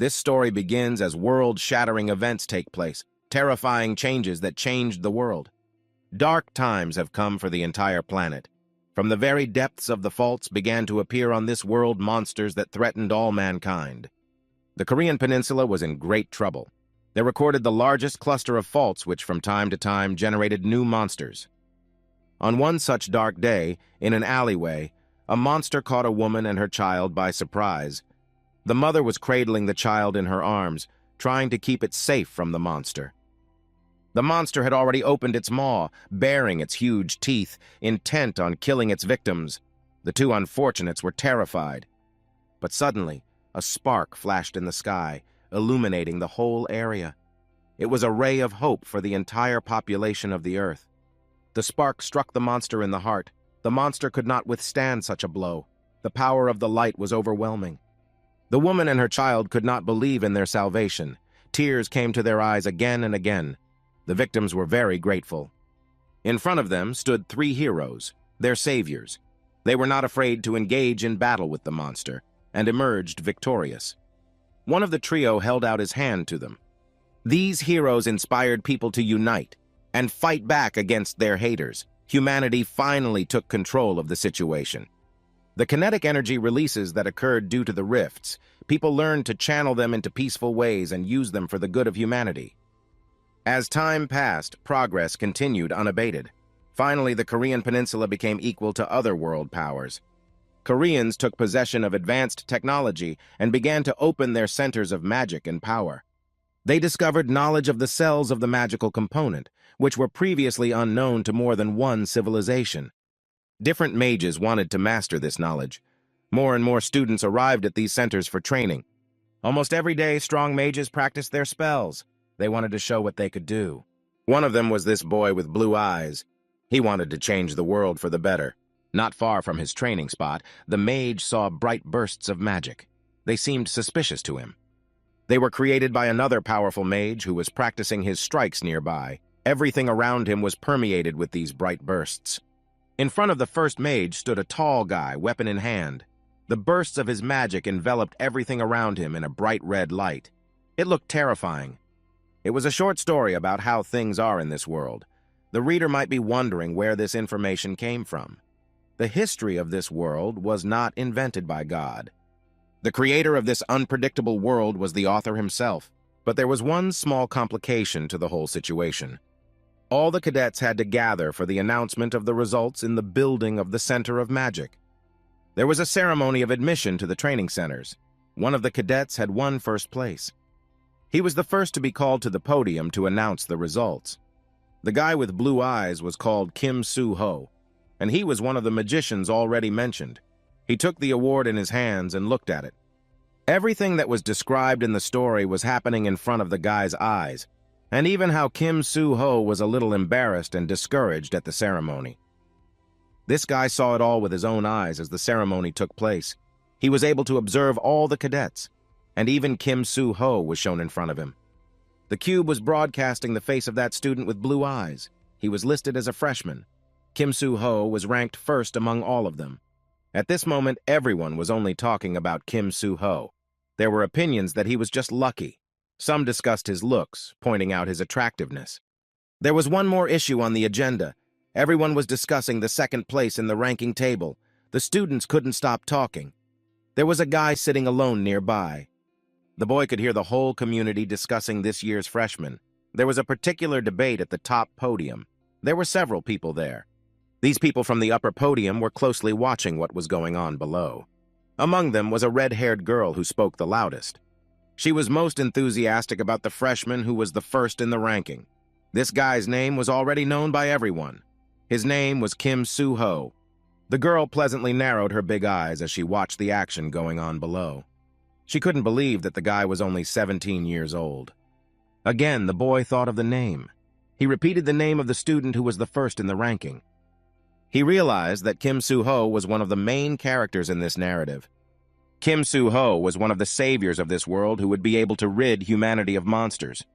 This story begins as world-shattering events take place, terrifying changes that changed the world. Dark times have come for the entire planet. From the very depths of the faults began to appear on this world monsters that threatened all mankind. The Korean peninsula was in great trouble. They recorded the largest cluster of faults which from time to time generated new monsters. On one such dark day, in an alleyway, a monster caught a woman and her child by surprise. The mother was cradling the child in her arms, trying to keep it safe from the monster. The monster had already opened its maw, baring its huge teeth, intent on killing its victims. The two unfortunates were terrified. But suddenly, a spark flashed in the sky, illuminating the whole area. It was a ray of hope for the entire population of the Earth. The spark struck the monster in the heart. The monster could not withstand such a blow. The power of the light was overwhelming. The woman and her child could not believe in their salvation. Tears came to their eyes again and again. The victims were very grateful. In front of them stood three heroes, their saviors. They were not afraid to engage in battle with the monster, and emerged victorious. One of the trio held out his hand to them. These heroes inspired people to unite and fight back against their haters. Humanity finally took control of the situation. The kinetic energy releases that occurred due to the rifts, people learned to channel them into peaceful ways and use them for the good of humanity. As time passed, progress continued unabated. Finally, the Korean peninsula became equal to other world powers. Koreans took possession of advanced technology and began to open their centers of magic and power. They discovered knowledge of the cells of the magical component, which were previously unknown to more than one civilization. Different mages wanted to master this knowledge. More and more students arrived at these centers for training. Almost every day, strong mages practiced their spells. They wanted to show what they could do. One of them was this boy with blue eyes. He wanted to change the world for the better. Not far from his training spot, the mage saw bright bursts of magic. They seemed suspicious to him. They were created by another powerful mage who was practicing his strikes nearby. Everything around him was permeated with these bright bursts. In front of the first mage stood a tall guy, weapon in hand. The bursts of his magic enveloped everything around him in a bright red light. It looked terrifying. It was a short story about how things are in this world. The reader might be wondering where this information came from. The history of this world was not invented by God. The creator of this unpredictable world was the author himself. But there was one small complication to the whole situation. All the cadets had to gather for the announcement of the results in the building of the Center of Magic. There was a ceremony of admission to the training centers. One of the cadets had won first place. He was the first to be called to the podium to announce the results. The guy with blue eyes was called Kim Soo-ho, and he was one of the magicians already mentioned. He took the award in his hands and looked at it. Everything that was described in the story was happening in front of the guy's eyes, and even how Kim Soo-ho was a little embarrassed and discouraged at the ceremony. This guy saw it all with his own eyes as the ceremony took place. He was able to observe all the cadets, and even Kim Soo-ho was shown in front of him. The cube was broadcasting the face of that student with blue eyes. He was listed as a freshman. Kim Soo-ho was ranked first among all of them. At this moment, everyone was only talking about Kim Soo-ho. There were opinions that he was just lucky. Some discussed his looks, pointing out his attractiveness. There was one more issue on the agenda. Everyone was discussing the second place in the ranking table. The students couldn't stop talking. There was a guy sitting alone nearby. The boy could hear the whole community discussing this year's freshman. There was a particular debate at the top podium. There were several people there. These people from the upper podium were closely watching what was going on below. Among them was a red-haired girl who spoke the loudest. She was most enthusiastic about the freshman who was the first in the ranking. This guy's name was already known by everyone. His name was Kim Soo-ho. The girl pleasantly narrowed her big eyes as she watched the action going on below. She couldn't believe that the guy was only 17 years old. Again, the boy thought of the name. He repeated the name of the student who was the first in the ranking. He realized that Kim Soo-ho was one of the main characters in this narrative. Kim Soo-ho was one of the saviors of this world who would be able to rid humanity of monsters.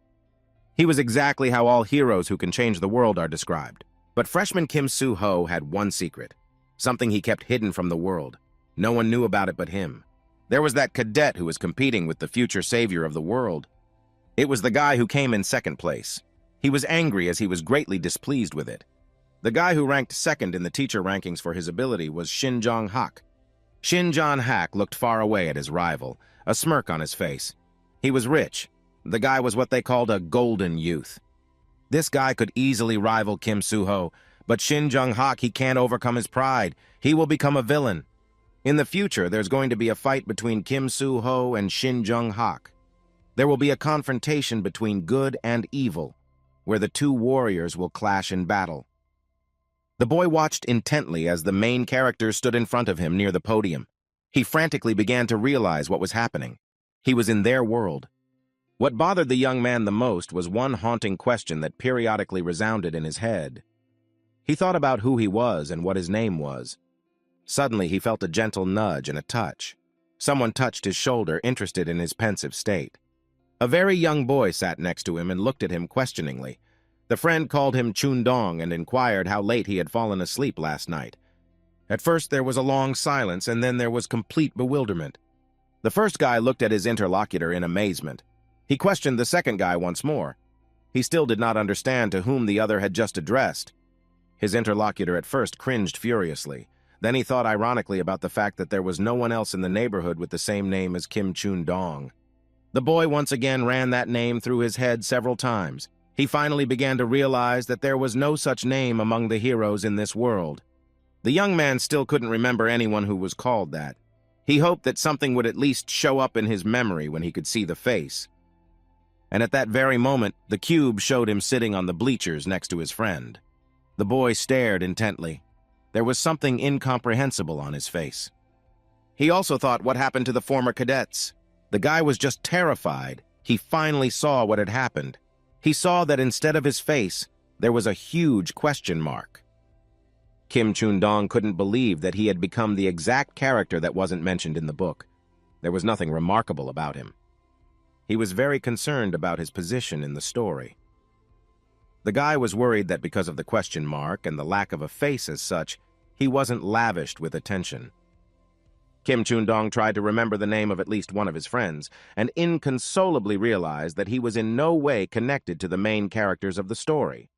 He was exactly how all heroes who can change the world are described. But freshman Kim Soo-ho had one secret, something he kept hidden from the world. No one knew about it but him. There was that cadet who was competing with the future savior of the world. It was the guy who came in second place. He was angry as he was greatly displeased with it. The guy who ranked second in the teacher rankings for his ability was Shin Jong-hak. Shin Jong-hak looked far away at his rival, a smirk on his face. He was rich. The guy was what they called a golden youth. This guy could easily rival Kim Soo-ho, but Shin Jong-hak, he can't overcome his pride. He will become a villain. In the future, there's going to be a fight between Kim Soo-ho and Shin Jong-hak. There will be a confrontation between good and evil, where the two warriors will clash in battle. The boy watched intently as the main characters stood in front of him near the podium. He frantically began to realize what was happening. He was in their world. What bothered the young man the most was one haunting question that periodically resounded in his head. He thought about who he was and what his name was. Suddenly, he felt a gentle nudge and a touch. Someone touched his shoulder, interested in his pensive state. A very young boy sat next to him and looked at him questioningly. The friend called him Chun-dong and inquired how late he had fallen asleep last night. At first, there was a long silence, and then there was complete bewilderment. The first guy looked at his interlocutor in amazement. He questioned the second guy once more. He still did not understand to whom the other had just addressed. His interlocutor at first cringed furiously. Then he thought ironically about the fact that there was no one else in the neighborhood with the same name as Kim Chun-dong. The boy once again ran that name through his head several times. He finally began to realize that there was no such name among the heroes in this world. The young man still couldn't remember anyone who was called that. He hoped that something would at least show up in his memory when he could see the face. And at that very moment, the cube showed him sitting on the bleachers next to his friend. The boy stared intently. There was something incomprehensible on his face. He also thought, what happened to the former cadets? The guy was just terrified. He finally saw what had happened. He saw that instead of his face, there was a huge question mark. Kim Chun-dong couldn't believe that he had become the exact character that wasn't mentioned in the book. There was nothing remarkable about him. He was very concerned about his position in the story. The guy was worried that because of the question mark and the lack of a face as such, he wasn't lavished with attention. Kim Chun-dong tried to remember the name of at least one of his friends, and inconsolably realized that he was in no way connected to the main characters of the story.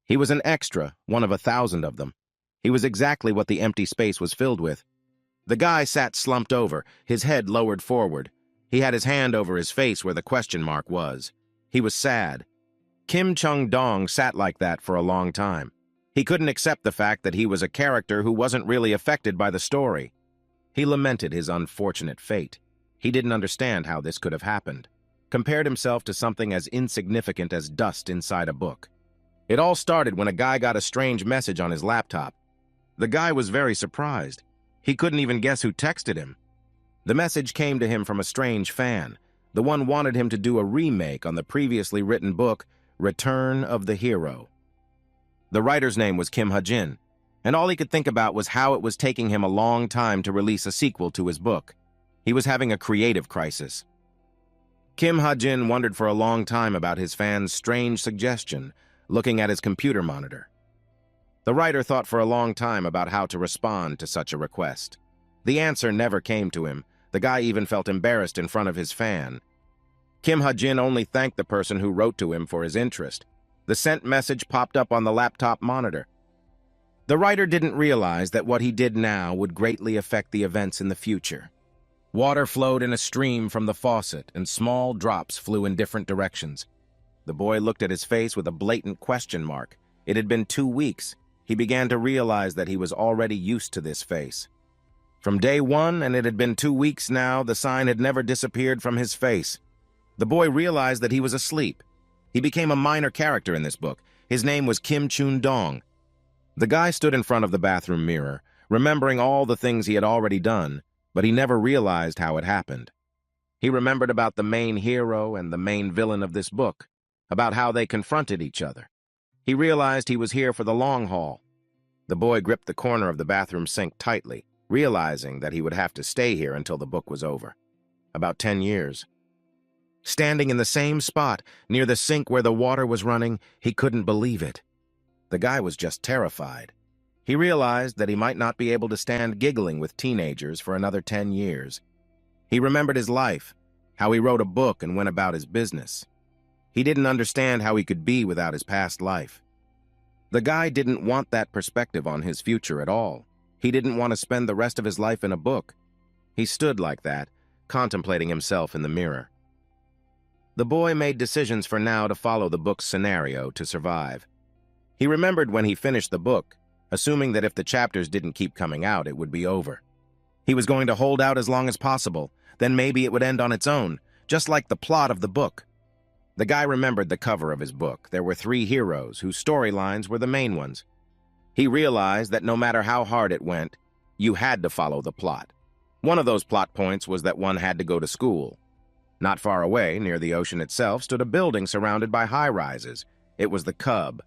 He was an extra, one of 1,000 of them. He was exactly what the empty space was filled with. The guy sat slumped over, his head lowered forward. He had his hand over his face where the question mark was. He was sad. Kim Chun-dong sat like that for a long time. He couldn't accept the fact that he was a character who wasn't really affected by the story. He lamented his unfortunate fate. He didn't understand how this could have happened. Compared himself to something as insignificant as dust inside a book. It all started when a guy got a strange message on his laptop. The guy was very surprised. He couldn't even guess who texted him. The message came to him from a strange fan. The one wanted him to do a remake on the previously written book, Return of the Hero. The writer's name was Kim Ha-jin, and all he could think about was how it was taking him a long time to release a sequel to his book. He was having a creative crisis. Kim Ha-jin wondered for a long time about his fan's strange suggestion, looking at his computer monitor. The writer thought for a long time about how to respond to such a request. The answer never came to him. The guy even felt embarrassed in front of his fan. Kim Ha-jin only thanked the person who wrote to him for his interest. The sent message popped up on the laptop monitor. The writer didn't realize that what he did now would greatly affect the events in the future. Water flowed in a stream from the faucet, and small drops flew in different directions. The boy looked at his face with a blatant question mark. It had been 2 weeks. He began to realize that he was already used to this face. From day one, and it had been 2 weeks now, the sign had never disappeared from his face. The boy realized that he was asleep. He became a minor character in this book. His name was Kim Chun-dong. The guy stood in front of the bathroom mirror, remembering all the things he had already done, but he never realized how it happened. He remembered about the main hero and the main villain of this book, about how they confronted each other. He realized he was here for the long haul. The boy gripped the corner of the bathroom sink tightly, realizing that he would have to stay here until the book was over. About 10 years. Standing in the same spot, near the sink where the water was running, he couldn't believe it. The guy was just terrified. He realized that he might not be able to stand giggling with teenagers for another 10 years. He remembered his life, how he wrote a book and went about his business. He didn't understand how he could be without his past life. The guy didn't want that perspective on his future at all. He didn't want to spend the rest of his life in a book. He stood like that, contemplating himself in the mirror. The boy made decisions for now to follow the book's scenario to survive. He remembered when he finished the book, assuming that if the chapters didn't keep coming out, it would be over. He was going to hold out as long as possible, then maybe it would end on its own, just like the plot of the book. The guy remembered the cover of his book. There were 3 heroes whose storylines were the main ones. He realized that no matter how hard it went, you had to follow the plot. One of those plot points was that one had to go to school. Not far away, near the ocean itself, stood a building surrounded by high-rises. It was the Cub.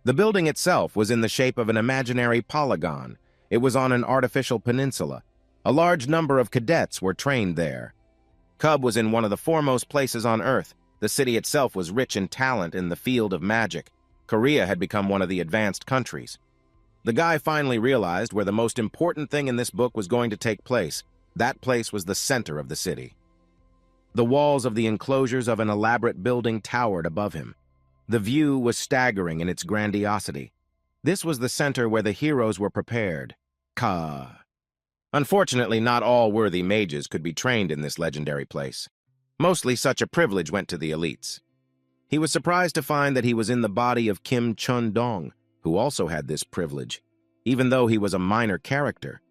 The building itself was in the shape of an imaginary polygon. It was on an artificial peninsula. A large number of cadets were trained there. Cub was in one of the foremost places on Earth. The city itself was rich in talent in the field of magic. Korea had become one of the advanced countries. The guy finally realized where the most important thing in this book was going to take place. That place was the center of the city. The walls of the enclosures of an elaborate building towered above him. The view was staggering in its grandiosity. This was the center where the heroes were prepared. Unfortunately, not all worthy mages could be trained in this legendary place. Mostly such a privilege went to the elites. He was surprised to find that he was in the body of Kim Chun-dong, who also had this privilege, even though he was a minor character.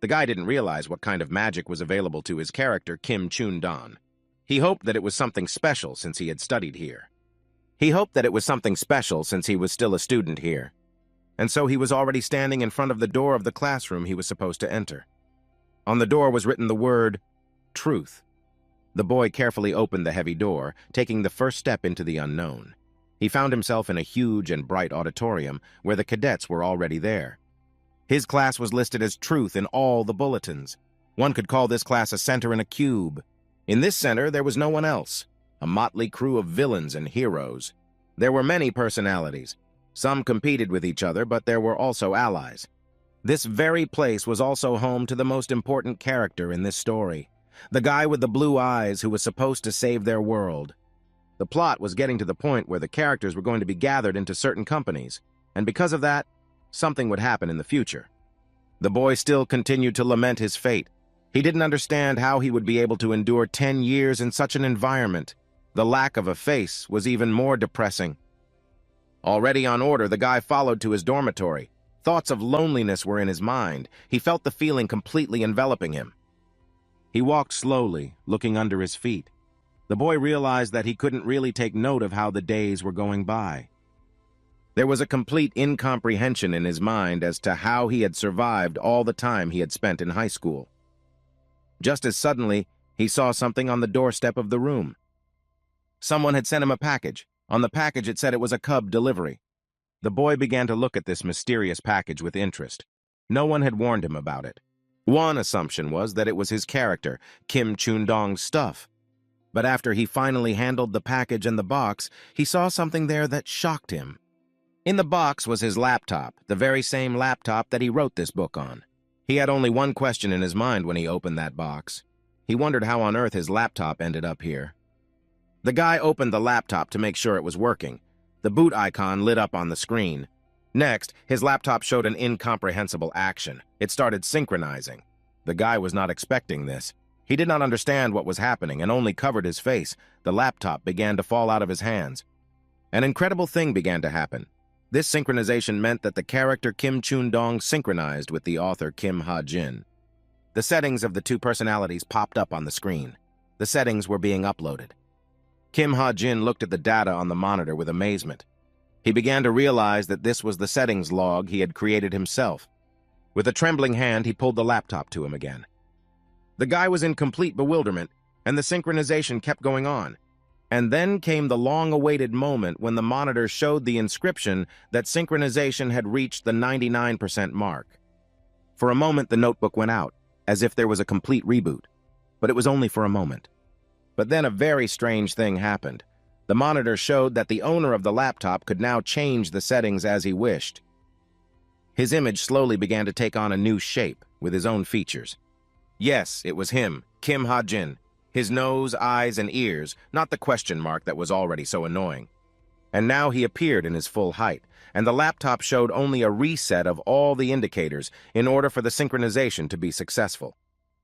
The guy didn't realize what kind of magic was available to his character, Kim Chun-dong. He hoped that it was something special since he had studied here. He hoped that it was something special since he was still a student here. And so he was already standing in front of the door of the classroom he was supposed to enter. On the door was written the word, Truth. The boy carefully opened the heavy door, taking the first step into the unknown. He found himself in a huge and bright auditorium where the cadets were already there. His class was listed as Truth in all the bulletins. One could call this class a center in a cube. In this center, there was no one else, a motley crew of villains and heroes. There were many personalities. Some competed with each other, but there were also allies. This very place was also home to the most important character in this story, the guy with the blue eyes who was supposed to save their world. The plot was getting to the point where the characters were going to be gathered into certain companies, and because of that, something would happen in the future. The boy still continued to lament his fate. He didn't understand how he would be able to endure 10 years in such an environment. The lack of a face was even more depressing. Already on order, the guy followed to his dormitory. Thoughts of loneliness were in his mind. He felt the feeling completely enveloping him. He walked slowly, looking under his feet. The boy realized that he couldn't really take note of how the days were going by. There was a complete incomprehension in his mind as to how he had survived all the time he had spent in high school. Just as suddenly, he saw something on the doorstep of the room. Someone had sent him a package. On the package, it said it was a Cub delivery. The boy began to look at this mysterious package with interest. No one had warned him about it. One assumption was that it was his character, Kim Chun-dong's stuff. But after he finally handled the package and the box, he saw something there that shocked him. In the box was his laptop, the very same laptop that he wrote this book on. He had only one question in his mind when he opened that box. He wondered how on earth his laptop ended up here. The guy opened the laptop to make sure it was working. The boot icon lit up on the screen. Next, his laptop showed an incomprehensible action. It started synchronizing. The guy was not expecting this. He did not understand what was happening and only covered his face. The laptop began to fall out of his hands. An incredible thing began to happen. This synchronization meant that the character Kim Chun-dong synchronized with the author Kim Ha-jin. The settings of the two personalities popped up on the screen. The settings were being uploaded. Kim Ha-jin looked at the data on the monitor with amazement. He began to realize that this was the settings log he had created himself. With a trembling hand, he pulled the laptop to him again. The guy was in complete bewilderment, and the synchronization kept going on. And then came the long-awaited moment when the monitor showed the inscription that synchronization had reached the 99% mark. For a moment, the notebook went out, as if there was a complete reboot. But it was only for a moment. But then a very strange thing happened. The monitor showed that the owner of the laptop could now change the settings as he wished. His image slowly began to take on a new shape with his own features. Yes, it was him, Kim Ha-jin. His nose, eyes, and ears, not the question mark that was already so annoying. And now he appeared in his full height, and the laptop showed only a reset of all the indicators in order for the synchronization to be successful.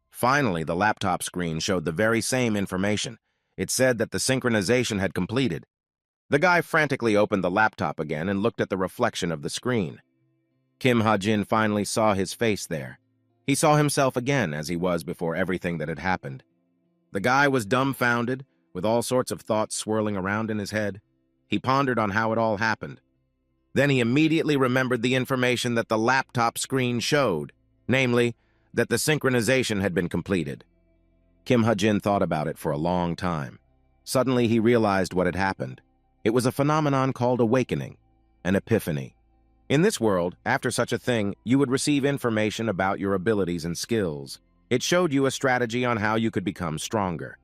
Finally, the laptop screen showed the very same information. It said that the synchronization had completed. The guy frantically opened the laptop again and looked at the reflection of the screen. Kim Ha-jin finally saw his face there. He saw himself again as he was before everything that had happened. The guy was dumbfounded, with all sorts of thoughts swirling around in his head. He pondered on how it all happened. Then he immediately remembered the information that the laptop screen showed, namely, that the synchronization had been completed. Kim Ha-jin thought about it for a long time. Suddenly he realized what had happened. It was a phenomenon called awakening, an epiphany. In this world, after such a thing, you would receive information about your abilities and skills. It showed you a strategy on how you could become stronger.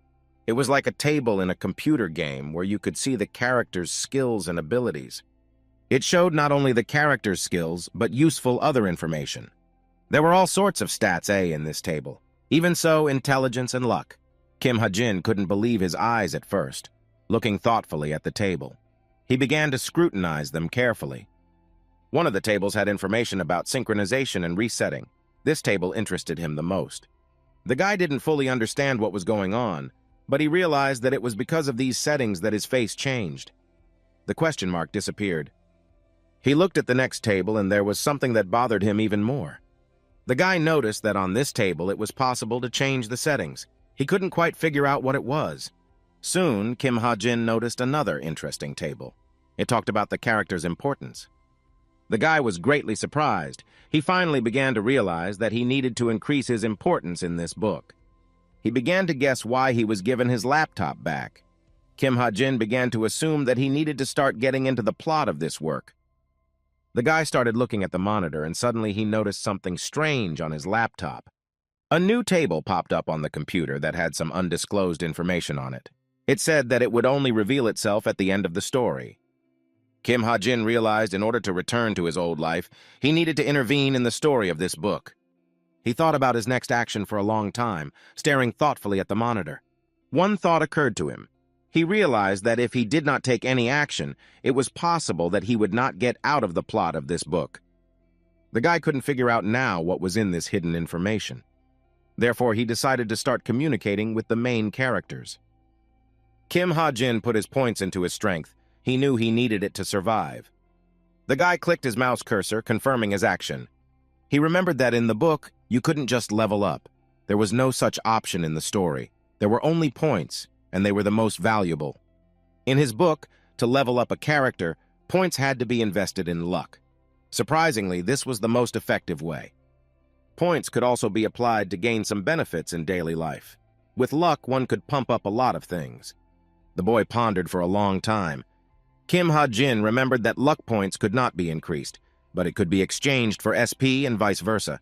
It was like a table in a computer game where you could see the character's skills and abilities. It showed not only the character's skills, but useful other information. There were all sorts of stats A in this table. Even so, intelligence and luck. Kim Ha-jin couldn't believe his eyes at first, looking thoughtfully at the table. He began to scrutinize them carefully. One of the tables had information about synchronization and resetting. This table interested him the most. The guy didn't fully understand what was going on, but he realized that it was because of these settings that his face changed. The question mark disappeared. He looked at the next table, and there was something that bothered him even more. The guy noticed that on this table it was possible to change the settings. He couldn't quite figure out what it was. Soon, Kim Ha-jin noticed another interesting table. It talked about the character's importance. The guy was greatly surprised. He finally began to realize that he needed to increase his importance in this book. He began to guess why he was given his laptop back. Kim Ha-jin began to assume that he needed to start getting into the plot of this work. The guy started looking at the monitor, and suddenly he noticed something strange on his laptop. A new table popped up on the computer that had some undisclosed information on it. It said that it would only reveal itself at the end of the story. Kim Ha-jin realized in order to return to his old life, he needed to intervene in the story of this book. He thought about his next action for a long time, staring thoughtfully at the monitor. One thought occurred to him. He realized that if he did not take any action, it was possible that he would not get out of the plot of this book. The guy couldn't figure out now what was in this hidden information. Therefore, he decided to start communicating with the main characters. Kim Ha-jin put his points into his strength. He knew he needed it to survive. The guy clicked his mouse cursor, confirming his action. He remembered that in the book, you couldn't just level up. There was no such option in the story. There were only points, and they were the most valuable. In his book, to level up a character, points had to be invested in luck. Surprisingly, this was the most effective way. Points could also be applied to gain some benefits in daily life. With luck, one could pump up a lot of things. The boy pondered for a long time. Kim Ha-jin remembered that luck points could not be increased, but it could be exchanged for SP and vice versa.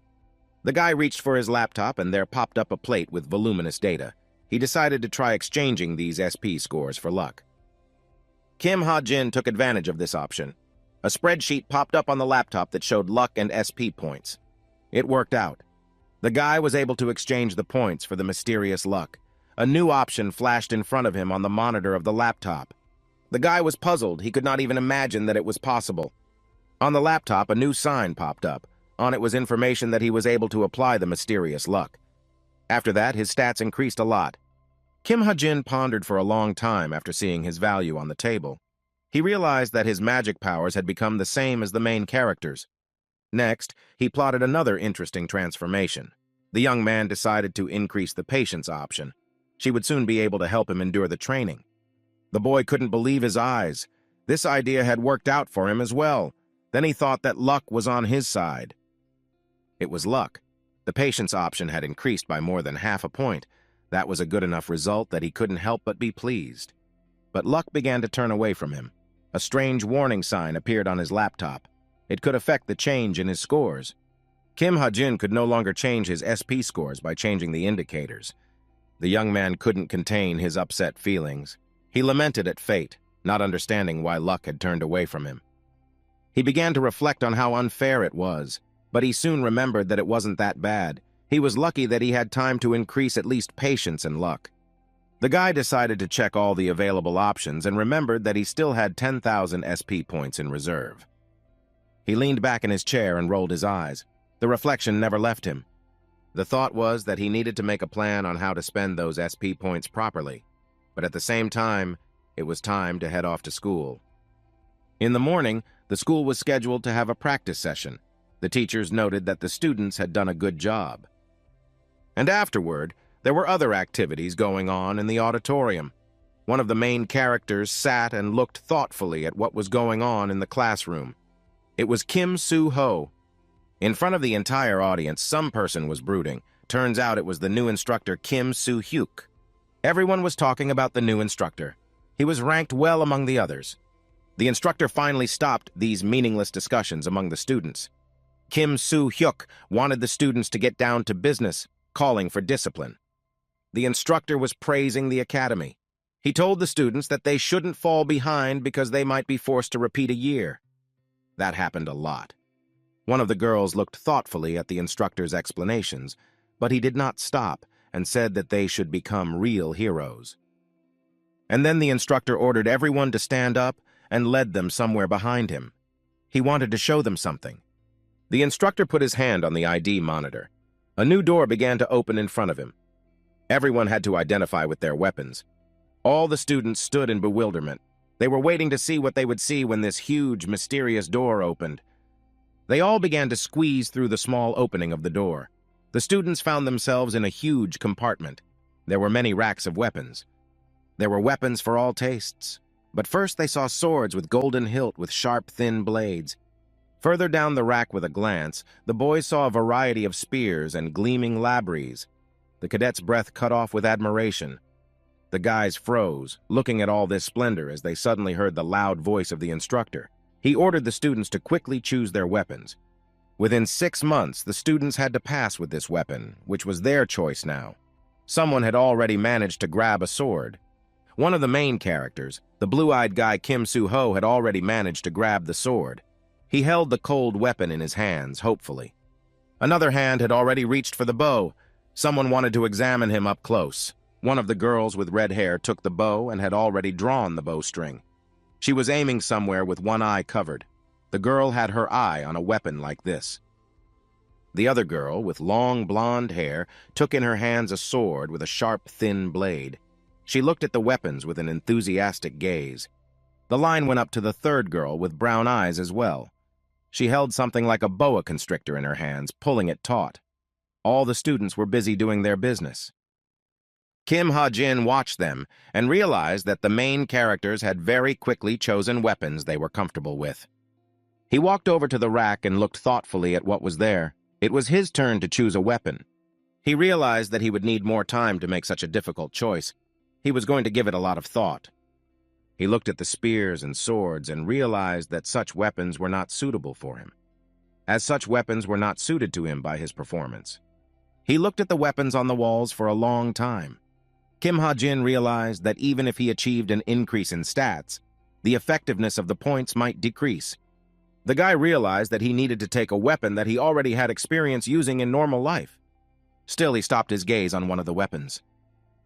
The guy reached for his laptop, and there popped up a plate with voluminous data. He decided to try exchanging these SP scores for luck. Kim Ha-jin took advantage of this option. A spreadsheet popped up on the laptop that showed luck and SP points. It worked out. The guy was able to exchange the points for the mysterious luck. A new option flashed in front of him on the monitor of the laptop. The guy was puzzled. He could not even imagine that it was possible. On the laptop, a new sign popped up. On it was information that he was able to apply the mysterious luck. After that, his stats increased a lot. Kim Ha-jin pondered for a long time after seeing his value on the table. He realized that his magic powers had become the same as the main characters. Next, he plotted another interesting transformation. The young man decided to increase the patience option. She would soon be able to help him endure the training. The boy couldn't believe his eyes. This idea had worked out for him as well. Then he thought that luck was on his side. It was luck. The patience option had increased by more than half a point. That was a good enough result that he couldn't help but be pleased. But luck began to turn away from him. A strange warning sign appeared on his laptop. It could affect the change in his scores. Kim Ha-jin could no longer change his SP scores by changing the indicators. The young man couldn't contain his upset feelings. He lamented at fate, not understanding why luck had turned away from him. He began to reflect on how unfair it was, but he soon remembered that it wasn't that bad. He was lucky that he had time to increase at least patience and luck. The guy decided to check all the available options and remembered that he still had 10,000 SP points in reserve. He leaned back in his chair and rolled his eyes. The reflection never left him. The thought was that he needed to make a plan on how to spend those SP points properly, but at the same time, it was time to head off to school. In the morning, the school was scheduled to have a practice session. The teachers noted that the students had done a good job. And afterward, there were other activities going on in the auditorium. One of the main characters sat and looked thoughtfully at what was going on in the classroom. It was Kim Soo-ho. In front of the entire audience, some person was brooding. Turns out it was the new instructor, Kim Soo-hyuk. Everyone was talking about the new instructor. He was ranked well among the others. The instructor finally stopped these meaningless discussions among the students. Kim Soo-hyuk wanted the students to get down to business, calling for discipline. The instructor was praising the academy. He told the students that they shouldn't fall behind because they might be forced to repeat a year. That happened a lot. One of the girls looked thoughtfully at the instructor's explanations, but he did not stop and said that they should become real heroes. And then the instructor ordered everyone to stand up and led them somewhere behind him. He wanted to show them something. The instructor put his hand on the ID monitor. A new door began to open in front of him. Everyone had to identify with their weapons. All the students stood in bewilderment. They were waiting to see what they would see when this huge, mysterious door opened. They all began to squeeze through the small opening of the door. The students found themselves in a huge compartment. There were many racks of weapons. There were weapons for all tastes. But first they saw swords with golden hilt with sharp, thin blades. Further down the rack with a glance, the boys saw a variety of spears and gleaming labries. The cadet's breath cut off with admiration. The guys froze, looking at all this splendor as they suddenly heard the loud voice of the instructor. He ordered the students to quickly choose their weapons. Within 6 months, the students had to pass with this weapon, which was their choice now. Someone had already managed to grab a sword. One of the main characters, the blue-eyed guy Kim Soo-ho, had already managed to grab the sword. He held the cold weapon in his hands, hopefully. Another hand had already reached for the bow. Someone wanted to examine him up close. One of the girls with red hair took the bow and had already drawn the bowstring. She was aiming somewhere with one eye covered. The girl had her eye on a weapon like this. The other girl, with long blonde hair, took in her hands a sword with a sharp, thin blade. She looked at the weapons with an enthusiastic gaze. The line went up to the third girl with brown eyes as well. She held something like a boa constrictor in her hands, pulling it taut. All the students were busy doing their business. Kim Ha-jin watched them and realized that the main characters had very quickly chosen weapons they were comfortable with. He walked over to the rack and looked thoughtfully at what was there. It was his turn to choose a weapon. He realized that he would need more time to make such a difficult choice. He was going to give it a lot of thought. He looked at the spears and swords and realized that such weapons were not suitable for him, as such weapons were not suited to him by his performance. He looked at the weapons on the walls for a long time. Kim Ha-jin realized that even if he achieved an increase in stats, the effectiveness of the points might decrease. The guy realized that he needed to take a weapon that he already had experience using in normal life. Still, he stopped his gaze on one of the weapons.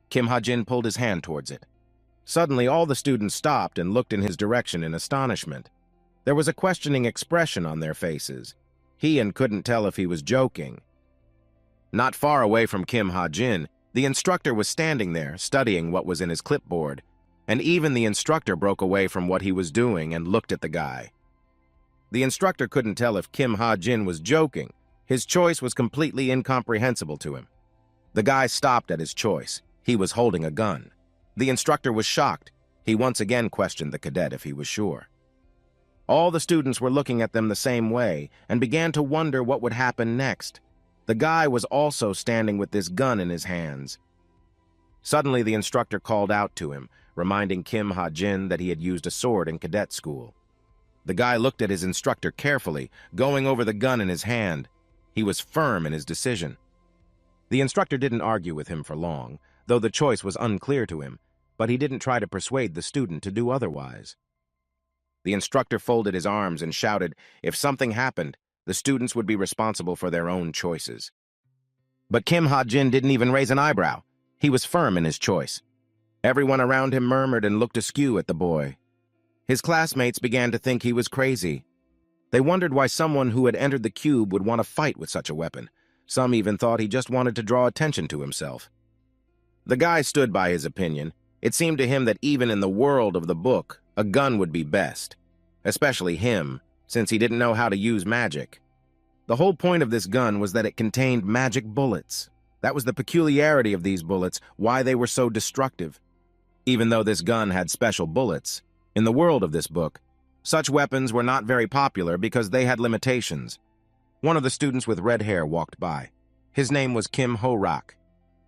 Kim Ha-jin pulled his hand towards it. Suddenly, all the students stopped and looked in his direction in astonishment. There was a questioning expression on their faces. He couldn't tell if he was joking. Not far away from Kim Ha-jin, the instructor was standing there, studying what was in his clipboard, and even the instructor broke away from what he was doing and looked at the guy. The instructor couldn't tell if Kim Ha-jin was joking. His choice was completely incomprehensible to him. The guy stopped at his choice. He was holding a gun. The instructor was shocked. He once again questioned the cadet if he was sure. All the students were looking at them the same way and began to wonder what would happen next. The guy was also standing with this gun in his hands. Suddenly, the instructor called out to him, reminding Kim Ha-jin that he had used a sword in cadet school. The guy looked at his instructor carefully, going over the gun in his hand. He was firm in his decision. The instructor didn't argue with him for long, though the choice was unclear to him, but he didn't try to persuade the student to do otherwise. The instructor folded his arms and shouted, if something happened, the students would be responsible for their own choices. But Kim Ha-jin didn't even raise an eyebrow. He was firm in his choice. Everyone around him murmured and looked askew at the boy. His classmates began to think he was crazy. They wondered why someone who had entered the cube would want to fight with such a weapon. Some even thought he just wanted to draw attention to himself. The guy stood by his opinion. It seemed to him that even in the world of the book, a gun would be best. Especially him, since he didn't know how to use magic. The whole point of this gun was that it contained magic bullets. That was the peculiarity of these bullets, why they were so destructive. Even though this gun had special bullets, in the world of this book, such weapons were not very popular because they had limitations. One of the students with red hair walked by. His name was Kim Ho-rak.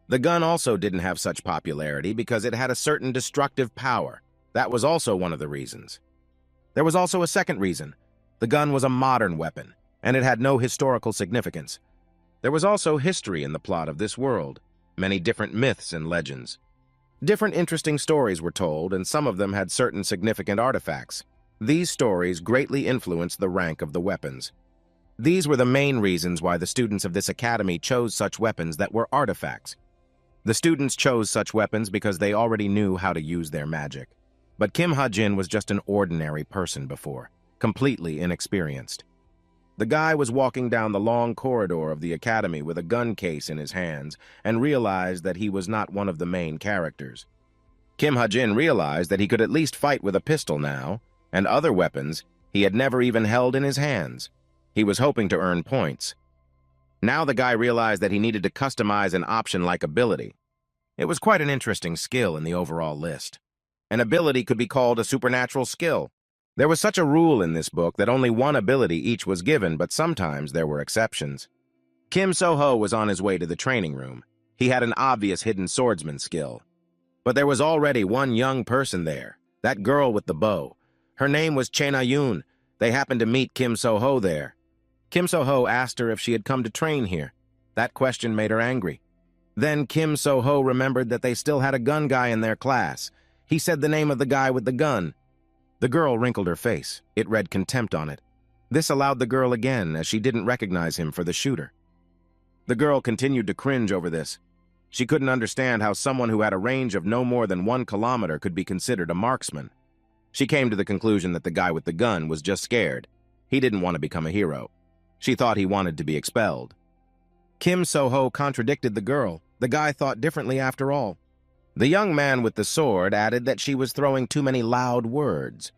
The gun also didn't have such popularity because it had a certain destructive power. That was also one of the reasons. There was also a second reason. The gun was a modern weapon, and it had no historical significance. There was also history in the plot of this world, many different myths and legends. Different interesting stories were told, and some of them had certain significant artifacts. These stories greatly influenced the rank of the weapons. These were the main reasons why the students of this academy chose such weapons that were artifacts. The students chose such weapons because they already knew how to use their magic. But Kim Ha-jin was just an ordinary person before, completely inexperienced. The guy was walking down the long corridor of the academy with a gun case in his hands and realized that he was not one of the main characters. Kim Ha-jin realized that he could at least fight with a pistol now, and other weapons he had never even held in his hands. He was hoping to earn points. Now the guy realized that he needed to customize an option like ability. It was quite an interesting skill in the overall list. An ability could be called a supernatural skill. There was such a rule in this book that only one ability each was given, but sometimes there were exceptions. Kim So-ho was on his way to the training room. He had an obvious hidden swordsman skill. But there was already one young person there, that girl with the bow. Her name was Chena-yoon. They happened to meet Kim So-ho there. Kim So-ho asked her if she had come to train here. That question made her angry. Then Kim So-ho remembered that they still had a gun guy in their class. He said the name of the guy with the gun. The girl wrinkled her face. It read contempt on it. This allowed the girl again, as she didn't recognize him for the shooter. The girl continued to cringe over this. She couldn't understand how someone who had a range of no more than 1 kilometer could be considered a marksman. She came to the conclusion that the guy with the gun was just scared. He didn't want to become a hero. She thought he wanted to be expelled. Kim So-ho contradicted the girl. The guy thought differently after all. The young man with the sword added that she was throwing too many loud words.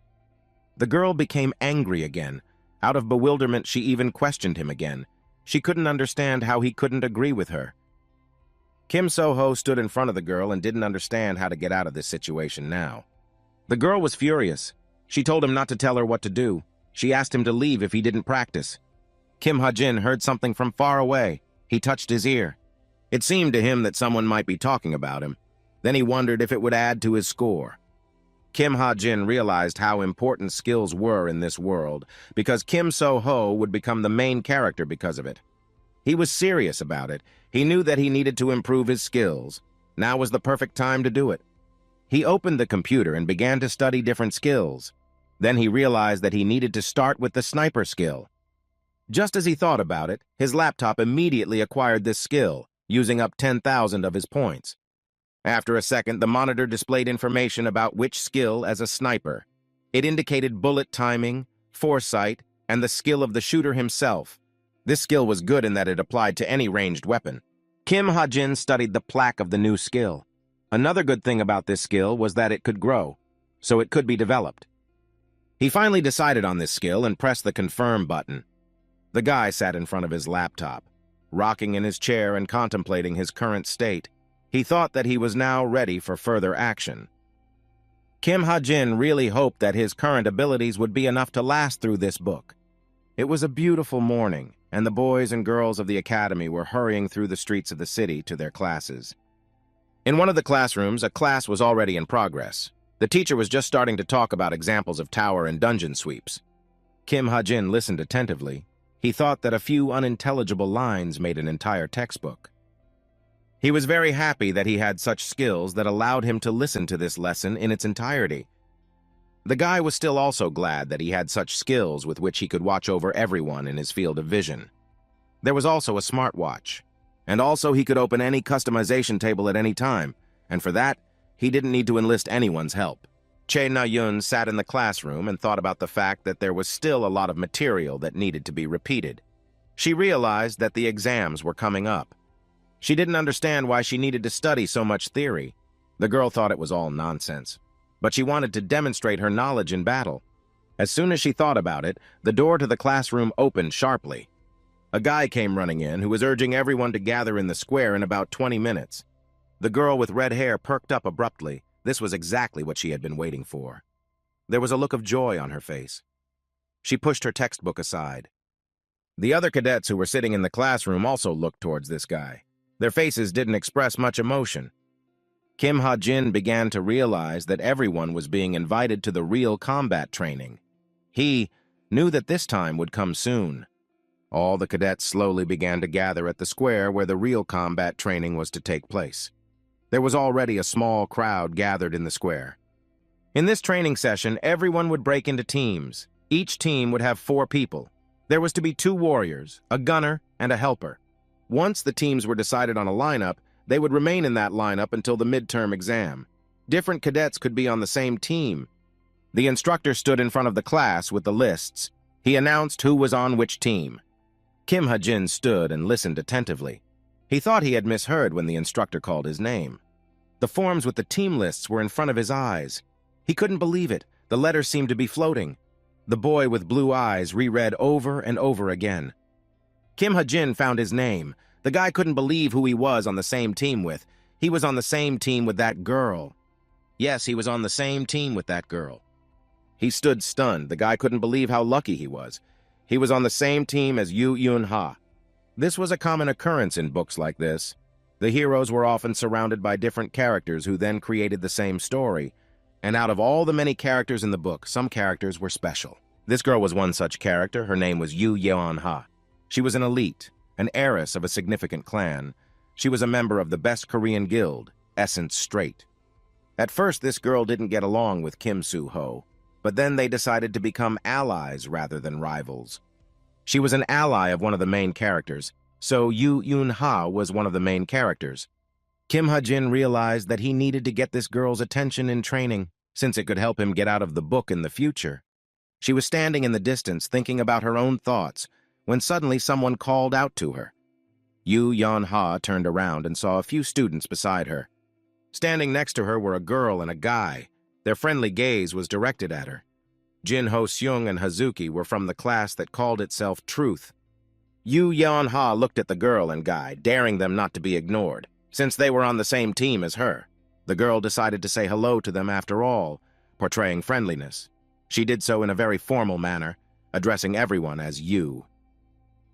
The girl became angry again. Out of bewilderment, she even questioned him again. She couldn't understand how he couldn't agree with her. Kim So-ho stood in front of the girl and didn't understand how to get out of this situation now. The girl was furious. She told him not to tell her what to do. She asked him to leave if he didn't practice. Kim Ha-jin heard something from far away. He touched his ear. It seemed to him that someone might be talking about him. Then he wondered if it would add to his score. Kim Ha-jin realized how important skills were in this world, because Kim So-ho would become the main character because of it. He was serious about it. He knew that he needed to improve his skills. Now was the perfect time to do it. He opened the computer and began to study different skills. Then he realized that he needed to start with the sniper skill. Just as he thought about it, his laptop immediately acquired this skill, using up 10,000 of his points. After a second, the monitor displayed information about which skill as a sniper. It indicated bullet timing, foresight, and the skill of the shooter himself. This skill was good in that it applied to any ranged weapon. Kim Ha-jin studied the plaque of the new skill. Another good thing about this skill was that it could grow, so it could be developed. He finally decided on this skill and pressed the confirm button. The guy sat in front of his laptop, rocking in his chair and contemplating his current state. He thought that he was now ready for further action. Kim Ha-jin really hoped that his current abilities would be enough to last through this book. It was a beautiful morning, and the boys and girls of the academy were hurrying through the streets of the city to their classes. In one of the classrooms, a class was already in progress. The teacher was just starting to talk about examples of tower and dungeon sweeps. Kim Ha-jin listened attentively. He thought that a few unintelligible lines made an entire textbook. He was very happy that he had such skills that allowed him to listen to this lesson in its entirety. The guy was still also glad that he had such skills with which he could watch over everyone in his field of vision. There was also a smartwatch. And also he could open any customization table at any time, and for that, he didn't need to enlist anyone's help. Che Na-yun sat in the classroom and thought about the fact that there was still a lot of material that needed to be repeated. She realized that the exams were coming up. She didn't understand why she needed to study so much theory. The girl thought it was all nonsense, but she wanted to demonstrate her knowledge in battle. As soon as she thought about it, the door to the classroom opened sharply. A guy came running in who was urging everyone to gather in the square in about 20 minutes. The girl with red hair perked up abruptly. This was exactly what she had been waiting for. There was a look of joy on her face. She pushed her textbook aside. The other cadets who were sitting in the classroom also looked towards this guy. Their faces didn't express much emotion. Kim Ha-jin began to realize that everyone was being invited to the real combat training. He knew that this time would come soon. All the cadets slowly began to gather at the square where the real combat training was to take place. There was already a small crowd gathered in the square. In this training session, everyone would break into teams. Each team would have 4 people. There was to be 2 warriors, a gunner, and a helper. Once the teams were decided on a lineup, they would remain in that lineup until the midterm exam. Different cadets could be on the same team. The instructor stood in front of the class with the lists. He announced who was on which team. Kim Ha-jin stood and listened attentively. He thought he had misheard when the instructor called his name. The forms with the team lists were in front of his eyes. He couldn't believe it. The letters seemed to be floating. The boy with blue eyes reread over and over again. Kim Ha-jin found his name. The guy couldn't believe who he was on the same team with. He was on the same team with that girl. Yes, he was on the same team with that girl. He stood stunned. The guy couldn't believe how lucky he was. He was on the same team as Yoo Yun-ha. This was a common occurrence in books like this. The heroes were often surrounded by different characters who then created the same story. And out of all the many characters in the book, some characters were special. This girl was one such character. Her name was Yoo Yeon-ha. She was an elite, an heiress of a significant clan. She was a member of the best Korean guild, Essence Straight. At first, this girl didn't get along with Kim Soo-ho, but then they decided to become allies rather than rivals. She was an ally of one of the main characters, so Yoo Yun-ha was one of the main characters. Kim Ha-jin realized that he needed to get this girl's attention in training, since it could help him get out of the book in the future. She was standing in the distance thinking about her own thoughts, when suddenly someone called out to her. Yoo Yeon-ha turned around and saw a few students beside her. Standing next to her were a girl and a guy. Their friendly gaze was directed at her. Jin Ho-seung and Hazuki were from the class that called itself Truth. Yoo Yeon-ha looked at the girl and guy, daring them not to be ignored, since they were on the same team as her. The girl decided to say hello to them after all, portraying friendliness. She did so in a very formal manner, addressing everyone as you.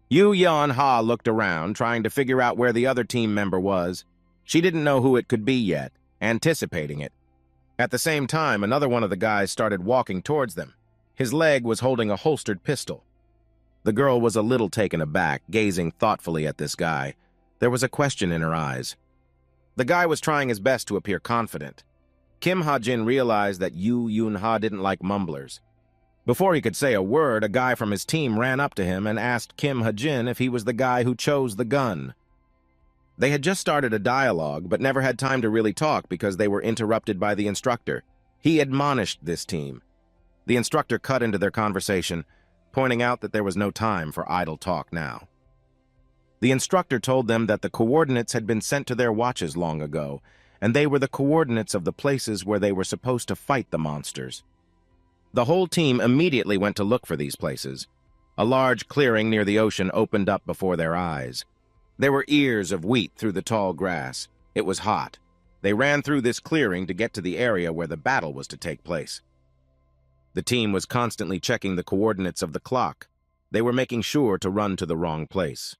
Yoo Yeon-ha looked around, trying to figure out where the other team member was. She didn't know who it could be yet, anticipating it. At the same time, another one of the guys started walking towards them. His leg was holding a holstered pistol. The girl was a little taken aback, gazing thoughtfully at this guy. There was a question in her eyes. The guy was trying his best to appear confident. Kim Ha-jin realized that Yoo Yun-ha didn't like mumblers. Before he could say a word, a guy from his team ran up to him and asked Kim Ha-jin if he was the guy who chose the gun. They had just started a dialogue, but never had time to really talk because they were interrupted by the instructor. He admonished this team. The instructor cut into their conversation, pointing out that there was no time for idle talk now. The instructor told them that the coordinates had been sent to their watches long ago, and they were the coordinates of the places where they were supposed to fight the monsters. The whole team immediately went to look for these places. A large clearing near the ocean opened up before their eyes. There were ears of wheat through the tall grass. It was hot. They ran through this clearing to get to the area where the battle was to take place. The team was constantly checking the coordinates of the clock. They were making sure to run to the wrong place.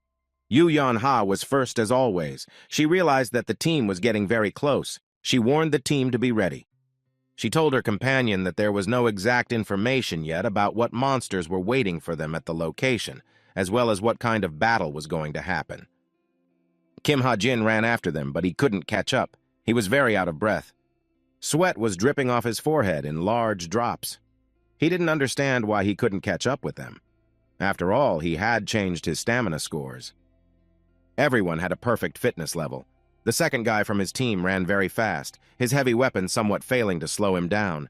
Yoo Yeon-ha was first as always. She realized that the team was getting very close. She warned the team to be ready. She told her companion that there was no exact information yet about what monsters were waiting for them at the location, as well as what kind of battle was going to happen. Kim Ha-jin ran after them, but he couldn't catch up. He was very out of breath. Sweat was dripping off his forehead in large drops. He didn't understand why he couldn't catch up with them. After all, he had changed his stamina scores. Everyone had a perfect fitness level. The second guy from his team ran very fast, his heavy weapon somewhat failing to slow him down.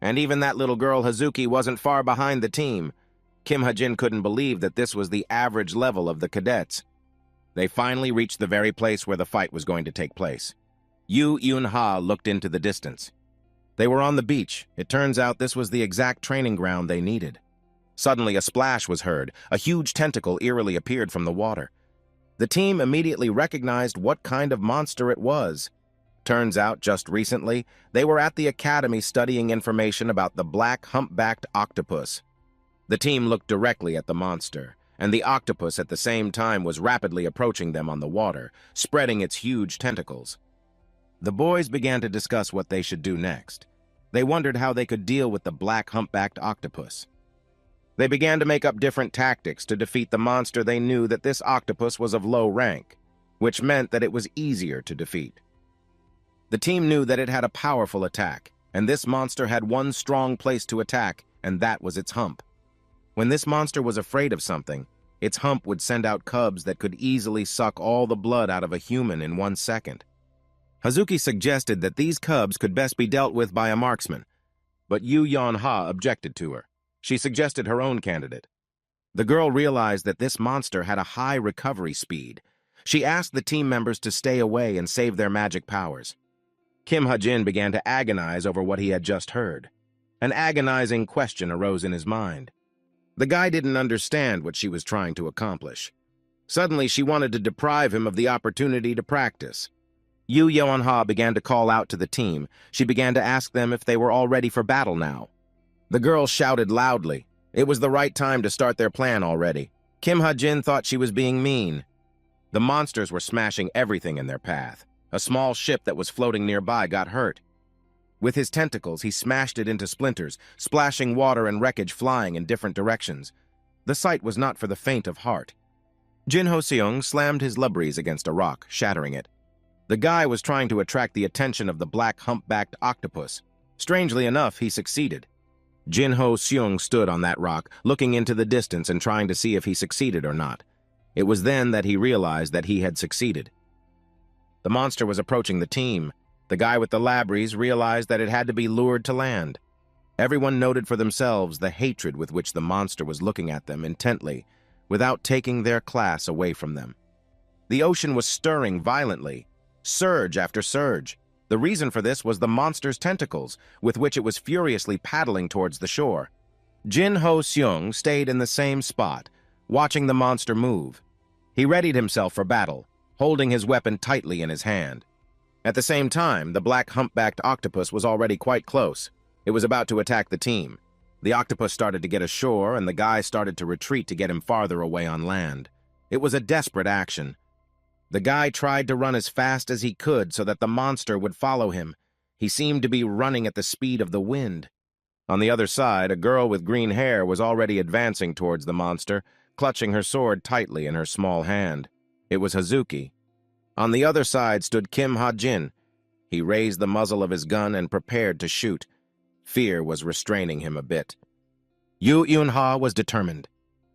And even that little girl Hazuki wasn't far behind the team. Kim Ha-jin couldn't believe that this was the average level of the cadets. They finally reached the very place where the fight was going to take place. Yu Yun-ha looked into the distance. They were on the beach. It turns out this was the exact training ground they needed. Suddenly, a splash was heard. A huge tentacle eerily appeared from the water. The team immediately recognized what kind of monster it was. Turns out, just recently, they were at the academy studying information about the black humpbacked octopus. The team looked directly at the monster, and the octopus at the same time was rapidly approaching them on the water, spreading its huge tentacles. The boys began to discuss what they should do next. They wondered how they could deal with the black humpbacked octopus. They began to make up different tactics to defeat the monster. They knew that this octopus was of low rank, which meant that it was easier to defeat. The team knew that it had a powerful attack, and this monster had one strong place to attack, and that was its hump. When this monster was afraid of something, its hump would send out cubs that could easily suck all the blood out of a human in 1 second. Hazuki suggested that these cubs could best be dealt with by a marksman, but Yu Yun-ha objected to her. She suggested her own candidate. The girl realized that this monster had a high recovery speed. She asked the team members to stay away and save their magic powers. Kim Ha-jin began to agonize over what he had just heard. An agonizing question arose in his mind. The guy didn't understand what she was trying to accomplish. Suddenly, she wanted to deprive him of the opportunity to practice. Yu Yun-ha began to call out to the team. She began to ask them if they were all ready for battle now. The girls shouted loudly. It was the right time to start their plan already. Kim Ha-jin thought she was being mean. The monsters were smashing everything in their path. A small ship that was floating nearby got hurt. With his tentacles, he smashed it into splinters, splashing water and wreckage flying in different directions. The sight was not for the faint of heart. Jin Ho-seung slammed his lubries against a rock, shattering it. The guy was trying to attract the attention of the black humpbacked octopus. Strangely enough, he succeeded. Jin Ho-seung stood on that rock, looking into the distance and trying to see if he succeeded or not. It was then that he realized that he had succeeded. The monster was approaching the team. The guy with the labries realized that it had to be lured to land. Everyone noted for themselves the hatred with which the monster was looking at them intently, without taking their class away from them. The ocean was stirring violently, surge after surge. The reason for this was the monster's tentacles, with which it was furiously paddling towards the shore. Jin Ho-seung stayed in the same spot, watching the monster move. He readied himself for battle, holding his weapon tightly in his hand. At the same time, the black humpbacked octopus was already quite close. It was about to attack the team. The octopus started to get ashore, and the guy started to retreat to get him farther away on land. It was a desperate action. The guy tried to run as fast as he could so that the monster would follow him. He seemed to be running at the speed of the wind. On the other side, a girl with green hair was already advancing towards the monster, clutching her sword tightly in her small hand. It was Hazuki. On the other side stood Kim Ha-jin. He raised the muzzle of his gun and prepared to shoot. Fear was restraining him a bit. Yu Yun-ha was determined.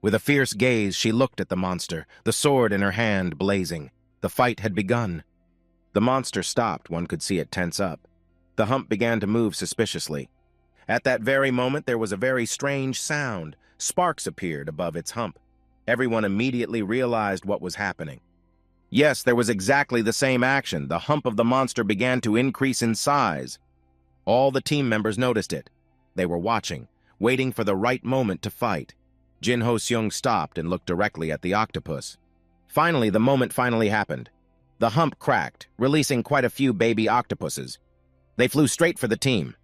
With a fierce gaze, she looked at the monster, the sword in her hand blazing. The fight had begun. The monster stopped. One could see it tense up. The hump began to move suspiciously. At that very moment, there was a very strange sound. Sparks appeared above its hump. Everyone immediately realized what was happening. Yes, there was exactly the same action. The hump of the monster began to increase in size. All the team members noticed it. They were watching, waiting for the right moment to fight. Jin Ho-seung stopped and looked directly at the octopus. Finally, the moment finally happened. The hump cracked, releasing quite a few baby octopuses. They flew straight for the team.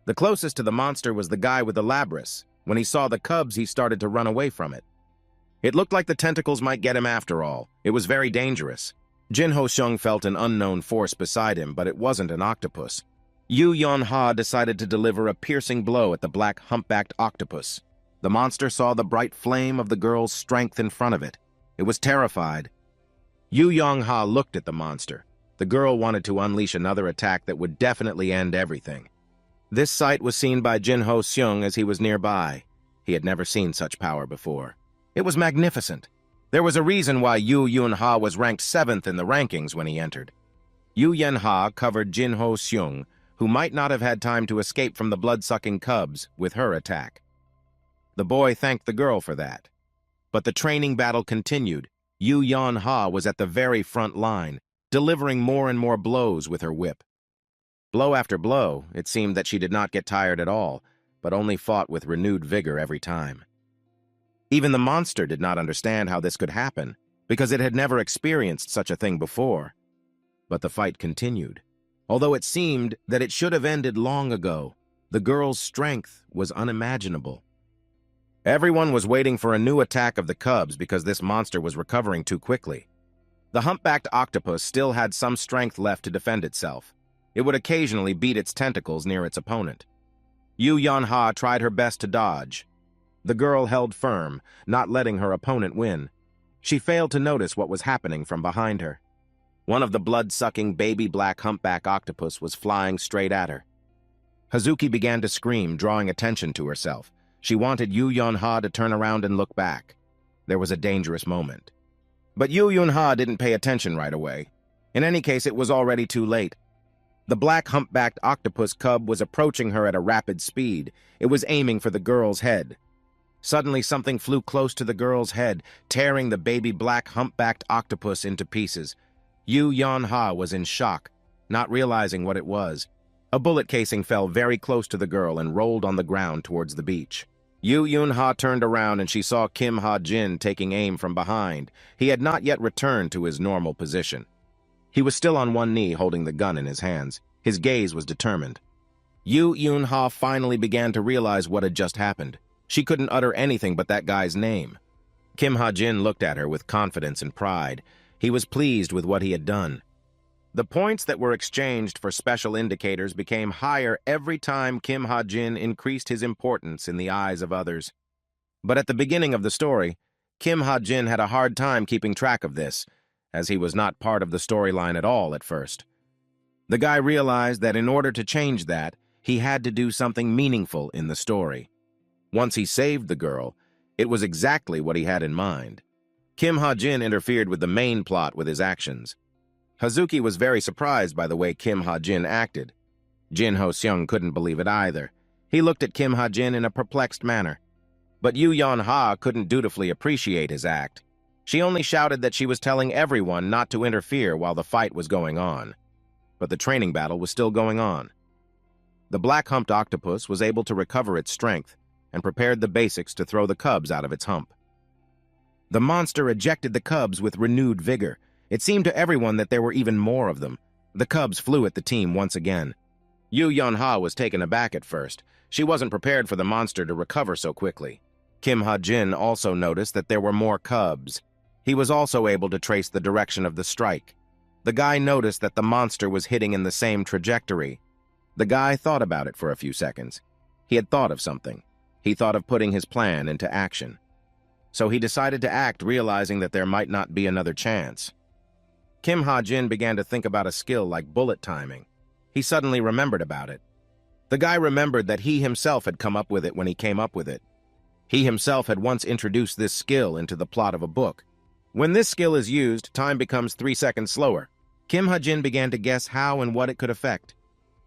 The closest to the monster was the guy with the labris. When he saw the cubs, he started to run away from it. It looked like the tentacles might get him after all. It was very dangerous. Jin Ho-seung felt an unknown force beside him, but it wasn't an octopus. Yu Yun-ha decided to deliver a piercing blow at the black humpbacked octopus. The monster saw the bright flame of the girl's strength in front of it. It was terrified. Yu Yun-ha looked at the monster. The girl wanted to unleash another attack that would definitely end everything. This sight was seen by Jin Ho-seung as he was nearby. He had never seen such power before. It was magnificent. There was a reason why Yu Yun-ha was ranked 7th in the rankings when he entered. Yu Yen-ha covered Jin Ho-seung, who might not have had time to escape from the blood-sucking cubs with her attack. The boy thanked the girl for that. But the training battle continued. Yu Yan-ha was at the very front line, delivering more and more blows with her whip. Blow after blow, it seemed that she did not get tired at all, but only fought with renewed vigor every time. Even the monster did not understand how this could happen, because it had never experienced such a thing before. But the fight continued. Although it seemed that it should have ended long ago, the girl's strength was unimaginable. Everyone was waiting for a new attack of the cubs because this monster was recovering too quickly. The humpbacked octopus still had some strength left to defend itself. It would occasionally beat its tentacles near its opponent. Yu Yan-ha tried her best to dodge. The girl held firm, not letting her opponent win. She failed to notice what was happening from behind her. One of the blood-sucking baby black humpback octopus was flying straight at her. Hazuki began to scream, drawing attention to herself. She wanted Yu Yun-ha to turn around and look back. There was a dangerous moment. But Yu Yun-ha didn't pay attention right away. In any case, it was already too late. The black humpbacked octopus cub was approaching her at a rapid speed. It was aiming for the girl's head. Suddenly, something flew close to the girl's head, tearing the baby black humpbacked octopus into pieces. Yu Yan-ha was in shock, not realizing what it was. A bullet casing fell very close to the girl and rolled on the ground towards the beach. Yu Yun-ha turned around and she saw Kim Ha-jin taking aim from behind. He had not yet returned to his normal position. He was still on one knee holding the gun in his hands. His gaze was determined. Yu Yun-ha finally began to realize what had just happened. She couldn't utter anything but that guy's name. Kim Ha-jin looked at her with confidence and pride. He was pleased with what he had done. The points that were exchanged for special indicators became higher every time Kim Ha-jin increased his importance in the eyes of others. But at the beginning of the story, Kim Ha-jin had a hard time keeping track of this, as he was not part of the storyline at all at first. The guy realized that in order to change that, he had to do something meaningful in the story. Once he saved the girl, it was exactly what he had in mind. Kim Ha-jin interfered with the main plot with his actions. Hazuki was very surprised by the way Kim Ha-jin acted. Jin Ho-seung couldn't believe it either. He looked at Kim Ha-jin in a perplexed manner. But Yu Yan-ha couldn't dutifully appreciate his act. She only shouted that she was telling everyone not to interfere while the fight was going on. But the training battle was still going on. The black-humped octopus was able to recover its strength and prepared the basics to throw the cubs out of its hump. The monster ejected the cubs with renewed vigor. It seemed to everyone that there were even more of them. The cubs flew at the team once again. Yu Yan-ha was taken aback at first. She wasn't prepared for the monster to recover so quickly. Kim Ha-jin also noticed that there were more cubs. He was also able to trace the direction of the strike. The guy noticed that the monster was hitting in the same trajectory. The guy thought about it for a few seconds. He had thought of something. He thought of putting his plan into action. So he decided to act, realizing that there might not be another chance. Kim Ha-jin began to think about a skill like bullet timing. He suddenly remembered about it. The guy remembered that he himself had come up with it when he came up with it. He himself had once introduced this skill into the plot of a book. When this skill is used, time becomes 3 seconds slower. Kim Ha-jin began to guess how and what it could affect.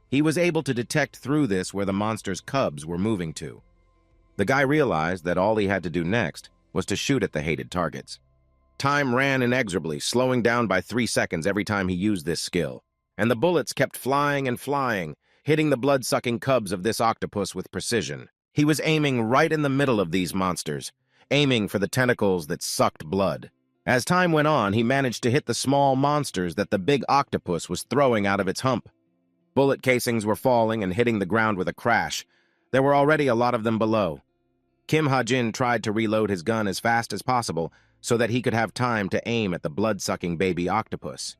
He was able to detect through this where the monster's cubs were moving to. The guy realized that all he had to do next was to shoot at the hated targets. Time ran inexorably, slowing down by 3 seconds every time he used this skill, and the bullets kept flying and flying, hitting the blood-sucking cubs of this octopus with precision. He was aiming right in the middle of these monsters, aiming for the tentacles that sucked blood. As time went on, he managed to hit the small monsters that the big octopus was throwing out of its hump. Bullet casings were falling and hitting the ground with a crash. There were already a lot of them below. Kim Ha-jin tried to reload his gun as fast as possible so that he could have time to aim at the blood-sucking baby octopus.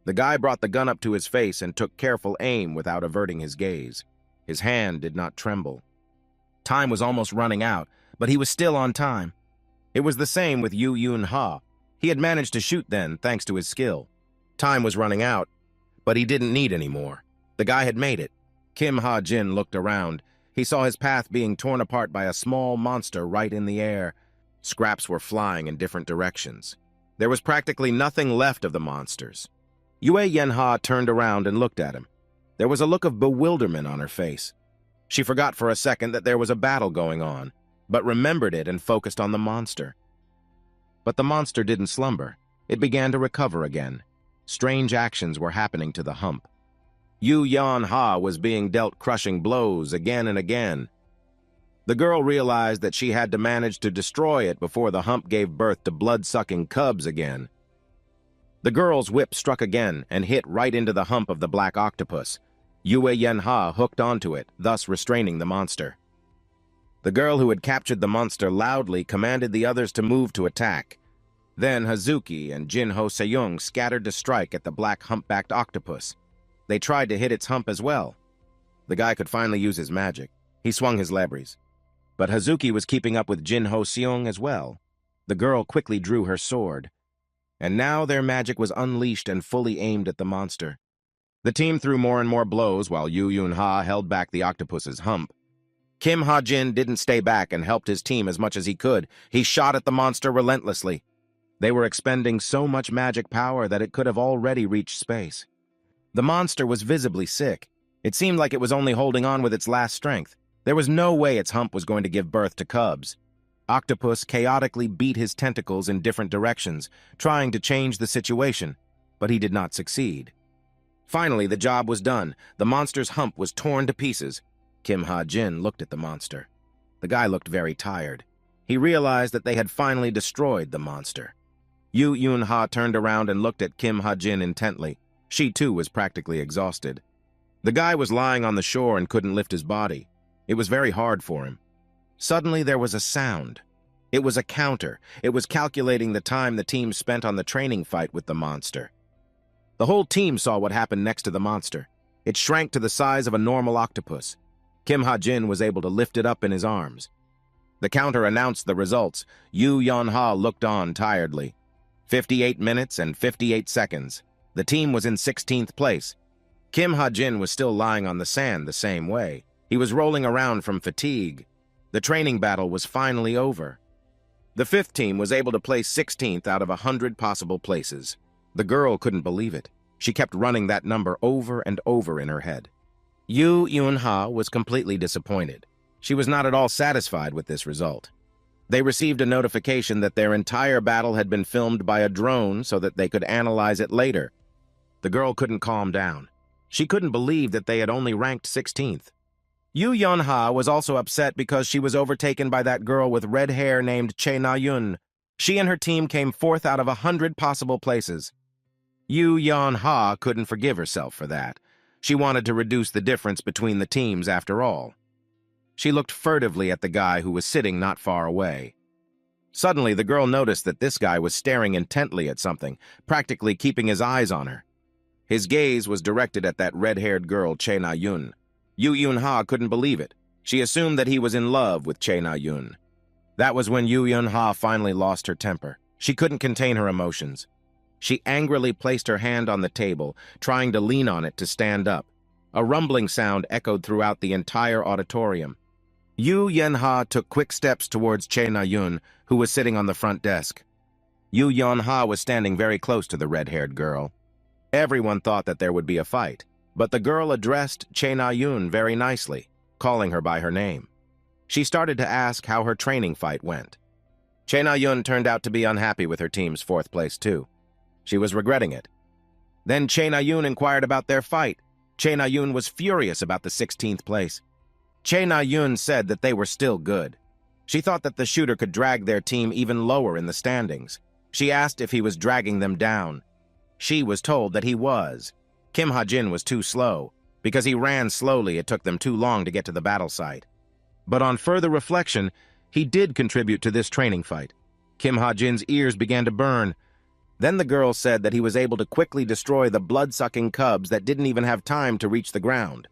The guy brought the gun up to his face and took careful aim without averting his gaze. His hand did not tremble. Time was almost running out, but he was still on time. It was the same with Yu Yun-ha. He had managed to shoot then, thanks to his skill. Time was running out, but he didn't need any more. The guy had made it. Kim Ha-jin looked around. He saw his path being torn apart by a small monster right in the air. Scraps were flying in different directions. There was practically nothing left of the monsters. Yue Yanha turned around and looked at him. There was a look of bewilderment on her face. She forgot for a second that there was a battle going on, but remembered it and focused on the monster. But the monster didn't slumber. It began to recover again. Strange actions were happening to the hump. Yu Yanha was being dealt crushing blows again and again. The girl realized that she had to manage to destroy it before the hump gave birth to blood-sucking cubs again. The girl's whip struck again and hit right into the hump of the black octopus. Yue Yanha hooked onto it, thus restraining the monster. The girl who had captured the monster loudly commanded the others to move to attack. Then Hazuki and Jinho Seyung scattered to strike at the black humpbacked octopus. They tried to hit its hump as well. The guy could finally use his magic. He swung his lebris. But Hazuki was keeping up with Jinho Seyung as well. The girl quickly drew her sword. And now their magic was unleashed and fully aimed at the monster. The team threw more and more blows while Yu Yunha held back the octopus's hump. Kim Ha-jin didn't stay back and helped his team as much as he could. He shot at the monster relentlessly. They were expending so much magic power that it could have already reached space. The monster was visibly sick. It seemed like it was only holding on with its last strength. There was no way its hump was going to give birth to cubs. Octopus chaotically beat his tentacles in different directions, trying to change the situation, but he did not succeed. Finally, the job was done. The monster's hump was torn to pieces. Kim Ha-jin looked at the monster. The guy looked very tired. He realized that they had finally destroyed the monster. Yu Yunha turned around and looked at Kim Ha-jin intently. She, too, was practically exhausted. The guy was lying on the shore and couldn't lift his body. It was very hard for him. Suddenly, there was a sound. It was a counter. It was calculating the time the team spent on the training fight with the monster. The whole team saw what happened next to the monster. It shrank to the size of a normal octopus. Kim Ha-jin was able to lift it up in his arms. The counter announced the results. Yu Yanha looked on tiredly. 58 minutes and 58 seconds. The team was in 16th place. Kim Ha-jin was still lying on the sand the same way. He was rolling around from fatigue. The training battle was finally over. The fifth team was able to place 16th out of 100 possible places. The girl couldn't believe it. She kept running that number over and over in her head. Yu Yunha was completely disappointed. She was not at all satisfied with this result. They received a notification that their entire battle had been filmed by a drone so that they could analyze it later. The girl couldn't calm down. She couldn't believe that they had only ranked 16th. Yu Yunha was also upset because she was overtaken by that girl with red hair named Che Na-yun. She and her team came 4th out of 100 possible places. Yu Yunha couldn't forgive herself for that. She wanted to reduce the difference between the teams after all. She looked furtively at the guy who was sitting not far away. Suddenly, the girl noticed that this guy was staring intently at something, practically keeping his eyes on her. His gaze was directed at that red-haired girl, Che Na-yun. Yu Yunha couldn't believe it. She assumed that he was in love with Che Na-yun. That was when Yu Yunha finally lost her temper. She couldn't contain her emotions. She angrily placed her hand on the table, trying to lean on it to stand up. A rumbling sound echoed throughout the entire auditorium. Yu Yanha took quick steps towards Che Na-yun, who was sitting on the front desk. Yu Yanha was standing very close to the red-haired girl. Everyone thought that there would be a fight, but the girl addressed Che Na-yun very nicely, calling her by her name. She started to ask how her training fight went. Che Na-yun turned out to be unhappy with her team's 4th place too. She was regretting it. Then Che Na-yun inquired about their fight. Che Na-yun was furious about the 16th place. Che Na-yun said that they were still good. She thought that the shooter could drag their team even lower in the standings. She asked if he was dragging them down. She was told that he was. Kim Ha-jin was too slow. Because he ran slowly, it took them too long to get to the battle site. But on further reflection, he did contribute to this training fight. Kim Ha-jin's ears began to burn. Then the girl said that he was able to quickly destroy the blood-sucking cubs that didn't even have time to reach the ground.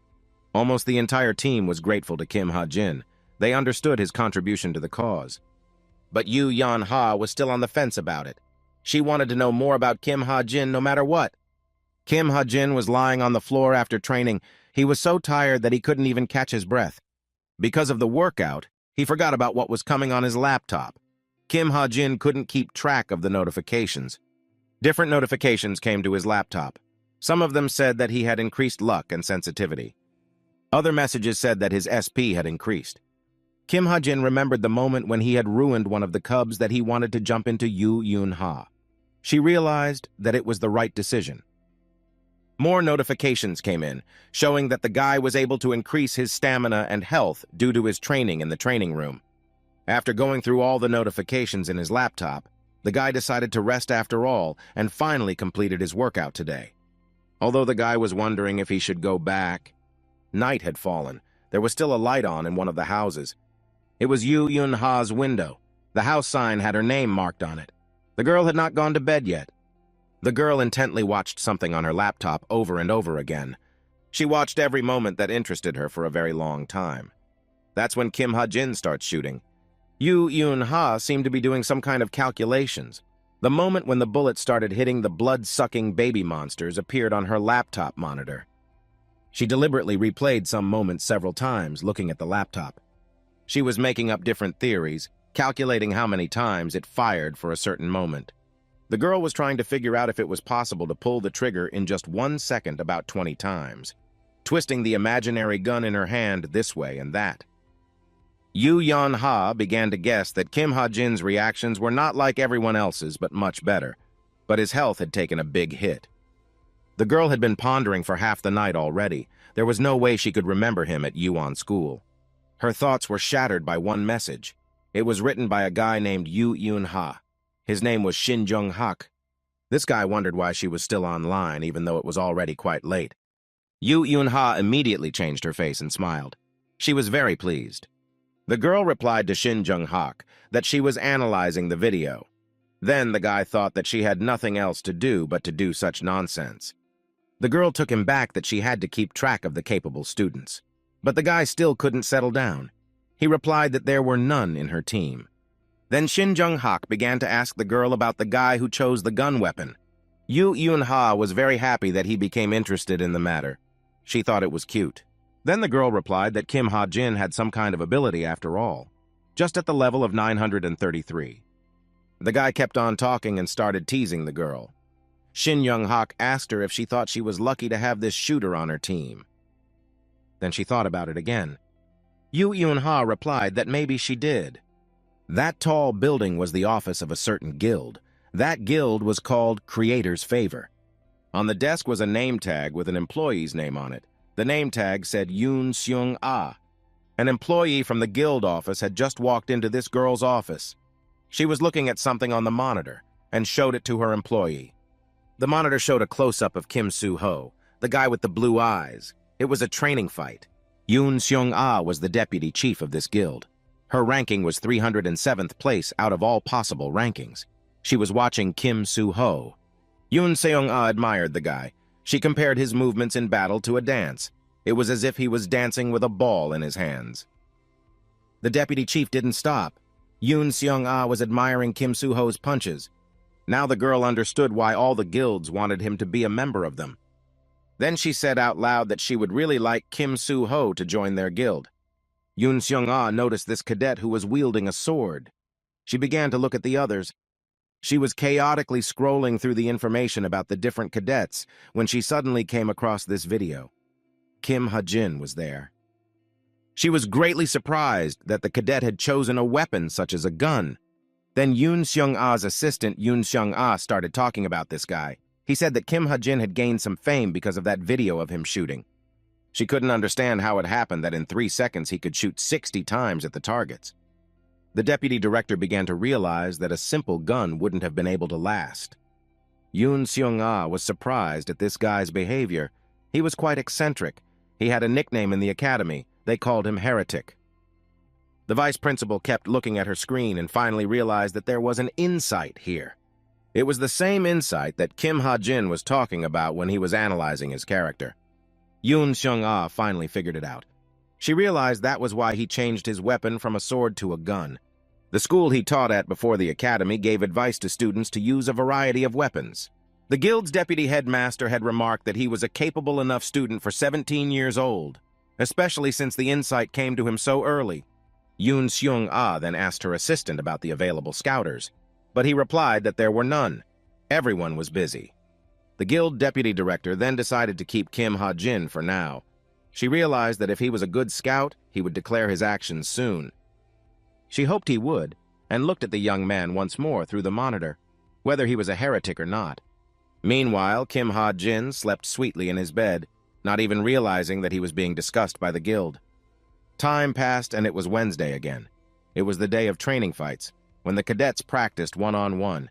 Almost the entire team was grateful to Kim Ha-jin. They understood his contribution to the cause. But Yu Yanha was still on the fence about it. She wanted to know more about Kim Ha-jin no matter what. Kim Ha-jin was lying on the floor after training. He was so tired that he couldn't even catch his breath. Because of the workout, he forgot about what was coming on his laptop. Kim Ha-jin couldn't keep track of the notifications. Different notifications came to his laptop. Some of them said that he had increased luck and sensitivity. Other messages said that his SP had increased. Kim Ha-jin remembered the moment when he had ruined one of the cubs that he wanted to jump into Yoo Yoon-ha. She realized that it was the right decision. More notifications came in, showing that the guy was able to increase his stamina and health due to his training in the training room. After going through all the notifications in his laptop, the guy decided to rest after all and finally completed his workout today. Although the guy was wondering if he should go back, night had fallen. There was still a light on in one of the houses. It was Yoo Yoon-ha's window. The house sign had her name marked on it. The girl had not gone to bed yet. The girl intently watched something on her laptop over and over again. She watched every moment that interested her for a very long time. That's when Kim Ha-jin starts shooting. Yoo Yoon-ha seemed to be doing some kind of calculations. The moment when the bullet started hitting the blood-sucking baby monsters appeared on her laptop monitor. She deliberately replayed some moments several times, looking at the laptop. She was making up different theories, calculating how many times it fired for a certain moment. The girl was trying to figure out if it was possible to pull the trigger in just 1 second about 20 times, twisting the imaginary gun in her hand this way and that. Yoo Yoon-ha began to guess that Kim Ha-jin's reactions were not like everyone else's, but much better. But his health had taken a big hit. The girl had been pondering for half the night already. There was no way she could remember him at Yuan School. Her thoughts were shattered by one message. It was written by a guy named Yoo Yoon-ha. His name was Shin Jung-hak. This guy wondered why she was still online, even though it was already quite late. Yoo Yoon-ha immediately changed her face and smiled. She was very pleased. The girl replied to Shin Jung-hak that she was analyzing the video. Then the guy thought that she had nothing else to do but to do such nonsense. The girl took him back that she had to keep track of the capable students. But the guy still couldn't settle down. He replied that there were none in her team. Then Shin Jung-hak began to ask the girl about the guy who chose the gun weapon. Yoo Yoon-ha was very happy that he became interested in the matter. She thought it was cute. Then the girl replied that Kim Ha-jin had some kind of ability after all, just at the level of 933. The guy kept on talking and started teasing the girl. Shin Jung-hak asked her if she thought she was lucky to have this shooter on her team. Then she thought about it again. Yoo Yoon-ha replied that maybe she did. That tall building was the office of a certain guild. That guild was called Creator's Favor. On the desk was a name tag with an employee's name on it. The name tag said Yoon Seung-ah. An employee from the guild office had just walked into this girl's office. She was looking at something on the monitor and showed it to her employee. The monitor showed a close-up of Kim Soo-ho, the guy with the blue eyes. It was a training fight. Yoon Seung-ah was the deputy chief of this guild. Her ranking was 307th place out of all possible rankings. She was watching Kim Soo-ho. Yoon Seung-ah admired the guy. She compared his movements in battle to a dance. It was as if he was dancing with a ball in his hands. The deputy chief didn't stop. Yoon Seung-ah was admiring Kim Soo-ho's punches. Now the girl understood why all the guilds wanted him to be a member of them. Then she said out loud that she would really like Kim Soo-ho to join their guild. Yoon Seung-ah noticed this cadet who was wielding a sword. She began to look at the others. She was chaotically scrolling through the information about the different cadets when she suddenly came across this video. Kim Ha-jin was there. She was greatly surprised that the cadet had chosen a weapon such as a gun. Then Yoon Seung-ah's assistant, Yoon Seung-ah, started talking about this guy. He said that Kim Ha-jin had gained some fame because of that video of him shooting. She couldn't understand how it happened that in 3 seconds he could shoot 60 times at the targets. The deputy director began to realize that a simple gun wouldn't have been able to last. Yoon Seung-ah was surprised at this guy's behavior. He was quite eccentric. He had a nickname in the academy. They called him Heretic. The vice principal kept looking at her screen and finally realized that there was an insight here. It was the same insight that Kim Ha-jin was talking about when he was analyzing his character. Yoon Seung-ah finally figured it out. She realized that was why he changed his weapon from a sword to a gun. The school he taught at before the academy gave advice to students to use a variety of weapons. The guild's deputy headmaster had remarked that he was a capable enough student for 17 years old, especially since the insight came to him so early. Yoon Seung-ah then asked her assistant about the available scouters, but he replied that there were none. Everyone was busy. The guild deputy director then decided to keep Kim Ha-jin for now. She realized that if he was a good scout, he would declare his actions soon. She hoped he would, and looked at the young man once more through the monitor, whether he was a heretic or not. Meanwhile, Kim Ha-jin slept sweetly in his bed, not even realizing that he was being discussed by the guild. Time passed and it was Wednesday again. It was the day of training fights, when the cadets practiced one-on-one.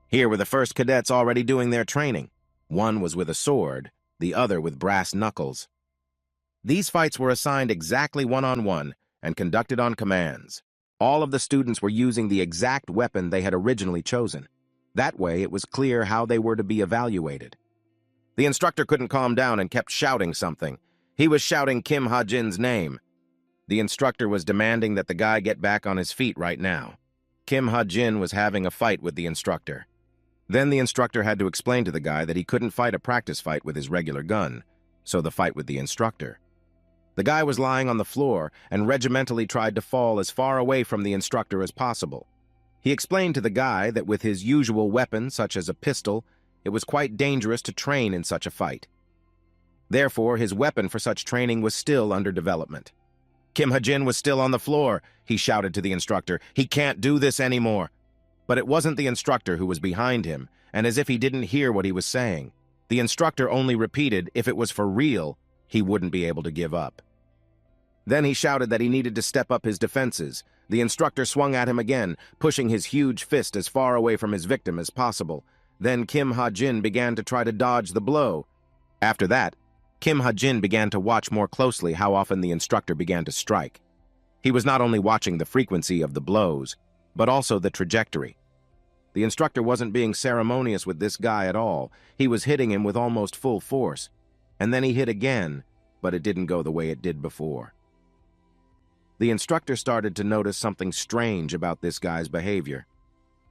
Here were the first cadets already doing their training. One was with a sword, the other with brass knuckles. These fights were assigned exactly one-on-one and conducted on commands. All of the students were using the exact weapon they had originally chosen. That way, it was clear how they were to be evaluated. The instructor couldn't calm down and kept shouting something. He was shouting Kim Ha-jin's name. The instructor was demanding that the guy get back on his feet right now. Kim Ha-jin was having a fight with the instructor. Then the instructor had to explain to the guy that he couldn't fight a practice fight with his regular gun, so the fight with the instructor. The guy was lying on the floor and regimentally tried to fall as far away from the instructor as possible. He explained to the guy that with his usual weapon, such as a pistol, it was quite dangerous to train in such a fight. Therefore, his weapon for such training was still under development. Kim Ha-jin was still on the floor. He shouted to the instructor, "He can't do this anymore." But it wasn't the instructor who was behind him, and as if he didn't hear what he was saying, the instructor only repeated if it was for real, he wouldn't be able to give up. Then he shouted that he needed to step up his defenses. The instructor swung at him again, pushing his huge fist as far away from his victim as possible. Then Kim Ha-jin began to try to dodge the blow. After that, Kim Ha-jin began to watch more closely how often the instructor began to strike. He was not only watching the frequency of the blows, but also the trajectory. The instructor wasn't being ceremonious with this guy at all. He was hitting him with almost full force. And then he hit again, but it didn't go the way it did before. The instructor started to notice something strange about this guy's behavior.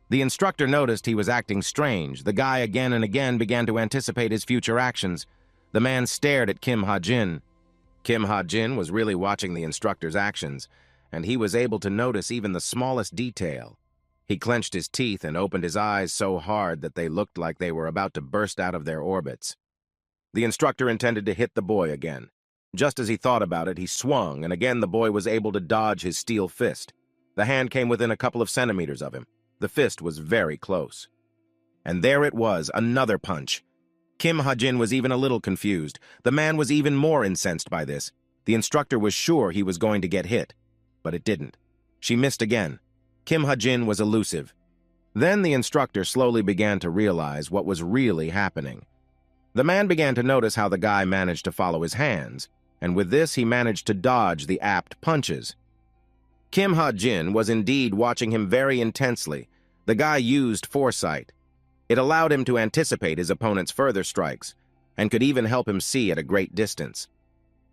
The instructor noticed he was acting strange. The guy again and again began to anticipate his future actions. The man stared at Kim Ha-jin. Kim Ha-jin was really watching the instructor's actions, and he was able to notice even the smallest detail. He clenched his teeth and opened his eyes so hard that they looked like they were about to burst out of their orbits. The instructor intended to hit the boy again. Just as he thought about it, he swung, and again the boy was able to dodge his steel fist. The hand came within a couple of centimeters of him. The fist was very close. And there it was, another punch. Kim Ha-jin was even a little confused. The man was even more incensed by this. The instructor was sure he was going to get hit, but it didn't. She missed again. Kim Ha-jin was elusive. Then the instructor slowly began to realize what was really happening. The man began to notice how the guy managed to follow his hands, and with this he managed to dodge the apt punches. Kim Ha-jin was indeed watching him very intensely. The guy used foresight. It allowed him to anticipate his opponent's further strikes, and could even help him see at a great distance.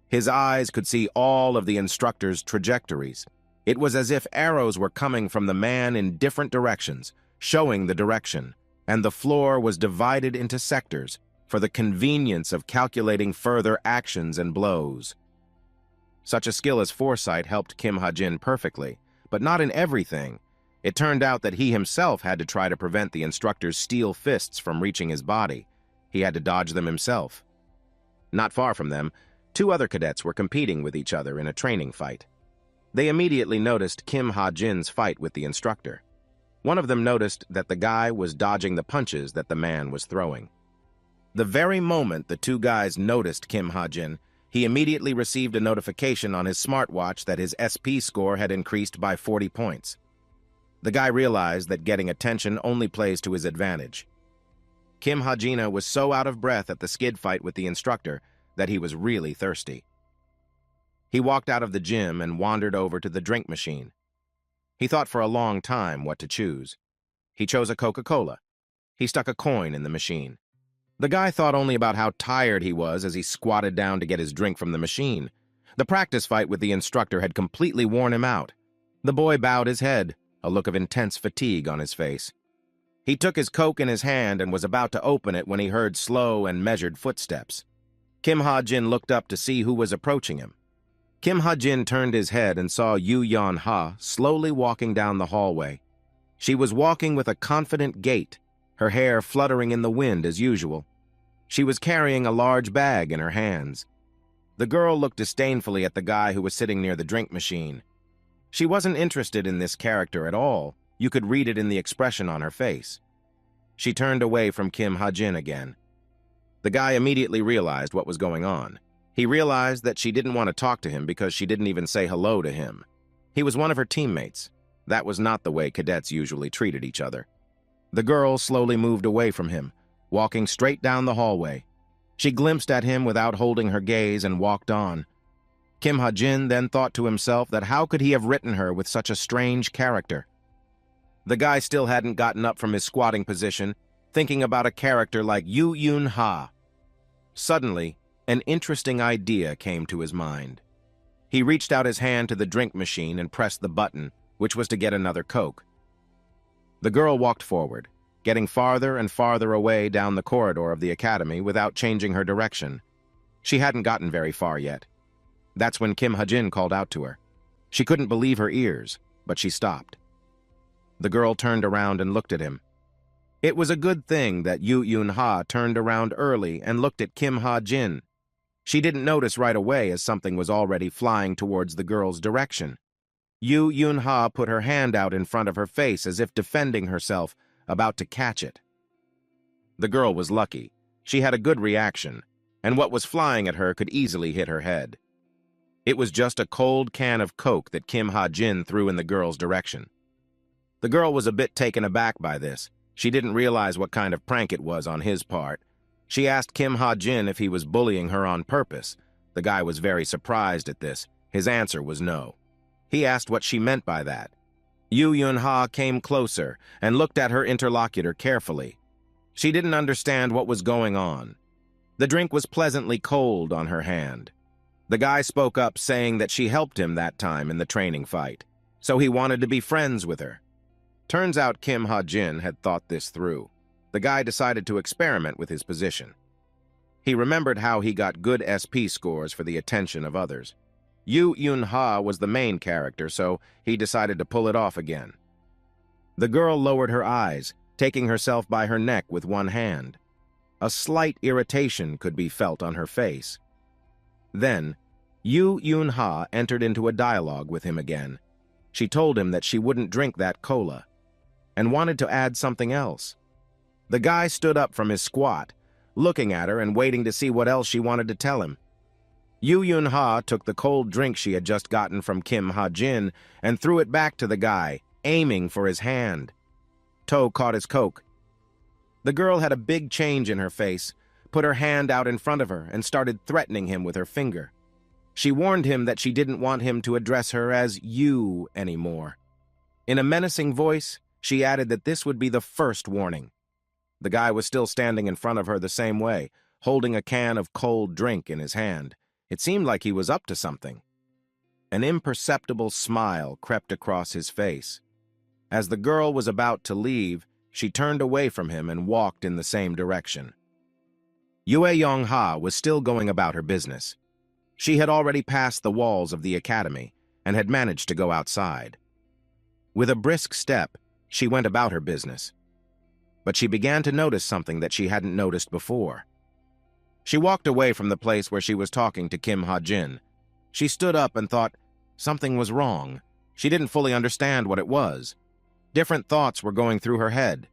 His eyes could see all of the instructor's trajectories. It was as if arrows were coming from the man in different directions, showing the direction, and the floor was divided into sectors for the convenience of calculating further actions and blows. Such a skill as foresight helped Kim Ha-jin perfectly, but not in everything. It turned out that he himself had to try to prevent the instructor's steel fists from reaching his body. He had to dodge them himself. Not far from them, two other cadets were competing with each other in a training fight. They immediately noticed Kim Ha-jin's fight with the instructor. One of them noticed that the guy was dodging the punches that the man was throwing. The very moment the two guys noticed Kim Ha-jin, he immediately received a notification on his smartwatch that his SP score had increased by 40 points. The guy realized that getting attention only plays to his advantage. Kim Ha-jin was so out of breath at the skid fight with the instructor that he was really thirsty. He walked out of the gym and wandered over to the drink machine. He thought for a long time what to choose. He chose a Coca-Cola. He stuck a coin in the machine. The guy thought only about how tired he was as he squatted down to get his drink from the machine. The practice fight with the instructor had completely worn him out. The boy bowed his head, a look of intense fatigue on his face. He took his Coke in his hand and was about to open it when he heard slow and measured footsteps. Kim Ha-jin looked up to see who was approaching him. Kim Ha-jin turned his head and saw Yu Yan-ha slowly walking down the hallway. She was walking with a confident gait, her hair fluttering in the wind as usual. She was carrying a large bag in her hands. The girl looked disdainfully at the guy who was sitting near the drink machine. She wasn't interested in this character at all. You could read it in the expression on her face. She turned away from Kim Ha-jin again. The guy immediately realized what was going on. He realized that she didn't want to talk to him because she didn't even say hello to him. He was one of her teammates. That was not the way cadets usually treated each other. The girl slowly moved away from him, walking straight down the hallway. She glimpsed at him without holding her gaze and walked on. Kim Ha-jin then thought to himself that how could he have written her with such a strange character? The guy still hadn't gotten up from his squatting position, thinking about a character like Yu Yun-ha. Suddenly, an interesting idea came to his mind. He reached out his hand to the drink machine and pressed the button, which was to get another Coke. The girl walked forward, getting farther and farther away down the corridor of the academy without changing her direction. She hadn't gotten very far yet. That's when Kim Ha-jin called out to her. She couldn't believe her ears, but she stopped. The girl turned around and looked at him. It was a good thing that Yu Yun-ha turned around early and looked at Kim Ha-jin. She didn't notice right away as something was already flying towards the girl's direction. Yu Yun-ha put her hand out in front of her face as if defending herself, about to catch it. The girl was lucky. She had a good reaction, and what was flying at her could easily hit her head. It was just a cold can of Coke that Kim Ha-jin threw in the girl's direction. The girl was a bit taken aback by this. She didn't realize what kind of prank it was on his part. She asked Kim Ha-jin if he was bullying her on purpose. The guy was very surprised at this. His answer was no. He asked what she meant by that. Yu Yun-ha came closer and looked at her interlocutor carefully. She didn't understand what was going on. The drink was pleasantly cold on her hand. The guy spoke up saying that she helped him that time in the training fight, so he wanted to be friends with her. Turns out Kim Ha-jin had thought this through. The guy decided to experiment with his position. He remembered how he got good SP scores for the attention of others. Yu Yun-ha was the main character, so he decided to pull it off again. The girl lowered her eyes, taking herself by her neck with one hand. A slight irritation could be felt on her face. Then, Yu Yun-ha entered into a dialogue with him again. She told him that she wouldn't drink that cola, and wanted to add something else. The guy stood up from his squat, looking at her and waiting to see what else she wanted to tell him. Yu Yun-ha took the cold drink she had just gotten from Kim Ha-jin and threw it back to the guy, aiming for his hand. To caught his Coke. The girl had a big change in her face, put her hand out in front of her, and started threatening him with her finger. She warned him that she didn't want him to address her as you anymore. In a menacing voice, she added that this would be the first warning. The guy was still standing in front of her the same way, holding a can of cold drink in his hand. It seemed like he was up to something. An imperceptible smile crept across his face. As the girl was about to leave, she turned away from him and walked in the same direction. Yue Yong-ha was still going about her business. She had already passed the walls of the academy and had managed to go outside. With a brisk step, she went about her business. But she began to notice something that she hadn't noticed before. She walked away from the place where she was talking to Kim Ha-jin. She stood up and thought something was wrong. She didn't fully understand what it was. Different thoughts were going through her head.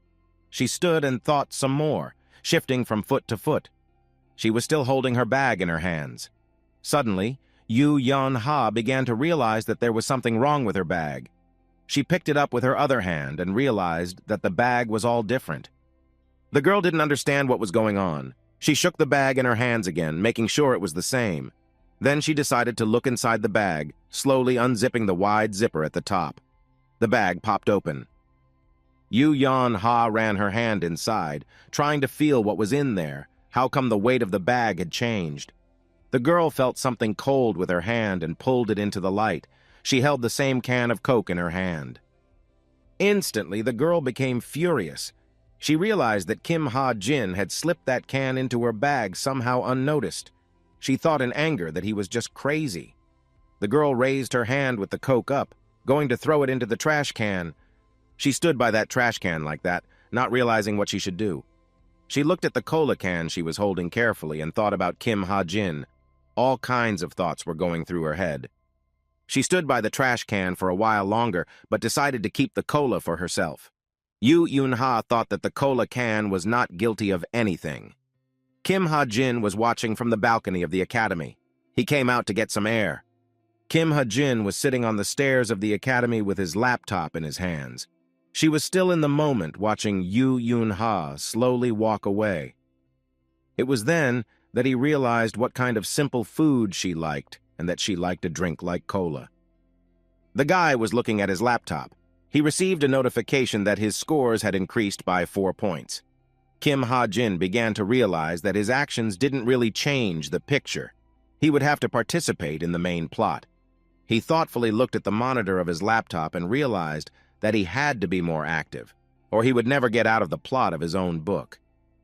She stood and thought some more, shifting from foot to foot. She was still holding her bag in her hands. Suddenly, Yu Yan-ha began to realize that there was something wrong with her bag. She picked it up with her other hand and realized that the bag was all different. The girl didn't understand what was going on. She shook the bag in her hands again, making sure it was the same. Then she decided to look inside the bag, slowly unzipping the wide zipper at the top. The bag popped open. Yu Yan-ha ran her hand inside, trying to feel what was in there. How come the weight of the bag had changed? The girl felt something cold with her hand and pulled it into the light. She held the same can of Coke in her hand. Instantly, the girl became furious. She realized that Kim Ha-jin had slipped that can into her bag somehow unnoticed. She thought in anger that he was just crazy. The girl raised her hand with the Coke up, going to throw it into the trash can. She stood by that trash can like that, not realizing what she should do. She looked at the cola can she was holding carefully and thought about Kim Ha-jin. All kinds of thoughts were going through her head. She stood by the trash can for a while longer, but decided to keep the cola for herself. Yoo Yun-ha thought that the cola can was not guilty of anything. Kim Ha-jin was watching from the balcony of the academy. He came out to get some air. Kim Ha-jin was sitting on the stairs of the academy with his laptop in his hands. She was still in the moment watching Yoo Yun-ha slowly walk away. It was then that he realized what kind of simple food she liked and that she liked a drink like cola. The guy was looking at his laptop. He received a notification that his scores had increased by 4 points. Kim Ha-jin began to realize that his actions didn't really change the picture. He would have to participate in the main plot. He thoughtfully looked at the monitor of his laptop and realized that he had to be more active, or he would never get out of the plot of his own book.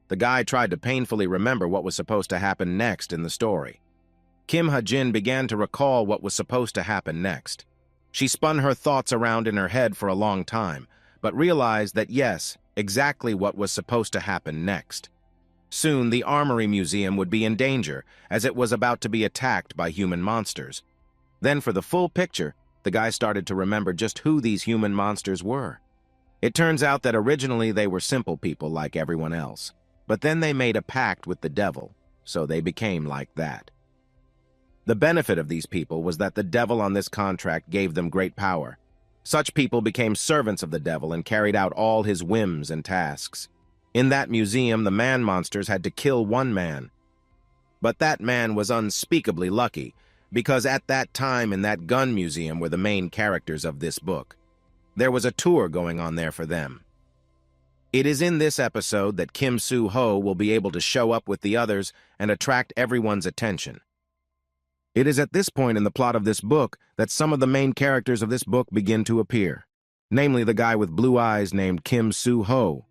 The guy tried to painfully remember what was supposed to happen next in the story. Kim Ha-jin began to recall what was supposed to happen next. She spun her thoughts around in her head for a long time, but realized that yes, exactly what was supposed to happen next. Soon the Armory Museum would be in danger, as it was about to be attacked by human monsters. Then for the full picture, the guy started to remember just who these human monsters were. It turns out that originally they were simple people like everyone else, but then they made a pact with the devil, so they became like that. The benefit of these people was that the devil on this contract gave them great power. Such people became servants of the devil and carried out all his whims and tasks. In that museum, the man-monsters had to kill one man. But that man was unspeakably lucky, because at that time in that gun museum were the main characters of this book. There was a tour going on there for them. It is in this episode that Kim Soo-ho will be able to show up with the others and attract everyone's attention. It is at this point in the plot of this book that some of the main characters of this book begin to appear, namely the guy with blue eyes named Kim Soo-ho,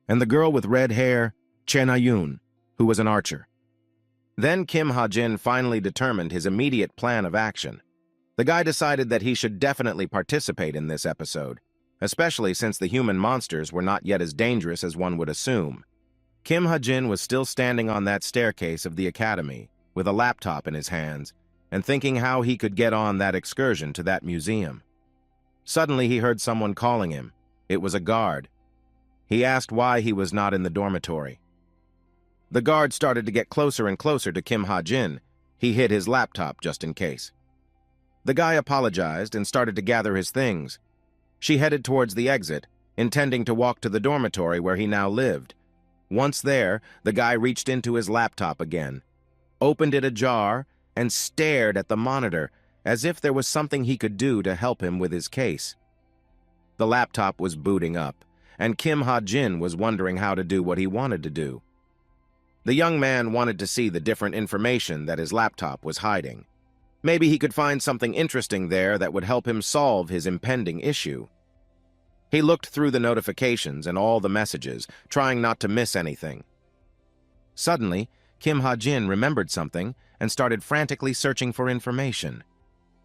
and the girl with red hair, Chen Ha-yoon, who was an archer. Then Kim Ha-jin finally determined his immediate plan of action. The guy decided that he should definitely participate in this episode, especially since the human monsters were not yet as dangerous as one would assume. Kim Ha-jin was still standing on that staircase of the academy, with a laptop in his hands, and thinking how he could get on that excursion to that museum. Suddenly he heard someone calling him. It was a guard. He asked why he was not in the dormitory. The guard started to get closer and closer to Kim Ha-jin. He hid his laptop just in case. The guy apologized and started to gather his things. She headed towards the exit, intending to walk to the dormitory where he now lived. Once there, the guy reached into his laptop again, opened it ajar, and stared at the monitor as if there was something he could do to help him with his case. The laptop was booting up, and Kim Ha-jin was wondering how to do what he wanted to do. The young man wanted to see the different information that his laptop was hiding. Maybe he could find something interesting there that would help him solve his impending issue. He looked through the notifications and all the messages, trying not to miss anything. Suddenly, Kim Ha-jin remembered something and started frantically searching for information.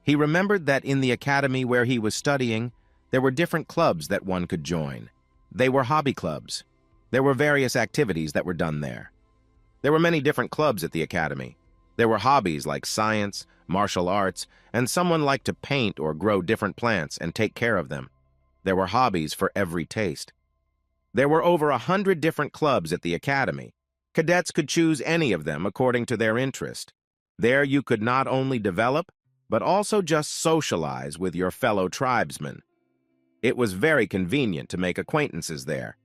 He remembered that in the academy where he was studying, there were different clubs that one could join. They were hobby clubs. There were various activities that were done there. There were many different clubs at the academy. There were hobbies like science, martial arts, and someone liked to paint or grow different plants and take care of them. There were hobbies for every taste. There were over 100 different clubs at the academy. Cadets could choose any of them according to their interest. There you could not only develop, but also just socialize with your fellow tribesmen. It was very convenient to make acquaintances there.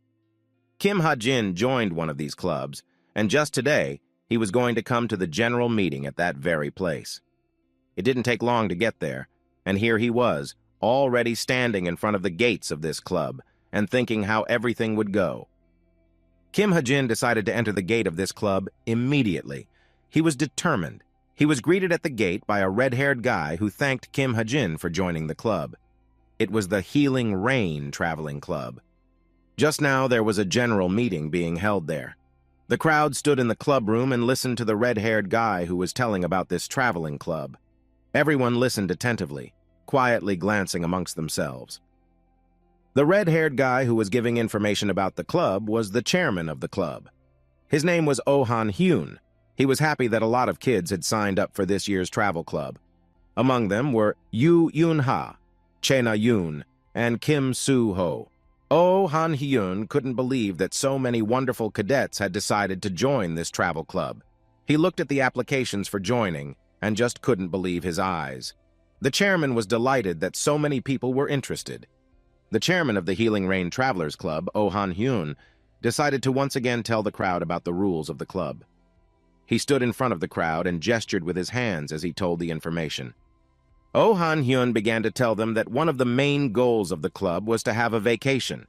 Kim Ha-jin joined one of these clubs, and just today, he was going to come to the general meeting at that very place. It didn't take long to get there, and here he was, already standing in front of the gates of this club, and thinking how everything would go. Kim Ha-jin decided to enter the gate of this club immediately. He was determined. He was greeted at the gate by a red-haired guy who thanked Kim Ha-jin for joining the club. It was the Healing Rain Traveling Club. Just now there was a general meeting being held there. The crowd stood in the club room and listened to the red-haired guy who was telling about this traveling club. Everyone listened attentively, quietly glancing amongst themselves. The red-haired guy who was giving information about the club was the chairman of the club. His name was Oh Han-hyun. He was happy that a lot of kids had signed up for this year's travel club. Among them were Yoo Yoon-ha, Che Na-yoon, and Kim Soo-ho. Oh Han-hyun couldn't believe that so many wonderful cadets had decided to join this travel club. He looked at the applications for joining and just couldn't believe his eyes. The chairman was delighted that so many people were interested. The chairman of the Healing Rain Travelers Club, Oh Han-hyun, decided to once again tell the crowd about the rules of the club. He stood in front of the crowd and gestured with his hands as he told the information. Oh Han-hyun began to tell them that one of the main goals of the club was to have a vacation.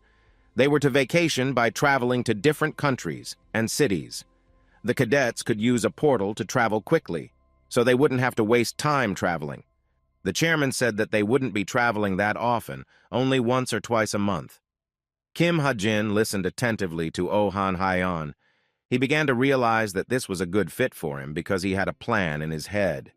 They were to vacation by traveling to different countries and cities. The cadets could use a portal to travel quickly, so they wouldn't have to waste time traveling. The chairman said that they wouldn't be traveling that often, only once or twice a month. Kim Ha-jin listened attentively to Oh Han-hyun. He began to realize that this was a good fit for him because he had a plan in his head.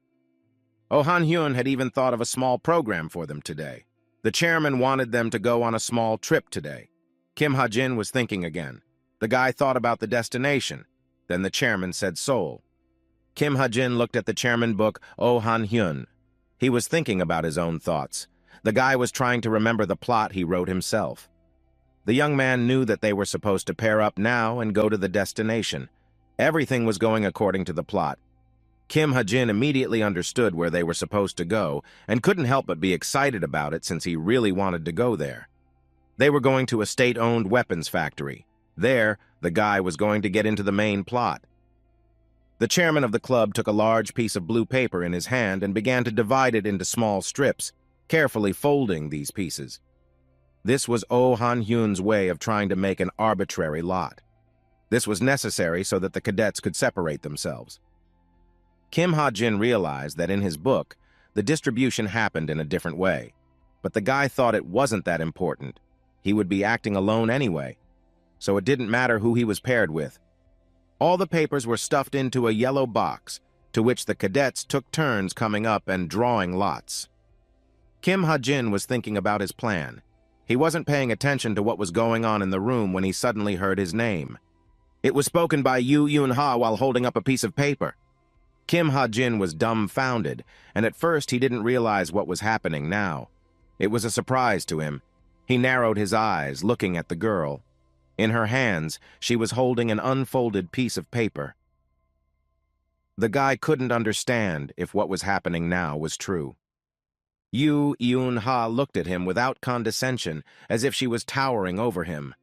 Oh Han-hyun had even thought of a small program for them today. The chairman wanted them to go on a small trip today. Kim Ha-jin was thinking again. The guy thought about the destination. Then the chairman said Seoul. Kim Ha-jin looked at the chairman book, Oh Han-hyun. He was thinking about his own thoughts. The guy was trying to remember the plot he wrote himself. The young man knew that they were supposed to pair up now and go to the destination. Everything was going according to the plot. Kim Ha-jin immediately understood where they were supposed to go and couldn't help but be excited about it since he really wanted to go there. They were going to a state-owned weapons factory. There, the guy was going to get into the main plot. The chairman of the club took a large piece of blue paper in his hand and began to divide it into small strips, carefully folding these pieces. This was Oh Han-hyun's way of trying to make an arbitrary lot. This was necessary so that the cadets could separate themselves. Kim Ha-jin realized that in his book, the distribution happened in a different way, but the guy thought it wasn't that important. He would be acting alone anyway, so it didn't matter who he was paired with. All the papers were stuffed into a yellow box, to which the cadets took turns coming up and drawing lots. Kim Ha-jin was thinking about his plan. He wasn't paying attention to what was going on in the room when he suddenly heard his name. It was spoken by Yoo Yoon-ha while holding up a piece of paper. Kim Ha-jin was dumbfounded, and at first he didn't realize what was happening now. It was a surprise to him. He narrowed his eyes, looking at the girl. In her hands, she was holding an unfolded piece of paper. The guy couldn't understand if what was happening now was true. Yoo Yoon-ha looked at him without condescension, as if she was towering over him.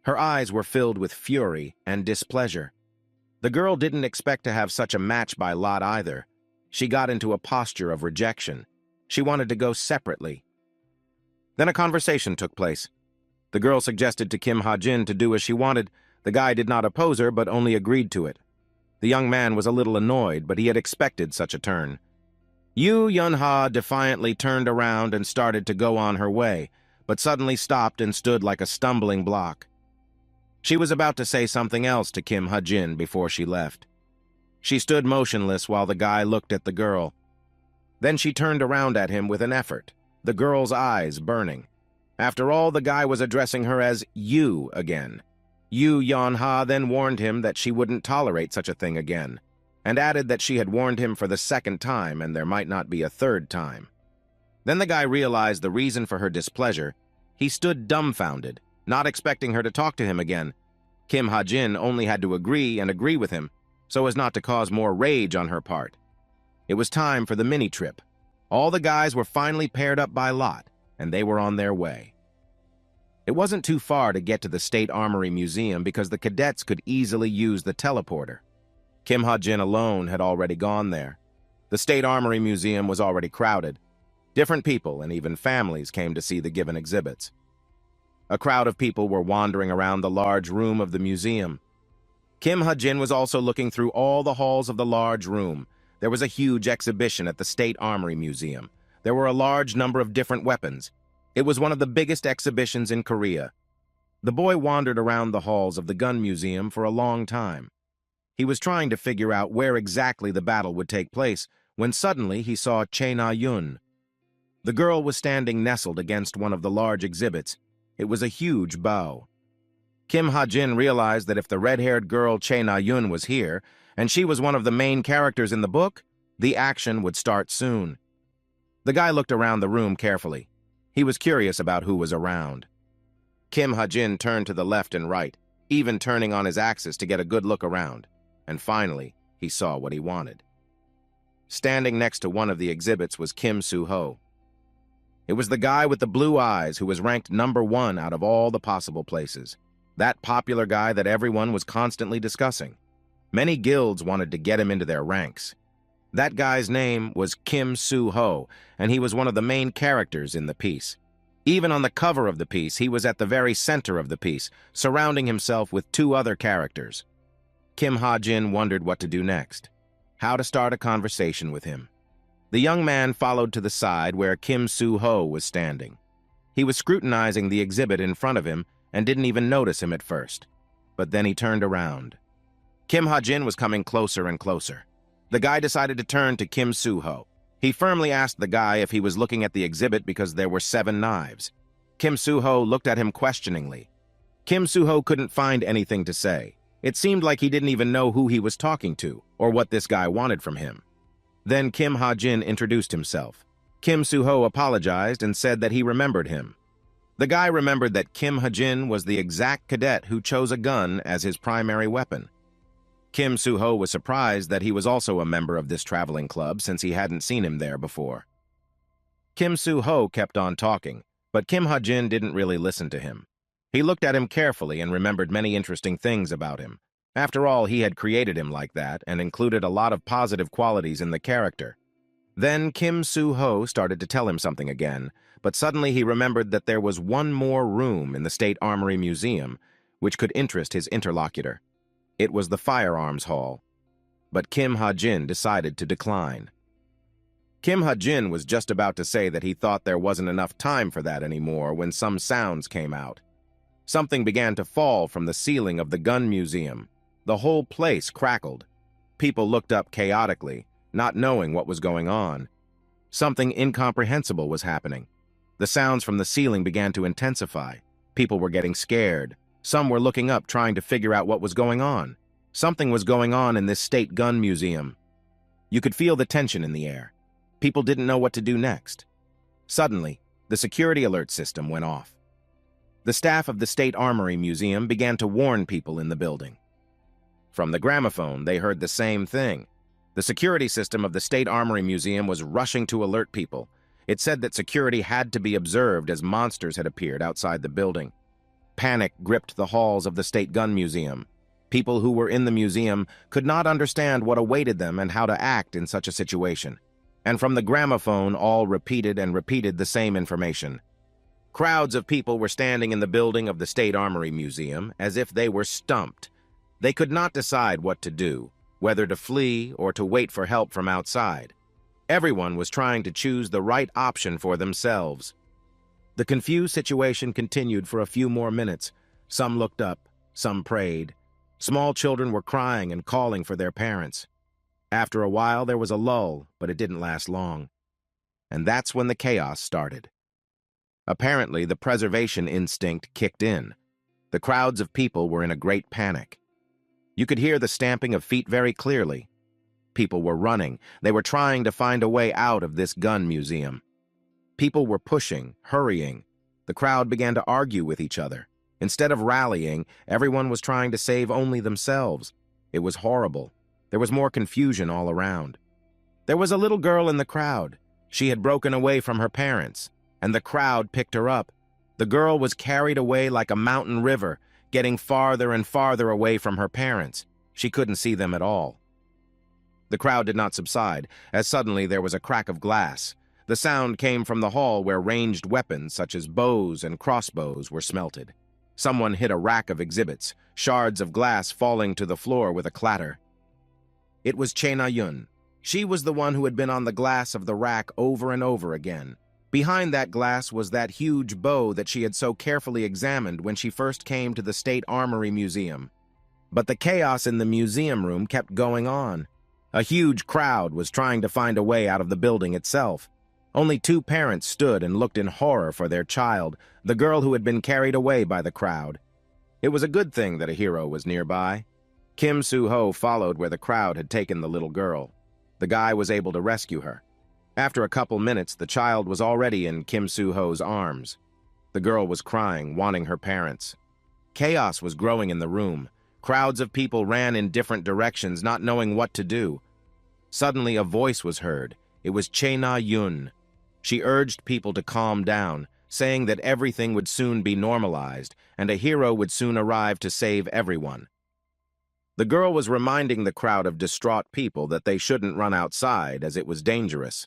Her eyes were filled with fury and displeasure. The girl didn't expect to have such a match by lot either. She got into a posture of rejection. She wanted to go separately. Then a conversation took place. The girl suggested to Kim Ha-jin to do as she wanted. The guy did not oppose her, but only agreed to it. The young man was a little annoyed, but he had expected such a turn. Yoo Yoon-ha defiantly turned around and started to go on her way, but suddenly stopped and stood like a stumbling block. She was about to say something else to Kim Ha-jin before she left. She stood motionless while the guy looked at the girl. Then she turned around at him with an effort, the girl's eyes burning. After all, the guy was addressing her as you again. Yoo Yoon-ha then warned him that she wouldn't tolerate such a thing again, and added that she had warned him for the second time and there might not be a third time. Then the guy realized the reason for her displeasure. He stood dumbfounded, not expecting her to talk to him again. Kim Ha-jin only had to agree and agree with him, so as not to cause more rage on her part. It was time for the mini-trip. All the guys were finally paired up by lot, and they were on their way. It wasn't too far to get to the State Armory Museum because the cadets could easily use the teleporter. Kim Ha-jin alone had already gone there. The State Armory Museum was already crowded. Different people and even families came to see the given exhibits. A crowd of people were wandering around the large room of the museum. Kim Ha-jin was also looking through all the halls of the large room. There was a huge exhibition at the State Armory Museum. There were a large number of different weapons. It was one of the biggest exhibitions in Korea. The boy wandered around the halls of the gun museum for a long time. He was trying to figure out where exactly the battle would take place when suddenly he saw Che Na-yun. The girl was standing nestled against one of the large exhibits. It was a huge bow. Kim Ha-jin realized that if the red-haired girl Che Na-yun was here, and she was one of the main characters in the book, the action would start soon. The guy looked around the room carefully. He was curious about who was around. Kim Ha-jin turned to the left and right, even turning on his axis to get a good look around. And finally, he saw what he wanted. Standing next to one of the exhibits was Kim Soo-ho. It was the guy with the blue eyes who was ranked #1 out of all the possible places. That popular guy that everyone was constantly discussing. Many guilds wanted to get him into their ranks. That guy's name was Kim Soo-ho, and he was one of the main characters in the piece. Even on the cover of the piece, he was at the very center of the piece, surrounding himself with 2 other characters. Kim Ha-jin wondered what to do next, how to start a conversation with him. The young man followed to the side where Kim Soo-ho was standing. He was scrutinizing the exhibit in front of him and didn't even notice him at first. But then he turned around. Kim Ha-jin was coming closer and closer. The guy decided to turn to Kim Soo-ho. He firmly asked the guy if he was looking at the exhibit because there were 7 knives. Kim Soo-ho looked at him questioningly. Kim Soo-ho couldn't find anything to say. It seemed like he didn't even know who he was talking to or what this guy wanted from him. Then Kim Ha-jin introduced himself. Kim Soo-ho apologized and said that he remembered him. The guy remembered that Kim Ha-jin was the exact cadet who chose a gun as his primary weapon. Kim Soo-ho was surprised that he was also a member of this traveling club since he hadn't seen him there before. Kim Soo-ho kept on talking, but Kim Ha-jin didn't really listen to him. He looked at him carefully and remembered many interesting things about him. After all, he had created him like that and included a lot of positive qualities in the character. Then Kim Soo-ho started to tell him something again, but suddenly he remembered that there was one more room in the State Armory Museum which could interest his interlocutor. It was the firearms hall. But Kim Ha-jin decided to decline. Kim Ha-jin was just about to say that he thought there wasn't enough time for that anymore when some sounds came out. Something began to fall from the ceiling of the gun museum. The whole place crackled. People looked up chaotically, not knowing what was going on. Something incomprehensible was happening. The sounds from the ceiling began to intensify. People were getting scared. Some were looking up, trying to figure out what was going on. Something was going on in this state gun museum. You could feel the tension in the air. People didn't know what to do next. Suddenly, the security alert system went off. The staff of the State Armory Museum began to warn people in the building. From the gramophone, they heard the same thing. The security system of the State Armory Museum was rushing to alert people. It said that security had to be observed as monsters had appeared outside the building. Panic gripped the halls of the State Gun Museum. People who were in the museum could not understand what awaited them and how to act in such a situation. And from the gramophone, all repeated and repeated the same information. Crowds of people were standing in the building of the State Armory Museum as if they were stumped. They could not decide what to do, whether to flee or to wait for help from outside. Everyone was trying to choose the right option for themselves. The confused situation continued for a few more minutes. Some looked up, some prayed. Small children were crying and calling for their parents. After a while, there was a lull, but it didn't last long. And that's when the chaos started. Apparently, the preservation instinct kicked in. The crowds of people were in a great panic. You could hear the stamping of feet very clearly. People were running. They were trying to find a way out of this gun museum. People were pushing, hurrying. The crowd began to argue with each other. Instead of rallying, everyone was trying to save only themselves. It was horrible. There was more confusion all around. There was a little girl in the crowd. She had broken away from her parents, and the crowd picked her up. The girl was carried away like a mountain river, getting farther and farther away from her parents. She couldn't see them at all. The crowd did not subside, as suddenly there was a crack of glass. The sound came from the hall where ranged weapons such as bows and crossbows were smelted. Someone hit a rack of exhibits, shards of glass falling to the floor with a clatter. It was Che Na-yun. She was the one who had been on the glass of the rack over and over again. Behind that glass was that huge bow that she had so carefully examined when she first came to the State Armory Museum. But the chaos in the museum room kept going on. A huge crowd was trying to find a way out of the building itself. Only two parents stood and looked in horror for their child, the girl who had been carried away by the crowd. It was a good thing that a hero was nearby. Kim Soo-ho followed where the crowd had taken the little girl. The guy was able to rescue her. After a couple minutes, the child was already in Kim Soo-ho's arms. The girl was crying, wanting her parents. Chaos was growing in the room. Crowds of people ran in different directions, not knowing what to do. Suddenly, a voice was heard. It was Chae Na-yoon. She urged people to calm down, saying that everything would soon be normalized, and a hero would soon arrive to save everyone. The girl was reminding the crowd of distraught people that they shouldn't run outside, as it was dangerous.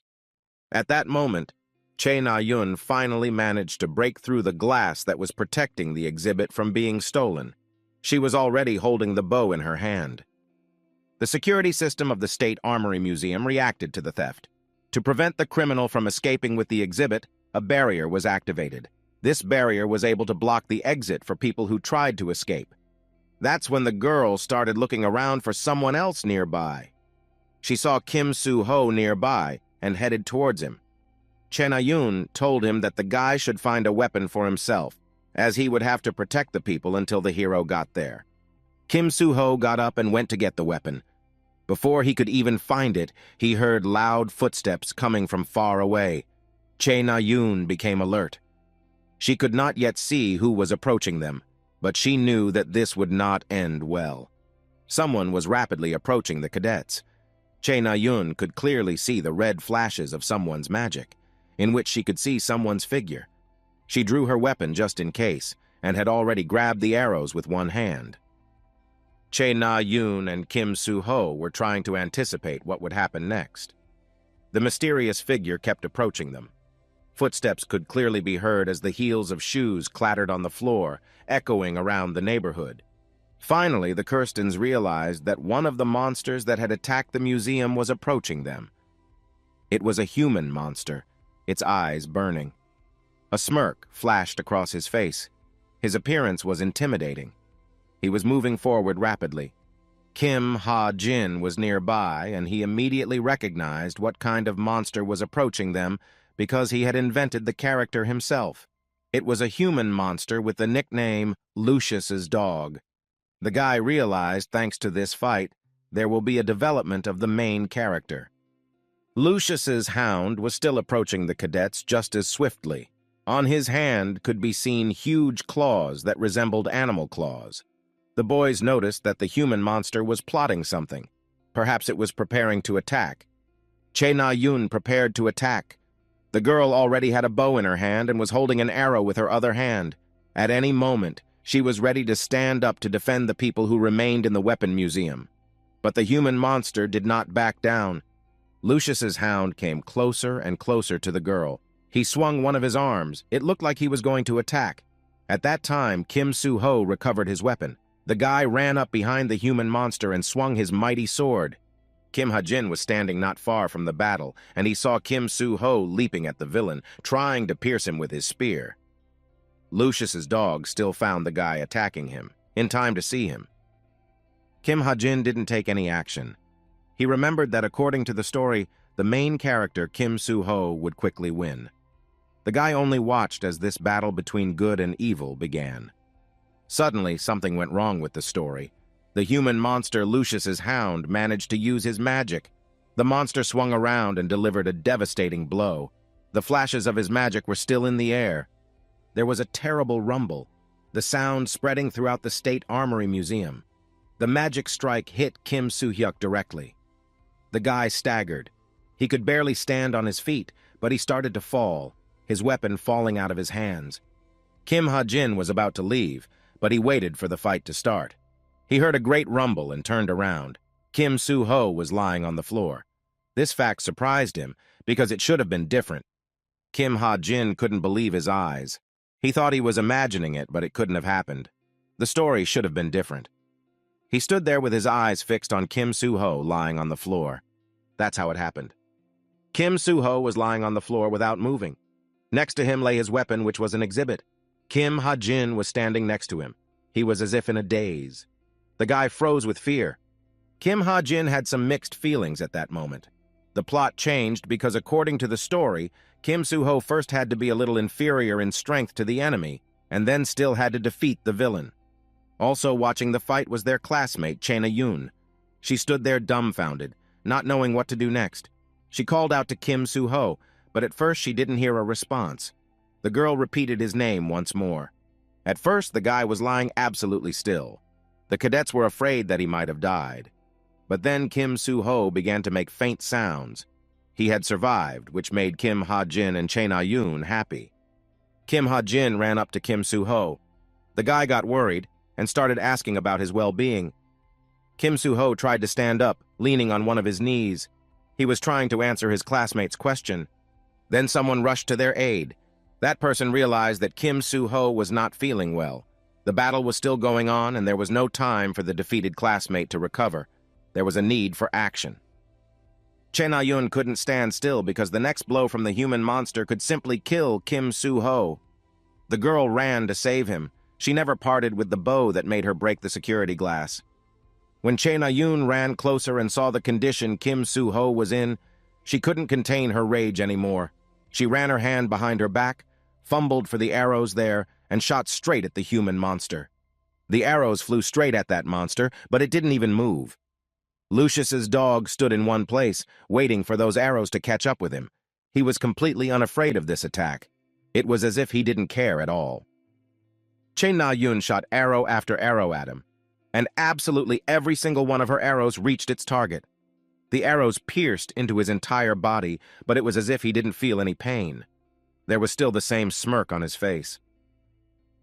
At that moment, Chae Na-yoon finally managed to break through the glass that was protecting the exhibit from being stolen. She was already holding the bow in her hand. The security system of the State Armory Museum reacted to the theft. To prevent the criminal from escaping with the exhibit, a barrier was activated. This barrier was able to block the exit for people who tried to escape. That's when the girl started looking around for someone else nearby. She saw Kim Soo-ho nearby and headed towards him. Chae Na-yoon told him that the guy should find a weapon for himself, as he would have to protect the people until the hero got there. Kim Soo-ho got up and went to get the weapon. Before he could even find it, he heard loud footsteps coming from far away. Chae Na-yoon became alert. She could not yet see who was approaching them, but she knew that this would not end well. Someone was rapidly approaching the cadets. Chae Na-yoon could clearly see the red flashes of someone's magic, in which she could see someone's figure. She drew her weapon just in case, and had already grabbed the arrows with one hand. Chae Na-yoon and Kim Soo-ho were trying to anticipate what would happen next. The mysterious figure kept approaching them. Footsteps could clearly be heard as the heels of shoes clattered on the floor, echoing around the neighborhood. Finally, the Kirstens realized that one of the monsters that had attacked the museum was approaching them. It was a human monster, its eyes burning. A smirk flashed across his face. His appearance was intimidating. He was moving forward rapidly. Kim Ha-jin was nearby, and he immediately recognized what kind of monster was approaching them because he had invented the character himself. It was a human monster with the nickname Lucius's dog. The guy realized, thanks to this fight, there will be a development of the main character. Lucius's hound was still approaching the cadets just as swiftly. On his hand could be seen huge claws that resembled animal claws. The boys noticed that the human monster was plotting something. Perhaps it was preparing to attack. Chae Na-yoon prepared to attack. The girl already had a bow in her hand and was holding an arrow with her other hand. At any moment, she was ready to stand up to defend the people who remained in the weapon museum. But the human monster did not back down. Lucius's hound came closer and closer to the girl. He swung one of his arms. It looked like he was going to attack. At that time, Kim Soo-ho recovered his weapon. The guy ran up behind the human monster and swung his mighty sword. Kim Ha-jin was standing not far from the battle, and he saw Kim Soo-ho leaping at the villain, trying to pierce him with his spear. Lucius's dog still found the guy attacking him, in time to see him. Kim Ha-jin didn't take any action. He remembered that according to the story, the main character, Kim Soo-ho, would quickly win. The guy only watched as this battle between good and evil began. Suddenly, something went wrong with the story. The human monster Lucius's hound managed to use his magic. The monster swung around and delivered a devastating blow. The flashes of his magic were still in the air. There was a terrible rumble, the sound spreading throughout the State Armory Museum. The magic strike hit Kim Soo-hyuk directly. The guy staggered. He could barely stand on his feet, but he started to fall, his weapon falling out of his hands. Kim Ha-jin was about to leave, but he waited for the fight to start. He heard a great rumble and turned around. Kim Soo-ho was lying on the floor. This fact surprised him, because it should have been different. Kim Ha-jin couldn't believe his eyes. He thought he was imagining it, but it couldn't have happened. The story should have been different. He stood there with his eyes fixed on Kim Soo-ho lying on the floor. That's how it happened. Kim Soo-ho was lying on the floor without moving. Next to him lay his weapon, which was an exhibit. Kim Ha-jin was standing next to him. He was as if in a daze. The guy froze with fear. Kim Ha-jin had some mixed feelings at that moment. The plot changed because, according to the story, Kim Soo-ho first had to be a little inferior in strength to the enemy, and then still had to defeat the villain. Also watching the fight was their classmate, Chae-na-yoon. She stood there dumbfounded, not knowing what to do next. She called out to Kim Soo-ho, but at first she didn't hear a response. The girl repeated his name once more. At first, the guy was lying absolutely still. The cadets were afraid that he might have died. But then Kim Soo-ho began to make faint sounds. He had survived, which made Kim Ha-jin and Chae-na-yoon happy. Kim Ha-jin ran up to Kim Soo-ho. The guy got worried and started asking about his well-being. Kim Soo-ho tried to stand up, leaning on one of his knees. He was trying to answer his classmate's question. Then someone rushed to their aid. That person realized that Kim Soo-ho was not feeling well. The battle was still going on, and there was no time for the defeated classmate to recover. There was a need for action. Chae-na-yoon couldn't stand still because the next blow from the human monster could simply kill Kim Soo-ho. The girl ran to save him. She never parted with the bow that made her break the security glass. When Chae-na-yoon ran closer and saw the condition Kim Soo-ho was in, she couldn't contain her rage anymore. She ran her hand behind her back, fumbled for the arrows there, and shot straight at the human monster. The arrows flew straight at that monster, but it didn't even move. Lucius's dog stood in one place, waiting for those arrows to catch up with him. He was completely unafraid of this attack. It was as if he didn't care at all. Chae-na-yoon shot arrow after arrow at him, and absolutely every single one of her arrows reached its target. The arrows pierced into his entire body, but it was as if he didn't feel any pain. There was still the same smirk on his face.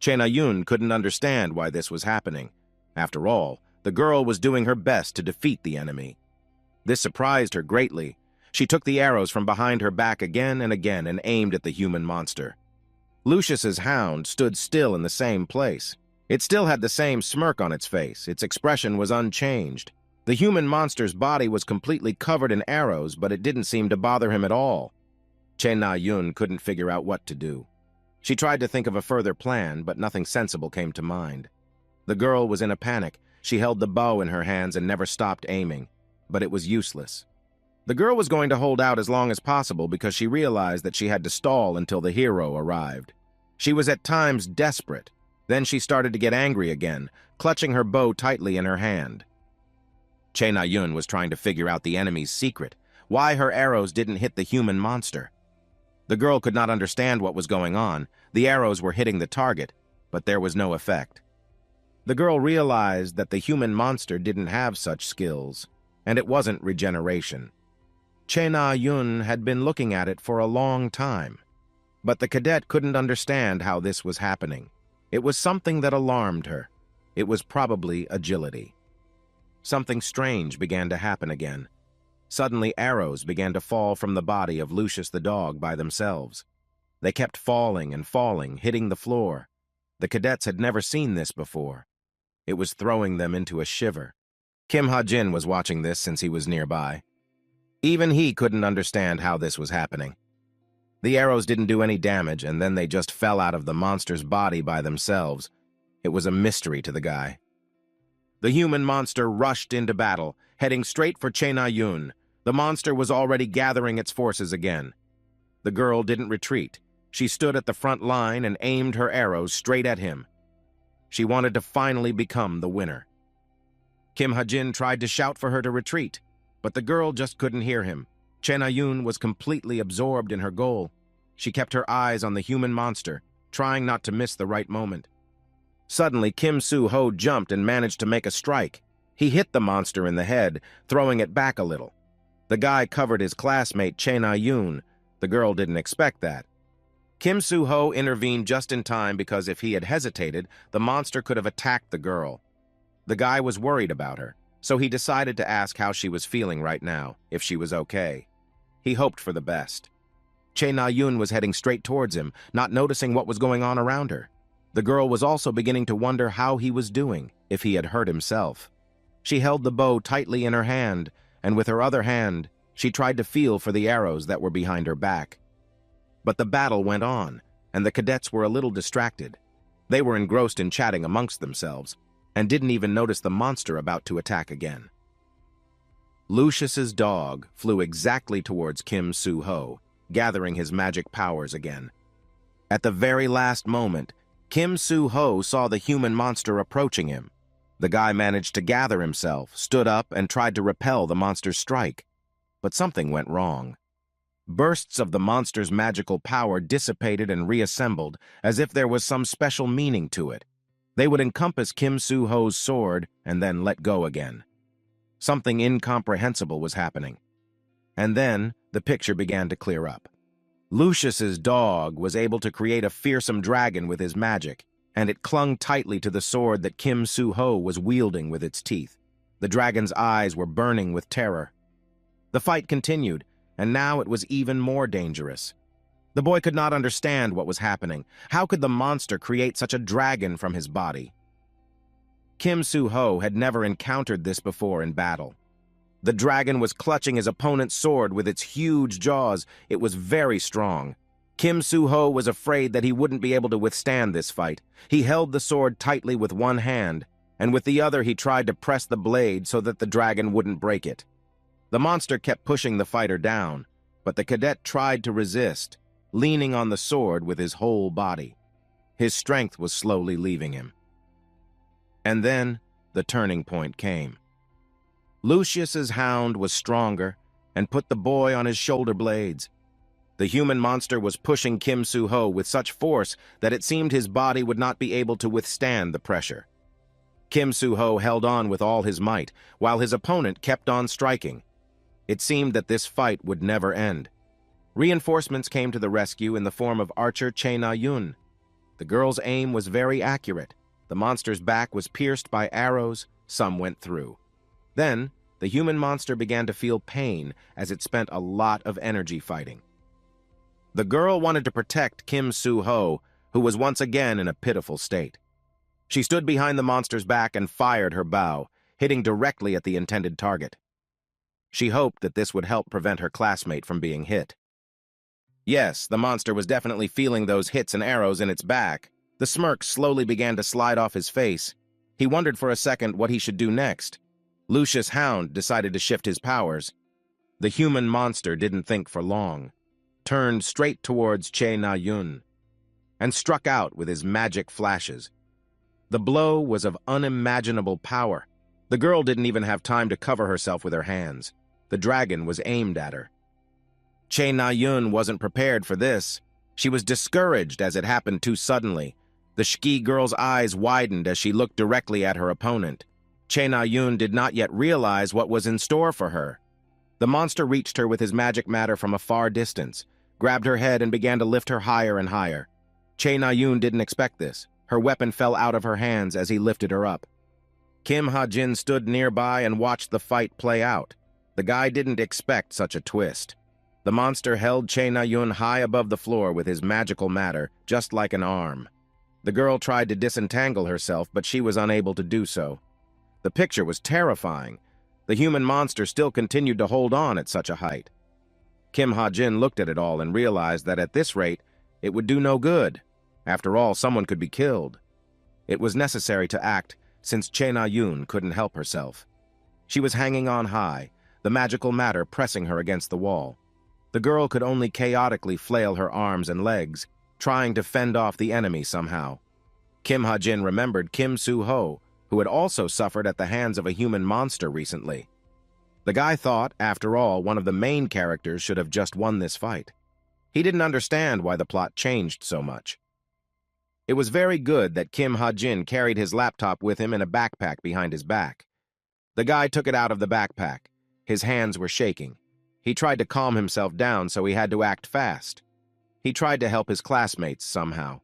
Chae-na-yoon couldn't understand why this was happening. After all, the girl was doing her best to defeat the enemy. This surprised her greatly. She took the arrows from behind her back again and again and aimed at the human monster. Lucius's hound stood still in the same place. It still had the same smirk on its face. Its expression was unchanged. The human monster's body was completely covered in arrows, but it didn't seem to bother him at all. Chae-na-yoon couldn't figure out what to do. She tried to think of a further plan, but nothing sensible came to mind. The girl was in a panic. She held the bow in her hands and never stopped aiming, but it was useless. The girl was going to hold out as long as possible because she realized that she had to stall until the hero arrived. She was at times desperate. Then she started to get angry again, clutching her bow tightly in her hand. Chae-na-yoon was trying to figure out the enemy's secret, why her arrows didn't hit the human monster. The girl could not understand what was going on. The arrows were hitting the target, but there was no effect. The girl realized that the human monster didn't have such skills, and it wasn't regeneration. Chae-na-yoon had been looking at it for a long time, but the cadet couldn't understand how this was happening. It was something that alarmed her. It was probably agility. Something strange began to happen again. Suddenly, arrows began to fall from the body of Lucius the dog by themselves. They kept falling and falling, hitting the floor. The cadets had never seen this before. It was throwing them into a shiver. Kim Ha-jin was watching this since he was nearby. Even he couldn't understand how this was happening. The arrows didn't do any damage, and then they just fell out of the monster's body by themselves. It was a mystery to the guy. The human monster rushed into battle, heading straight for Chae-na-yoon. The monster was already gathering its forces again. The girl didn't retreat. She stood at the front line and aimed her arrows straight at him. She wanted to finally become the winner. Kim Ha-jin tried to shout for her to retreat, but the girl just couldn't hear him. Chae-na-yoon was completely absorbed in her goal. She kept her eyes on the human monster, trying not to miss the right moment. Suddenly, Kim Soo-ho jumped and managed to make a strike. He hit the monster in the head, throwing it back a little. The guy covered his classmate Chae-na-yoon. The girl didn't expect that. Kim Soo-ho intervened just in time because if he had hesitated, the monster could have attacked the girl. The guy was worried about her, so he decided to ask how she was feeling right now, if she was okay. He hoped for the best. Chae-na-yoon was heading straight towards him, not noticing what was going on around her. The girl was also beginning to wonder how he was doing, if he had hurt himself. She held the bow tightly in her hand, and with her other hand, she tried to feel for the arrows that were behind her back. But the battle went on, and the cadets were a little distracted. They were engrossed in chatting amongst themselves, and didn't even notice the monster about to attack again. Lucius's dog flew exactly towards Kim Soo-ho, gathering his magic powers again. At the very last moment, Kim Soo-ho saw the human monster approaching him. The guy managed to gather himself, stood up, and tried to repel the monster's strike. But something went wrong. Bursts of the monster's magical power dissipated and reassembled, as if there was some special meaning to it. They would encompass Kim Soo-ho's sword and then let go again. Something incomprehensible was happening. And then the picture began to clear up. Lucius's dog was able to create a fearsome dragon with his magic, and it clung tightly to the sword that Kim Soo-ho was wielding with its teeth. The dragon's eyes were burning with terror. The fight continued, and now it was even more dangerous. The boy could not understand what was happening. How could the monster create such a dragon from his body? Kim Soo-ho had never encountered this before in battle. The dragon was clutching his opponent's sword with its huge jaws. It was very strong. Kim Soo-ho was afraid that he wouldn't be able to withstand this fight. He held the sword tightly with one hand, and with the other he tried to press the blade so that the dragon wouldn't break it. The monster kept pushing the fighter down, but the cadet tried to resist, leaning on the sword with his whole body. His strength was slowly leaving him. And then the turning point came. Lucius's hound was stronger and put the boy on his shoulder blades. The human monster was pushing Kim Soo-ho with such force that it seemed his body would not be able to withstand the pressure. Kim Soo-ho held on with all his might, while his opponent kept on striking. It seemed that this fight would never end. Reinforcements came to the rescue in the form of archer Chae Na-yun. The girl's aim was very accurate. The monster's back was pierced by arrows, some went through. Then, the human monster began to feel pain as it spent a lot of energy fighting. The girl wanted to protect Kim Soo-ho, who was once again in a pitiful state. She stood behind the monster's back and fired her bow, hitting directly at the intended target. She hoped that this would help prevent her classmate from being hit. Yes, the monster was definitely feeling those hits and arrows in its back. The smirk slowly began to slide off his face. He wondered for a second what he should do next. Lucius Hound decided to shift his powers. The human monster didn't think for long, turned straight towards Chae Na-yun, and struck out with his magic flashes. The blow was of unimaginable power. The girl didn't even have time to cover herself with her hands. The dragon was aimed at her. Chae Na-yun wasn't prepared for this. She was discouraged as it happened too suddenly. The Shiki girl's eyes widened as she looked directly at her opponent. Chae Na-yun did not yet realize what was in store for her. The monster reached her with his magic matter from a far distance, grabbed her head and began to lift her higher and higher. Chae Na-yun didn't expect this. Her weapon fell out of her hands as he lifted her up. Kim Ha-jin stood nearby and watched the fight play out. The guy didn't expect such a twist. The monster held Chae Na-yun high above the floor with his magical matter, just like an arm. The girl tried to disentangle herself, but she was unable to do so. The picture was terrifying. The human monster still continued to hold on at such a height. Kim Ha-jin looked at it all and realized that at this rate, it would do no good. After all, someone could be killed. It was necessary to act, since Chae Na-yun couldn't help herself. She was hanging on high, the magical matter pressing her against the wall. The girl could only chaotically flail her arms and legs, trying to fend off the enemy somehow. Kim Ha-jin remembered Kim Soo-ho, who had also suffered at the hands of a human monster recently. The guy thought, after all, one of the main characters should have just won this fight. He didn't understand why the plot changed so much. It was very good that Kim Ha-jin carried his laptop with him in a backpack behind his back. The guy took it out of the backpack. His hands were shaking. He tried to calm himself down, so he had to act fast. He tried to help his classmates somehow.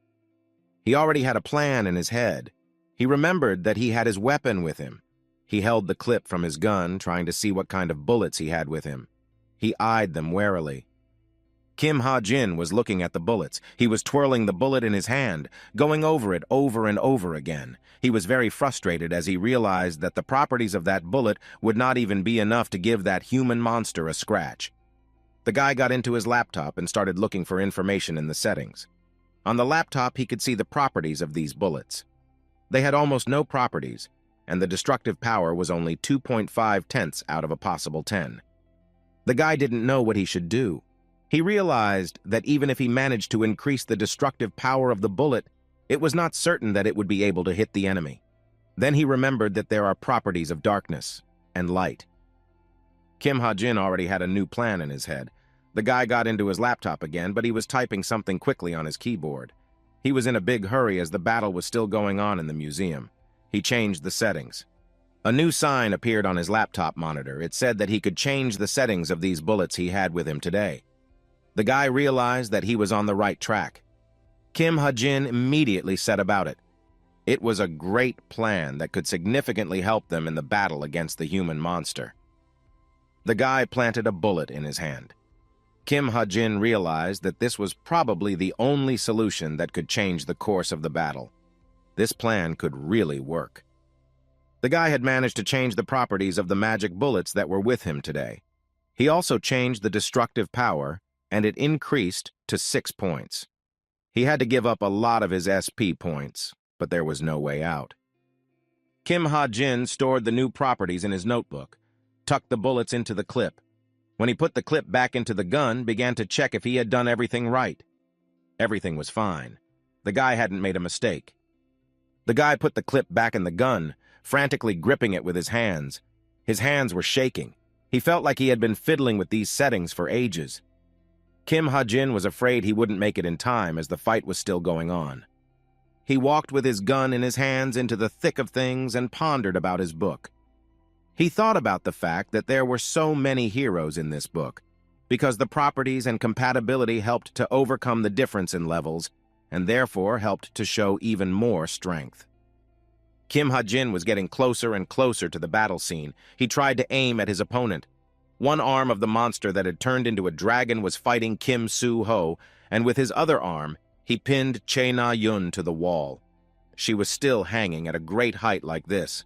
He already had a plan in his head. He remembered that he had his weapon with him. He held the clip from his gun, trying to see what kind of bullets he had with him. He eyed them warily. Kim Ha-jin was looking at the bullets. He was twirling the bullet in his hand, going over it over and over again. He was very frustrated as he realized that the properties of that bullet would not even be enough to give that human monster a scratch. The guy got into his laptop and started looking for information in the settings. On the laptop, he could see the properties of these bullets. They had almost no properties. and the destructive power was only 2.5 out of a possible 10. The guy didn't know what he should do. He realized that even if he managed to increase the destructive power of the bullet, it was not certain that it would be able to hit the enemy. Then he remembered that there are properties of darkness and light. Kim Ha-jin already had a new plan in his head. The guy got into his laptop again, but he was typing something quickly on his keyboard. He was in a big hurry as the battle was still going on in the museum. He changed the settings. A new sign appeared on his laptop monitor. It said that he could change the settings of these bullets he had with him today. The guy realized that he was on the right track. Kim Ha-jin immediately set about it. It was a great plan that could significantly help them in the battle against the human monster. The guy planted a bullet in his hand. Kim Ha-jin realized that this was probably the only solution that could change the course of the battle. This plan could really work. The guy had managed to change the properties of the magic bullets that were with him today. He also changed the destructive power, and it increased to 6 points. He had to give up a lot of his SP points, but there was no way out. Kim Ha-jin stored the new properties in his notebook, tucked the bullets into the clip. When he put the clip back into the gun, began to check if he had done everything right. Everything was fine. The guy hadn't made a mistake. The guy put the clip back in the gun, frantically gripping it with his hands. His hands were shaking. He felt like he had been fiddling with these settings for ages. Kim Ha-jin was afraid he wouldn't make it in time as the fight was still going on. He walked with his gun in his hands into the thick of things and pondered about his book. He thought about the fact that there were so many heroes in this book, because the properties and compatibility helped to overcome the difference in levels, and therefore helped to show even more strength. Kim Ha-jin was getting closer and closer to the battle scene. He tried to aim at his opponent. One arm of the monster that had turned into a dragon was fighting Kim Soo-ho, and with his other arm, he pinned Chae Na-yun to the wall. She was still hanging at a great height like this.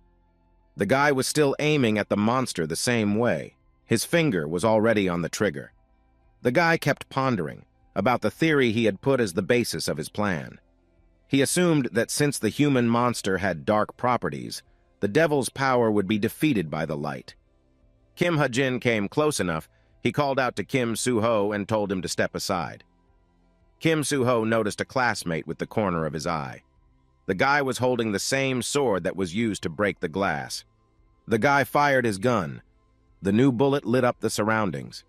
The guy was still aiming at the monster the same way. His finger was already on the trigger. The guy kept pondering about the theory he had put as the basis of his plan. He assumed that since the human monster had dark properties, the devil's power would be defeated by the light. Kim Ha-jin came close enough, he called out to Kim Soo-ho and told him to step aside. Kim Soo-ho noticed a classmate with the corner of his eye. The guy was holding the same sword that was used to break the glass. The guy fired his gun. The new bullet lit up the surroundings.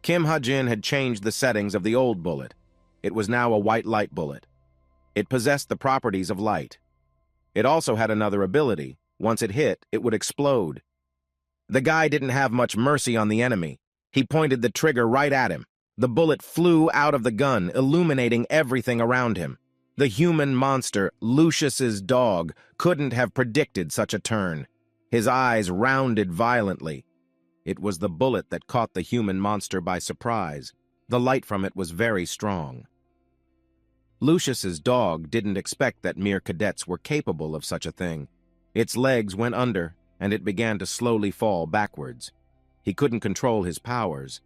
Kim Ha-jin had changed the settings of the old bullet. It was now a white light bullet. It possessed the properties of light. It also had another ability. Once it hit, it would explode. The guy didn't have much mercy on the enemy. He pointed the trigger right at him. The bullet flew out of the gun, illuminating everything around him. The human monster, Lucius's dog, couldn't have predicted such a turn. His eyes rounded violently. It was the bullet that caught the human monster by surprise. The light from it was very strong. Lucius's dog didn't expect that mere cadets were capable of such a thing. Its legs went under, and it began to slowly fall backwards. He couldn't control his powers.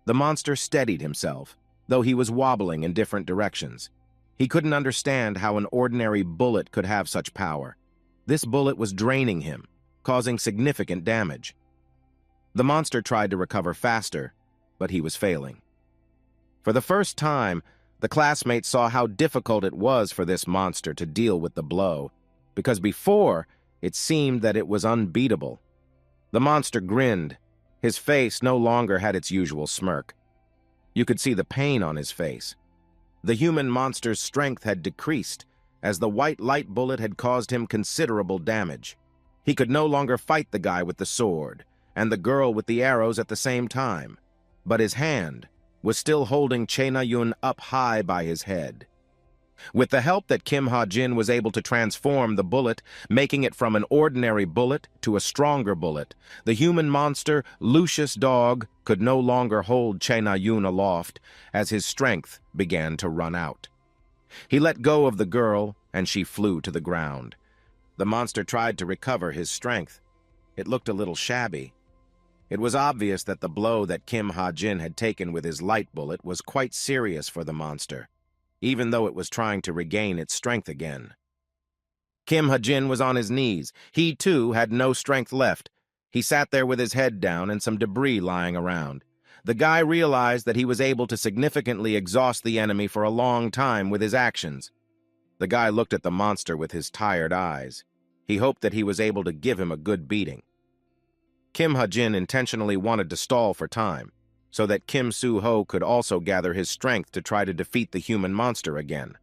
The monster steadied himself, though he was wobbling in different directions. He couldn't understand how an ordinary bullet could have such power. This bullet was draining him, causing significant damage. The monster tried to recover faster, but he was failing. For the first time, the classmates saw how difficult it was for this monster to deal with the blow, because before, it seemed that it was unbeatable. The monster grinned. His face no longer had its usual smirk. You could see the pain on his face. The human monster's strength had decreased, as the white light bullet had caused him considerable damage. He could no longer fight the guy with the sword, and the girl with the arrows at the same time, but his hand was still holding Chae Na-yun up high by his head. With the help that Kim Ha-jin was able to transform the bullet, making it from an ordinary bullet to a stronger bullet, the human monster, Lucius Dog, could no longer hold Chae Na-yun aloft as his strength began to run out. He let go of the girl, and she flew to the ground. The monster tried to recover his strength. It looked a little shabby. It was obvious that the blow that Kim Ha-jin had taken with his light bullet was quite serious for the monster, even though it was trying to regain its strength again. Kim Ha-jin was on his knees. He, too, had no strength left. He sat there with his head down and some debris lying around. The guy realized that he was able to significantly exhaust the enemy for a long time with his actions. The guy looked at the monster with his tired eyes. He hoped that he was able to give him a good beating. Kim Ha-jin intentionally wanted to stall for time, so that Kim Soo-ho could also gather his strength to try to defeat the human monster again.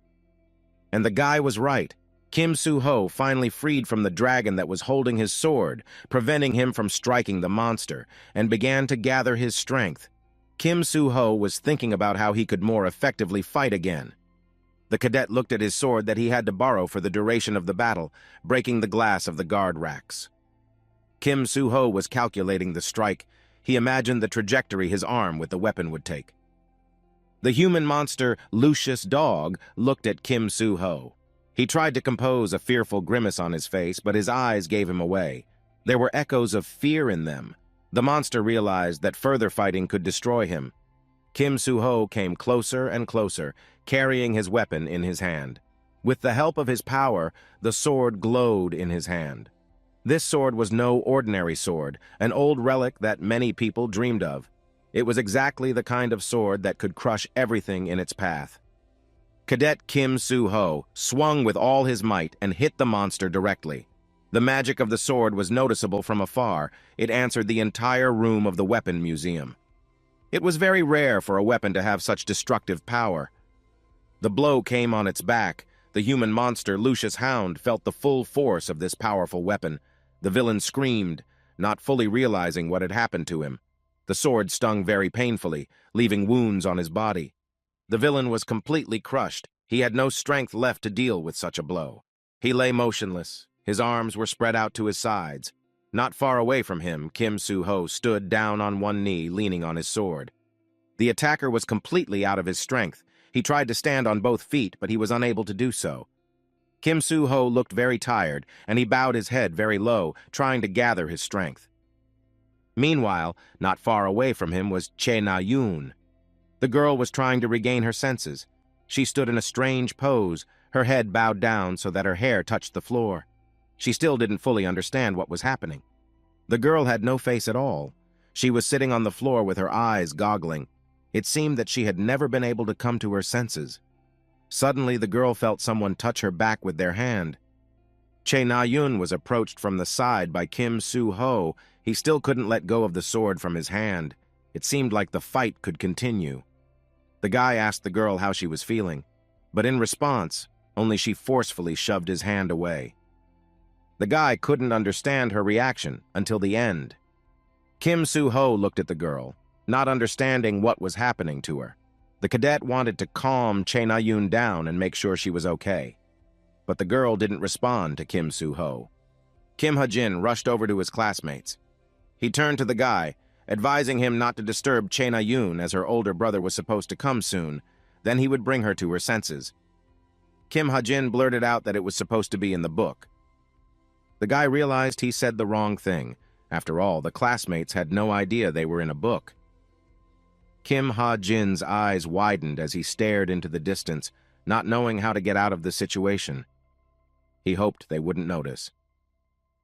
And the guy was right. Kim Soo-ho finally freed from the dragon that was holding his sword, preventing him from striking the monster, and began to gather his strength. Kim Soo-ho was thinking about how he could more effectively fight again. The cadet looked at his sword that he had to borrow for the duration of the battle, breaking the glass of the guard racks. Kim Soo-ho was calculating the strike. He imagined the trajectory his arm with the weapon would take. The human monster, Lucius Dog, looked at Kim Soo-ho. He tried to compose a fearful grimace on his face, but his eyes gave him away. There were echoes of fear in them. The monster realized that further fighting could destroy him. Kim Soo-ho came closer and closer, carrying his weapon in his hand. With the help of his power, the sword glowed in his hand. This sword was no ordinary sword, an old relic that many people dreamed of. It was exactly the kind of sword that could crush everything in its path. Cadet Kim Soo-ho swung with all his might and hit the monster directly. The magic of the sword was noticeable from afar. It answered the entire room of the weapon museum. It was very rare for a weapon to have such destructive power. The blow came on its back. The human monster, Lucius Hound, felt the full force of this powerful weapon. The villain screamed, not fully realizing what had happened to him. The sword stung very painfully, leaving wounds on his body. The villain was completely crushed. He had no strength left to deal with such a blow. He lay motionless. His arms were spread out to his sides. Not far away from him, Kim Soo-ho stood down on one knee, leaning on his sword. The attacker was completely out of his strength. He tried to stand on both feet, but he was unable to do so. Kim Soo-ho looked very tired, and he bowed his head very low, trying to gather his strength. Meanwhile, not far away from him was Che Na-yoon. The girl was trying to regain her senses. She stood in a strange pose, her head bowed down so that her hair touched the floor. She still didn't fully understand what was happening. The girl had no face at all. She was sitting on the floor with her eyes goggling. It seemed that she had never been able to come to her senses. Suddenly, the girl felt someone touch her back with their hand. Che Na-yoon was approached from the side by Kim Soo-ho. He still couldn't let go of the sword from his hand. It seemed like the fight could continue. The guy asked the girl how she was feeling, but in response, only she forcefully shoved his hand away. The guy couldn't understand her reaction until the end. Kim Soo-ho looked at the girl, not understanding what was happening to her. The cadet wanted to calm Che Na-yoon down and make sure she was okay. But the girl didn't respond to Kim Soo-ho. Kim Ha-jin rushed over to his classmates. He turned to the guy, advising him not to disturb Che Na-yoon as her older brother was supposed to come soon. Then he would bring her to her senses. Kim Ha-jin blurted out that it was supposed to be in the book. The guy realized he said the wrong thing. After all, the classmates had no idea they were in a book. Kim Ha-jin's eyes widened as he stared into the distance, not knowing how to get out of the situation. He hoped they wouldn't notice.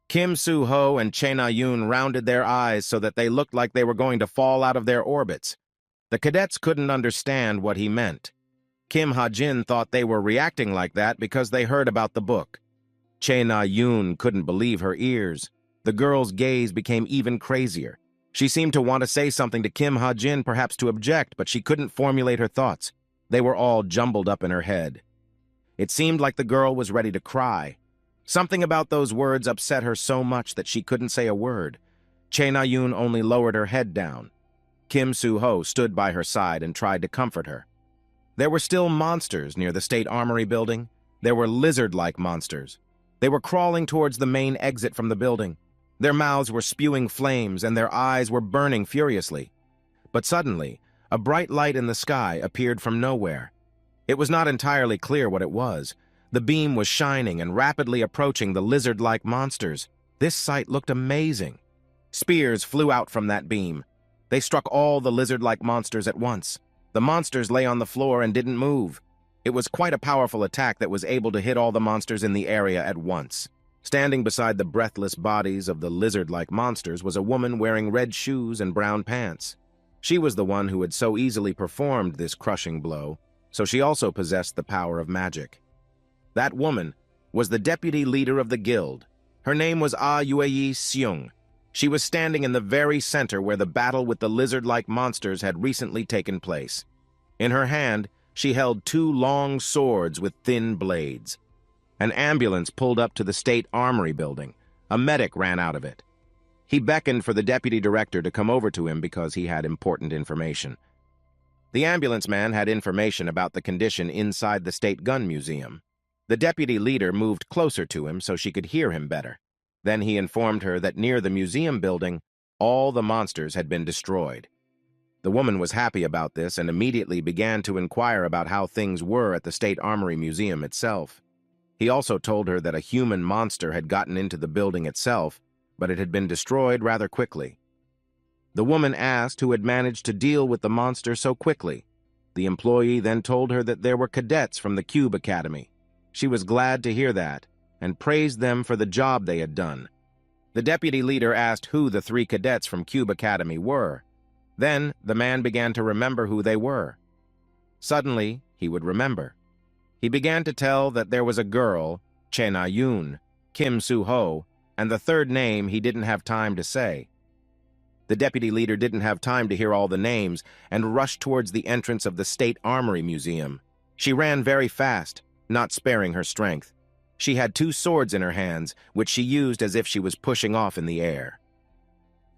Kim Soo-ho and Che Na-yoon rounded their eyes so that they looked like they were going to fall out of their orbits. The cadets couldn't understand what he meant. Kim Ha-jin thought they were reacting like that because they heard about the book. Che Na-yoon couldn't believe her ears. The girl's gaze became even crazier. She seemed to want to say something to Kim Ha-jin, perhaps to object, but she couldn't formulate her thoughts. They were all jumbled up in her head. It seemed like the girl was ready to cry. Something about those words upset her so much that she couldn't say a word. Che Na-yoon only lowered her head down. Kim Soo-ho stood by her side and tried to comfort her. There were still monsters near the State Armory building. There were lizard-like monsters. They were crawling towards the main exit from the building. Their mouths were spewing flames and their eyes were burning furiously. But suddenly, a bright light in the sky appeared from nowhere. It was not entirely clear what it was. The beam was shining and rapidly approaching the lizard-like monsters. This sight looked amazing. Spears flew out from that beam. They struck all the lizard-like monsters at once. The monsters lay on the floor and didn't move. It was quite a powerful attack that was able to hit all the monsters in the area at once. Standing beside the breathless bodies of the lizard-like monsters was a woman wearing red shoes and brown pants. She was the one who had so easily performed this crushing blow, so she also possessed the power of magic. That woman was the deputy leader of the guild. Her name was Yue Seung. She was standing in the very center where the battle with the lizard-like monsters had recently taken place. In her hand, she held two long swords with thin blades. An ambulance pulled up to the state armory building. A medic ran out of it. He beckoned for the deputy director to come over to him because he had important information. The ambulance man had information about the condition inside the state gun museum. The deputy leader moved closer to him so she could hear him better. Then he informed her that near the museum building, all the monsters had been destroyed. The woman was happy about this and immediately began to inquire about how things were at the State Armory Museum itself. He also told her that a human monster had gotten into the building itself, but it had been destroyed rather quickly. The woman asked who had managed to deal with the monster so quickly. The employee then told her that there were cadets from the Cube Academy. She was glad to hear that and praised them for the job they had done. The deputy leader asked who the 3 cadets from Cube Academy were. Then the man began to remember who they were. Suddenly, he would remember. He began to tell that there was a girl, Che Na-yoon, Kim Soo-ho, and the third name he didn't have time to say. The deputy leader didn't have time to hear all the names and rushed towards the entrance of the State Armory Museum. She ran very fast, not sparing her strength. She had 2 swords in her hands, which she used as if she was pushing off in the air.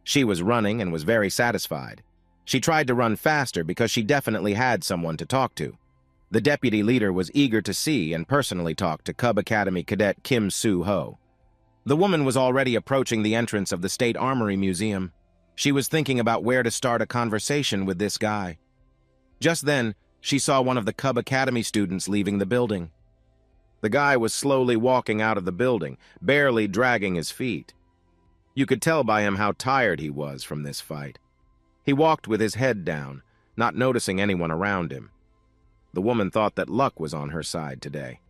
She was running and was very satisfied. She tried to run faster because she definitely had someone to talk to. The deputy leader was eager to see and personally talk to Cub Academy cadet Kim Soo-ho. The woman was already approaching the entrance of the State Armory Museum. She was thinking about where to start a conversation with this guy. Just then, she saw one of the Cub Academy students leaving the building. The guy was slowly walking out of the building, barely dragging his feet. You could tell by him how tired he was from this fight. He walked with his head down, not noticing anyone around him. The woman thought that luck was on her side today.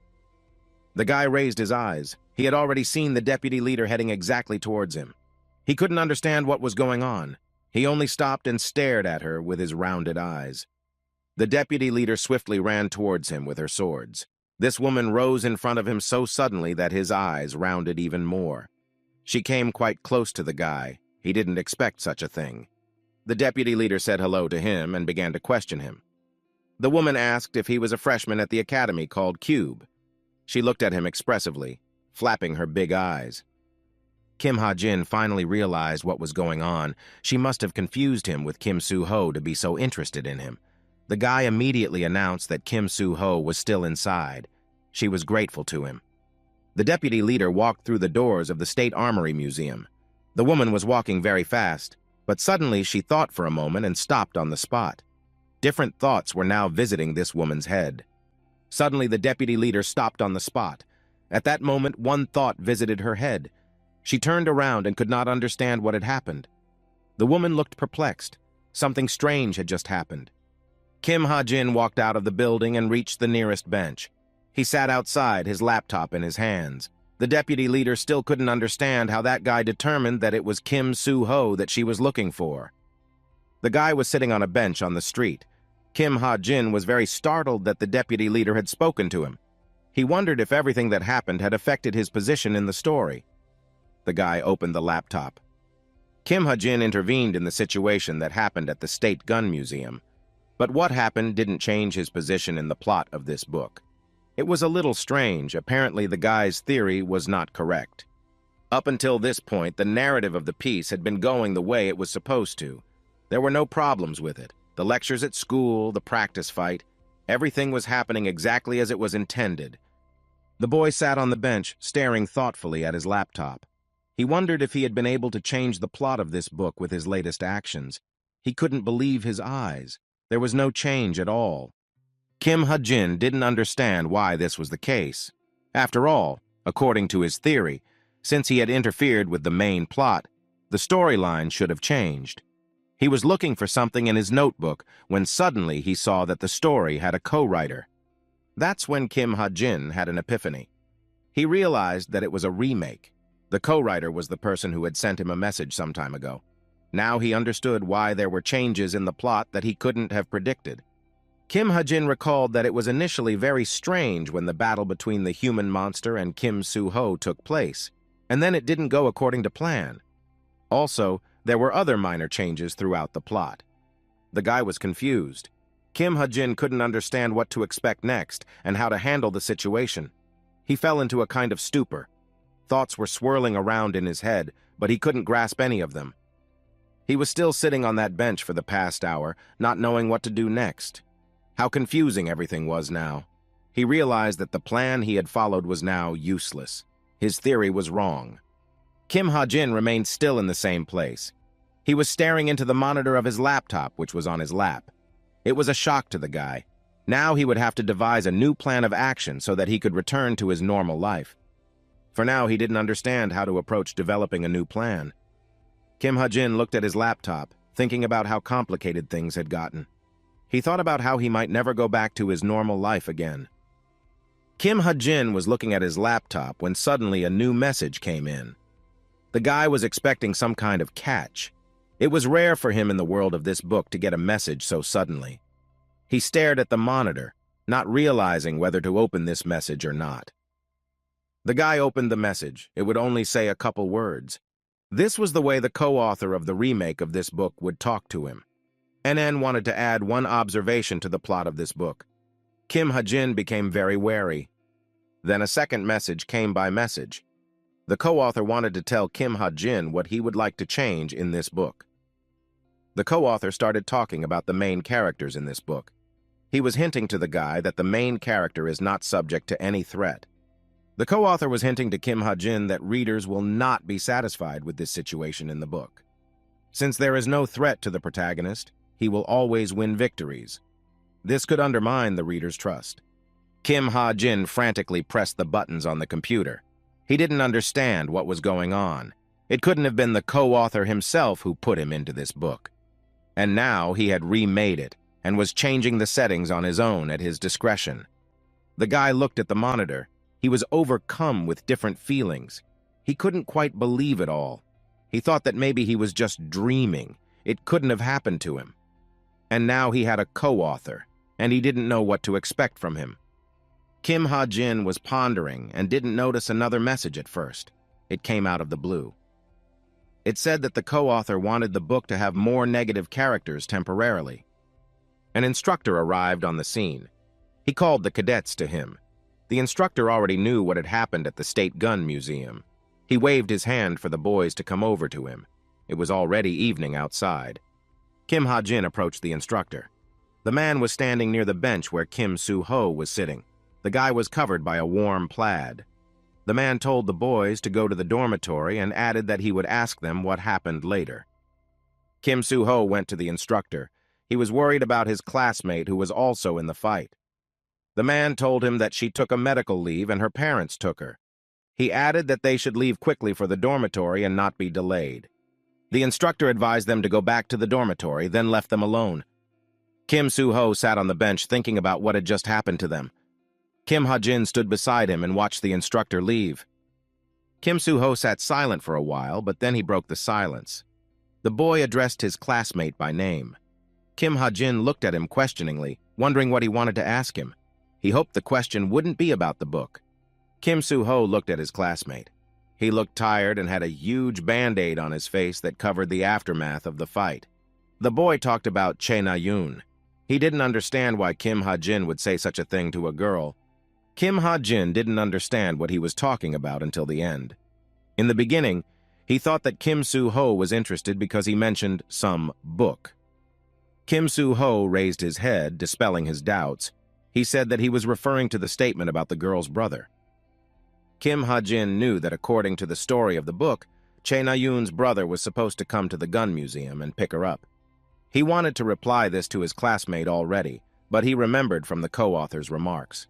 The guy raised his eyes. He had already seen the deputy leader heading exactly towards him. He couldn't understand what was going on. He only stopped and stared at her with his rounded eyes. The deputy leader swiftly ran towards him with her swords. This woman rose in front of him so suddenly that his eyes rounded even more. She came quite close to the guy. He didn't expect such a thing. The deputy leader said hello to him and began to question him. The woman asked if he was a freshman at the academy called Cube. She looked at him expressively, flapping her big eyes. Kim Ha-jin finally realized what was going on. She must have confused him with Kim Soo-ho to be so interested in him. The guy immediately announced that Kim Soo-ho was still inside. She was grateful to him. The deputy leader walked through the doors of the State Armory Museum. The woman was walking very fast, but suddenly she thought for a moment and stopped on the spot. Different thoughts were now visiting this woman's head. Suddenly the deputy leader stopped on the spot. At that moment, one thought visited her head. She turned around and could not understand what had happened. The woman looked perplexed. Something strange had just happened. Kim Ha-jin walked out of the building and reached the nearest bench. He sat outside, his laptop in his hands. The deputy leader still couldn't understand how that guy determined that it was Kim Soo-ho that she was looking for. The guy was sitting on a bench on the street. Kim Ha-jin was very startled that the deputy leader had spoken to him. He wondered if everything that happened had affected his position in the story. The guy opened the laptop. Kim Ha-jin intervened in the situation that happened at the State Gun Museum. But what happened didn't change his position in the plot of this book. It was a little strange. Apparently the guy's theory was not correct. Up until this point, the narrative of the piece had been going the way it was supposed to. There were no problems with it. The lectures at school, the practice fight, everything was happening exactly as it was intended. The boy sat on the bench, staring thoughtfully at his laptop. He wondered if he had been able to change the plot of this book with his latest actions. He couldn't believe his eyes. There was no change at all. Kim Ha-jin didn't understand why this was the case. After all, according to his theory, since he had interfered with the main plot, the storyline should have changed. He was looking for something in his notebook when suddenly he saw that the story had a co-writer. That's when Kim Ha-jin had an epiphany. He realized that it was a remake. The co-writer was the person who had sent him a message some time ago. Now he understood why there were changes in the plot that he couldn't have predicted. Kim Ha-jin recalled that it was initially very strange when the battle between the human monster and Kim Soo-ho took place, and then it didn't go according to plan. Also, there were other minor changes throughout the plot. The guy was confused. Kim Ha-jin couldn't understand what to expect next and how to handle the situation. He fell into a kind of stupor. Thoughts were swirling around in his head, but he couldn't grasp any of them. He was still sitting on that bench for the past hour, not knowing what to do next. How confusing everything was now. He realized that the plan he had followed was now useless. His theory was wrong. Kim Ha-jin remained still in the same place. He was staring into the monitor of his laptop, which was on his lap. It was a shock to the guy. Now he would have to devise a new plan of action so that he could return to his normal life. For now, he didn't understand how to approach developing a new plan. Kim Ha-jin looked at his laptop, thinking about how complicated things had gotten. He thought about how he might never go back to his normal life again. Kim Ha-jin was looking at his laptop when suddenly a new message came in. The guy was expecting some kind of catch. It was rare for him in the world of this book to get a message so suddenly. He stared at the monitor, not realizing whether to open this message or not. The guy opened the message. It would only say a couple words. This was the way the co-author of the remake of this book would talk to him. NN wanted to add one observation to the plot of this book. Kim Ha-jin became very wary. Then a second message came by message. The co-author wanted to tell Kim Ha-jin what he would like to change in this book. The co-author started talking about the main characters in this book. He was hinting to the guy that the main character is not subject to any threat. The co-author was hinting to Kim Ha-jin that readers will not be satisfied with this situation in the book. Since there is no threat to the protagonist, he will always win victories. This could undermine the reader's trust. Kim Ha-jin frantically pressed the buttons on the computer. He didn't understand what was going on. It couldn't have been the co-author himself who put him into this book. And now he had remade it and was changing the settings on his own at his discretion. The guy looked at the monitor. He was overcome with different feelings. He couldn't quite believe it all. He thought that maybe he was just dreaming. It couldn't have happened to him. And now he had a co-author, and he didn't know what to expect from him. Kim Ha-jin was pondering and didn't notice another message at first. It came out of the blue. It said that the co-author wanted the book to have more negative characters temporarily. An instructor arrived on the scene. He called the cadets to him. The instructor already knew what had happened at the State Gun Museum. He waved his hand for the boys to come over to him. It was already evening outside. Kim Ha-jin approached the instructor. The man was standing near the bench where Kim Soo-ho was sitting. The guy was covered by a warm plaid. The man told the boys to go to the dormitory and added that he would ask them what happened later. Kim Soo-ho went to the instructor. He was worried about his classmate who was also in the fight. The man told him that she took a medical leave and her parents took her. He added that they should leave quickly for the dormitory and not be delayed. The instructor advised them to go back to the dormitory, then left them alone. Kim Soo-ho sat on the bench thinking about what had just happened to them. Kim Ha-jin stood beside him and watched the instructor leave. Kim Soo-ho sat silent for a while, but then he broke the silence. The boy addressed his classmate by name. Kim Ha-jin looked at him questioningly, wondering what he wanted to ask him. He hoped the question wouldn't be about the book. Kim Soo-ho looked at his classmate. He looked tired and had a huge band-aid on his face that covered the aftermath of the fight. The boy talked about Che Na-yoon. He didn't understand why Kim Ha-jin would say such a thing to a girl. Kim Ha-jin didn't understand what he was talking about until the end. In the beginning, he thought that Kim Soo-ho was interested because he mentioned some book. Kim Soo-ho raised his head, dispelling his doubts. He said that he was referring to the statement about the girl's brother. Kim Ha-jin knew that according to the story of the book, Che Na-yoon's brother was supposed to come to the gun museum and pick her up. He wanted to reply this to his classmate already, but he remembered from the co-author's remarks.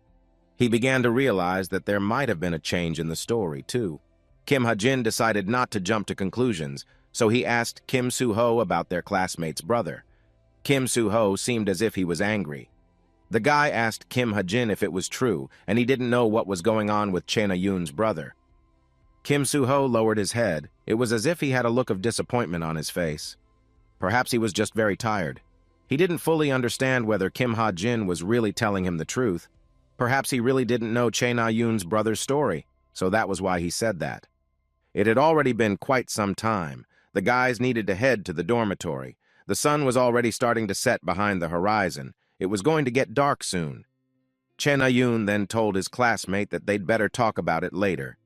He began to realize that there might have been a change in the story, too. Kim Ha-jin decided not to jump to conclusions, so he asked Kim Soo-ho about their classmate's brother. Kim Soo-ho seemed as if he was angry. The guy asked Kim Ha-jin if it was true, and he didn't know what was going on with Chae Na-yoon's brother. Kim Soo-ho lowered his head. It was as if he had a look of disappointment on his face. Perhaps he was just very tired. He didn't fully understand whether Kim Ha-jin was really telling him the truth. Perhaps he really didn't know Chae Na-yoon's brother's story, so that was why he said that. It had already been quite some time. The guys needed to head to the dormitory. The sun was already starting to set behind the horizon. It was going to get dark soon. Chae Na-yoon then told his classmate that they'd better talk about it later.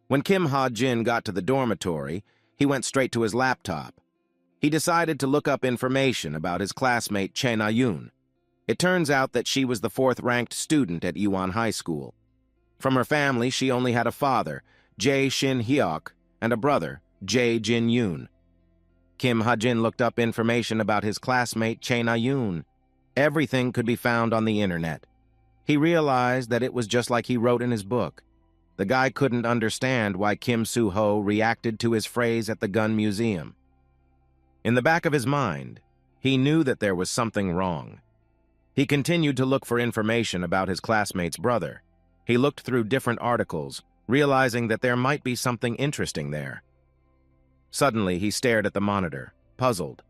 When Kim Ha-jin got to the dormitory, he went straight to his laptop. He decided to look up information about his classmate Chae Na-yoon. It turns out that she was the 4th-ranked student at Iwon High School. From her family, she only had a father, Jae Shin-hyuk, and a brother, Jae Jin-yoon. Kim Ha-jin looked up information about his classmate Chae Na-yoon. Everything could be found on the internet. He realized that it was just like he wrote in his book. The guy couldn't understand why Kim Soo-ho reacted to his phrase at the gun museum. In the back of his mind, he knew that there was something wrong. He continued to look for information about his classmate's brother. He looked through different articles, realizing that there might be something interesting there. Suddenly, he stared at the monitor, puzzled.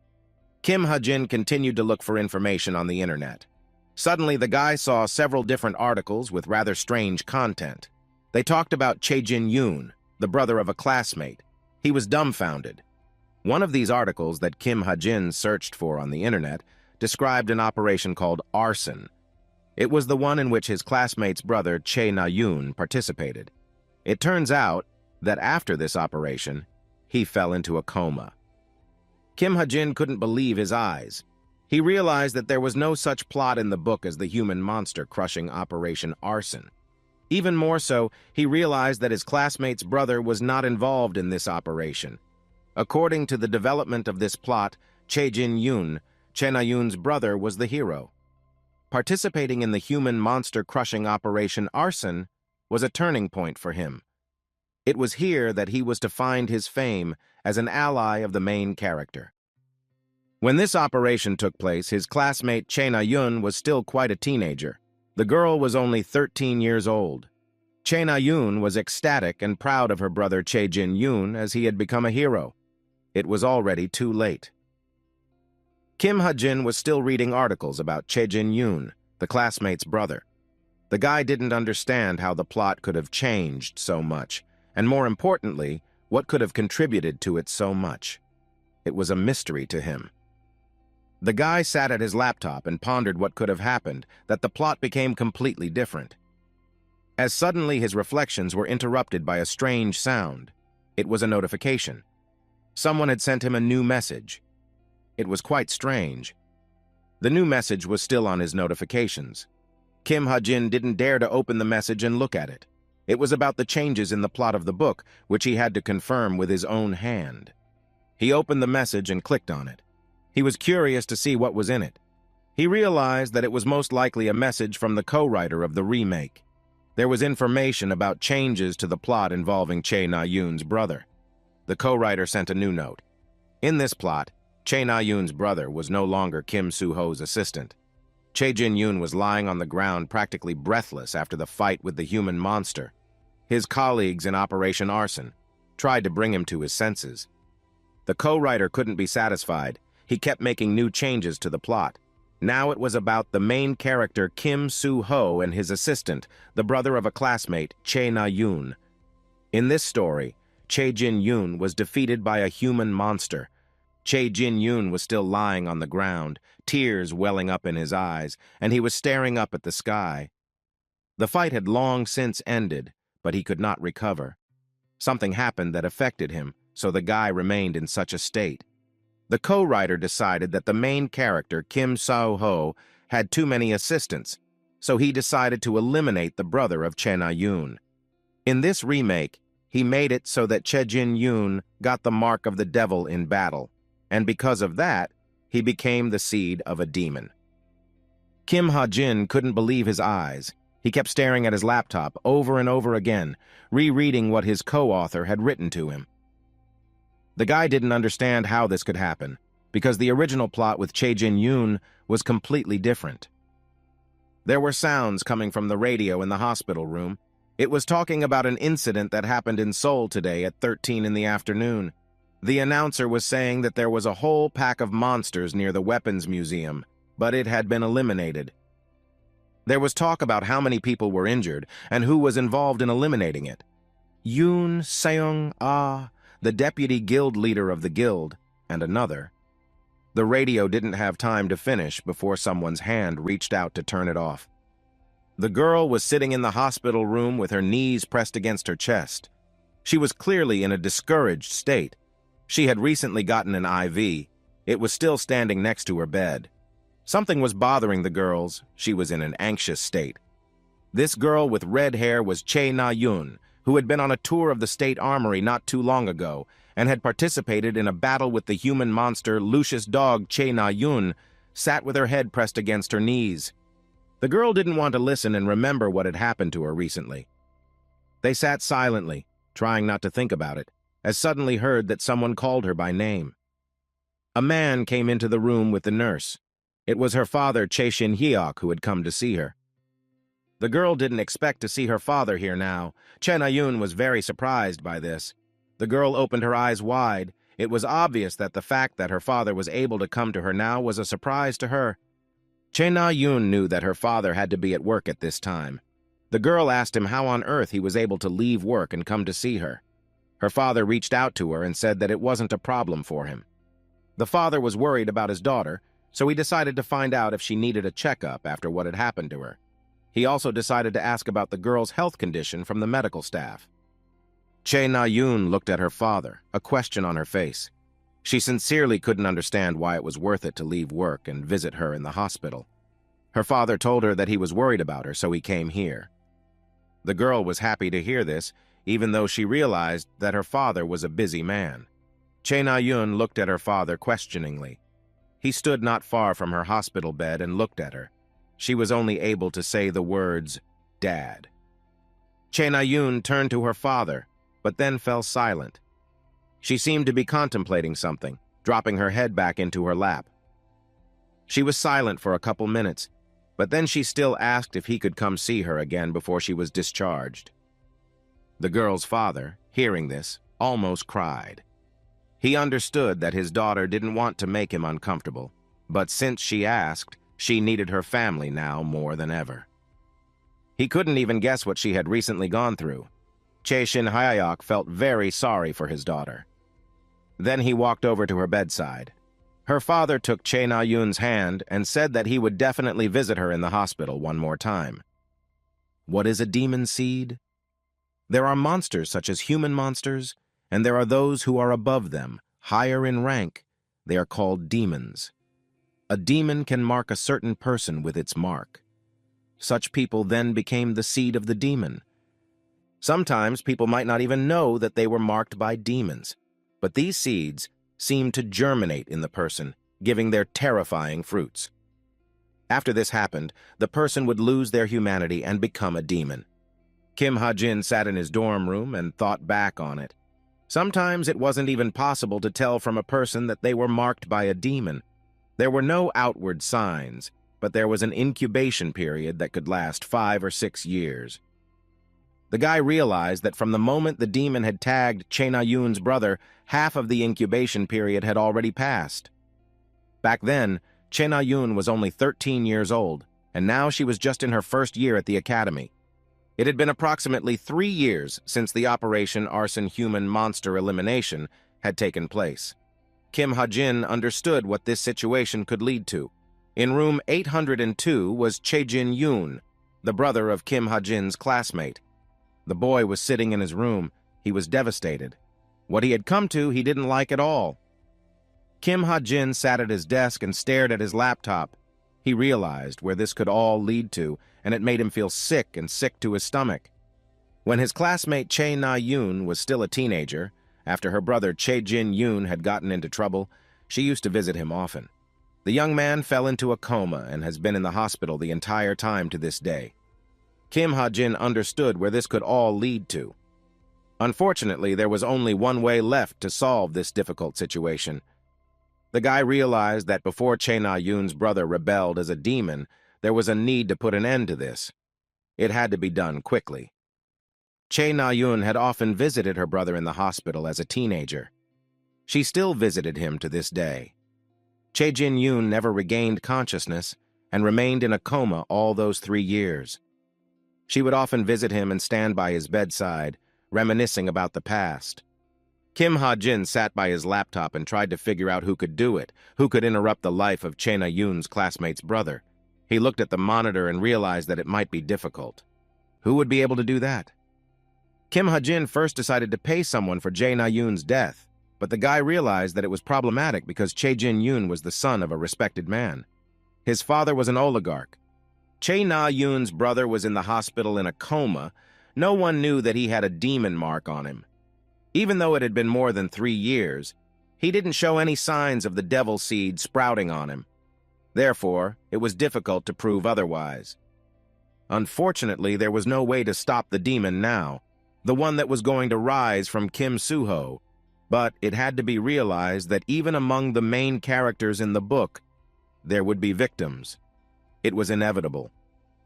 Kim Ha-jin continued to look for information on the internet. Suddenly, the guy saw several different articles with rather strange content. They talked about Chae Jin-yoon, the brother of a classmate. He was dumbfounded. One of these articles that Kim Ha-jin searched for on the internet described an operation called arson. It was the one in which his classmate's brother Chae Na-yoon participated. It turns out that after this operation, he fell into a coma. Kim Ha-jin couldn't believe his eyes. He realized that there was no such plot in the book as the human monster crushing Operation Arson. Even more so, he realized that his classmate's brother was not involved in this operation. According to the development of this plot, Chae Jin-yoon, Chae Na-yoon's brother, was the hero. Participating in the human monster crushing Operation Arson was a turning point for him. It was here that he was to find his fame as an ally of the main character. When this operation took place, his classmate Chae Na-yoon was still quite a teenager. The girl was only 13 years old. Chae Na-yoon was ecstatic and proud of her brother Chae Jin-yoon as he had become a hero. It was already too late. Kim Ha-jin was still reading articles about Chae Jin-yoon, the classmate's brother. The guy didn't understand how the plot could have changed so much, and more importantly, what could have contributed to it so much. It was a mystery to him. The guy sat at his laptop and pondered what could have happened, that the plot became completely different. As suddenly his reflections were interrupted by a strange sound. It was a notification. Someone had sent him a new message. It was quite strange. The new message was still on his notifications. Kim Ha-jin didn't dare to open the message and look at it. It was about the changes in the plot of the book, which he had to confirm with his own hand. He opened the message and clicked on it. He was curious to see what was in it. He realized that it was most likely a message from the co-writer of the remake. There was information about changes to the plot involving Chae Na-yoon's brother. The co-writer sent a new note. In this plot, Chae Na-yoon's brother was no longer Kim Soo-ho's assistant. Chae Jin-yoon was lying on the ground practically breathless after the fight with the human monster. His colleagues in Operation Arson tried to bring him to his senses. The co-writer couldn't be satisfied. He kept making new changes to the plot. Now it was about the main character Kim Soo-ho and his assistant, the brother of a classmate, Chae Na-yoon. In this story, Chae Jin-yoon was defeated by a human monster. Chae Jin-yoon was still lying on the ground, tears welling up in his eyes, and he was staring up at the sky. The fight had long since ended, but he could not recover. Something happened that affected him, so the guy remained in such a state. The co-writer decided that the main character, Kim Soo-ho, had too many assistants, so he decided to eliminate the brother of Chae Na-yoon. In this remake, he made it so that Chae Jin-yoon got the mark of the devil in battle, and because of that, he became the seed of a demon. Kim Ha-jin couldn't believe his eyes. He kept staring at his laptop over and over again, rereading what his co-author had written to him. The guy didn't understand how this could happen, because the original plot with Chae Jin-yoon was completely different. There were sounds coming from the radio in the hospital room. It was talking about an incident that happened in Seoul today at 13 in the afternoon. The announcer was saying that there was a whole pack of monsters near the weapons museum, but it had been eliminated. There was talk about how many people were injured and who was involved in eliminating it. Yoon Seung-ah, the deputy guild leader of the guild, and another. The radio didn't have time to finish before someone's hand reached out to turn it off. The girl was sitting in the hospital room with her knees pressed against her chest. She was clearly in a discouraged state. She had recently gotten an IV. It was still standing next to her bed. Something was bothering the girls. She was in an anxious state. This girl with red hair was Chae Na-yoon, who had been on a tour of the state armory not too long ago and had participated in a battle with the human monster Lucius dog Chae Na-yoon, sat with her head pressed against her knees. The girl didn't want to listen and remember what had happened to her recently. They sat silently, trying not to think about it, as suddenly heard that someone called her by name. A man came into the room with the nurse. It was her father, Chae Shin-hyuk, who had come to see her. The girl didn't expect to see her father here now. Chae Na-yoon was very surprised by this. The girl opened her eyes wide. It was obvious that the fact that her father was able to come to her now was a surprise to her. Chae Na-yoon knew that her father had to be at work at this time. The girl asked him how on earth he was able to leave work and come to see her. Her father reached out to her and said that it wasn't a problem for him. The father was worried about his daughter, so he decided to find out if she needed a checkup after what had happened to her. He also decided to ask about the girl's health condition from the medical staff. Chae Na-yoon looked at her father, a question on her face. She sincerely couldn't understand why it was worth it to leave work and visit her in the hospital. Her father told her that he was worried about her, so he came here. The girl was happy to hear this, even though she realized that her father was a busy man. Chae Na-yoon looked at her father questioningly. He stood not far from her hospital bed and looked at her. She was only able to say the words, "Dad." Chae Na-yoon turned to her father, but then fell silent. She seemed to be contemplating something, dropping her head back into her lap. She was silent for a couple minutes, but then she still asked if he could come see her again before she was discharged. The girl's father, hearing this, almost cried. He understood that his daughter didn't want to make him uncomfortable, but since she asked, she needed her family now more than ever. He couldn't even guess what she had recently gone through. Chae Shin-hyuk felt very sorry for his daughter. Then he walked over to her bedside. Her father took Chae Na-yoon's hand and said that he would definitely visit her in the hospital one more time. What is a demon seed? There are monsters such as human monsters, and there are those who are above them, higher in rank. They are called demons. A demon can mark a certain person with its mark. Such people then became the seed of the demon. Sometimes people might not even know that they were marked by demons, but these seeds seem to germinate in the person, giving their terrifying fruits. After this happened, the person would lose their humanity and become a demon. Kim Ha-jin sat in his dorm room and thought back on it. Sometimes it wasn't even possible to tell from a person that they were marked by a demon. There were no outward signs, but there was an incubation period that could last 5 or 6 years. The guy realized that from the moment the demon had tagged Chae Na-yoon's brother, half of the incubation period had already passed. Back then, Chae Na-yoon was only 13 years old, and now she was just in her first year at the academy. It had been approximately 3 years since the Operation Arson Human Monster Elimination had taken place. Kim Ha-jin understood what this situation could lead to. In room 802 was Chae Jin-yoon, the brother of Kim Ha-jin's classmate. The boy was sitting in his room. He was devastated. What he had come to, he didn't like at all. Kim Ha-jin sat at his desk and stared at his laptop. He realized where this could all lead to, and it made him feel sick and sick to his stomach. When his classmate Chae Na-yoon was still a teenager, after her brother Chae Jin-yoon had gotten into trouble, she used to visit him often. The young man fell into a coma and has been in the hospital the entire time to this day. Kim Ha-jin understood where this could all lead to. Unfortunately, there was only one way left to solve this difficult situation. The guy realized that before Chae Na-yoon's brother rebelled as a demon, There was a need to put an end to this. It had to be done quickly. Che Na-yun had often visited her brother in the hospital as a teenager. She still visited him to this day. Che Jin-yoon never regained consciousness and remained in a coma all those 3 years. She would often visit him and stand by his bedside, reminiscing about the past. Kim Ha-jin sat by his laptop and tried to figure out who could do it, who could interrupt the life of Che Na-yoon's classmate's brother. He looked at the monitor and realized that it might be difficult. Who would be able to do that? Kim Ha-jin first decided to pay someone for Che Na-yoon's death, but the guy realized that it was problematic because Che Jin-yoon was the son of a respected man. His father was an oligarch. Che Na-yoon's brother was in the hospital in a coma. No one knew that he had a demon mark on him. Even though it had been more than 3 years, he didn't show any signs of the devil seed sprouting on him. Therefore, it was difficult to prove otherwise. Unfortunately, there was no way to stop the demon now, the one that was going to rise from Kim Soo-ho. But it had to be realized that even among the main characters in the book, there would be victims. It was inevitable,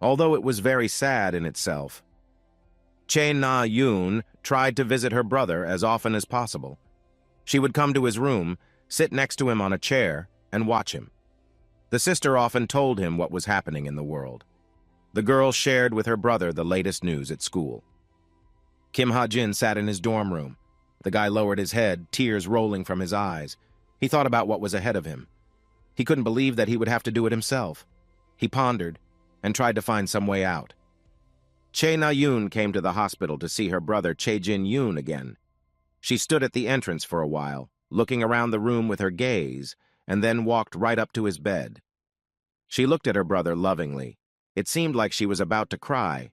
although it was very sad in itself. Che Na-yoon tried to visit her brother as often as possible. She would come to his room, sit next to him on a chair, and watch him. The sister often told him what was happening in the world. The girl shared with her brother the latest news at school. Kim Ha-jin sat in his dorm room. The guy lowered his head, tears rolling from his eyes. He thought about what was ahead of him. He couldn't believe that he would have to do it himself. He pondered and tried to find some way out. Che Na-yoon came to the hospital to see her brother Che Jin-yoon again. She stood at the entrance for a while, looking around the room with her gaze, and then walked right up to his bed. She looked at her brother lovingly. It seemed like she was about to cry.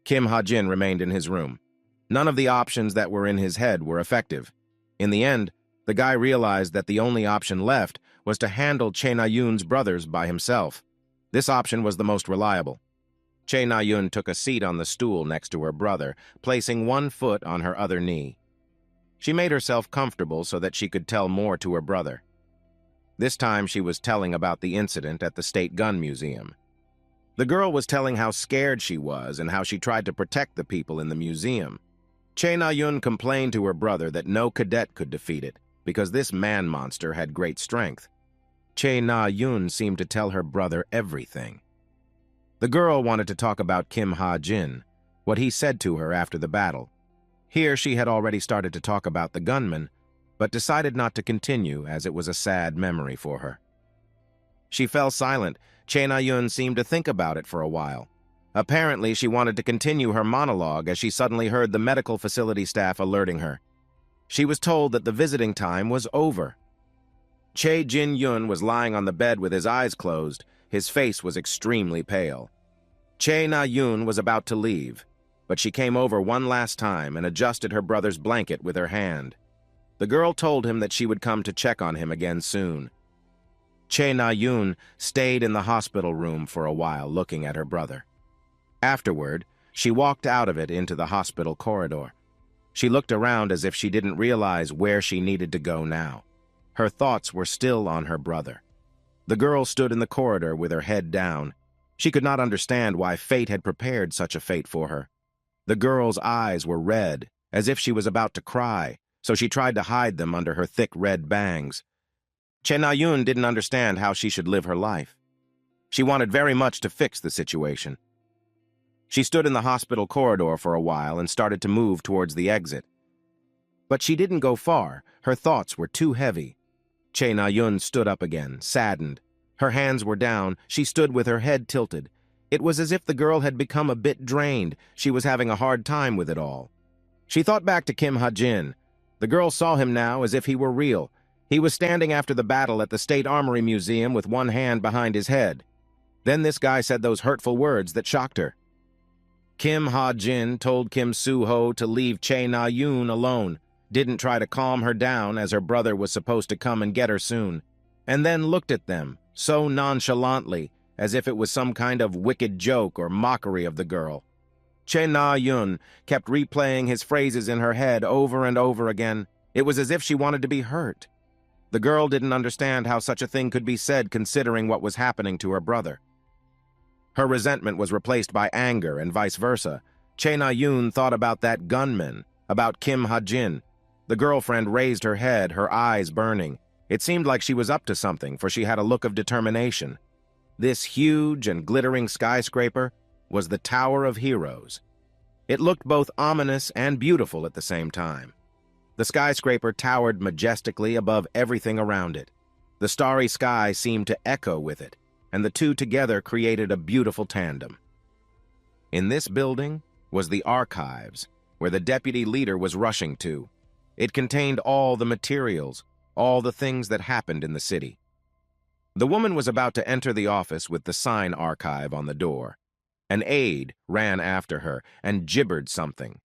Kim Ha-jin remained in his room. None of the options that were in his head were effective. In the end, the guy realized that the only option left was to handle Che Na-yoon's brothers by himself. This option was the most reliable. Che Na-yoon took a seat on the stool next to her brother, placing one foot on her other knee. She made herself comfortable so that she could tell more to her brother. This time she was telling about the incident at the State Gun Museum. The girl was telling how scared she was and how she tried to protect the people in the museum. Che Na-yoon complained to her brother that no cadet could defeat it, because this man-monster had great strength. Che Na-yoon seemed to tell her brother everything. The girl wanted to talk about Kim Ha-jin, what he said to her after the battle. Here she had already started to talk about the gunman, but decided not to continue as it was a sad memory for her. She fell silent. Che Na-yoon seemed to think about it for a while. Apparently, she wanted to continue her monologue as she suddenly heard the medical facility staff alerting her. She was told that the visiting time was over. Che Jin-yoon was lying on the bed with his eyes closed. His face was extremely pale. Che Na-yoon was about to leave, but she came over one last time and adjusted her brother's blanket with her hand. The girl told him that she would come to check on him again soon. Che Na-yoon stayed in the hospital room for a while looking at her brother. Afterward, she walked out of it into the hospital corridor. She looked around as if she didn't realize where she needed to go now. Her thoughts were still on her brother. The girl stood in the corridor with her head down. She could not understand why fate had prepared such a fate for her. The girl's eyes were red, as if she was about to cry, so she tried to hide them under her thick red bangs. Che Na-yoon didn't understand how she should live her life. She wanted very much to fix the situation. She stood in the hospital corridor for a while and started to move towards the exit. But she didn't go far. Her thoughts were too heavy. Che Na-yoon stood up again, saddened. Her hands were down. She stood with her head tilted. It was as if the girl had become a bit drained. She was having a hard time with it all. She thought back to Kim Ha-jin. The girl saw him now as if he were real. He was standing after the battle at the State Armory Museum with one hand behind his head. Then this guy said those hurtful words that shocked her. Kim Ha-jin told Kim Soo-ho to leave Che Na-yoon alone, didn't try to calm her down as her brother was supposed to come and get her soon, and then looked at them so nonchalantly as if it was some kind of wicked joke or mockery of the girl. Che Na-yoon kept replaying his phrases in her head over and over again. It was as if she wanted to be hurt. The girl didn't understand how such a thing could be said considering what was happening to her brother. Her resentment was replaced by anger and vice versa. Che Na-yoon thought about that gunman, about Kim Ha-jin. The girlfriend raised her head, her eyes burning. It seemed like she was up to something, for she had a look of determination. This huge and glittering skyscraper was the Tower of Heroes. It looked both ominous and beautiful at the same time. The skyscraper towered majestically above everything around it. The starry sky seemed to echo with it, and the two together created a beautiful tandem. In this building was the archives, where the deputy leader was rushing to. It contained all the materials, all the things that happened in the city. The woman was about to enter the office with the sign archive on the door. An aide ran after her and gibbered something.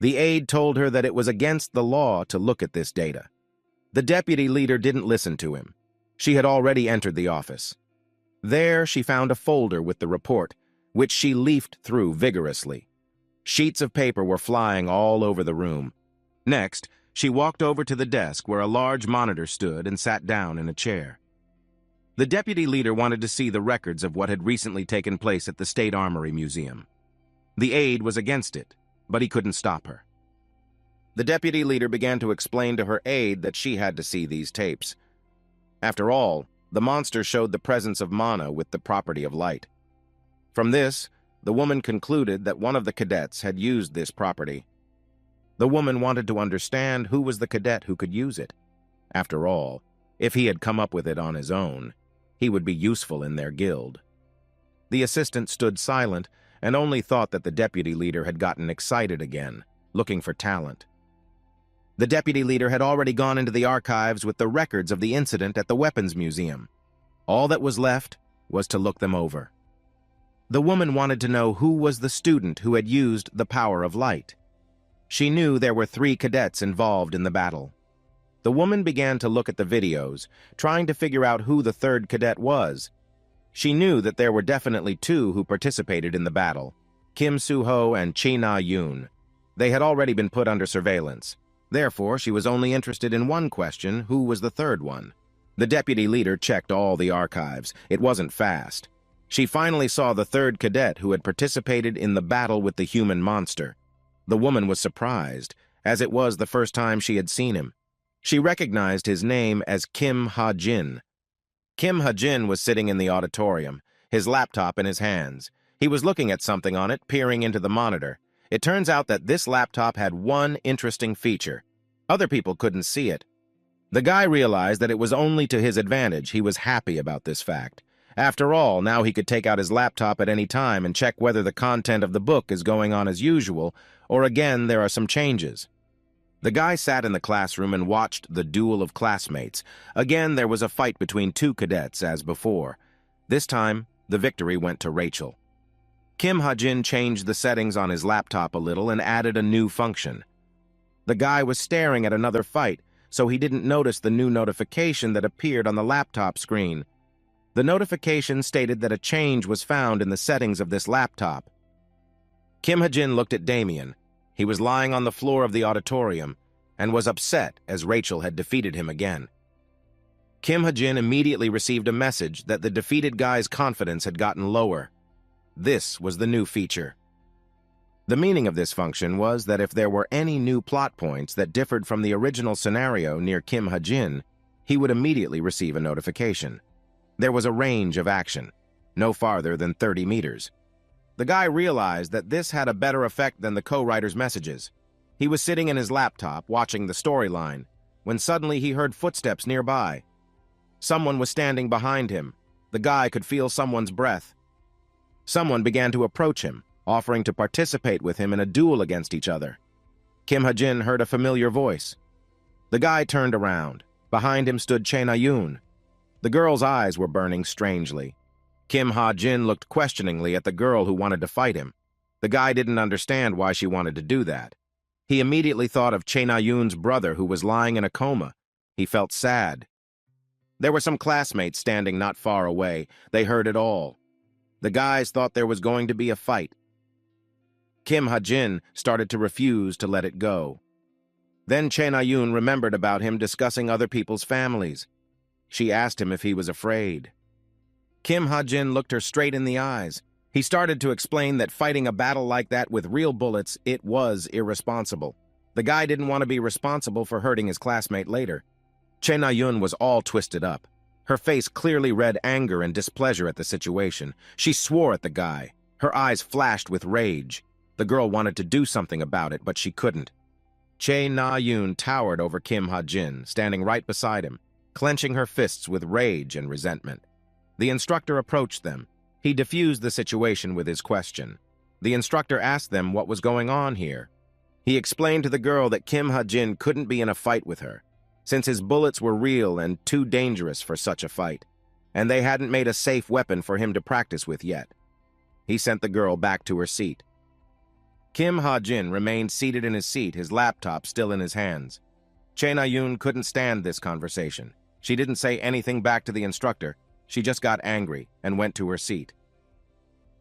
The aide told her that it was against the law to look at this data. The deputy leader didn't listen to him. She had already entered the office. There she found a folder with the report, which she leafed through vigorously. Sheets of paper were flying all over the room. Next, she walked over to the desk where a large monitor stood and sat down in a chair. The deputy leader wanted to see the records of what had recently taken place at the State Armory Museum. The aide was against it, but he couldn't stop her. The deputy leader began to explain to her aide that she had to see these tapes. After all, the monster showed the presence of mana with the property of light. From this, the woman concluded that one of the cadets had used this property. The woman wanted to understand who was the cadet who could use it. After all, if he had come up with it on his own, he would be useful in their guild. The assistant stood silent and only thought that the deputy leader had gotten excited again, looking for talent. The deputy leader had already gone into the archives with the records of the incident at the Weapons Museum. All that was left was to look them over. The woman wanted to know who was the student who had used the power of light. She knew there were 3 cadets involved in the battle. The woman began to look at the videos, trying to figure out who the 3rd cadet was. She knew that there were definitely 2 who participated in the battle, Kim Soo-ho and Che Na-yoon. They had already been put under surveillance. Therefore, she was only interested in one question: who was the 3rd one? The deputy leader checked all the archives. It wasn't fast. She finally saw the 3rd cadet who had participated in the battle with the human monster. The woman was surprised, as it was the first time she had seen him. She recognized his name as Kim Ha-jin. Kim Ha-jin was sitting in the auditorium, his laptop in his hands. He was looking at something on it, peering into the monitor. It turns out that this laptop had one interesting feature. Other people couldn't see it. The guy realized that it was only to his advantage. He was happy about this fact. After all, now he could take out his laptop at any time and check whether the content of the book is going on as usual, or again there are some changes. The guy sat in the classroom and watched the duel of classmates. Again, there was a fight between 2 cadets, as before. This time, the victory went to Rachel. Kim Ha-jin changed the settings on his laptop a little and added a new function. The guy was staring at another fight, so he didn't notice the new notification that appeared on the laptop screen. The notification stated that a change was found in the settings of this laptop. Kim Ha-jin looked at Damien. He was lying on the floor of the auditorium and was upset as Rachel had defeated him again. Kim Ha-jin immediately received a message that the defeated guy's confidence had gotten lower. This was the new feature. The meaning of this function was that if there were any new plot points that differed from the original scenario near Kim Ha-jin, he would immediately receive a notification. There was a range of action, no farther than 30 meters. The guy realized that this had a better effect than the co-writer's messages. He was sitting in his laptop, watching the storyline, when suddenly he heard footsteps nearby. Someone was standing behind him. The guy could feel someone's breath. Someone began to approach him, offering to participate with him in a duel against each other. Kim Ha-jin heard a familiar voice. The guy turned around. Behind him stood Che Na-yoon. The girl's eyes were burning strangely. Kim Ha-jin looked questioningly at the girl who wanted to fight him. The guy didn't understand why she wanted to do that. He immediately thought of Che Na-yoon's brother who was lying in a coma. He felt sad. There were some classmates standing not far away. They heard it all. The guys thought there was going to be a fight. Kim Ha-jin started to refuse to let it go. Then Che Na-yoon remembered about him discussing other people's families. She asked him if he was afraid. Kim Ha-jin looked her straight in the eyes. He started to explain that fighting a battle like that with real bullets, it was irresponsible. The guy didn't want to be responsible for hurting his classmate later. Che Na-yun was all twisted up. Her face clearly read anger and displeasure at the situation. She swore at the guy. Her eyes flashed with rage. The girl wanted to do something about it, but she couldn't. Che Na-yun towered over Kim Ha-jin, standing right beside him, clenching her fists with rage and resentment. The instructor approached them. He diffused the situation with his question. The instructor asked them what was going on here. He explained to the girl that Kim Ha-jin couldn't be in a fight with her, since his bullets were real and too dangerous for such a fight, and they hadn't made a safe weapon for him to practice with yet. He sent the girl back to her seat. Kim Ha-jin remained seated in his seat, his laptop still in his hands. Che Na-yun couldn't stand this conversation. She didn't say anything back to the instructor. She just got angry and went to her seat.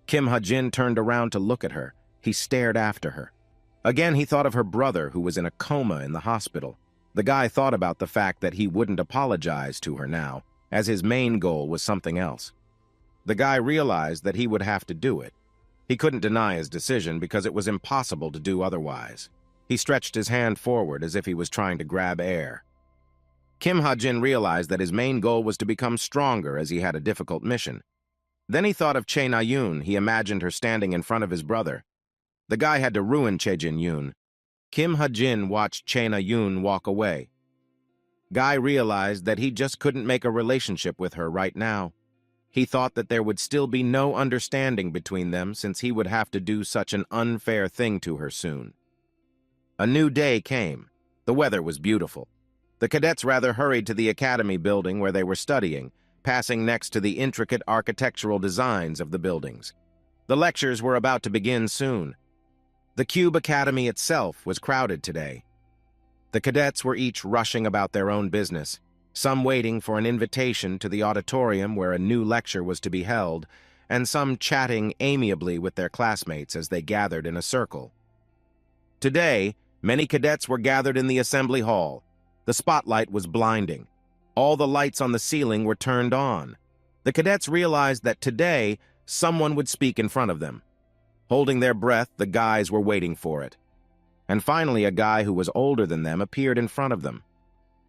Kim Ha-jin turned around to look at her. He stared after her. Again, he thought of her brother, who was in a coma in the hospital. The guy thought about the fact that he wouldn't apologize to her now, as his main goal was something else. The guy realized that he would have to do it. He couldn't deny his decision because it was impossible to do otherwise. He stretched his hand forward as if he was trying to grab air. Kim Ha-jin realized that his main goal was to become stronger as he had a difficult mission. Then he thought of Che Na-yun. He imagined her standing in front of his brother. The guy had to ruin Che Jin-yoon. Kim Ha-jin watched Che Na-yun walk away. Guy realized that he just couldn't make a relationship with her right now. He thought that there would still be no understanding between them since he would have to do such an unfair thing to her soon. A new day came. The weather was beautiful. The cadets rather hurried to the academy building where they were studying, passing next to the intricate architectural designs of the buildings. The lectures were about to begin soon. The Cube Academy itself was crowded today. The cadets were each rushing about their own business, some waiting for an invitation to the auditorium where a new lecture was to be held, and some chatting amiably with their classmates as they gathered in a circle. Today, many cadets were gathered in the assembly hall. The spotlight was blinding. All the lights on the ceiling were turned on. The cadets realized that today, someone would speak in front of them. Holding their breath, the guys were waiting for it. And finally, a guy who was older than them appeared in front of them.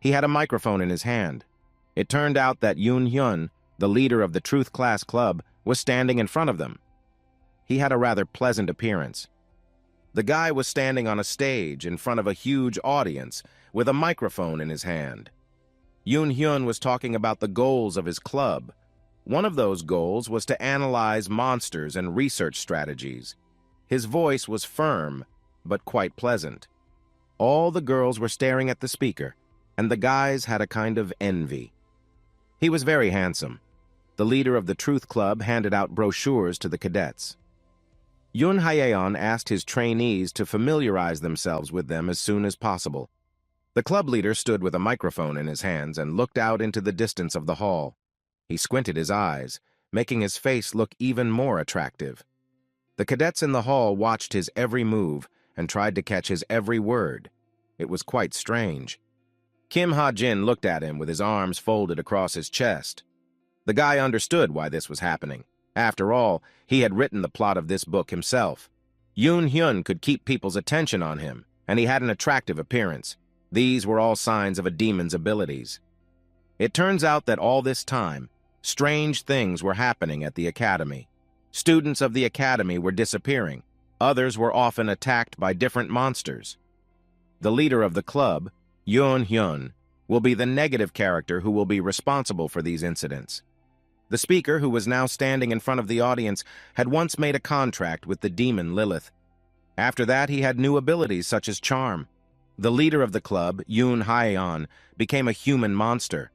He had a microphone in his hand. It turned out that Yoon Hyun, the leader of the Truth Class Club, was standing in front of them. He had a rather pleasant appearance. The guy was standing on a stage in front of a huge audience with a microphone in his hand. Yoon Hyun was talking about the goals of his club. One of those goals was to analyze monsters and research strategies. His voice was firm, but quite pleasant. All the girls were staring at the speaker, and the guys had a kind of envy. He was very handsome. The leader of the Truth Club handed out brochures to the cadets. Yoon Hyeon asked his trainees to familiarize themselves with them as soon as possible. The club leader stood with a microphone in his hands and looked out into the distance of the hall. He squinted his eyes, making his face look even more attractive. The cadets in the hall watched his every move and tried to catch his every word. It was quite strange. Kim Ha-jin looked at him with his arms folded across his chest. The guy understood why this was happening. After all, he had written the plot of this book himself. Yoon Hyun could keep people's attention on him, and he had an attractive appearance. These were all signs of a demon's abilities. It turns out that all this time, strange things were happening at the academy. Students of the academy were disappearing. Others were often attacked by different monsters. The leader of the club, Yoon Hyun, will be the negative character who will be responsible for these incidents. The speaker, who was now standing in front of the audience, had once made a contract with the demon Lilith. After that, he had new abilities such as charm. The leader of the club, Yoon Hyeon, became a human monster.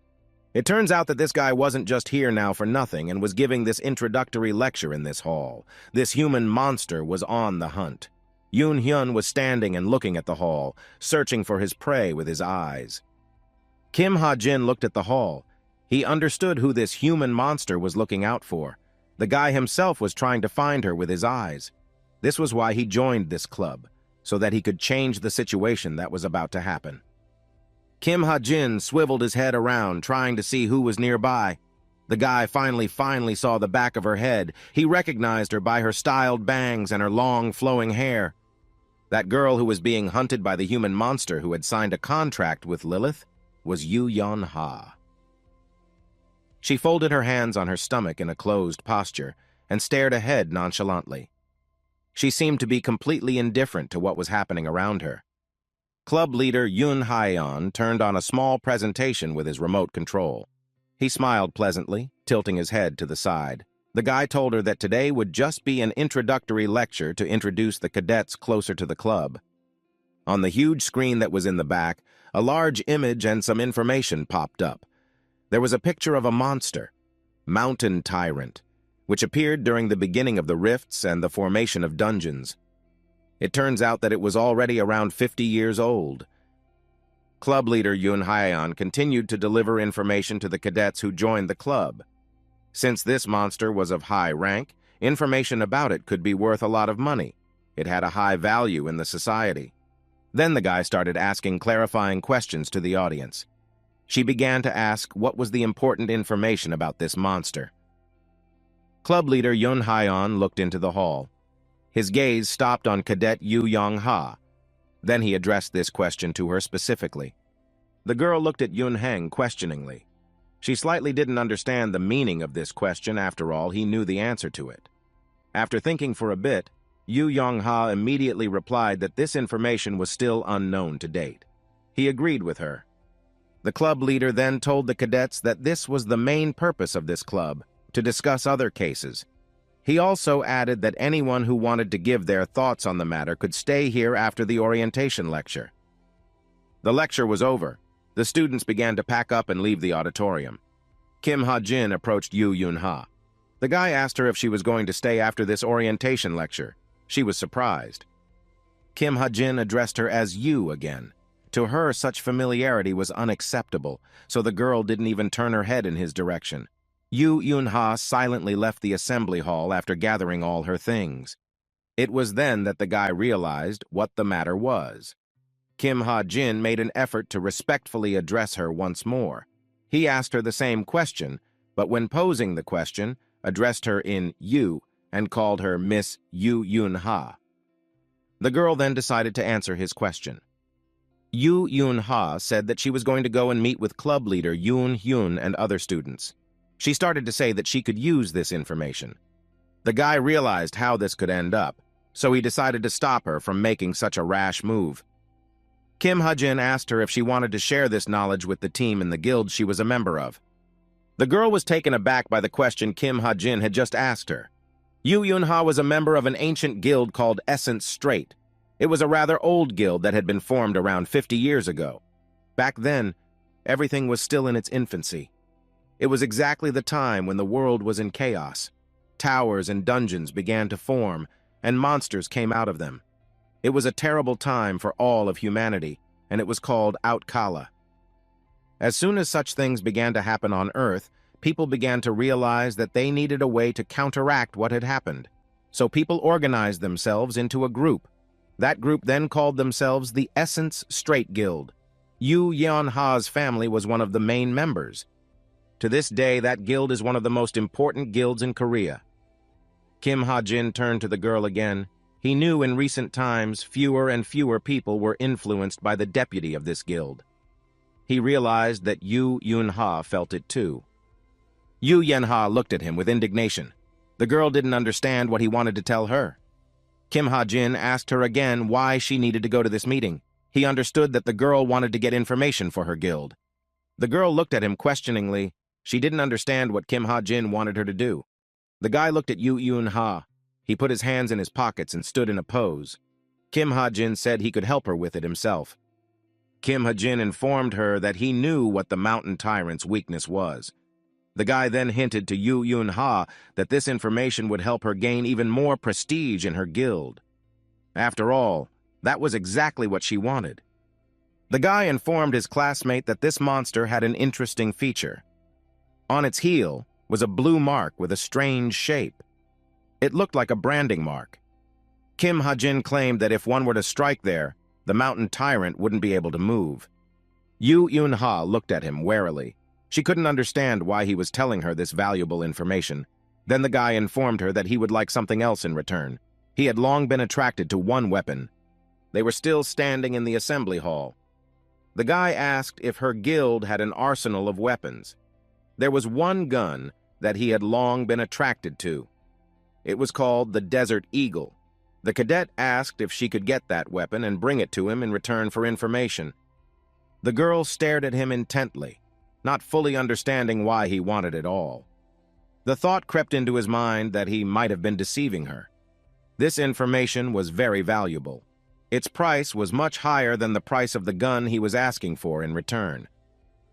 It turns out that this guy wasn't just here now for nothing and was giving this introductory lecture in this hall. This human monster was on the hunt. Yoon Hyun was standing and looking at the hall, searching for his prey with his eyes. Kim Ha-jin looked at the hall. He understood who this human monster was looking out for. The guy himself was trying to find her with his eyes. This was why he joined this club, so that he could change the situation that was about to happen. Kim Ha-jin swiveled his head around, trying to see who was nearby. The guy finally saw the back of her head. He recognized her by her styled bangs and her long, flowing hair. That girl who was being hunted by the human monster who had signed a contract with Lilith was Yu Yon-ha. She folded her hands on her stomach in a closed posture and stared ahead nonchalantly. She seemed to be completely indifferent to what was happening around her. Club leader Yun Hyeon turned on a small presentation with his remote control. He smiled pleasantly, tilting his head to the side. The guy told her that today would just be an introductory lecture to introduce the cadets closer to the club. On the huge screen that was in the back, a large image and some information popped up. There was a picture of a monster, Mountain Tyrant, which appeared during the beginning of the rifts and the formation of dungeons. It turns out that it was already around 50 years old. Club leader Yun Hyeon continued to deliver information to the cadets who joined the club. Since this monster was of high rank, information about it could be worth a lot of money. It had a high value in the society. Then the guy started asking clarifying questions to the audience. She began to ask what was the important information about this monster. Club leader Yun Hyeon looked into the hall. His gaze stopped on Cadet Yu Yong-ha. Then he addressed this question to her specifically. The girl looked at Yun Heng questioningly. She slightly didn't understand the meaning of this question. After all, he knew the answer to it. After thinking for a bit, Yu Yong-ha immediately replied that this information was still unknown to date. He agreed with her. The club leader then told the cadets that this was the main purpose of this club, to discuss other cases. He also added that anyone who wanted to give their thoughts on the matter could stay here after the orientation lecture. The lecture was over. The students began to pack up and leave the auditorium. Kim Ha-jin approached Yu Yun-ha. The guy asked her if she was going to stay after this orientation lecture. She was surprised. Kim Ha-jin addressed her as Yu again. To her, such familiarity was unacceptable, so the girl didn't even turn her head in his direction. Yu Yun-ha silently left the assembly hall after gathering all her things. It was then that the guy realized what the matter was. Kim Ha-jin made an effort to respectfully address her once more. He asked her the same question, but when posing the question, addressed her in you and called her Miss Yu Yun-ha. The girl then decided to answer his question. Yu Yun-ha said that she was going to go and meet with club leader Yoon Hyun and other students. She started to say that she could use this information. The guy realized how this could end up, so he decided to stop her from making such a rash move. Kim Ha-jin asked her if she wanted to share this knowledge with the team in the guild she was a member of. The girl was taken aback by the question Kim Ha-jin had just asked her. Yu Yun-ha was a member of an ancient guild called Essence Strait. It was a rather old guild that had been formed around 50 years ago. Back then, everything was still in its infancy. It was exactly the time when the world was in chaos. Towers and dungeons began to form, and monsters came out of them. It was a terrible time for all of humanity, and it was called Outkala. As soon as such things began to happen on Earth, people began to realize that they needed a way to counteract what had happened. So people organized themselves into a group. That group then called themselves the Essence Strait Guild. Yu Yeon-ha's family was one of the main members. To this day, that guild is one of the most important guilds in Korea. Kim Ha-jin turned to the girl again. He knew in recent times fewer and fewer people were influenced by the deputy of this guild. He realized that Yu Yun-ha felt it too. Yu Yen-ha looked at him with indignation. The girl didn't understand what he wanted to tell her. Kim Ha-jin asked her again why she needed to go to this meeting. He understood that the girl wanted to get information for her guild. The girl looked at him questioningly. She didn't understand what Kim Ha-jin wanted her to do. The guy looked at Yu Yun-ha. He put his hands in his pockets and stood in a pose. Kim Ha-jin said he could help her with it himself. Kim Ha-jin informed her that he knew what the Mountain Tyrant's weakness was. The guy then hinted to Yu Yun-ha that this information would help her gain even more prestige in her guild. After all, that was exactly what she wanted. The guy informed his classmate that this monster had an interesting feature. On its heel was a blue mark with a strange shape. It looked like a branding mark. Kim Ha-jin claimed that if one were to strike there, the Mountain Tyrant wouldn't be able to move. Yu Yun-ha looked at him warily. She couldn't understand why he was telling her this valuable information. Then the guy informed her that he would like something else in return. He had long been attracted to one weapon. They were still standing in the assembly hall. The guy asked if her guild had an arsenal of weapons. There was one gun that he had long been attracted to. It was called the Desert Eagle. The cadet asked if she could get that weapon and bring it to him in return for information. The girl stared at him intently, not fully understanding why he wanted it all. The thought crept into his mind that he might have been deceiving her. This information was very valuable. Its price was much higher than the price of the gun he was asking for in return.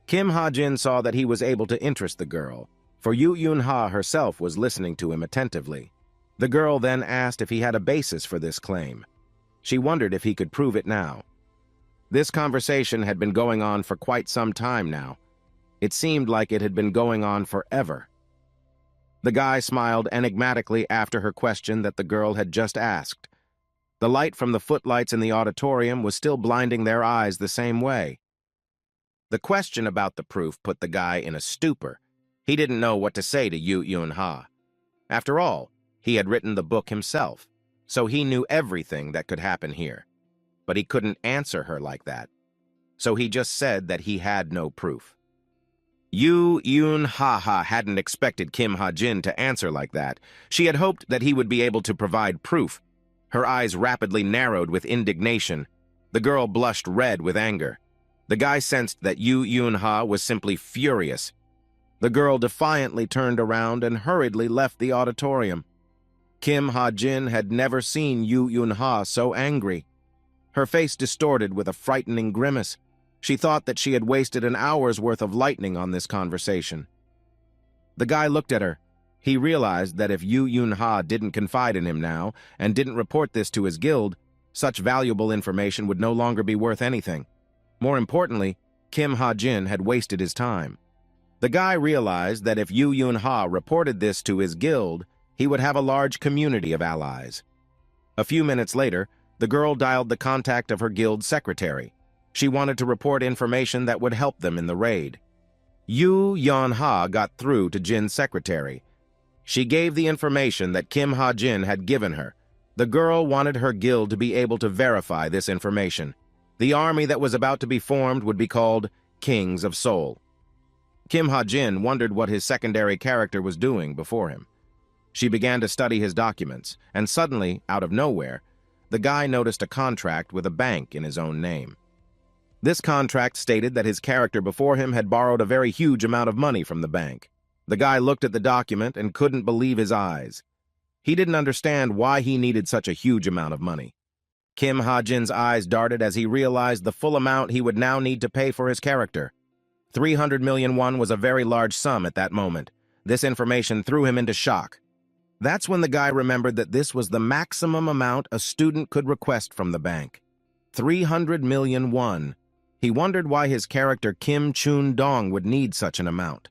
Kim Ha-jin saw that he was able to interest the girl, for Yu Yun-ha herself was listening to him attentively. The girl then asked if he had a basis for this claim. She wondered if he could prove it now. This conversation had been going on for quite some time now. It seemed like it had been going on forever. The guy smiled enigmatically after her question that the girl had just asked. The light from the footlights in the auditorium was still blinding their eyes the same way. The question about the proof put the guy in a stupor. He didn't know what to say to Yu Yun-ha. After all, he had written the book himself, so he knew everything that could happen here. But he couldn't answer her like that. So he just said that he had no proof. Yu Yun-ha hadn't expected Kim Ha-jin to answer like that. She had hoped that he would be able to provide proof. Her eyes rapidly narrowed with indignation. The girl blushed red with anger. The guy sensed that Yu Yun-ha was simply furious. The girl defiantly turned around and hurriedly left the auditorium. Kim Ha-jin had never seen Yu Yun-ha so angry. Her face distorted with a frightening grimace. She thought that she had wasted an hour's worth of lightning on this conversation. The guy looked at her. He realized that if Yu Yun-ha didn't confide in him now and didn't report this to his guild, such valuable information would no longer be worth anything. More importantly, Kim Ha-jin had wasted his time. The guy realized that if Yu Yun-ha reported this to his guild, he would have a large community of allies. A few minutes later, the girl dialed the contact of her guild secretary. She wanted to report information that would help them in the raid. Yu Yun-ha got through to Jin's secretary. She gave the information that Kim Ha-jin had given her. The girl wanted her guild to be able to verify this information. The army that was about to be formed would be called Kings of Seoul. Kim Ha-jin wondered what his secondary character was doing before him. She began to study his documents, and suddenly, out of nowhere, the guy noticed a contract with a bank in his own name. This contract stated that his character before him had borrowed a very huge amount of money from the bank. The guy looked at the document and couldn't believe his eyes. He didn't understand why he needed such a huge amount of money. Kim Ha-jin's eyes darted as he realized the full amount he would now need to pay for his character. 300 million won was a very large sum at that moment. This information threw him into shock. That's when the guy remembered that this was the maximum amount a student could request from the bank. 300 million won. He wondered why his character Kim Chun-dong would need such an amount.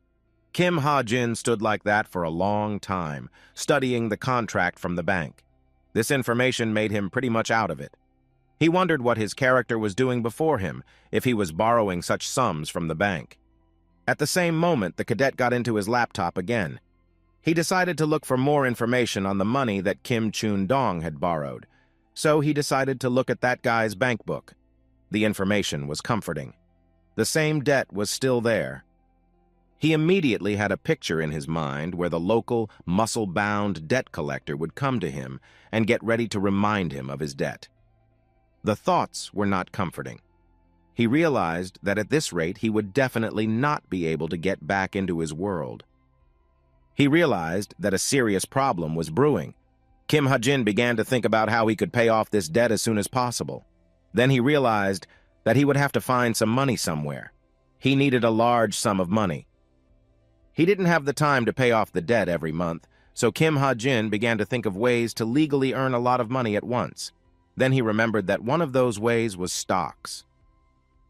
Kim Ha-jin stood like that for a long time, studying the contract from the bank. This information made him pretty much out of it. He wondered what his character was doing before him, if he was borrowing such sums from the bank. At the same moment, the cadet got into his laptop again. He decided to look for more information on the money that Kim Chun-dong had borrowed, so he decided to look at that guy's bank book. The information was comforting. The same debt was still there. He immediately had a picture in his mind where the local, muscle-bound debt collector would come to him and get ready to remind him of his debt. The thoughts were not comforting. He realized that at this rate he would definitely not be able to get back into his world. He realized that a serious problem was brewing. Kim Ha-jin began to think about how he could pay off this debt as soon as possible. Then he realized that he would have to find some money somewhere. He needed a large sum of money. He didn't have the time to pay off the debt every month, so Kim Ha-jin began to think of ways to legally earn a lot of money at once. Then he remembered that one of those ways was stocks.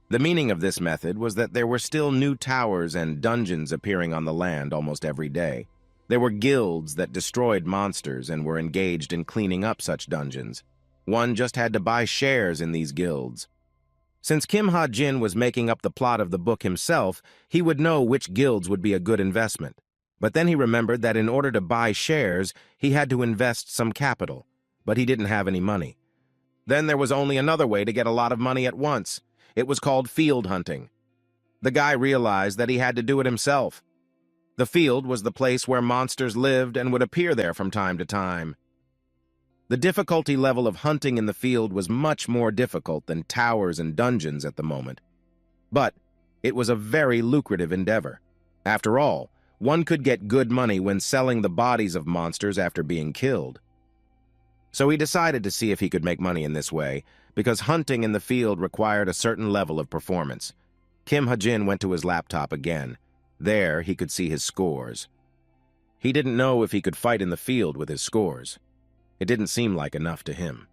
The meaning of this method was that there were still new towers and dungeons appearing on the land almost every day. There were guilds that destroyed monsters and were engaged in cleaning up such dungeons. One just had to buy shares in these guilds. Since Kim Ha-jin was making up the plot of the book himself, he would know which guilds would be a good investment. But then he remembered that in order to buy shares, he had to invest some capital, but he didn't have any money. Then there was only another way to get a lot of money at once. It was called field hunting. The guy realized that he had to do it himself. The field was the place where monsters lived and would appear there from time to time. The difficulty level of hunting in the field was much more difficult than towers and dungeons at the moment. But it was a very lucrative endeavor. After all, one could get good money when selling the bodies of monsters after being killed. So he decided to see if he could make money in this way, because hunting in the field required a certain level of performance. Kim Ha-jin went to his laptop again. There, he could see his scores. He didn't know if he could fight in the field with his scores. It didn't seem like enough to him.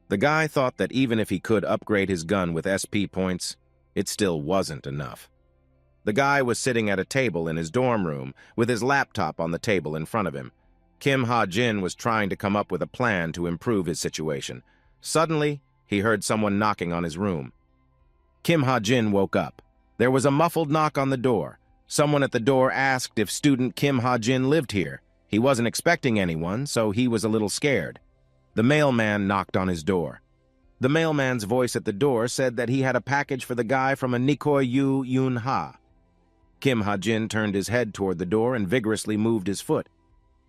The guy thought that even if he could upgrade his gun with SP points, it still wasn't enough. The guy was sitting at a table in his dorm room with his laptop on the table in front of him. Kim Ha-jin was trying to come up with a plan to improve his situation. Suddenly, he heard someone knocking on his room. Kim Ha-jin woke up. There was a muffled knock on the door. Someone at the door asked if student Kim Ha-jin lived here. He wasn't expecting anyone, so he was a little scared. The mailman knocked on his door. The mailman's voice at the door said that he had a package for the guy from a Nikoi Yu Yun Ha. Kim Ha-jin turned his head toward the door and vigorously moved his foot.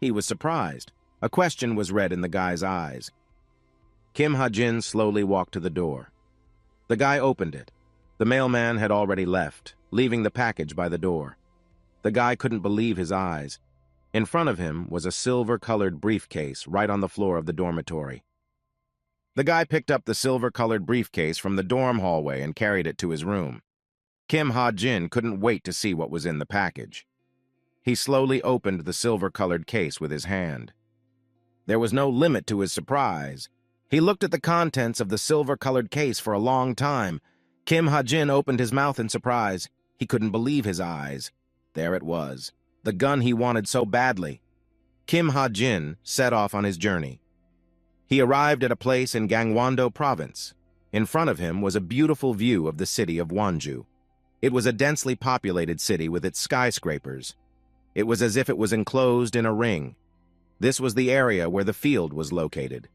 He was surprised. A question was read in the guy's eyes. Kim Ha-jin slowly walked to the door. The guy opened it. The mailman had already left, leaving the package by the door. The guy couldn't believe his eyes. In front of him was a silver-colored briefcase right on the floor of the dormitory. The guy picked up the silver-colored briefcase from the dorm hallway and carried it to his room. Kim Ha-jin couldn't wait to see what was in the package. He slowly opened the silver-colored case with his hand. There was no limit to his surprise. He looked at the contents of the silver-colored case for a long time. Kim Ha-jin opened his mouth in surprise. He couldn't believe his eyes. There it was, the gun he wanted so badly. Kim Ha-jin set off on his journey. He arrived at a place in Gangwon-do province. In front of him was a beautiful view of the city of Wonju. It was a densely populated city with its skyscrapers. It was as if it was enclosed in a ring. This was the area where the field was located.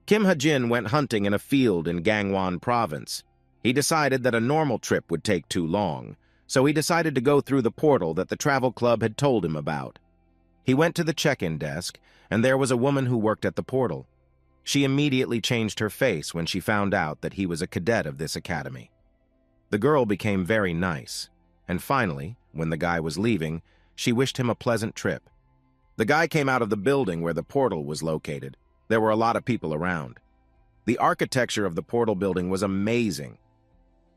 Kim Ha-jin went hunting in a field in Gangwon province. He decided that a normal trip would take too long, so he decided to go through the portal that the travel club had told him about. He went to the check-in desk, and there was a woman who worked at the portal. She immediately changed her face when she found out that he was a cadet of this academy. The girl became very nice, and finally, when the guy was leaving, she wished him a pleasant trip. The guy came out of the building where the portal was located. There were a lot of people around. The architecture of the portal building was amazing.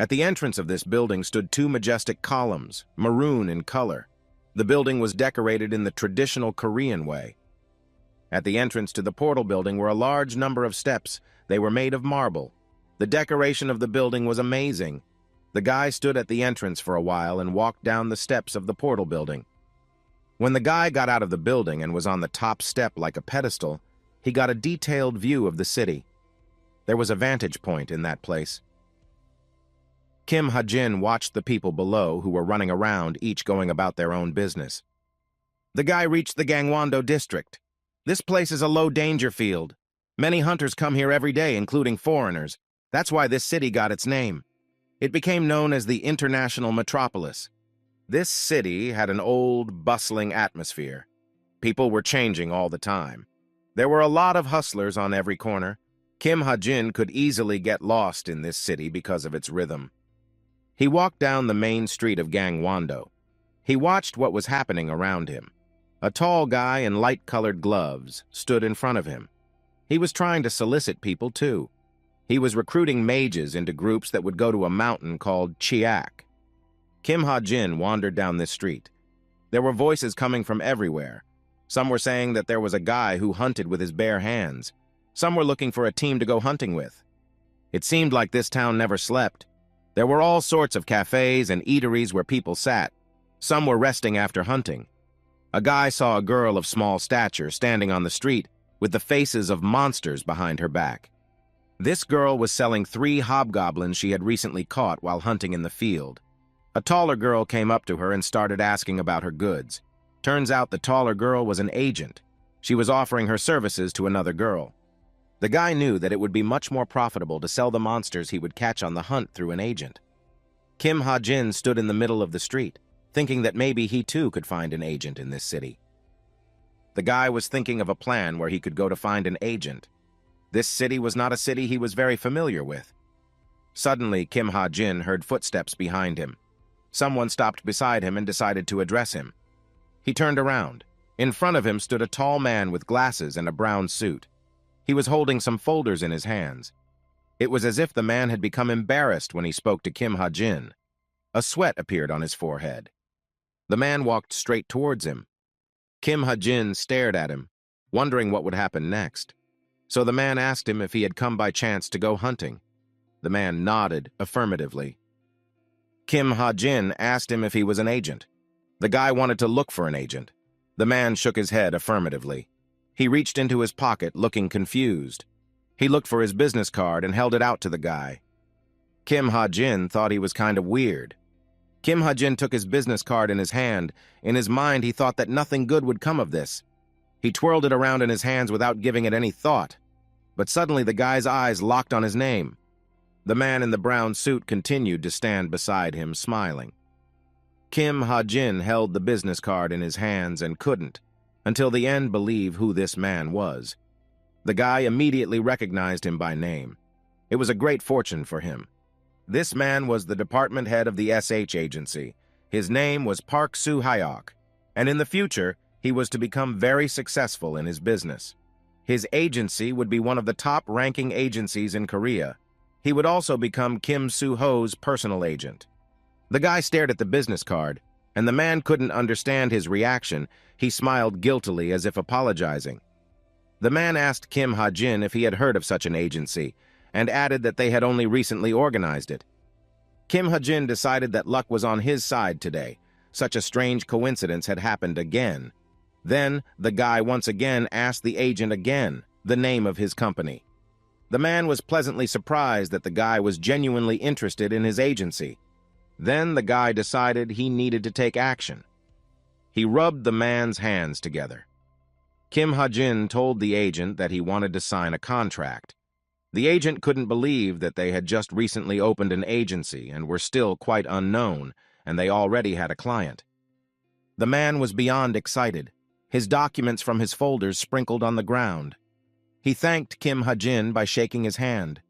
At the entrance of this building stood two majestic columns, maroon in color. The building was decorated in the traditional Korean way. At the entrance to the portal building were a large number of steps. They were made of marble. The decoration of the building was amazing. The guy stood at the entrance for a while and walked down the steps of the portal building. When the guy got out of the building and was on the top step like a pedestal, he got a detailed view of the city. There was a vantage point in that place. Kim Ha-jin watched the people below who were running around, each going about their own business. The guy reached the Gangwon-do district. This place is a low-danger field. Many hunters come here every day, including foreigners. That's why this city got its name. It became known as the International Metropolis. This city had an old, bustling atmosphere. People were changing all the time. There were a lot of hustlers on every corner. Kim Ha-jin could easily get lost in this city because of its rhythm. He walked down the main street of Gangwon-do. He watched what was happening around him. A tall guy in light-colored gloves stood in front of him. He was trying to solicit people, too. He was recruiting mages into groups that would go to a mountain called Chiak. Kim Ha-jin wandered down this street. There were voices coming from everywhere. Some were saying that there was a guy who hunted with his bare hands. Some were looking for a team to go hunting with. It seemed like this town never slept. There were all sorts of cafes and eateries where people sat. Some were resting after hunting. A guy saw a girl of small stature standing on the street with the faces of monsters behind her back. This girl was selling 3 hobgoblins she had recently caught while hunting in the field. A taller girl came up to her and started asking about her goods. Turns out the taller girl was an agent. She was offering her services to another girl. The guy knew that it would be much more profitable to sell the monsters he would catch on the hunt through an agent. Kim Ha-jin stood in the middle of the street, thinking that maybe he too could find an agent in this city. The guy was thinking of a plan where he could go to find an agent. This city was not a city he was very familiar with. Suddenly, Kim Ha-jin heard footsteps behind him. Someone stopped beside him and decided to address him. He turned around. In front of him stood a tall man with glasses and a brown suit. He was holding some folders in his hands. It was as if the man had become embarrassed when he spoke to Kim Ha-jin. A sweat appeared on his forehead. The man walked straight towards him. Kim Ha-jin stared at him, wondering what would happen next. So the man asked him if he had come by chance to go hunting. The man nodded affirmatively. Kim Ha-jin asked him if he was an agent. The guy wanted to look for an agent. The man shook his head affirmatively. He reached into his pocket, looking confused. He looked for his business card and held it out to the guy. Kim Ha-jin thought he was kind of weird. Kim Ha-jin took his business card in his hand. In his mind, he thought that nothing good would come of this. He twirled it around in his hands without giving it any thought. But suddenly the guy's eyes locked on his name. The man in the brown suit continued to stand beside him, smiling. Kim Ha-jin held the business card in his hands and couldn't, until the end, believe who this man was. The guy immediately recognized him by name. It was a great fortune for him. This man was the department head of the SH agency. His name was Park Soo-hyok, and in the future, he was to become very successful in his business. His agency would be one of the top-ranking agencies in Korea. He would also become Kim Soo-ho's personal agent. The guy stared at the business card, and the man couldn't understand his reaction. He smiled guiltily as if apologizing. The man asked Kim Ha-jin if he had heard of such an agency, and added that they had only recently organized it. Kim Ha-jin decided that luck was on his side today. Such a strange coincidence had happened again. Then, the guy once again asked the agent again the name of his company. The man was pleasantly surprised that the guy was genuinely interested in his agency. Then the guy decided he needed to take action. He rubbed the man's hands together. Kim Ha-jin told the agent that he wanted to sign a contract. The agent couldn't believe that they had just recently opened an agency and were still quite unknown, and they already had a client. The man was beyond excited, his documents from his folders sprinkled on the ground. He thanked Kim Ha-jin by shaking his hand.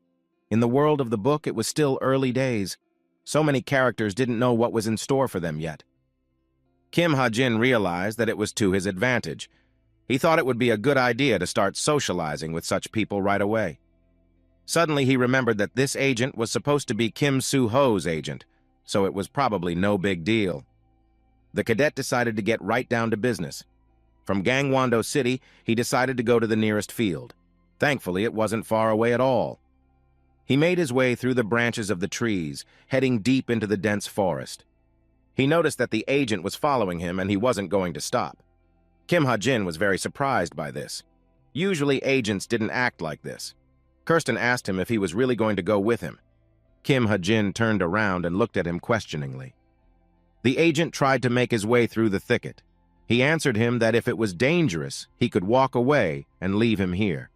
In the world of the book, it was still early days. So many characters didn't know what was in store for them yet. Kim Ha-jin realized that it was to his advantage. He thought it would be a good idea to start socializing with such people right away. Suddenly, he remembered that this agent was supposed to be Kim Soo-ho's agent, so it was probably no big deal. The cadet decided to get right down to business. From Gangwon-do City, he decided to go to the nearest field. Thankfully, it wasn't far away at all. He made his way through the branches of the trees, heading deep into the dense forest. He noticed that the agent was following him and he wasn't going to stop. Kim Ha-jin was very surprised by this. Usually, agents didn't act like this. Kirsten asked him if he was really going to go with him. Kim Ha-jin turned around and looked at him questioningly. The agent tried to make his way through the thicket. He answered him that if it was dangerous, he could walk away and leave him here.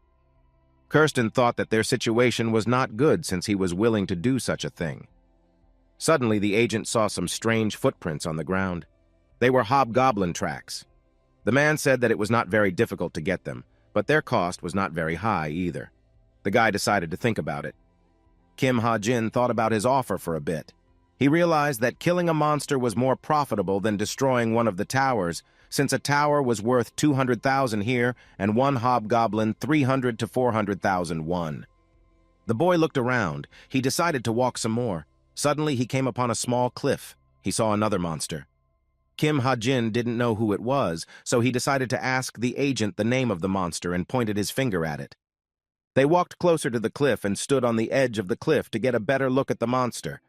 Kirsten thought that their situation was not good since he was willing to do such a thing. Suddenly, the agent saw some strange footprints on the ground. They were hobgoblin tracks. The man said that it was not very difficult to get them, but their cost was not very high either. The guy decided to think about it. Kim Ha-jin thought about his offer for a bit. He realized that killing a monster was more profitable than destroying one of the towers, since a tower was worth 200,000 here and one hobgoblin 300 to 400,000 won. The boy looked around. He decided to walk some more. Suddenly, he came upon a small cliff. He saw another monster. Kim Ha-jin didn't know who it was, so he decided to ask the agent the name of the monster and pointed his finger at it. They walked closer to the cliff and stood on the edge of the cliff to get a better look at the monster.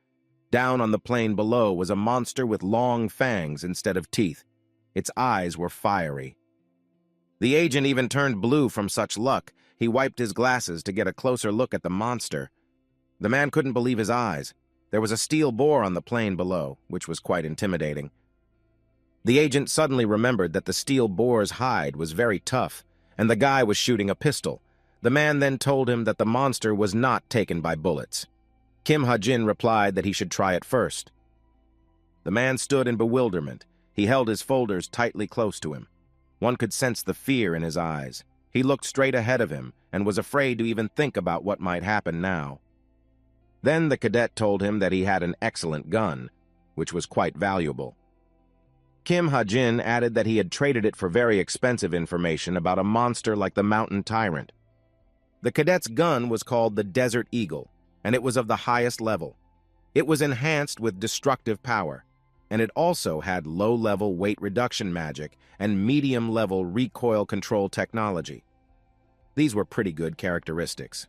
Down on the plain below was a monster with long fangs instead of teeth. Its eyes were fiery. The agent even turned blue from such luck. he wiped his glasses to get a closer look at the monster. The man couldn't believe his eyes. There was a steel boar on the plain below, which was quite intimidating. The agent suddenly remembered that the steel boar's hide was very tough, and the guy was shooting a pistol. The man then told him that the monster was not taken by bullets. Kim Ha-jin replied that he should try it first. The man stood in bewilderment. He held his folders tightly close to him. One could sense the fear in his eyes. He looked straight ahead of him and was afraid to even think about what might happen now. Then the cadet told him that he had an excellent gun, which was quite valuable. Kim Ha-jin added that he had traded it for very expensive information about a monster like the mountain tyrant. The cadet's gun was called the Desert Eagle, and it was of the highest level. It was enhanced with destructive power, and it also had low-level weight reduction magic and medium-level recoil control technology. These were pretty good characteristics.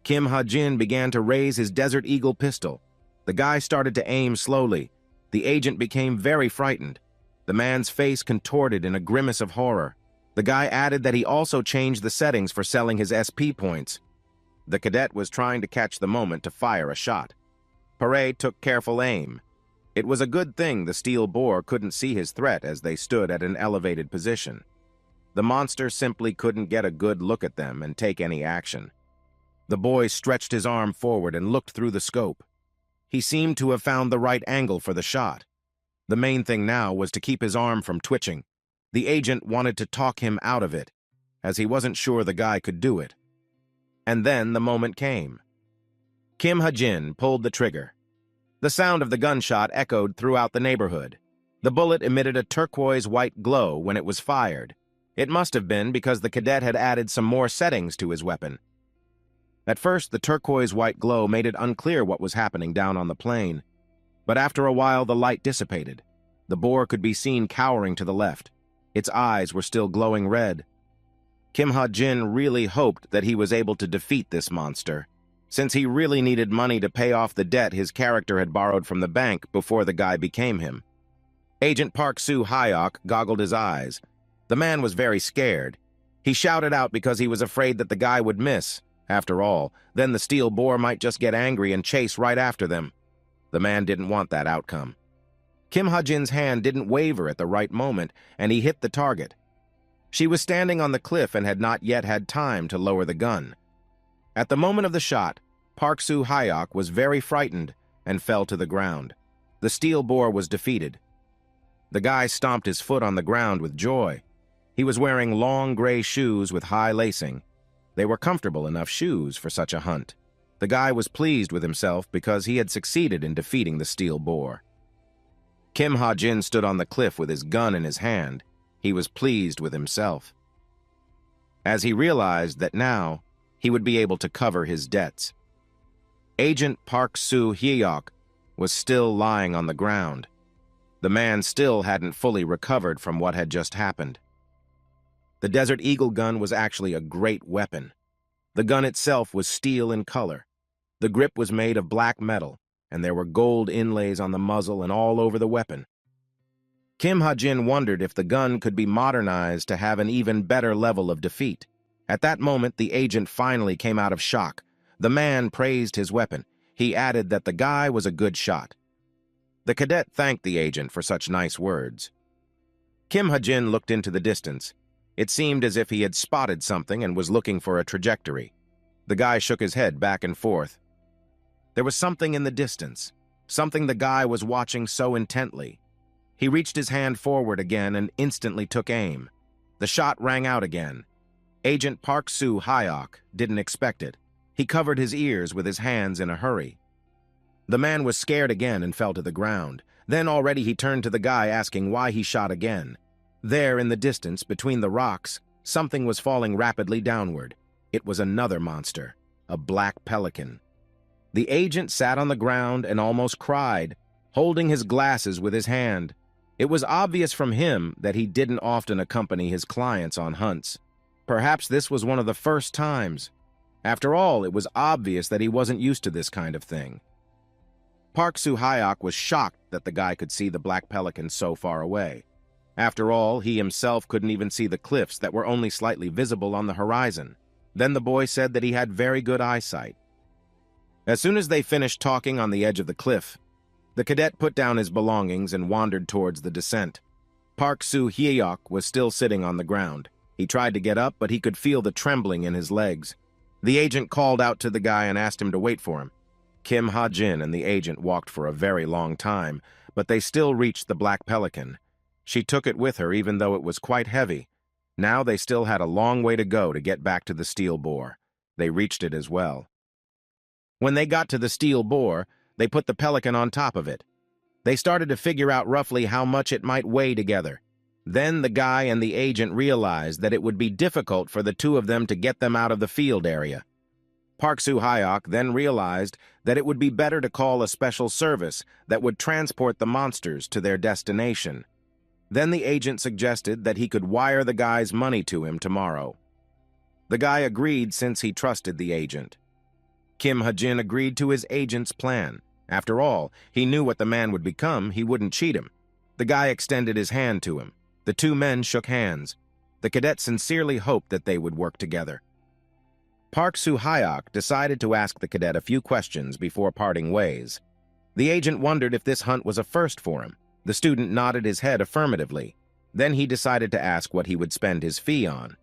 Kim Ha-jin began to raise his Desert Eagle pistol. The guy started to aim slowly. The agent became very frightened. The man's face contorted in a grimace of horror. The guy added that he also changed the settings for selling his SP points. The cadet was trying to catch the moment to fire a shot. Parade took careful aim. It was a good thing the steel boar couldn't see his threat as they stood at an elevated position. The monster simply couldn't get a good look at them and take any action. The boy stretched his arm forward and looked through the scope. He seemed to have found the right angle for the shot. The main thing now was to keep his arm from twitching. The agent wanted to talk him out of it, as he wasn't sure the guy could do it. And then the moment came. Kim Ha-jin pulled the trigger. The sound of the gunshot echoed throughout the neighborhood. The bullet emitted a turquoise-white glow when it was fired. It must have been because the cadet had added some more settings to his weapon. At first, the turquoise-white glow made it unclear what was happening down on the plain. But after a while, the light dissipated. The boar could be seen cowering to the left. Its eyes were still glowing red. Kim Ha-jin really hoped that he was able to defeat this monster, since he really needed money to pay off the debt his character had borrowed from the bank before the guy became him. Agent Park Soo-hyuk goggled his eyes. The man was very scared. He shouted out because he was afraid that the guy would miss. After all, then the steel boar might just get angry and chase right after them. The man didn't want that outcome. Kim Ha-jin's hand didn't waver at the right moment, and he hit the target. She was standing on the cliff and had not yet had time to lower the gun. At the moment of the shot, Park Soo-hyuk was very frightened and fell to the ground. The steel boar was defeated. The guy stomped his foot on the ground with joy. He was wearing long gray shoes with high lacing. They were comfortable enough shoes for such a hunt. The guy was pleased with himself because he had succeeded in defeating the steel boar. Kim Ha-jin stood on the cliff with his gun in his hand. He was pleased with himself, as he realized that now he would be able to cover his debts. Agent Park Soo-hyuk was still lying on the ground. The man still hadn't fully recovered from what had just happened. The Desert Eagle gun was actually a great weapon. The gun itself was steel in color. The grip was made of black metal, and there were gold inlays on the muzzle and all over the weapon. Kim Ha-jin wondered if the gun could be modernized to have an even better level of defeat. At that moment, the agent finally came out of shock. The man praised his weapon. He added that the guy was a good shot. The cadet thanked the agent for such nice words. Kim Ha-jin looked into the distance. It seemed as if he had spotted something and was looking for a trajectory. The guy shook his head back and forth. There was something in the distance, something the guy was watching so intently. He reached his hand forward again and instantly took aim. The shot rang out again. Agent Park Soo-hyuk didn't expect it. He covered his ears with his hands in a hurry. The man was scared again and fell to the ground. Then already he turned to the guy asking why he shot again. There in the distance, between the rocks, something was falling rapidly downward. It was another monster, a black pelican. The agent sat on the ground and almost cried, holding his glasses with his hand. It was obvious from him that he didn't often accompany his clients on hunts. Perhaps this was one of the first times. After all, it was obvious that he wasn't used to this kind of thing. Park Soo-hyuk was shocked that the guy could see the black pelican so far away. After all, he himself couldn't even see the cliffs that were only slightly visible on the horizon. Then the boy said that he had very good eyesight. As soon as they finished talking on the edge of the cliff, the cadet put down his belongings and wandered towards the descent. Park Soo-hyuk was still sitting on the ground. He tried to get up, but he could feel the trembling in his legs. The agent called out to the guy and asked him to wait for him. Kim Ha-jin and the agent walked for a very long time, but they still reached the Black Pelican. She took it with her even though it was quite heavy. Now they still had a long way to go to get back to the steel boar. They reached it as well. When they got to the steel boar, they put the pelican on top of it. They started to figure out roughly how much it might weigh together. Then the guy and the agent realized that it would be difficult for the two of them to get them out of the field area. Park Soo-hyuk then realized that it would be better to call a special service that would transport the monsters to their destination. Then the agent suggested that he could wire the guy's money to him tomorrow. The guy agreed since he trusted the agent. Kim Ha-jin agreed to his agent's plan. After all, he knew what the man would become. He wouldn't cheat him. The guy extended his hand to him. The two men shook hands. The cadet sincerely hoped that they would work together. Park Soo-hyuk decided to ask the cadet a few questions before parting ways. The agent wondered if this hunt was a first for him. The student nodded his head affirmatively. Then he decided to ask what he would spend his fee on.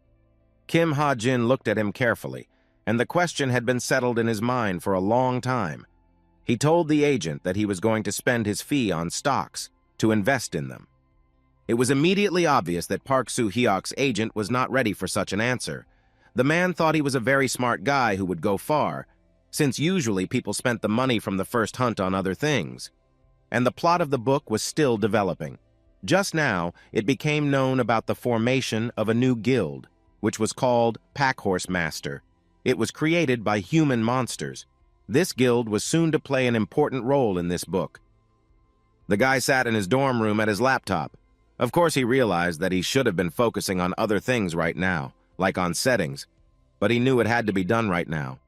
Kim Ha-jin looked at him carefully, and the question had been settled in his mind for a long time. He told the agent that he was going to spend his fee on stocks, to invest in them. It was immediately obvious that Park Soo-hyuk's agent was not ready for such an answer. The man thought he was a very smart guy who would go far, since usually people spent the money from the first hunt on other things. And the plot of the book was still developing. Just now, it became known about the formation of a new guild, which was called Packhorse Master. It was created by human monsters. This guild was soon to play an important role in this book. The guy sat in his dorm room at his laptop. Of course, he realized that he should have been focusing on other things right now, like on settings, but he knew it had to be done right now.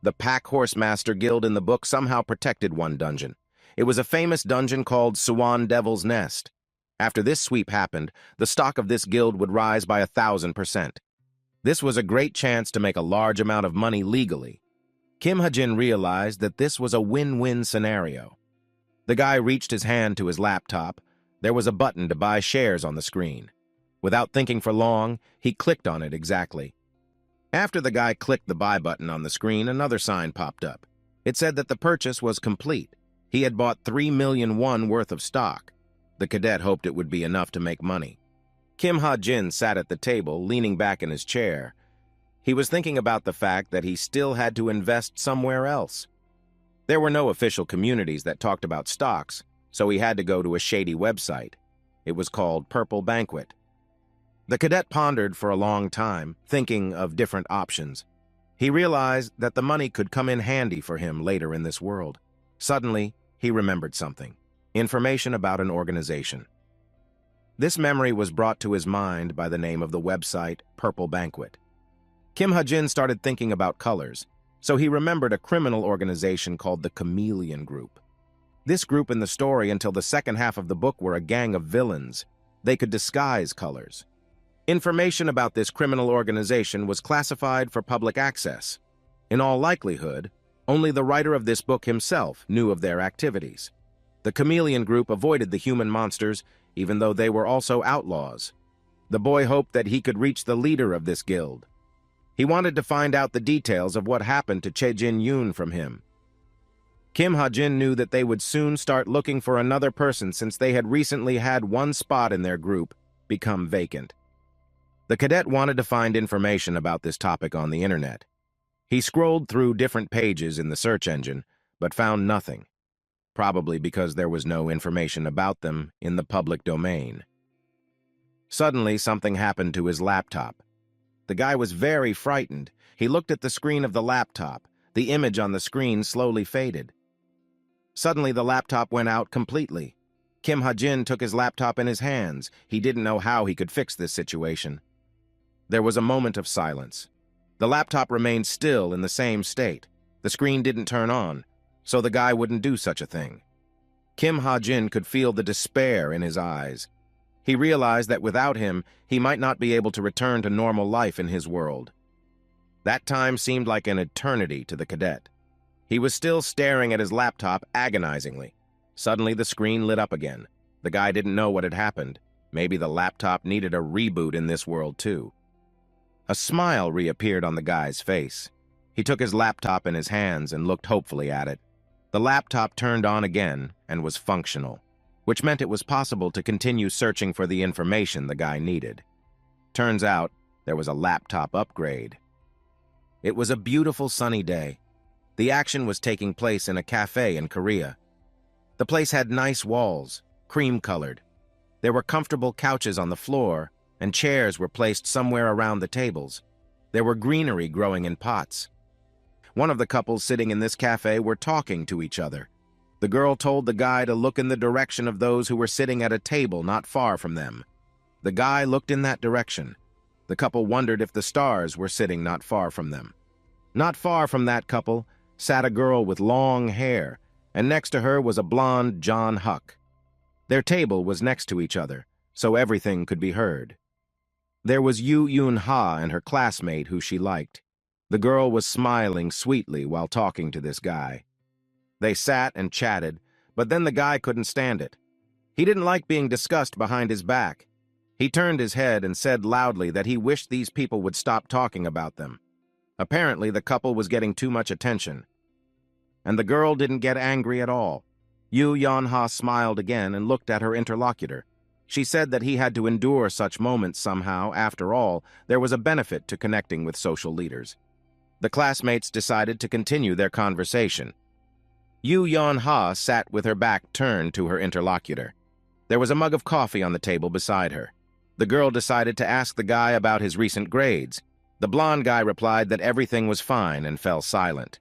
The Packhorse Master Guild in the book somehow protected one dungeon. It was a famous dungeon called Swan Devil's Nest. After this sweep happened, the stock of this guild would rise by 1,000%. This was a great chance to make a large amount of money legally. Kim Ha-jin realized that this was a win-win scenario. The guy reached his hand to his laptop. There was a button to buy shares on the screen. Without thinking for long, he clicked on it exactly. After the guy clicked the buy button on the screen, another sign popped up. It said that the purchase was complete. He had bought 3 million won worth of stock. The cadet hoped it would be enough to make money. Kim Ha-jin sat at the table, leaning back in his chair. He was thinking about the fact that he still had to invest somewhere else. There were no official communities that talked about stocks, so he had to go to a shady website. It was called Purple Banquet. The cadet pondered for a long time, thinking of different options. He realized that the money could come in handy for him later in this world. Suddenly, he remembered something. Information about an organization. This memory was brought to his mind by the name of the website Purple Banquet. Kim Ha-jin started thinking about colors, so he remembered a criminal organization called the Chameleon Group. This group in the story until the second half of the book were a gang of villains. They could disguise colors. Information about this criminal organization was classified for public access. In all likelihood, only the writer of this book himself knew of their activities. The Chameleon Group avoided the human monsters, even though they were also outlaws. The boy hoped that he could reach the leader of this guild. He wanted to find out the details of what happened to Che Jin-yoon from him. Kim Ha-jin knew that they would soon start looking for another person since they had recently had one spot in their group become vacant. The cadet wanted to find information about this topic on the internet. He scrolled through different pages in the search engine, but found nothing, probably because there was no information about them in the public domain. Suddenly, something happened to his laptop. The guy was very frightened. He looked at the screen of the laptop. The image on the screen slowly faded. Suddenly, the laptop went out completely. Kim Ha-jin took his laptop in his hands. He didn't know how he could fix this situation. There was a moment of silence. The laptop remained still in the same state. The screen didn't turn on, so the guy wouldn't do such a thing. Kim Ha-jin could feel the despair in his eyes. He realized that without him, he might not be able to return to normal life in his world. That time seemed like an eternity to the cadet. He was still staring at his laptop agonizingly. Suddenly, the screen lit up again. The guy didn't know what had happened. Maybe the laptop needed a reboot in this world, too. A smile reappeared on the guy's face. He took his laptop in his hands and looked hopefully at it. The laptop turned on again and was functional, which meant it was possible to continue searching for the information the guy needed. Turns out, there was a laptop upgrade. It was a beautiful sunny day. The action was taking place in a cafe in Korea. The place had nice walls, cream-colored. There were comfortable couches on the floor, and chairs were placed somewhere around the tables. There were greenery growing in pots. One of the couples sitting in this cafe were talking to each other. The girl told the guy to look in the direction of those who were sitting at a table not far from them. The guy looked in that direction. The couple wondered if the stars were sitting not far from them. Not far from that couple sat a girl with long hair, and next to her was a blonde John Huck. Their table was next to each other, so everything could be heard. There was Yoo Yoon-ha and her classmate who she liked. The girl was smiling sweetly while talking to this guy. They sat and chatted, but then the guy couldn't stand it. He didn't like being discussed behind his back. He turned his head and said loudly that he wished these people would stop talking about them. Apparently, the couple was getting too much attention. And the girl didn't get angry at all. Yoo Yeon-ha smiled again and looked at her interlocutor. She said that he had to endure such moments somehow. After all, there was a benefit to connecting with social leaders. The classmates decided to continue their conversation. Yoo Yeon-ha sat with her back turned to her interlocutor. There was a mug of coffee on the table beside her. The girl decided to ask the guy about his recent grades. The blonde guy replied that everything was fine and fell silent.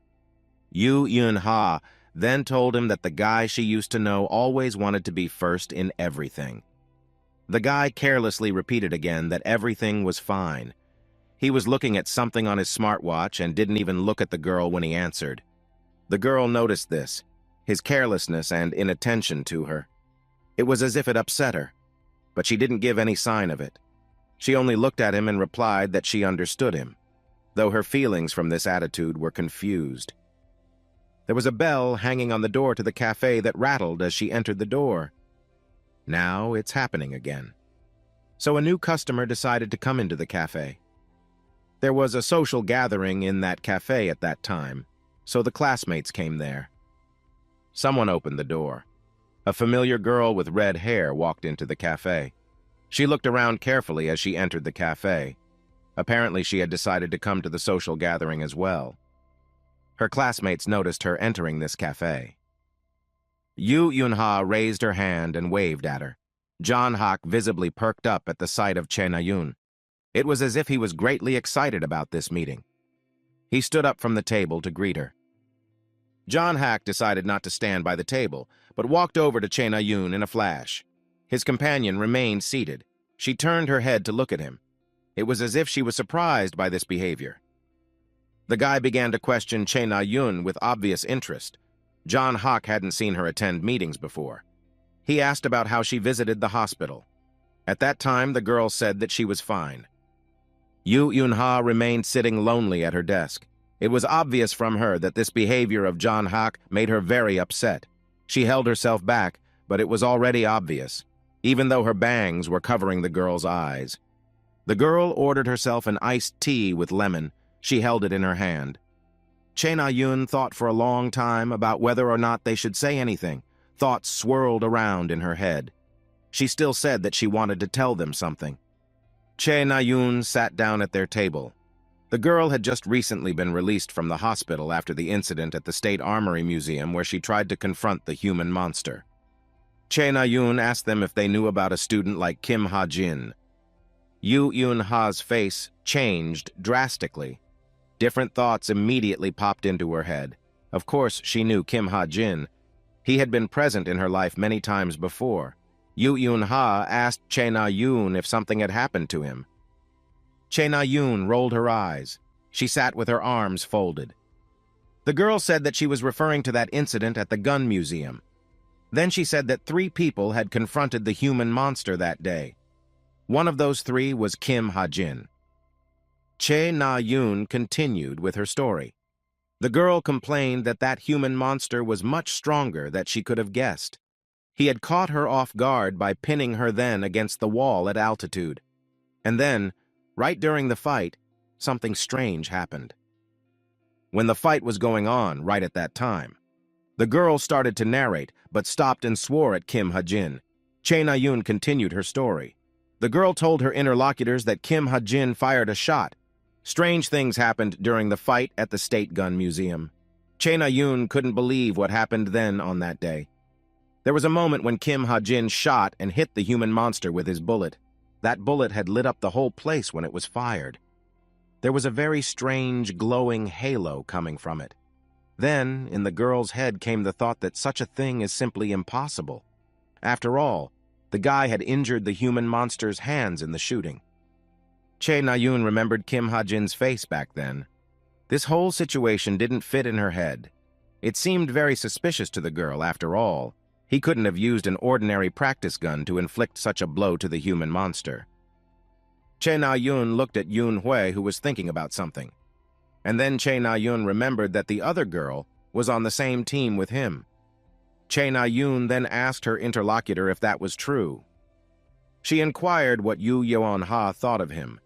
Yoo Yeon-ha then told him that the guy she used to know always wanted to be first in everything. The guy carelessly repeated again that everything was fine. He was looking at something on his smartwatch and didn't even look at the girl when he answered. The girl noticed this, his carelessness and inattention to her. It was as if it upset her, but she didn't give any sign of it. She only looked at him and replied that she understood him, though her feelings from this attitude were confused. There was a bell hanging on the door to the cafe that rattled as she entered the door. Now it's happening again. So a new customer decided to come into the cafe. There was a social gathering in that cafe at that time, so the classmates came there. Someone opened the door. A familiar girl with red hair walked into the cafe. She looked around carefully as she entered the cafe. Apparently, she had decided to come to the social gathering as well. Her classmates noticed her entering this cafe. Yoo Yoon-ha raised her hand and waved at her. John Hak visibly perked up at the sight of Che Na-yoon. It was as if he was greatly excited about this meeting. He stood up from the table to greet her. John Hak decided not to stand by the table, but walked over to Che Na-yoon in a flash. His companion remained seated. She turned her head to look at him. It was as if she was surprised by this behavior. The guy began to question Che Na-yoon with obvious interest. John Hak hadn't seen her attend meetings before. He asked about how she visited the hospital. At that time, the girl said that she was fine. Yoo Yoon-ha remained sitting lonely at her desk. It was obvious from her that this behavior of John Hak made her very upset. She held herself back, but it was already obvious, even though her bangs were covering the girl's eyes. The girl ordered herself an iced tea with lemon. She held it in her hand. Che Na-yoon thought for a long time about whether or not they should say anything. Thoughts swirled around in her head. She still said that she wanted to tell them something. Che Na-yoon sat down at their table. The girl had just recently been released from the hospital after the incident at the State Armory Museum where she tried to confront the human monster. Che Na-yoon asked them if they knew about a student like Kim Ha-jin. Yoo Yoon-ha's face changed drastically. Different thoughts immediately popped into her head. Of course, she knew Kim Ha-jin. He had been present in her life many times before. Yoo Yoon-ha asked Che Na-yoon if something had happened to him. Che Na-yoon rolled her eyes. She sat with her arms folded. The girl said that she was referring to that incident at the gun museum. Then she said that 3 people had confronted the human monster that day. One of those 3 was Kim Ha-jin. Che Na-yoon continued with her story. The girl complained that that human monster was much stronger than she could have guessed. He had caught her off guard by pinning her then against the wall at altitude. And then, right during the fight, something strange happened. When the fight was going on right at that time, the girl started to narrate, but stopped and swore at Kim Ha-jin. Che Na-yoon continued her story. The girl told her interlocutors that Kim Ha-jin fired a shot. Strange things happened during the fight at the State Gun Museum. Che Na-yoon couldn't believe what happened then on that day. There was a moment when Kim Ha-jin shot and hit the human monster with his bullet. That bullet had lit up the whole place when it was fired. There was a very strange, glowing halo coming from it. Then, in the girl's head came the thought that such a thing is simply impossible. After all, the guy had injured the human monster's hands in the shooting. Che Na-yoon remembered Kim Ha-jin's face back then. This whole situation didn't fit in her head. It seemed very suspicious to the girl, after all. He couldn't have used an ordinary practice gun to inflict such a blow to the human monster. Che Na-yoon looked at Yoon Hui, who was thinking about something. And then Che Na-yoon remembered that the other girl was on the same team with him. Che Na-yoon then asked her interlocutor if that was true. She inquired what Yu Yeon-ha thought of him.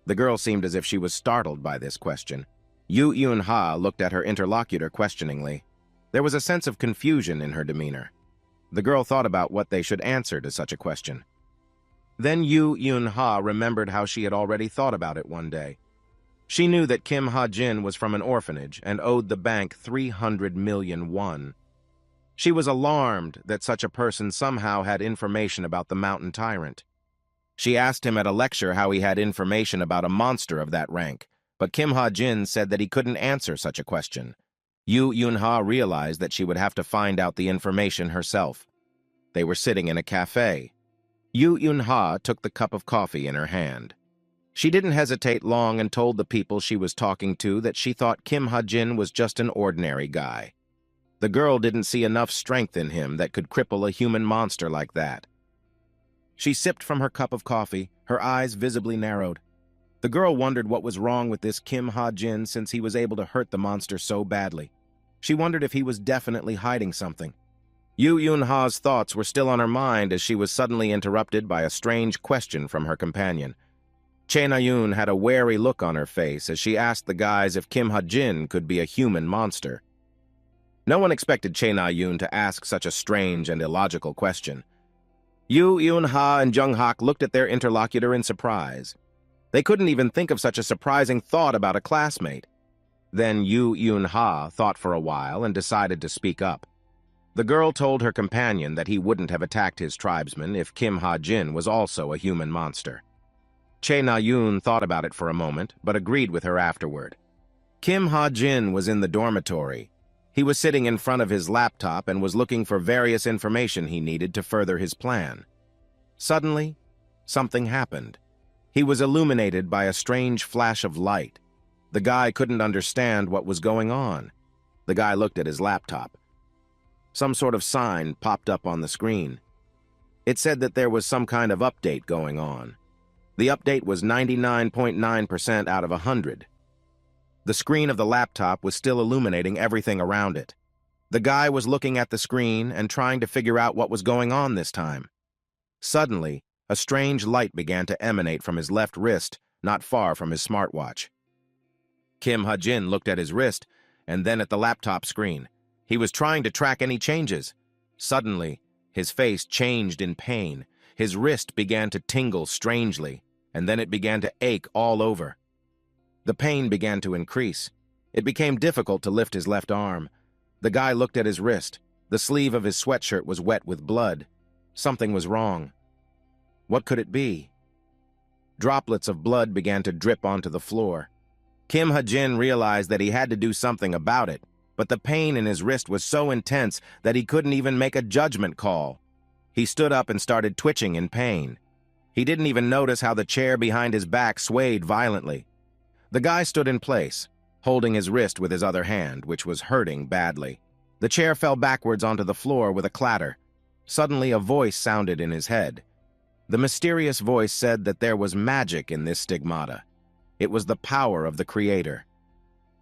The girl seemed as if she was startled by this question. Yu Yeon-ha looked at her interlocutor questioningly. There was a sense of confusion in her demeanor. The girl thought about what they should answer to such a question. Then Yu Yeon-ha remembered how she had already thought about it one day. She knew that Kim Ha-jin was from an orphanage and owed the bank 300 million won. She was alarmed that such a person somehow had information about the mountain tyrant. She asked him at a lecture how he had information about a monster of that rank, but Kim Ha-jin said that he couldn't answer such a question. Yu Yeon-ha realized that she would have to find out the information herself. They were sitting in a cafe. Yu Yeon-ha took the cup of coffee in her hand. She didn't hesitate long and told the people she was talking to that she thought Kim Ha-jin was just an ordinary guy. The girl didn't see enough strength in him that could cripple a human monster like that. She sipped from her cup of coffee, her eyes visibly narrowed. The girl wondered what was wrong with this Kim Ha-jin since he was able to hurt the monster so badly. She wondered if he was definitely hiding something. Yu Yeon-ha's thoughts were still on her mind as she was suddenly interrupted by a strange question from her companion. Che Na-yoon had a wary look on her face as she asked the guys if Kim Ha-jin could be a human monster. No one expected Che Na-yoon to ask such a strange and illogical question. Yu Yeon-ha and Jung-hak looked at their interlocutor in surprise. They couldn't even think of such a surprising thought about a classmate. Then Yu Yeon-ha thought for a while and decided to speak up. The girl told her companion that he wouldn't have attacked his tribesmen if Kim Ha-jin was also a human monster. Che Na-yoon thought about it for a moment, but agreed with her afterward. Kim Ha-jin was in the dormitory. He was sitting in front of his laptop and was looking for various information he needed to further his plan. Suddenly, something happened. He was illuminated by a strange flash of light. The guy couldn't understand what was going on. The guy looked at his laptop. Some sort of sign popped up on the screen. It said that there was some kind of update going on. The update was 99.9% out of 100. The screen of the laptop was still illuminating everything around it. The guy was looking at the screen and trying to figure out what was going on this time. Suddenly, a strange light began to emanate from his left wrist, not far from his smartwatch. Kim Ha-jin looked at his wrist and then at the laptop screen. He was trying to track any changes. Suddenly, his face changed in pain. His wrist began to tingle strangely, and then it began to ache all over. The pain began to increase. It became difficult to lift his left arm. The guy looked at his wrist. The sleeve of his sweatshirt was wet with blood. Something was wrong. What could it be? Droplets of blood began to drip onto the floor. Kim Ha-jin realized that he had to do something about it, but the pain in his wrist was so intense that he couldn't even make a judgment call. He stood up and started twitching in pain. He didn't even notice how the chair behind his back swayed violently. The guy stood in place, holding his wrist with his other hand, which was hurting badly. The chair fell backwards onto the floor with a clatter. Suddenly, a voice sounded in his head. The mysterious voice said that there was magic in this stigmata. It was the power of the Creator.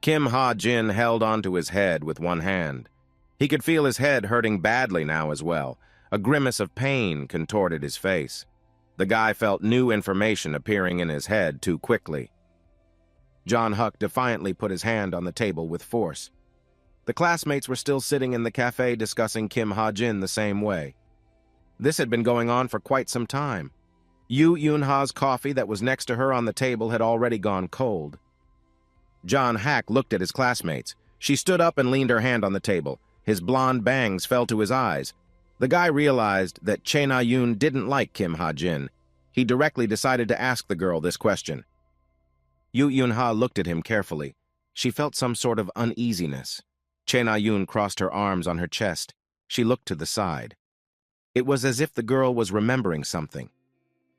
Kim Ha-jin held onto his head with one hand. He could feel his head hurting badly now as well. A grimace of pain contorted his face. The guy felt new information appearing in his head too quickly. John Huck defiantly put his hand on the table with force. The classmates were still sitting in the cafe discussing Kim Ha-jin the same way. This had been going on for quite some time. Yoo Eun-ha's coffee that was next to her on the table had already gone cold. John Hack looked at his classmates. She stood up and leaned her hand on the table. His blonde bangs fell to his eyes. The guy realized that Che Na-yoon didn't like Kim Ha-jin. He directly decided to ask the girl this question. Yoo Eun-ha looked at him carefully. She felt some sort of uneasiness. Che Na-yoon crossed her arms on her chest. She looked to the side. It was as if the girl was remembering something.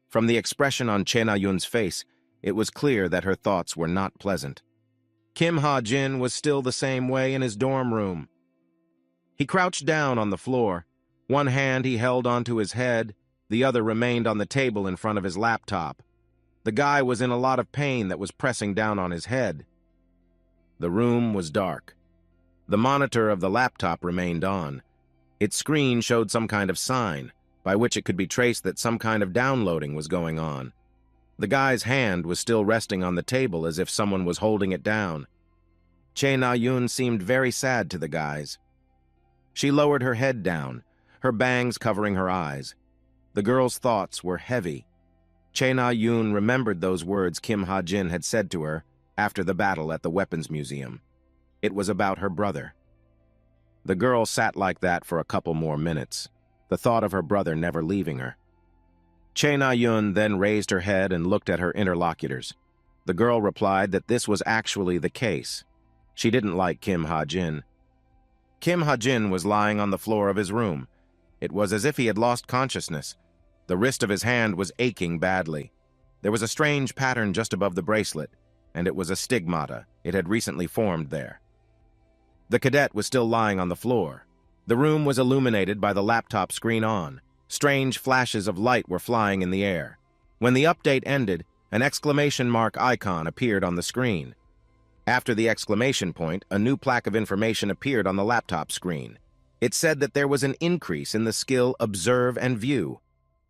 From the expression on Che Na-yoon's face, it was clear that her thoughts were not pleasant. Kim Ha-jin was still the same way in his dorm room. He crouched down on the floor. One hand he held onto his head, the other remained on the table in front of his laptop. The guy was in a lot of pain that was pressing down on his head. The room was dark. The monitor of the laptop remained on. Its screen showed some kind of sign, by which it could be traced that some kind of downloading was going on. The guy's hand was still resting on the table as if someone was holding it down. Che Na-yoon seemed very sad to the guys. She lowered her head down, her bangs covering her eyes. The girl's thoughts were heavy. Che Na-yoon remembered those words Kim Ha-jin had said to her after the battle at the weapons museum. It was about her brother. The girl sat like that for a couple more minutes, the thought of her brother never leaving her. Che Na-yoon then raised her head and looked at her interlocutors. The girl replied that this was actually the case. She didn't like Kim Ha-jin. Kim Ha-jin was lying on the floor of his room. It was as if he had lost consciousness. The wrist of his hand was aching badly. There was a strange pattern just above the bracelet, and it was a stigmata. It had recently formed there. The cadet was still lying on the floor. The room was illuminated by the laptop screen on. Strange flashes of light were flying in the air. When the update ended, an exclamation mark icon appeared on the screen. After the exclamation point, a new plaque of information appeared on the laptop screen. It said that there was an increase in the skill Observe and View.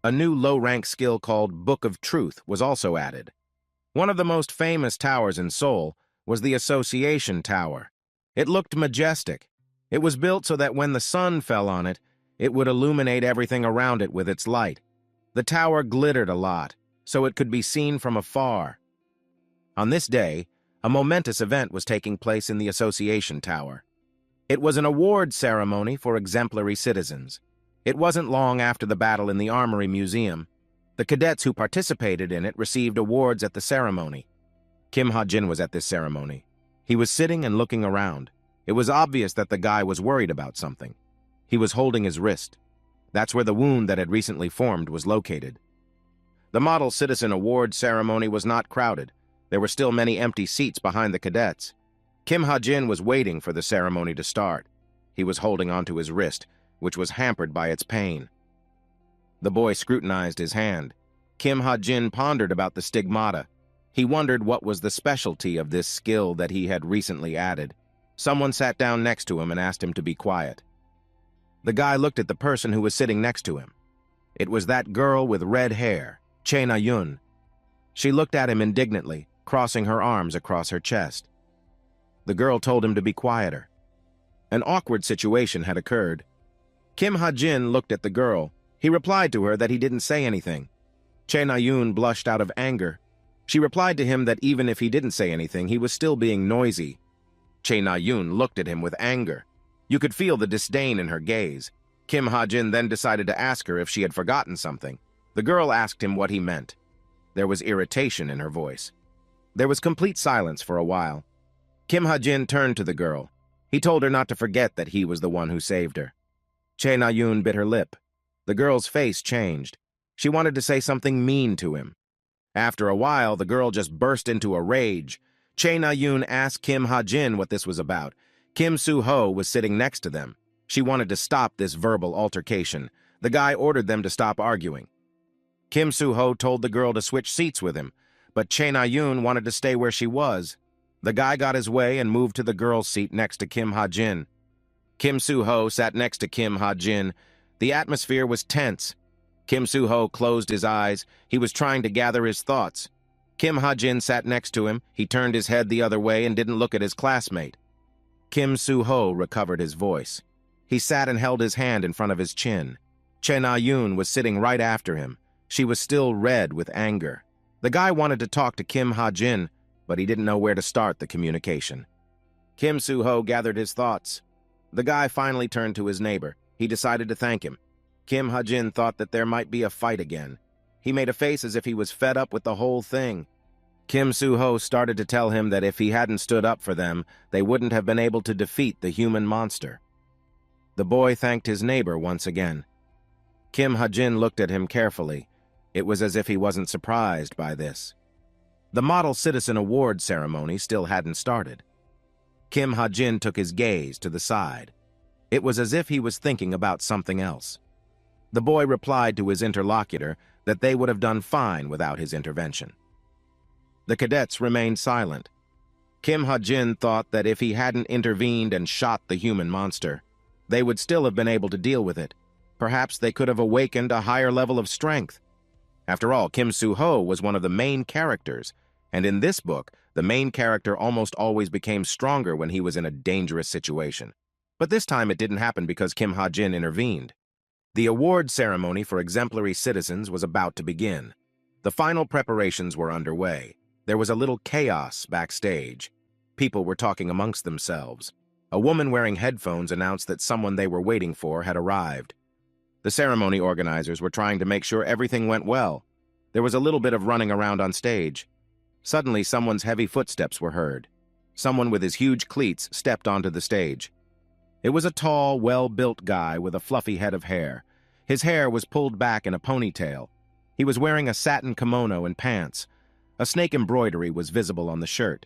A new low-rank skill called Book of Truth was also added. One of the most famous towers in Seoul was the Association Tower. It looked majestic. It was built so that when the sun fell on it, it would illuminate everything around it with its light. The tower glittered a lot, so it could be seen from afar. On this day, a momentous event was taking place in the Association Tower. It was an award ceremony for exemplary citizens. It wasn't long after the battle in the Armory Museum. The cadets who participated in it received awards at the ceremony. Kim Ha-jin was at this ceremony. He was sitting and looking around. It was obvious that the guy was worried about something. He was holding his wrist. That's where the wound that had recently formed was located. The Model Citizen Award ceremony was not crowded. There were still many empty seats behind the cadets. Kim Ha-jin was waiting for the ceremony to start. He was holding onto his wrist, which was hampered by its pain. The boy scrutinized his hand. Kim Ha-jin pondered about the stigmata. He wondered what was the specialty of this skill that he had recently added. Someone sat down next to him and asked him to be quiet. The guy looked at the person who was sitting next to him. It was that girl with red hair, Che Na-yoon. She looked at him indignantly, crossing her arms across her chest. The girl told him to be quieter. An awkward situation had occurred. Kim Ha-jin looked at the girl. He replied to her that he didn't say anything. Che Na-yoon blushed out of anger. She replied to him that even if he didn't say anything, he was still being noisy. Che Na-yoon looked at him with anger. You could feel the disdain in her gaze. Kim Ha-jin then decided to ask her if she had forgotten something. The girl asked him what he meant. There was irritation in her voice. There was complete silence for a while. Kim Ha-jin turned to the girl. He told her not to forget that he was the one who saved her. Che Na-yoon bit her lip. The girl's face changed. She wanted to say something mean to him. After a while, the girl just burst into a rage. Che Na-yoon asked Kim Ha-jin what this was about. Kim Soo-ho was sitting next to them. She wanted to stop this verbal altercation. The guy ordered them to stop arguing. Kim Soo-ho told the girl to switch seats with him, but Chae Na-yoon wanted to stay where she was. The guy got his way and moved to the girl's seat next to Kim Ha-jin. Kim Soo-ho sat next to Kim Ha-jin. The atmosphere was tense. Kim Soo-ho closed his eyes. He was trying to gather his thoughts. Kim Ha-jin sat next to him. He turned his head the other way and didn't look at his classmate. Kim Soo-ho recovered his voice. He sat and held his hand in front of his chin. Chae Na-yoon was sitting right after him. She was still red with anger. The guy wanted to talk to Kim Ha-jin, but he didn't know where to start the communication. Kim Soo-ho gathered his thoughts. The guy finally turned to his neighbor. He decided to thank him. Kim Ha-jin thought that there might be a fight again. He made a face as if he was fed up with the whole thing. Kim Soo-ho started to tell him that if he hadn't stood up for them, they wouldn't have been able to defeat the human monster. The boy thanked his neighbor once again. Kim Ha-jin looked at him carefully. It was as if he wasn't surprised by this. The Model Citizen Award ceremony still hadn't started. Kim Ha-jin took his gaze to the side. It was as if he was thinking about something else. The boy replied to his interlocutor that they would have done fine without his intervention. The cadets remained silent. Kim Ha-jin thought that if he hadn't intervened and shot the human monster, they would still have been able to deal with it. Perhaps they could have awakened a higher level of strength. After all, Kim Soo-ho was one of the main characters, and in this book, the main character almost always became stronger when he was in a dangerous situation. But this time it didn't happen because Kim Ha-jin intervened. The award ceremony for exemplary citizens was about to begin. The final preparations were underway. There was a little chaos backstage. People were talking amongst themselves. A woman wearing headphones announced that someone they were waiting for had arrived. The ceremony organizers were trying to make sure everything went well. There was a little bit of running around on stage. Suddenly, someone's heavy footsteps were heard. Someone with his huge cleats stepped onto the stage. It was a tall, well-built guy with a fluffy head of hair. His hair was pulled back in a ponytail. He was wearing a satin kimono and pants. A snake embroidery was visible on the shirt.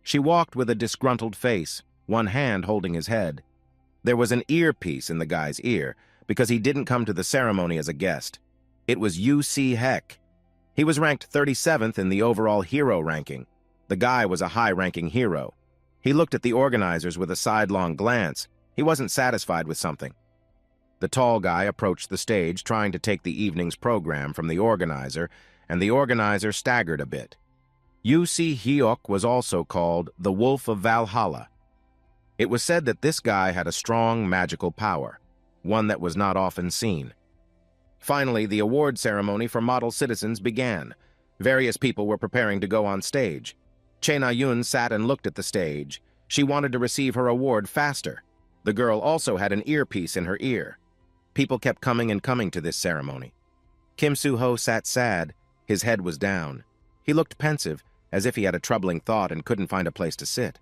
She walked with a disgruntled face, one hand holding his head. There was an earpiece in the guy's ear, because he didn't come to the ceremony as a guest. It was Yoo Si-hek. He was ranked 37th in the overall hero ranking. The guy was a high-ranking hero. He looked at the organizers with a sidelong glance. He wasn't satisfied with something. The tall guy approached the stage, trying to take the evening's program from the organizer, and the organizer staggered a bit. Yoo Si-hyuk was also called the Wolf of Valhalla. It was said that this guy had a strong magical power, one that was not often seen. Finally, the award ceremony for model citizens began. Various people were preparing to go on stage. Chae Na-yoon sat and looked at the stage. She wanted to receive her award faster. The girl also had an earpiece in her ear. People kept coming and coming to this ceremony. Kim Soo-ho sat sad. His head was down. He looked pensive, as if he had a troubling thought and couldn't find a place to sit.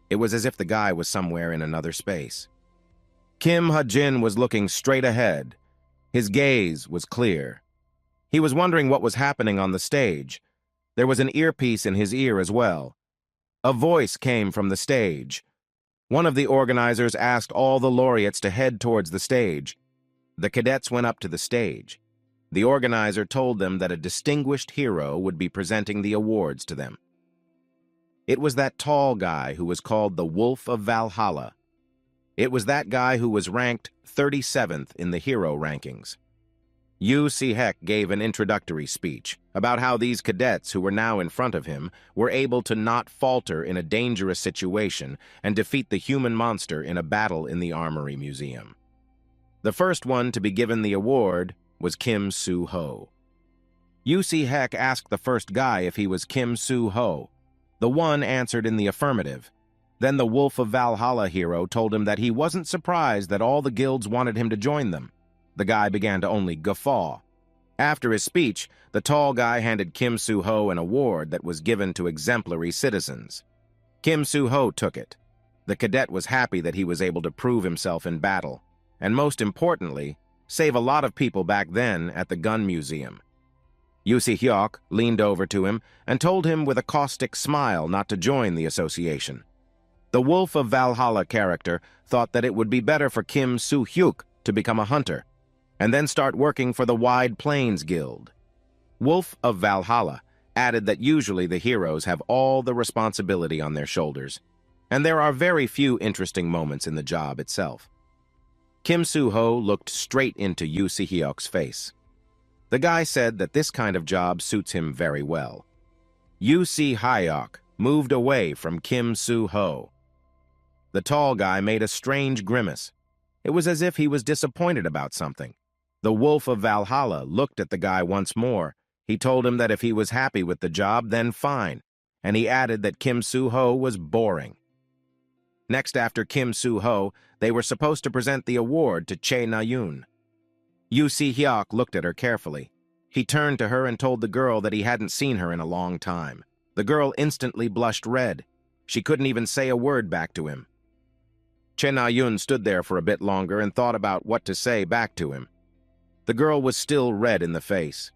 It was as if the guy was somewhere in another space. Kim Ha-jin was looking straight ahead. His gaze was clear. He was wondering what was happening on the stage. There was an earpiece in his ear as well. A voice came from the stage. One of the organizers asked all the laureates to head towards the stage. The cadets went up to the stage. The organizer told them that a distinguished hero would be presenting the awards to them. It was that tall guy who was called the Wolf of Valhalla. It was that guy who was ranked 37th in the hero rankings. Yoo Si-hek gave an introductory speech about how these cadets who were now in front of him were able to not falter in a dangerous situation and defeat the human monster in a battle in the Armory Museum. The first one to be given the award was Kim Soo-ho. Yoo Si-hek asked the first guy if he was Kim Soo-ho. The one answered in the affirmative. Then the Wolf of Valhalla hero told him that he wasn't surprised that all the guilds wanted him to join them. The guy began to only guffaw. After his speech, the tall guy handed Kim Soo-ho an award that was given to exemplary citizens. Kim Soo-ho took it. The cadet was happy that he was able to prove himself in battle, and most importantly, save a lot of people back then at the gun museum. Yoo Si-hyuk leaned over to him and told him with a caustic smile not to join the association. The Wolf of Valhalla character thought that it would be better for Kim Soo-hyuk to become a hunter, and then start working for the Wide Plains Guild. Wolf of Valhalla added that usually the heroes have all the responsibility on their shoulders, and there are very few interesting moments in the job itself. Kim Soo-ho looked straight into Yoo Si-hyuk's face. The guy said that this kind of job suits him very well. Yoo Si-hyuk moved away from Kim Soo-ho. The tall guy made a strange grimace. It was as if he was disappointed about something. The Wolf of Valhalla looked at the guy once more. He told him that if he was happy with the job, then fine, and he added that Kim Soo-ho was boring. Next after Kim Soo-ho, they were supposed to present the award to Chae Na-yoon. Yoo Si-hyuk looked at her carefully. He turned to her and told the girl that he hadn't seen her in a long time. The girl instantly blushed red. She couldn't even say a word back to him. Chae Na-yoon stood there for a bit longer and thought about what to say back to him. The girl was still red in the face.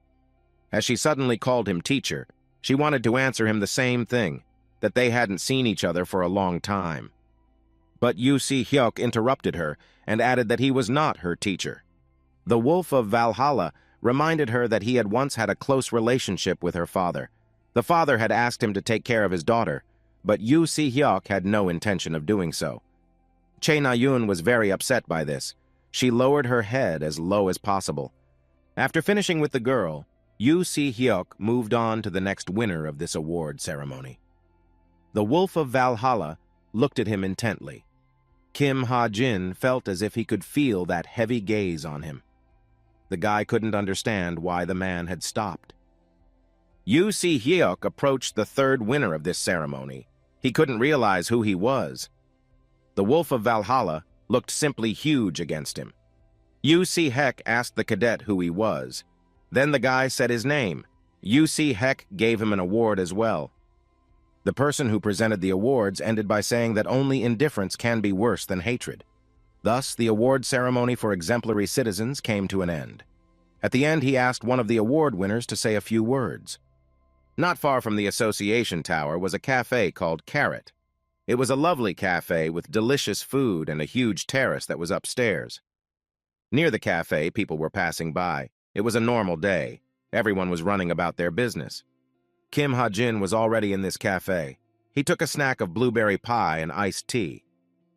As she suddenly called him teacher, she wanted to answer him the same thing, that they hadn't seen each other for a long time. But Yoo Si-hyuk interrupted her and added that he was not her teacher. The Wolf of Valhalla reminded her that he had once had a close relationship with her father. The father had asked him to take care of his daughter, but Yoo Si-hyuk had no intention of doing so. Chae Na-yoon was very upset by this. She lowered her head as low as possible. After finishing with the girl, Yoo Si-hyuk moved on to the next winner of this award ceremony. The Wolf of Valhalla looked at him intently. Kim Ha-jin felt as if he could feel that heavy gaze on him. The guy couldn't understand why the man had stopped. Yoo Si-hyuk approached the third winner of this ceremony. He couldn't realize who he was. The Wolf of Valhalla looked simply huge against him. Yoo Si-hyuk asked the cadet who he was. Then the guy said his name. Yoo Si-hyuk gave him an award as well. The person who presented the awards ended by saying that only indifference can be worse than hatred. Thus, the award ceremony for exemplary citizens came to an end. At the end, he asked one of the award winners to say a few words. Not far from the Association Tower was a cafe called Carrot. It was a lovely cafe with delicious food and a huge terrace that was upstairs. Near the cafe, people were passing by. It was a normal day. Everyone was running about their business. Kim Ha-jin was already in this cafe. He took a snack of blueberry pie and iced tea.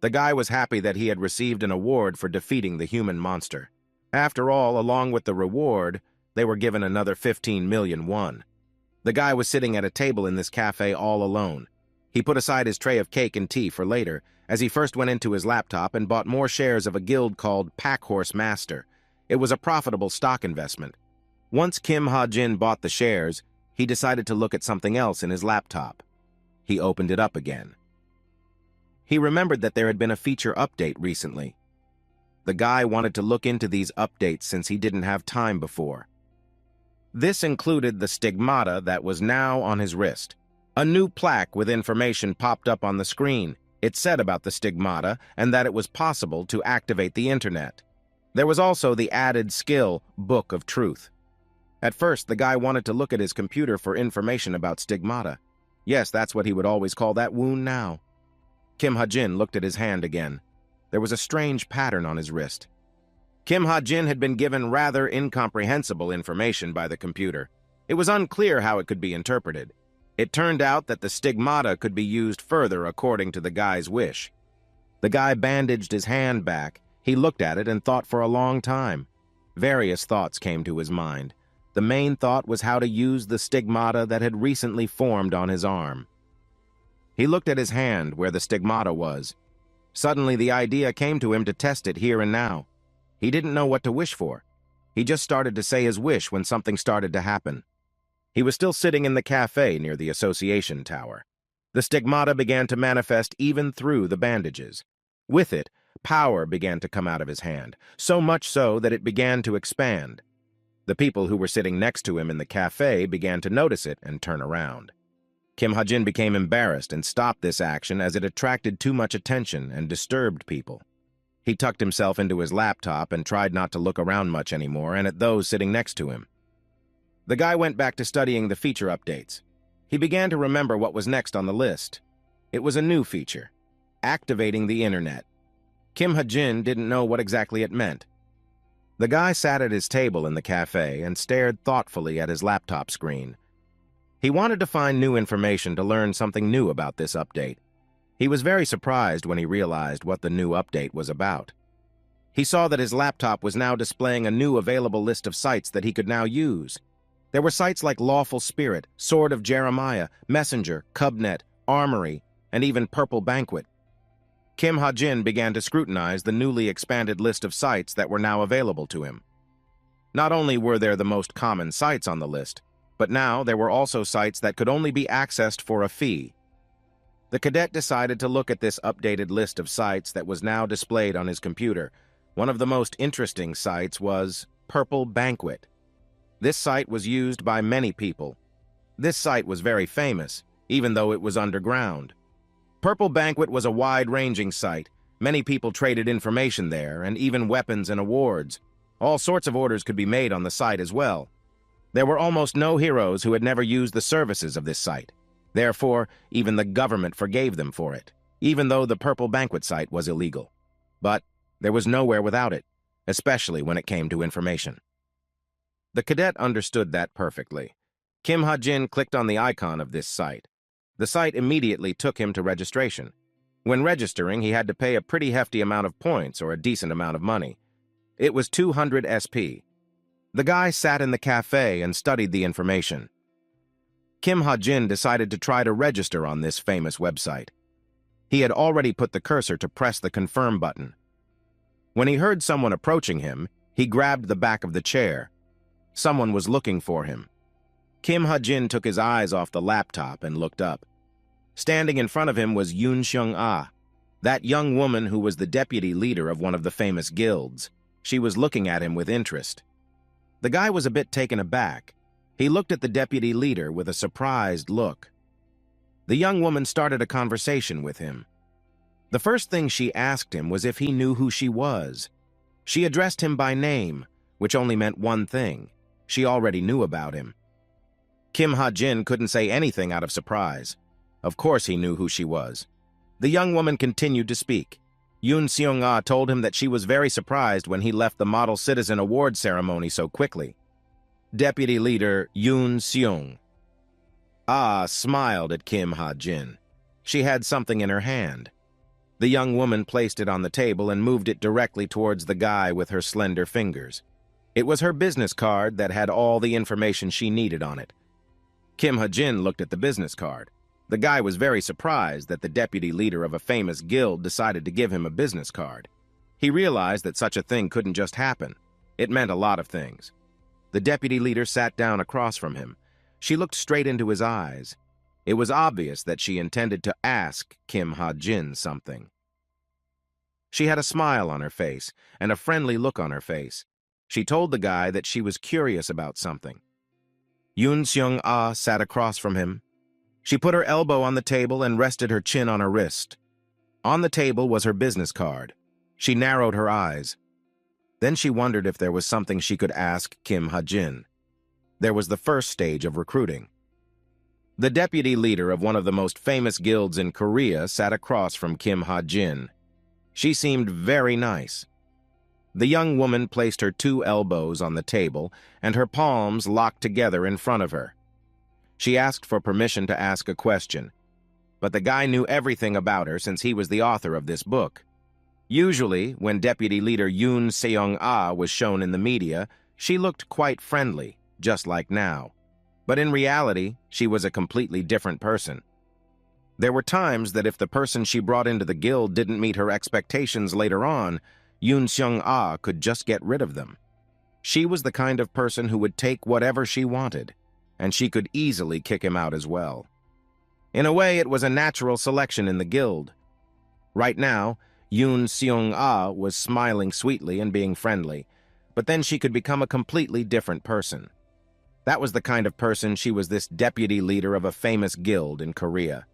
The guy was happy that he had received an award for defeating the human monster. After all, along with the reward, they were given another 15 million won. The guy was sitting at a table in this cafe all alone. He put aside his tray of cake and tea for later, as he first went into his laptop and bought more shares of a guild called Packhorse Master. It was a profitable stock investment. Once Kim Ha-jin bought the shares, he decided to look at something else in his laptop. He opened it up again. He remembered that there had been a feature update recently. The guy wanted to look into these updates since he didn't have time before. This included the stigmata that was now on his wrist. A new plaque with information popped up on the screen. It said about the stigmata and that it was possible to activate the internet. There was also the added skill, Book of Truth. At first, the guy wanted to look at his computer for information about stigmata. Yes, that's what he would always call that wound now. Kim Ha-jin looked at his hand again. There was a strange pattern on his wrist. Kim Ha-jin had been given rather incomprehensible information by the computer. It was unclear how it could be interpreted. It turned out that the stigmata could be used further according to the guy's wish. The guy bandaged his hand back. He looked at it and thought for a long time. Various thoughts came to his mind. The main thought was how to use the stigmata that had recently formed on his arm. He looked at his hand where the stigmata was. Suddenly the idea came to him to test it here and now. He didn't know what to wish for. He just started to say his wish when something started to happen. He was still sitting in the cafe near the Association Tower. The stigmata began to manifest even through the bandages. With it, power began to come out of his hand, so much so that it began to expand. The people who were sitting next to him in the cafe began to notice it and turn around. Kim Ha-jin became embarrassed and stopped this action as it attracted too much attention and disturbed people. He tucked himself into his laptop and tried not to look around much anymore and at those sitting next to him. The guy went back to studying the feature updates. He began to remember what was next on the list. It was a new feature, activating the internet. Kim Ha-jin didn't know what exactly it meant. The guy sat at his table in the cafe and stared thoughtfully at his laptop screen. He wanted to find new information to learn something new about this update. He was very surprised when he realized what the new update was about. He saw that his laptop was now displaying a new available list of sites that he could now use. There were sites like Lawful Spirit, Sword of Jeremiah, Messenger, Cubnet, Armory, and even Purple Banquet. Kim Ha-jin began to scrutinize the newly expanded list of sites that were now available to him. Not only were there the most common sites on the list, but now there were also sites that could only be accessed for a fee. The cadet decided to look at this updated list of sites that was now displayed on his computer. One of the most interesting sites was Purple Banquet. This site was used by many people. This site was very famous, even though it was underground. Purple Banquet was a wide-ranging site. Many people traded information there, and even weapons and awards. All sorts of orders could be made on the site as well. There were almost no heroes who had never used the services of this site. Therefore, even the government forgave them for it, even though the Purple Banquet site was illegal. But there was nowhere without it, especially when it came to information. The cadet understood that perfectly. Kim Ha-jin clicked on the icon of this site. The site immediately took him to registration. When registering, he had to pay a pretty hefty amount of points or a decent amount of money. It was 200 SP. The guy sat in the cafe and studied the information. Kim Ha-jin decided to try to register on this famous website. He had already put the cursor to press the confirm button. When he heard someone approaching him, he grabbed the back of the chair. Someone was looking for him. Kim Ha-jin took his eyes off the laptop and looked up. Standing in front of him was Yoon Seung-ah, that young woman who was the deputy leader of one of the famous guilds. She was looking at him with interest. The guy was a bit taken aback. He looked at the deputy leader with a surprised look. The young woman started a conversation with him. The first thing she asked him was if he knew who she was. She addressed him by name, which only meant one thing. She already knew about him. Kim Ha-jin couldn't say anything out of surprise. Of course he knew who she was. The young woman continued to speak. Yoon Seung-ah told him that she was very surprised when he left the Model Citizen Award ceremony so quickly. Deputy Leader Yoon Seung-ah smiled at Kim Ha-jin. She had something in her hand. The young woman placed it on the table and moved it directly towards the guy with her slender fingers. It was her business card that had all the information she needed on it. Kim Ha-jin looked at the business card. The guy was very surprised that the deputy leader of a famous guild decided to give him a business card. He realized that such a thing couldn't just happen. It meant a lot of things. The deputy leader sat down across from him. She looked straight into his eyes. It was obvious that she intended to ask Kim Ha-jin something. She had a smile on her face and a friendly look on her face. She told the guy that she was curious about something. Yoon Seung-ah sat across from him. She put her elbow on the table and rested her chin on her wrist. On the table was her business card. She narrowed her eyes. Then she wondered if there was something she could ask Kim Ha-jin. There was the first stage of recruiting. The deputy leader of one of the most famous guilds in Korea sat across from Kim Ha-jin. She seemed very nice. The young woman placed her 2 elbows on the table and her palms locked together in front of her. She asked for permission to ask a question, but the guy knew everything about her since he was the author of this book. Usually, when Deputy Leader Yoon Seung-ah was shown in the media, she looked quite friendly, just like now. But in reality, she was a completely different person. There were times that if the person she brought into the guild didn't meet her expectations later on, Yoon Seung-ah could just get rid of them. She was the kind of person who would take whatever she wanted, and she could easily kick him out as well. In a way, it was a natural selection in the guild. Right now, Yoon Seung-ah was smiling sweetly and being friendly, but then she could become a completely different person. That was the kind of person she was, this deputy leader of a famous guild in Korea.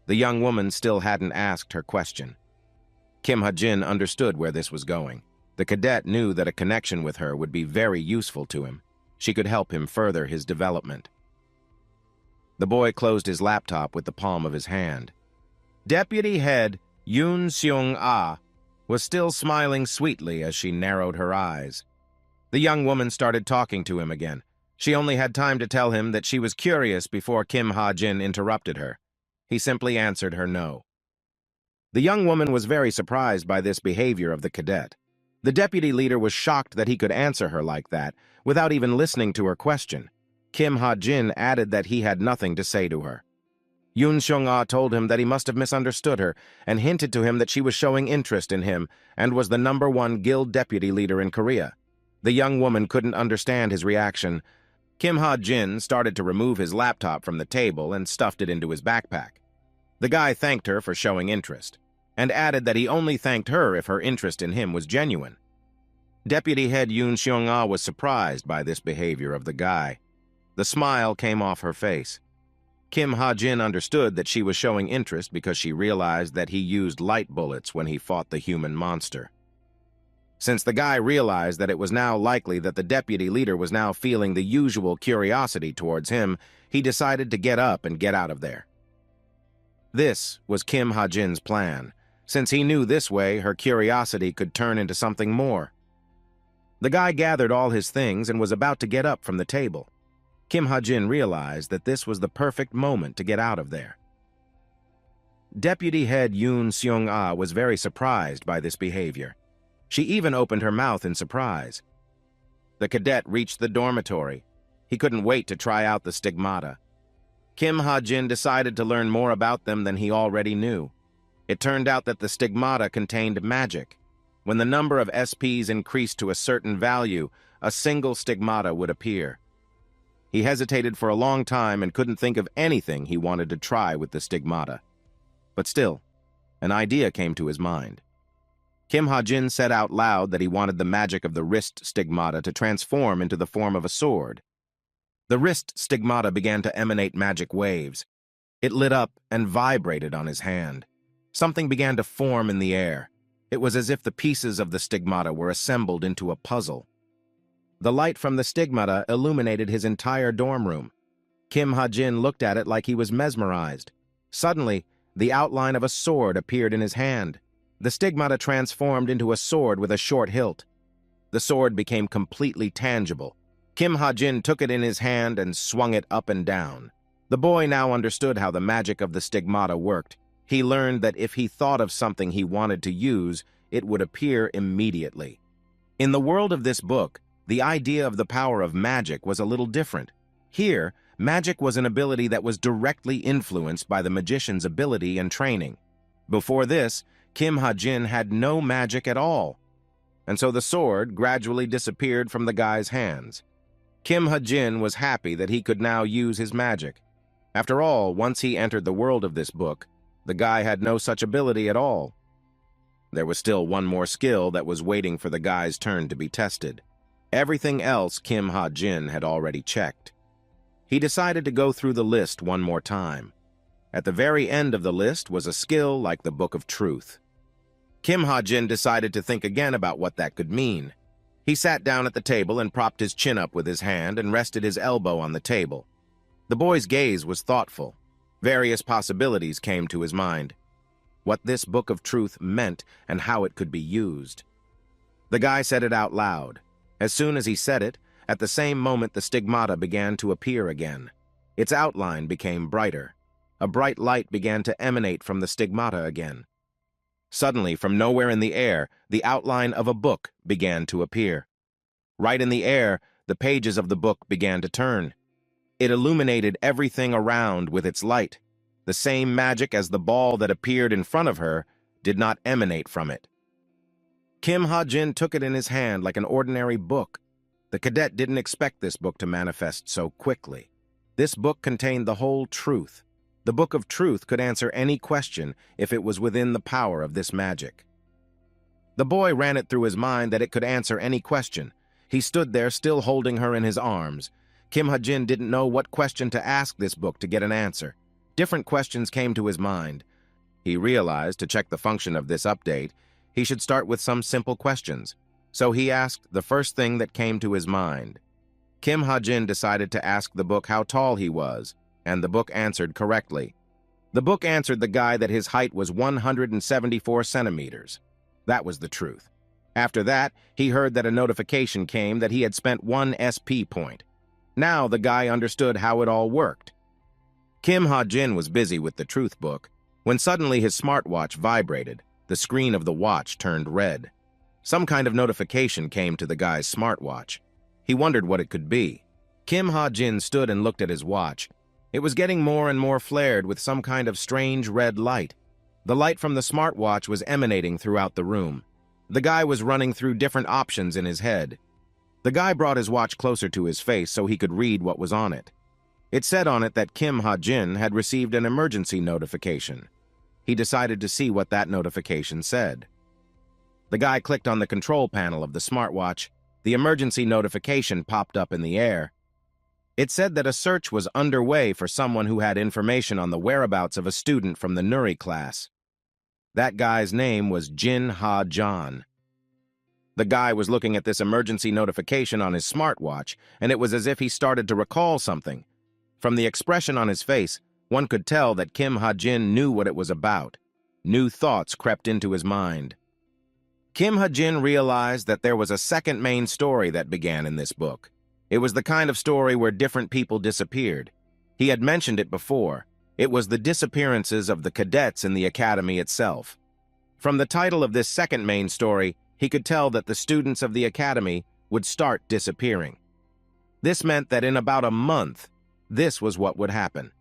The young woman still hadn't asked her question. Kim Ha-jin understood where this was going. The cadet knew that a connection with her would be very useful to him. She could help him further his development. The boy closed his laptop with the palm of his hand. Deputy Head Yoon Seung-ah was still smiling sweetly as she narrowed her eyes. The young woman started talking to him again. She only had time to tell him that she was curious before Kim Ha-jin interrupted her. He simply answered her no. The young woman was very surprised by this behavior of the cadet. The deputy leader was shocked that he could answer her like that, without even listening to her question. Kim Ha-jin added that he had nothing to say to her. Yoon Seong-ah told him that he must have misunderstood her and hinted to him that she was showing interest in him and was the #1 guild deputy leader in Korea. The young woman couldn't understand his reaction. Kim Ha-jin started to remove his laptop from the table and stuffed it into his backpack. The guy thanked her for showing interest, and added that he only thanked her if her interest in him was genuine. Deputy head Yoon Seong-ah was surprised by this behavior of the guy. The smile came off her face. Kim Ha-jin understood that she was showing interest because she realized that he used light bullets when he fought the human monster. Since the guy realized that it was now likely that the deputy leader was now feeling the usual curiosity towards him, he decided to get up and get out of there. This was Kim Ha-jin's plan, since he knew this way her curiosity could turn into something more. The guy gathered all his things and was about to get up from the table. Kim Ha-jin realized that this was the perfect moment to get out of there. Deputy head Yoon Seong-ah was very surprised by this behavior. She even opened her mouth in surprise. The cadet reached the dormitory. He couldn't wait to try out the stigmata. Kim Ha-jin decided to learn more about them than he already knew. It turned out that the stigmata contained magic. When the number of SPs increased to a certain value, a single stigmata would appear. He hesitated for a long time and couldn't think of anything he wanted to try with the stigmata. But still, an idea came to his mind. Kim Ha-jin said out loud that he wanted the magic of the wrist stigmata to transform into the form of a sword. The wrist stigmata began to emanate magic waves. It lit up and vibrated on his hand. Something began to form in the air. It was as if the pieces of the stigmata were assembled into a puzzle. The light from the stigmata illuminated his entire dorm room. Kim Ha-jin looked at it like he was mesmerized. Suddenly, the outline of a sword appeared in his hand. The stigmata transformed into a sword with a short hilt. The sword became completely tangible. Kim Ha-jin took it in his hand and swung it up and down. The boy now understood how the magic of the stigmata worked. He learned that if he thought of something he wanted to use, it would appear immediately. In the world of this book, the idea of the power of magic was a little different. Here, magic was an ability that was directly influenced by the magician's ability and training. Before this, Kim Ha-jin had no magic at all, and so the sword gradually disappeared from the guy's hands. Kim Ha-jin was happy that he could now use his magic. After all, once he entered the world of this book, the guy had no such ability at all. There was still one more skill that was waiting for the guy's turn to be tested. Everything else Kim Ha-jin had already checked. He decided to go through the list one more time. At the very end of the list was a skill like the Book of Truth. Kim Ha-jin decided to think again about what that could mean. He sat down at the table and propped his chin up with his hand and rested his elbow on the table. The boy's gaze was thoughtful. Various possibilities came to his mind. What this Book of Truth meant and how it could be used. The guy said it out loud. As soon as he said it, at the same moment the stigmata began to appear again. Its outline became brighter. A bright light began to emanate from the stigmata again. Suddenly, from nowhere in the air, the outline of a book began to appear. Right in the air, the pages of the book began to turn. It illuminated everything around with its light. The same magic as the ball that appeared in front of her did not emanate from it. Kim Ha-jin took it in his hand like an ordinary book. The cadet didn't expect this book to manifest so quickly. This book contained the whole truth. The Book of Truth could answer any question if it was within the power of this magic. The boy ran it through his mind that it could answer any question. He stood there still holding her in his arms. Kim Ha-jin didn't know what question to ask this book to get an answer. Different questions came to his mind. He realized to check the function of this update, he should start with some simple questions. So he asked the first thing that came to his mind. Kim Ha-jin decided to ask the book how tall he was, and the book answered correctly. The book answered the guy that his height was 174 centimeters. That was the truth. After that, he heard that a notification came that he had spent 1 SP point. Now the guy understood how it all worked. Kim Ha-jin was busy with the truth book when suddenly his smartwatch vibrated. The screen of the watch turned red. Some kind of notification came to the guy's smartwatch. He wondered what it could be. Kim Ha-jin stood and looked at his watch. It was getting more and more flared with some kind of strange red light. The light from the smartwatch was emanating throughout the room. The guy was running through different options in his head. The guy brought his watch closer to his face so he could read what was on it. It said on it that Kim Ha-jin had received an emergency notification. He decided to see what that notification said. The guy clicked on the control panel of the smartwatch. The emergency notification popped up in the air. It said that a search was underway for someone who had information on the whereabouts of a student from the Nuri class. That guy's name was Jin Ha-jan. The guy was looking at this emergency notification on his smartwatch, and it was as if he started to recall something. From the expression on his face, one could tell that Kim Ha-jin knew what it was about. New thoughts crept into his mind. Kim Ha-jin realized that there was a second main story that began in this book. It was the kind of story where different people disappeared. He had mentioned it before. It was the disappearances of the cadets in the academy itself. From the title of this second main story, he could tell that the students of the academy would start disappearing. This meant that in about a month, this was what would happen.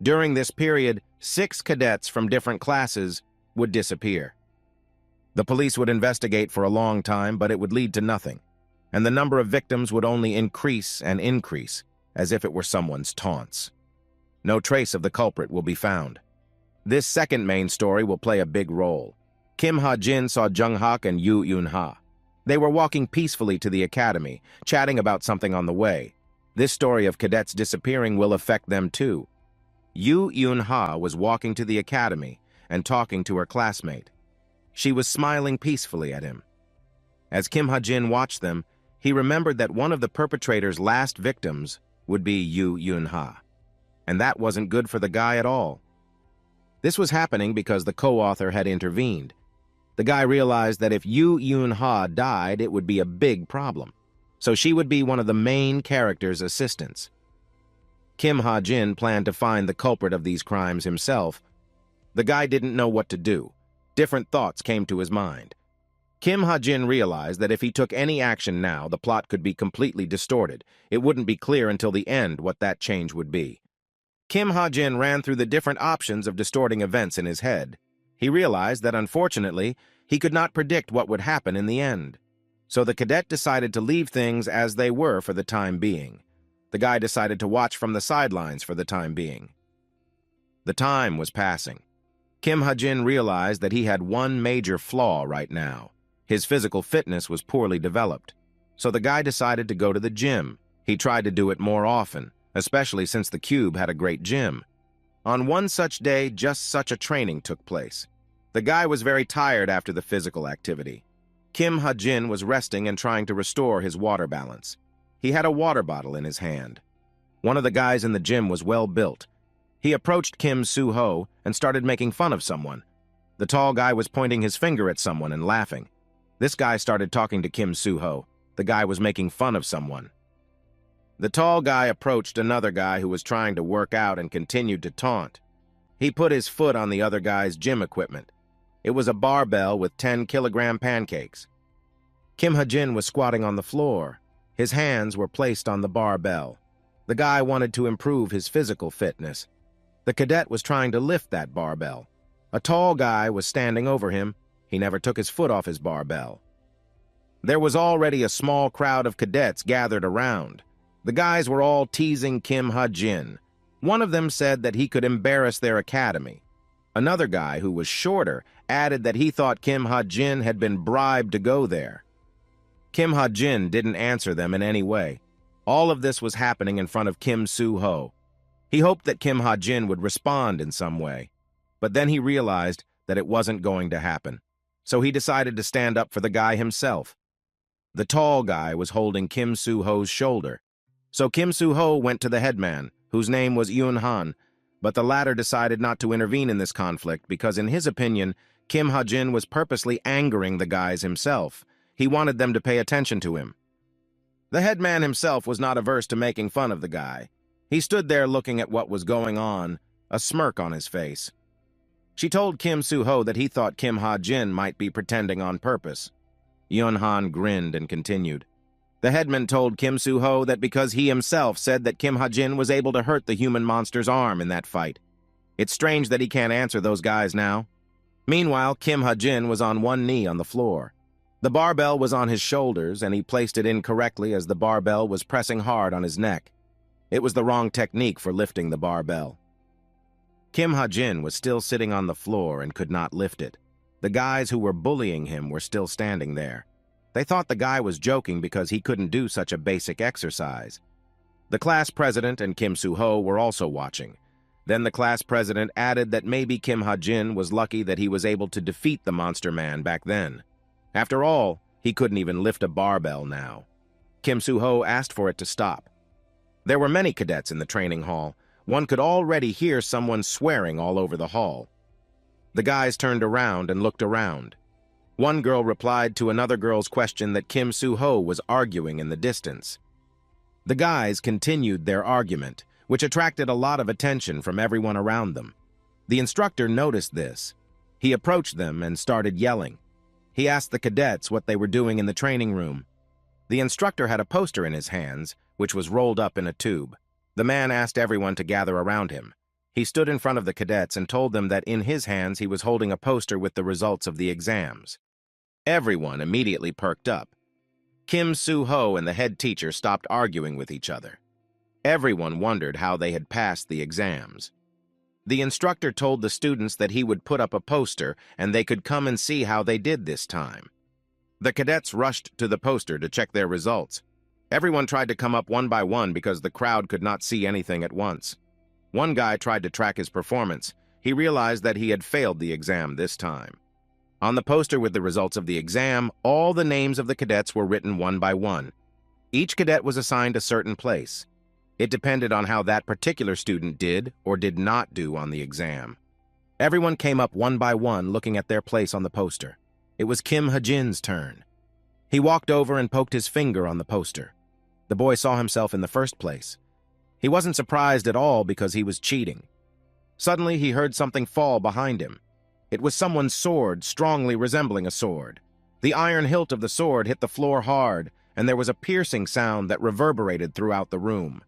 During this period, 6 cadets from different classes would disappear. The police would investigate for a long time, but it would lead to nothing, and the number of victims would only increase and increase, as if it were someone's taunts. No trace of the culprit will be found. This second main story will play a big role. Kim Ha-jin saw Jung-hak and Yoo Eun-ha. They were walking peacefully to the academy, chatting about something on the way. This story of cadets disappearing will affect them too. Yoo Eun-ha was walking to the academy and talking to her classmate. She was smiling peacefully at him. As Kim Ha-jin watched them, he remembered that one of the perpetrator's last victims would be Yoo Eun-ha. And that wasn't good for the guy at all. This was happening because the co-author had intervened. The guy realized that if Yoo Eun-ha died, it would be a big problem. So she would be one of the main character's assistants. Kim Ha-jin planned to find the culprit of these crimes himself. The guy didn't know what to do. Different thoughts came to his mind. Kim Ha-jin realized that if he took any action now, the plot could be completely distorted. It wouldn't be clear until the end what that change would be. Kim Ha-jin ran through the different options of distorting events in his head. He realized that, unfortunately, he could not predict what would happen in the end. So the cadet decided to leave things as they were for the time being. The guy decided to watch from the sidelines for the time being. The time was passing. Kim Ha-jin realized that he had one major flaw right now. His physical fitness was poorly developed. So the guy decided to go to the gym. He tried to do it more often, especially since the cube had a great gym. On one such day, just such a training took place. The guy was very tired after the physical activity. Kim Ha-jin was resting and trying to restore his water balance. He had a water bottle in his hand. One of the guys in the gym was well built. He approached Kim Soo-ho and started making fun of someone. The tall guy was pointing his finger at someone and laughing. This guy started talking to Kim Soo-ho. The guy was making fun of someone. The tall guy approached another guy who was trying to work out and continued to taunt. He put his foot on the other guy's gym equipment. It was a barbell with 10-kilogram pancakes. Kim Ha-jin was squatting on the floor. His hands were placed on the barbell. The guy wanted to improve his physical fitness. The cadet was trying to lift that barbell. A tall guy was standing over him. He never took his foot off his barbell. There was already a small crowd of cadets gathered around. The guys were all teasing Kim Ha-jin. One of them said that he could embarrass their academy. Another guy, who was shorter, added that he thought Kim Ha-jin had been bribed to go there. Kim Ha-jin didn't answer them in any way. All of this was happening in front of Kim Soo-ho. He hoped that Kim Ha-jin would respond in some way. But then he realized that it wasn't going to happen. So he decided to stand up for the guy himself. The tall guy was holding Kim Soo-ho's shoulder. So Kim Soo-ho went to the headman, whose name was Yoon-han, but the latter decided not to intervene in this conflict because, in his opinion, Kim Ha-jin was purposely angering the guys himself. He wanted them to pay attention to him. The headman himself was not averse to making fun of the guy. He stood there looking at what was going on, a smirk on his face. She told Kim Soo-ho that he thought Kim Ha-jin might be pretending on purpose. Yun-han grinned and continued. The headman told Kim Soo-ho that because he himself said that Kim Ha-jin was able to hurt the human monster's arm in that fight. It's strange that he can't answer those guys now. Meanwhile, Kim Ha-jin was on one knee on the floor. The barbell was on his shoulders, and he placed it incorrectly as the barbell was pressing hard on his neck. It was the wrong technique for lifting the barbell. Kim Ha-jin was still sitting on the floor and could not lift it. The guys who were bullying him were still standing there. They thought the guy was joking because he couldn't do such a basic exercise. The class president and Kim Soo-ho were also watching. Then the class president added that maybe Kim Ha-jin was lucky that he was able to defeat the monster man back then. After all, he couldn't even lift a barbell now. Kim Soo-ho asked for it to stop. There were many cadets in the training hall. One could already hear someone swearing all over the hall. The guys turned around and looked around. One girl replied to another girl's question that Kim Soo-ho was arguing in the distance. The guys continued their argument, which attracted a lot of attention from everyone around them. The instructor noticed this. He approached them and started yelling. He asked the cadets what they were doing in the training room. The instructor had a poster in his hands, which was rolled up in a tube. The man asked everyone to gather around him. He stood in front of the cadets and told them that in his hands he was holding a poster with the results of the exams. Everyone immediately perked up. Kim Soo-ho and the head teacher stopped arguing with each other. Everyone wondered how they had passed the exams. The instructor told the students that he would put up a poster and they could come and see how they did this time. The cadets rushed to the poster to check their results. Everyone tried to come up one by one because the crowd could not see anything at once. One guy tried to track his performance. He realized that he had failed the exam this time. On the poster with the results of the exam, all the names of the cadets were written one by one. Each cadet was assigned a certain place. It depended on how that particular student did or did not do on the exam. Everyone came up one by one looking at their place on the poster. It was Kim Ha-jin's turn. He walked over and poked his finger on the poster. The boy saw himself in the first place. He wasn't surprised at all because he was cheating. Suddenly, he heard something fall behind him. It was someone's sword, strongly resembling a sword. The iron hilt of the sword hit the floor hard, and there was a piercing sound that reverberated throughout the room.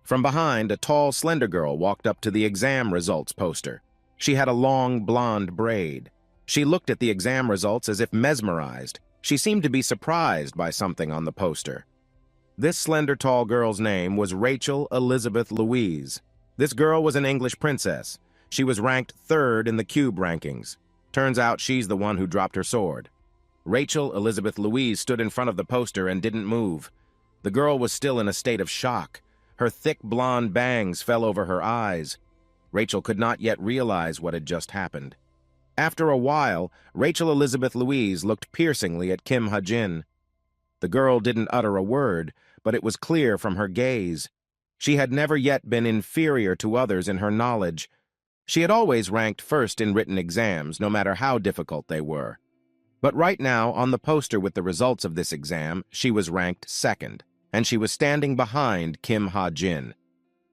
From behind, a tall, slender girl walked up to the exam results poster. She had a long, blonde braid. She looked at the exam results as if mesmerized. She seemed to be surprised by something on the poster. This slender, tall girl's name was Rachel Elizabeth Louise. This girl was an English princess. She was ranked 3rd in the cube rankings. Turns out she's the one who dropped her sword. Rachel Elizabeth Louise stood in front of the poster and didn't move. The girl was still in a state of shock. Her thick blonde bangs fell over her eyes. Rachel could not yet realize what had just happened. After a while, Rachel Elizabeth Louise looked piercingly at Kim Ha-jin. The girl didn't utter a word, but it was clear from her gaze. She had never yet been inferior to others in her knowledge. She had always ranked first in written exams, no matter how difficult they were. But right now, on the poster with the results of this exam, she was ranked 2nd, and she was standing behind Kim Ha-jin.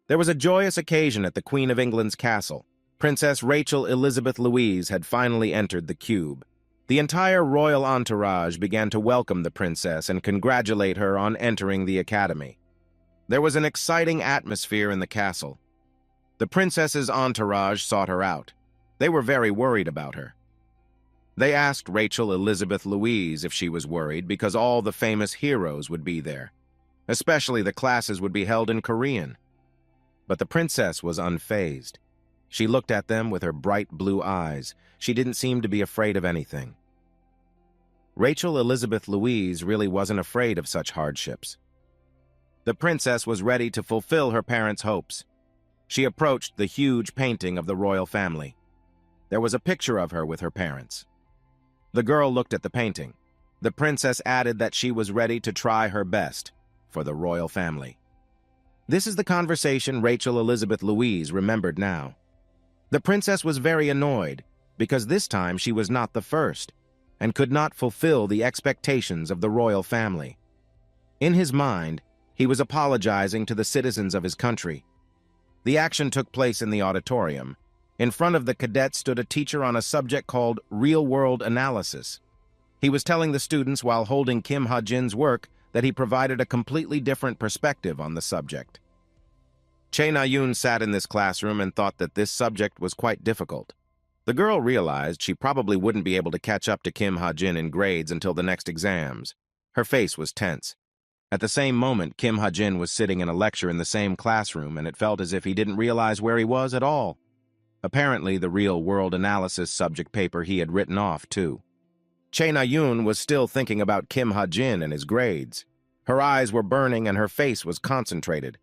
There was a joyous occasion at the Queen of England's castle. Princess Rachel Elizabeth Louise had finally entered the cube. The entire royal entourage began to welcome the princess and congratulate her on entering the academy. There was an exciting atmosphere in the castle. The princess's entourage sought her out. They were very worried about her. They asked Rachel Elizabeth Louise if she was worried because all the famous heroes would be there. Especially the classes would be held in Korean. But the princess was unfazed. She looked at them with her bright blue eyes. She didn't seem to be afraid of anything. Rachel Elizabeth Louise really wasn't afraid of such hardships. The princess was ready to fulfill her parents' hopes. She approached the huge painting of the royal family. There was a picture of her with her parents. The girl looked at the painting. The princess added that she was ready to try her best for the royal family. This is the conversation Rachel Elizabeth Louise remembered now. The princess was very annoyed because this time she was not the first and could not fulfill the expectations of the royal family. In his mind, he was apologizing to the citizens of his country. The action took place in the auditorium. In front of the cadet stood a teacher on a subject called real-world analysis. He was telling the students while holding Kim Ha-jin's work that he provided a completely different perspective on the subject. Chae Na-yoon sat in this classroom and thought that this subject was quite difficult. The girl realized she probably wouldn't be able to catch up to Kim Ha-jin in grades until the next exams. Her face was tense. At the same moment, Kim Ha-jin was sitting in a lecture in the same classroom, and it felt as if he didn't realize where he was at all. Apparently, the real-world analysis subject paper he had written off, too. Chae Na-yoon was still thinking about Kim Ha-jin and his grades. Her eyes were burning and her face was concentrated.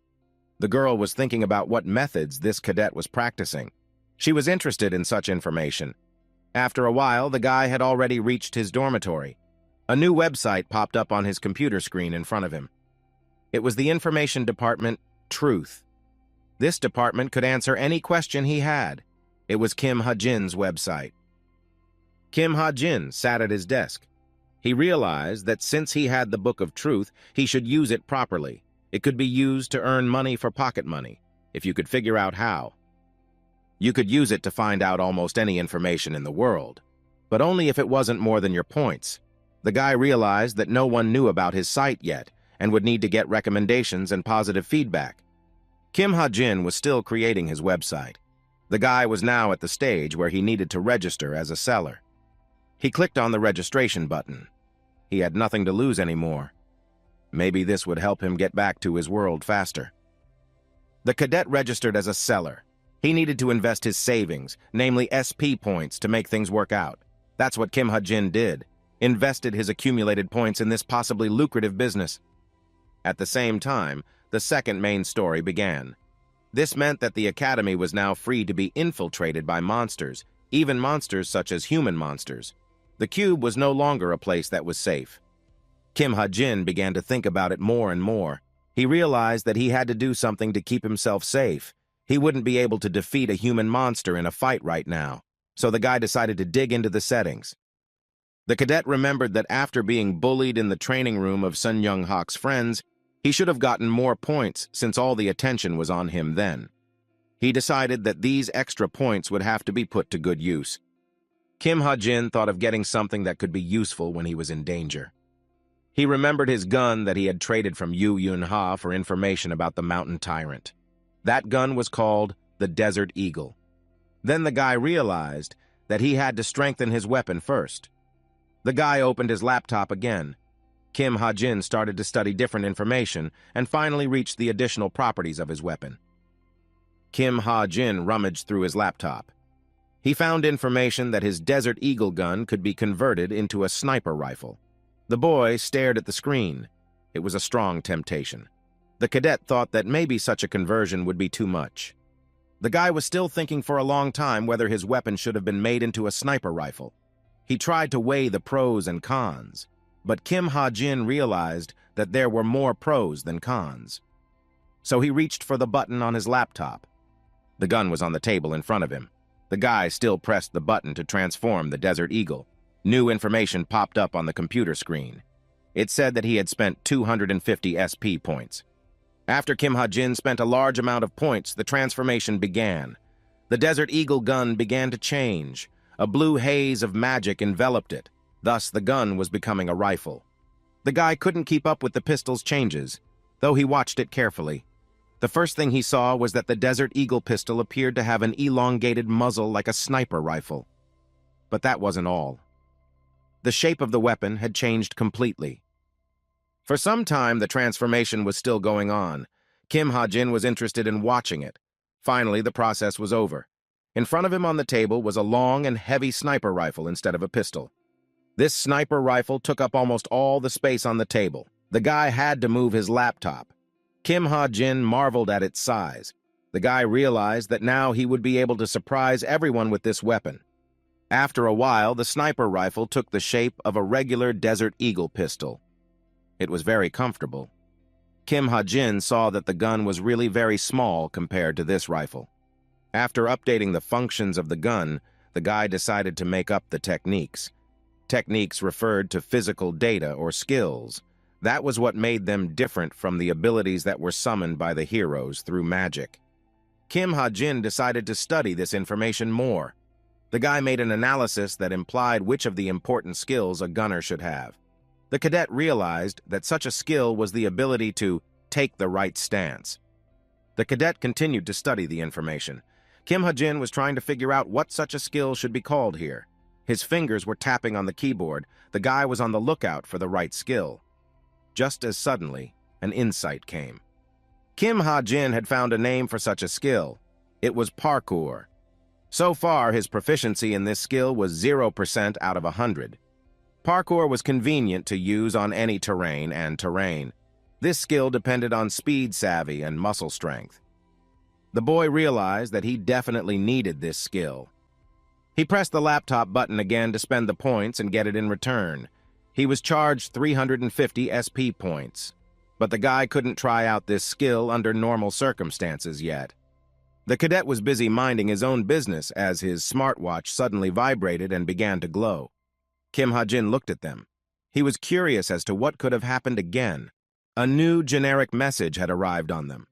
The girl was thinking about what methods this cadet was practicing. She was interested in such information. After a while, the guy had already reached his dormitory. A new website popped up on his computer screen in front of him. It was the information department, Truth. This department could answer any question he had. It was Kim Ha-jin's website. Kim Ha-jin sat at his desk. He realized that since he had the Book of Truth, he should use it properly. It could be used to earn money for pocket money, if you could figure out how. You could use it to find out almost any information in the world, but only if it wasn't more than your points. The guy realized that no one knew about his site yet and would need to get recommendations and positive feedback. Kim Ha-jin was still creating his website. The guy was now at the stage where he needed to register as a seller. He clicked on the registration button. He had nothing to lose anymore. Maybe this would help him get back to his world faster. The cadet registered as a seller. He needed to invest his savings, namely SP points, to make things work out. That's what Kim Ha-jin did. Invested his accumulated points in this possibly lucrative business. At the same time, the second main story began. This meant that the academy was now free to be infiltrated by monsters, even monsters such as human monsters. The cube was no longer a place that was safe. Kim Ha-jin began to think about it more and more. He realized that he had to do something to keep himself safe. He wouldn't be able to defeat a human monster in a fight right now, so the guy decided to dig into the settings. The cadet remembered that after being bullied in the training room of Sun Young-hak's friends, he should have gotten more points since all the attention was on him then. He decided that these extra points would have to be put to good use. Kim Ha-jin thought of getting something that could be useful when he was in danger. He remembered his gun that he had traded from Yu Yun-ha for information about the mountain tyrant. That gun was called the Desert Eagle. Then the guy realized that he had to strengthen his weapon first. The guy opened his laptop again. Kim Ha-jin started to study different information and finally reached the additional properties of his weapon. Kim Ha-jin rummaged through his laptop. He found information that his Desert Eagle gun could be converted into a sniper rifle. The boy stared at the screen. It was a strong temptation. The cadet thought that maybe such a conversion would be too much. The guy was still thinking for a long time whether his weapon should have been made into a sniper rifle. He tried to weigh the pros and cons, but Kim Ha-jin realized that there were more pros than cons. So he reached for the button on his laptop. The gun was on the table in front of him. The guy still pressed the button to transform the Desert Eagle. New information popped up on the computer screen. It said that he had spent 250 SP points. After Kim Ha-jin spent a large amount of points, the transformation began. The Desert Eagle gun began to change. A blue haze of magic enveloped it. Thus, the gun was becoming a rifle. The guy couldn't keep up with the pistol's changes, though he watched it carefully. The first thing he saw was that the Desert Eagle pistol appeared to have an elongated muzzle like a sniper rifle. But that wasn't all. The shape of the weapon had changed completely. For some time, the transformation was still going on. Kim Ha-jin was interested in watching it. Finally, the process was over. In front of him on the table was a long and heavy sniper rifle instead of a pistol. This sniper rifle took up almost all the space on the table. The guy had to move his laptop. Kim Ha-jin marveled at its size. The guy realized that now he would be able to surprise everyone with this weapon. After a while, the sniper rifle took the shape of a regular Desert Eagle pistol. It was very comfortable. Kim Ha-jin saw that the gun was really very small compared to this rifle. After updating the functions of the gun, the guy decided to make up the techniques. Techniques referred to physical data or skills. That was what made them different from the abilities that were summoned by the heroes through magic. Kim Ha-jin decided to study this information more. The guy made an analysis that implied which of the important skills a gunner should have. The cadet realized that such a skill was the ability to take the right stance. The cadet continued to study the information. Kim Ha-jin was trying to figure out what such a skill should be called here. His fingers were tapping on the keyboard. The guy was on the lookout for the right skill. Just as suddenly, an insight came. Kim Ha-jin had found a name for such a skill. It was parkour. So far, his proficiency in this skill was 0% out of 100. Parkour was convenient to use on any terrain and terrain. This skill depended on speed savvy and muscle strength. The boy realized that he definitely needed this skill. He pressed the laptop button again to spend the points and get it in return. He was charged 350 SP points, but the guy couldn't try out this skill under normal circumstances yet. The cadet was busy minding his own business as his smartwatch suddenly vibrated and began to glow. Kim Ha-jin looked at them. He was curious as to what could have happened again. A new generic message had arrived on them.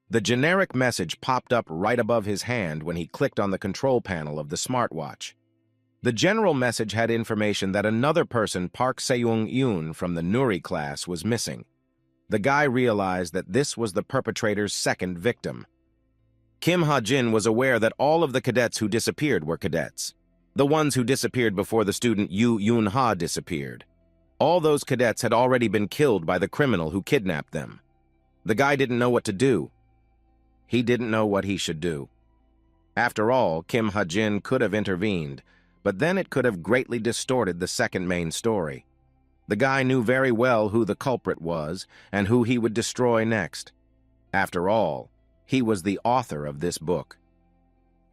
The generic message popped up right above his hand when he clicked on the control panel of the smartwatch. The general message had information that another person, Park Se-young from the Nuri class, was missing. The guy realized that this was the perpetrator's second victim. Kim Ha-jin was aware that all of the cadets who disappeared were cadets. The ones who disappeared before the student Yu Yun-ha disappeared. All those cadets had already been killed by the criminal who kidnapped them. The guy didn't know what to do. He didn't know what he should do. After all, Kim Ha-jin could have intervened, but then it could have greatly distorted the second main story. The guy knew very well who the culprit was and who he would destroy next. After all, he was the author of this book.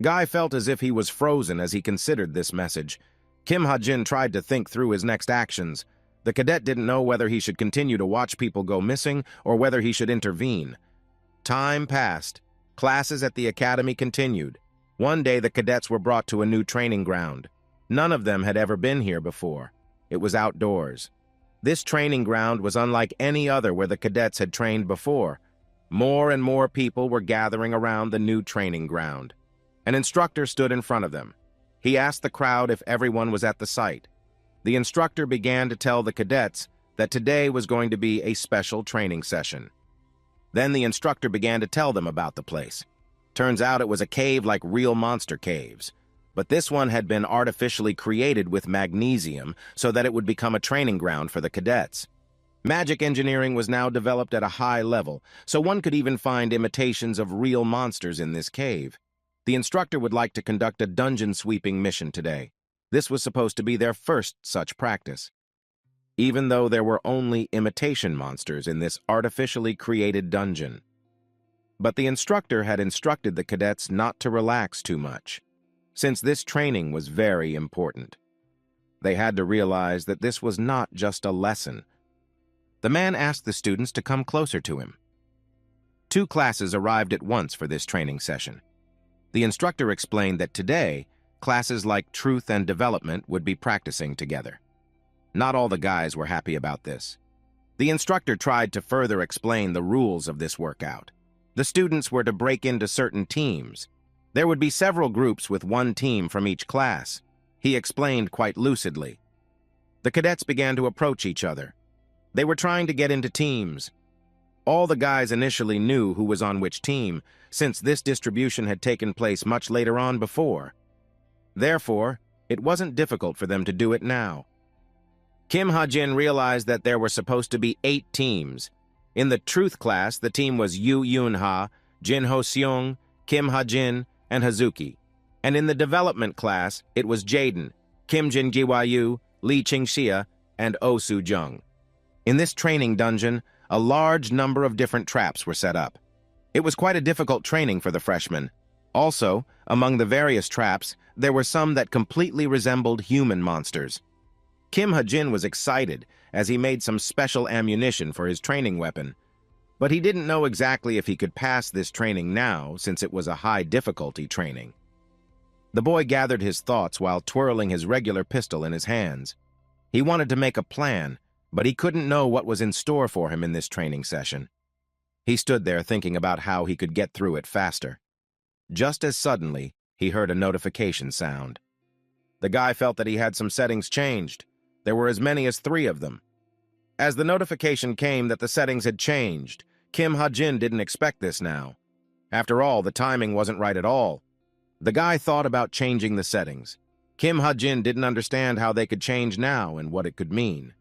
Guy felt as if he was frozen as he considered this message. Kim Ha-jin tried to think through his next actions. The cadet didn't know whether he should continue to watch people go missing or whether he should intervene. Time passed. Classes at the academy continued. One day the cadets were brought to a new training ground. None of them had ever been here before. It was outdoors. This training ground was unlike any other where the cadets had trained before. More and more people were gathering around the new training ground. An instructor stood in front of them. He asked the crowd if everyone was at the site. The instructor began to tell the cadets that today was going to be a special training session. Then the instructor began to tell them about the place. Turns out it was a cave like real monster caves, but this one had been artificially created with magnesium so that it would become a training ground for the cadets. Magic engineering was now developed at a high level, so one could even find imitations of real monsters in this cave. The instructor would like to conduct a dungeon sweeping mission today. This was supposed to be their first such practice. Even though there were only imitation monsters in this artificially created dungeon. But the instructor had instructed the cadets not to relax too much, since this training was very important. They had to realize that this was not just a lesson. The man asked the students to come closer to him. 2 classes arrived at once for this training session. The instructor explained that today, classes like Truth and Development would be practicing together. Not all the guys were happy about this. The instructor tried to further explain the rules of this workout. The students were to break into certain teams. There would be several groups with one team from each class. He explained quite lucidly. The cadets began to approach each other. They were trying to get into teams. All the guys initially knew who was on which team, since this distribution had taken place much later on before. Therefore, it wasn't difficult for them to do it now. Kim Ha-jin realized that there were supposed to be 8 teams. In the Truth class, the team was Yu Yun-ha, Jin Ho-seong, Kim Ha-jin, and Hazuki. And in the Development class, it was Jaden, Kim Jin-gi-wa-yu, Lee Ching-xia, and Oh Soo-jung. In this training dungeon, a large number of different traps were set up. It was quite a difficult training for the freshmen. Also, among the various traps, there were some that completely resembled human monsters. Kim Ha-jin was excited as he made some special ammunition for his training weapon, but he didn't know exactly if he could pass this training now since it was a high-difficulty training. The boy gathered his thoughts while twirling his regular pistol in his hands. He wanted to make a plan, But he couldn't know what was in store for him in this training session. He stood there thinking about how he could get through it faster. Just as suddenly, he heard a notification sound. The guy felt that he had some settings changed. There were as many as 3 of them. As the notification came that the settings had changed, Kim Ha-jin didn't expect this now. After all, the timing wasn't right at all. The guy thought about changing the settings. Kim Ha-jin didn't understand how they could change now and what it could mean.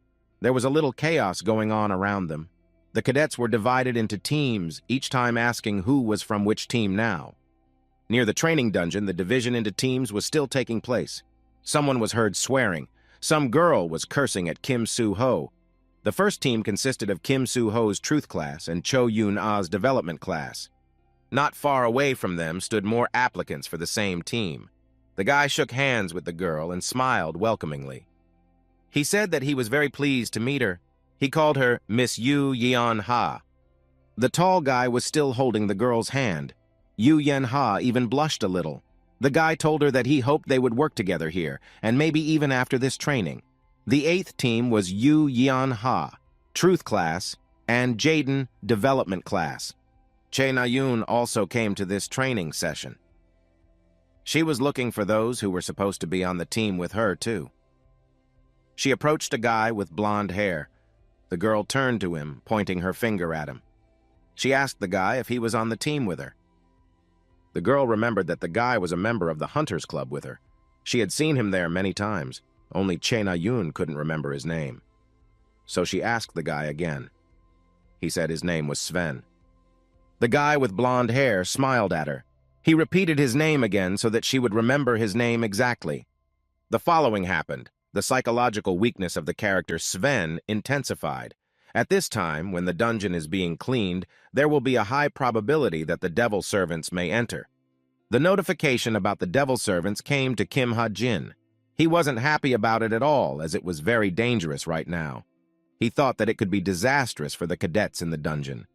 There was a little chaos going on around them. The cadets were divided into teams, each time asking who was from which team now. Near the training dungeon, the division into teams was still taking place. Someone was heard swearing. Some girl was cursing at Kim Soo-ho. The first team consisted of Kim Soo-ho's Truth class and Cho Yoon-ah's Development class. Not far away from them stood more applicants for the same team. The guy shook hands with the girl and smiled welcomingly. He said that he was very pleased to meet her. He called her Miss Yu Yeon-ha. The tall guy was still holding the girl's hand. Yu Yeon-ha even blushed a little. The guy told her that he hoped they would work together here, and maybe even after this training. The 8th team was Yu Yeon-ha, Truth class, and Jaden, Development class. Chae Na-yoon also came to this training session. She was looking for those who were supposed to be on the team with her, too. She approached a guy with blonde hair. The girl turned to him, pointing her finger at him. She asked the guy if he was on the team with her. The girl remembered that the guy was a member of the Hunters Club with her. She had seen him there many times. Only Chae Na-yoon couldn't remember his name. So she asked the guy again. He said his name was Sven. The guy with blonde hair smiled at her. He repeated his name again so that she would remember his name exactly. The following happened. The psychological weakness of the character Sven intensified. At this time, when the dungeon is being cleaned, there will be a high probability that the devil servants may enter. The notification about the devil servants came to Kim Ha-jin. He wasn't happy about it at all, as it was very dangerous right now. He thought that it could be disastrous for the cadets in the dungeon.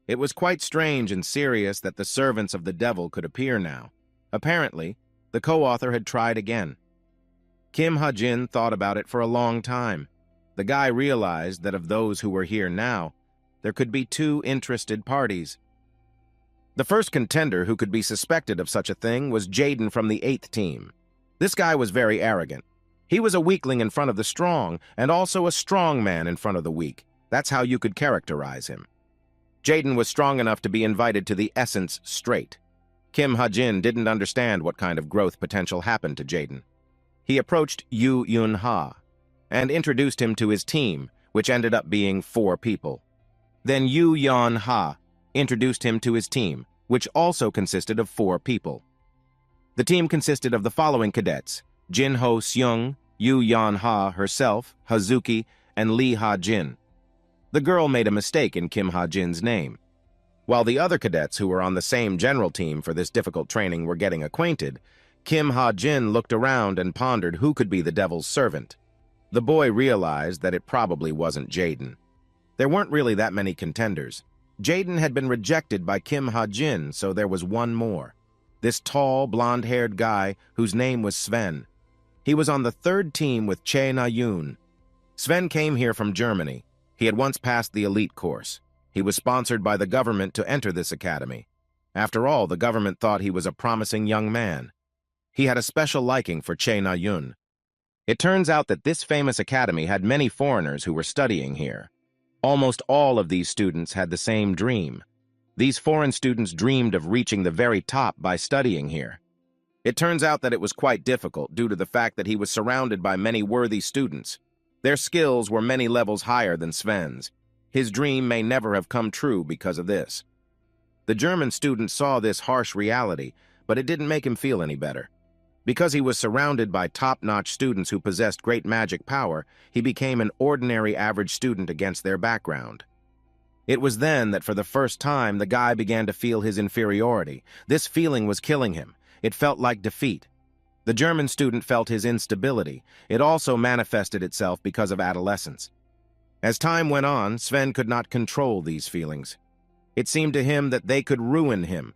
It was quite strange and serious that the servants of the devil could appear now. Apparently, the co-author had tried again. Kim Ha-jin thought about it for a long time. The guy realized that of those who were here now, there could be 2 interested parties. The first contender who could be suspected of such a thing was Jaden from the 8th team. This guy was very arrogant. He was a weakling in front of the strong, and also a strong man in front of the weak. That's how you could characterize him. Jaden was strong enough to be invited to the Essence Straight. Kim Ha-jin didn't understand what kind of growth potential happened to Jaden. He approached Yu Yeon-ha and introduced him to his team, which ended up being 4 people. Then Yu Yeon-ha introduced him to his team, which also consisted of 4 people. The team consisted of the following cadets: Jin Ho-seung, Yu Yeon-ha herself, Hazuki, and Lee Ha-jin. The girl made a mistake in Kim Ha-jin's name. While the other cadets who were on the same general team for this difficult training were getting acquainted, Kim Ha-jin looked around and pondered who could be the devil's servant. The boy realized that it probably wasn't Jaden. There weren't really that many contenders. Jaden had been rejected by Kim Ha-jin, so there was one more. This tall, blonde-haired guy whose name was Sven. He was on the 3rd team with Chae Na-yoon. Sven came here from Germany. He had once passed the elite course. He was sponsored by the government to enter this academy. After all, the government thought he was a promising young man. He had a special liking for Chae Na-yoon. It turns out that this famous academy had many foreigners who were studying here. Almost all of these students had the same dream. These foreign students dreamed of reaching the very top by studying here. It turns out that it was quite difficult due to the fact that he was surrounded by many worthy students. Their skills were many levels higher than Sven's. His dream may never have come true because of this. The German student saw this harsh reality, but it didn't make him feel any better. Because he was surrounded by top-notch students who possessed great magic power, he became an ordinary average student against their background. It was then that for the first time the guy began to feel his inferiority. This feeling was killing him. It felt like defeat. The German student felt his instability. It also manifested itself because of adolescence. As time went on, Sven could not control these feelings. It seemed to him that they could ruin him.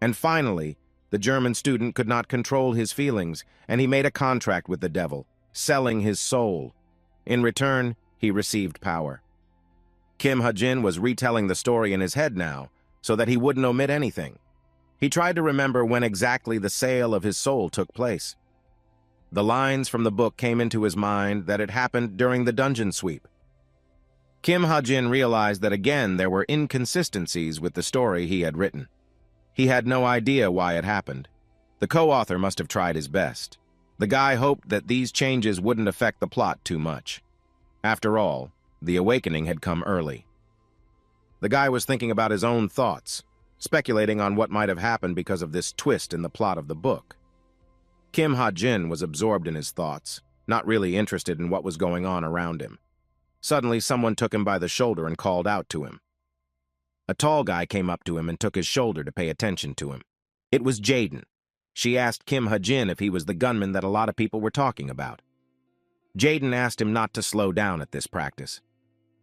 And finally, the German student could not control his feelings, and he made a contract with the devil, selling his soul. In return, he received power. Kim Ha-jin was retelling the story in his head now, so that he wouldn't omit anything. He tried to remember when exactly the sale of his soul took place. The lines from the book came into his mind that it happened during the dungeon sweep. Kim Ha-jin realized that again there were inconsistencies with the story he had written. He had no idea why it happened. The co-author must have tried his best. The guy hoped that these changes wouldn't affect the plot too much. After all, the awakening had come early. The guy was thinking about his own thoughts, speculating on what might have happened because of this twist in the plot of the book. Kim Ha-jin was absorbed in his thoughts, not really interested in what was going on around him. Suddenly, someone took him by the shoulder and called out to him. A tall guy came up to him and took his shoulder to pay attention to him. It was Jaden. She asked Kim Ha-jin if he was the gunman that a lot of people were talking about. Jaden asked him not to slow down at this practice.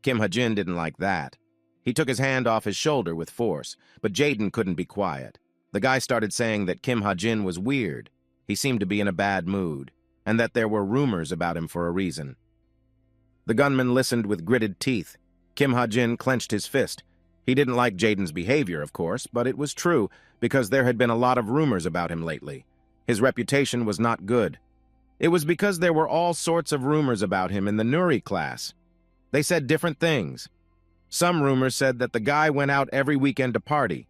Kim Ha-jin didn't like that. He took his hand off his shoulder with force, but Jaden couldn't be quiet. The guy started saying that Kim Ha-jin was weird. He seemed to be in a bad mood, and that there were rumors about him for a reason. The gunman listened with gritted teeth. Kim Ha-jin clenched his fist. He didn't like Jaden's behavior, of course, but it was true because there had been a lot of rumors about him lately. His reputation was not good. It was because there were all sorts of rumors about him in the Nuri class. They said different things. Some rumors said that the guy went out every weekend to party.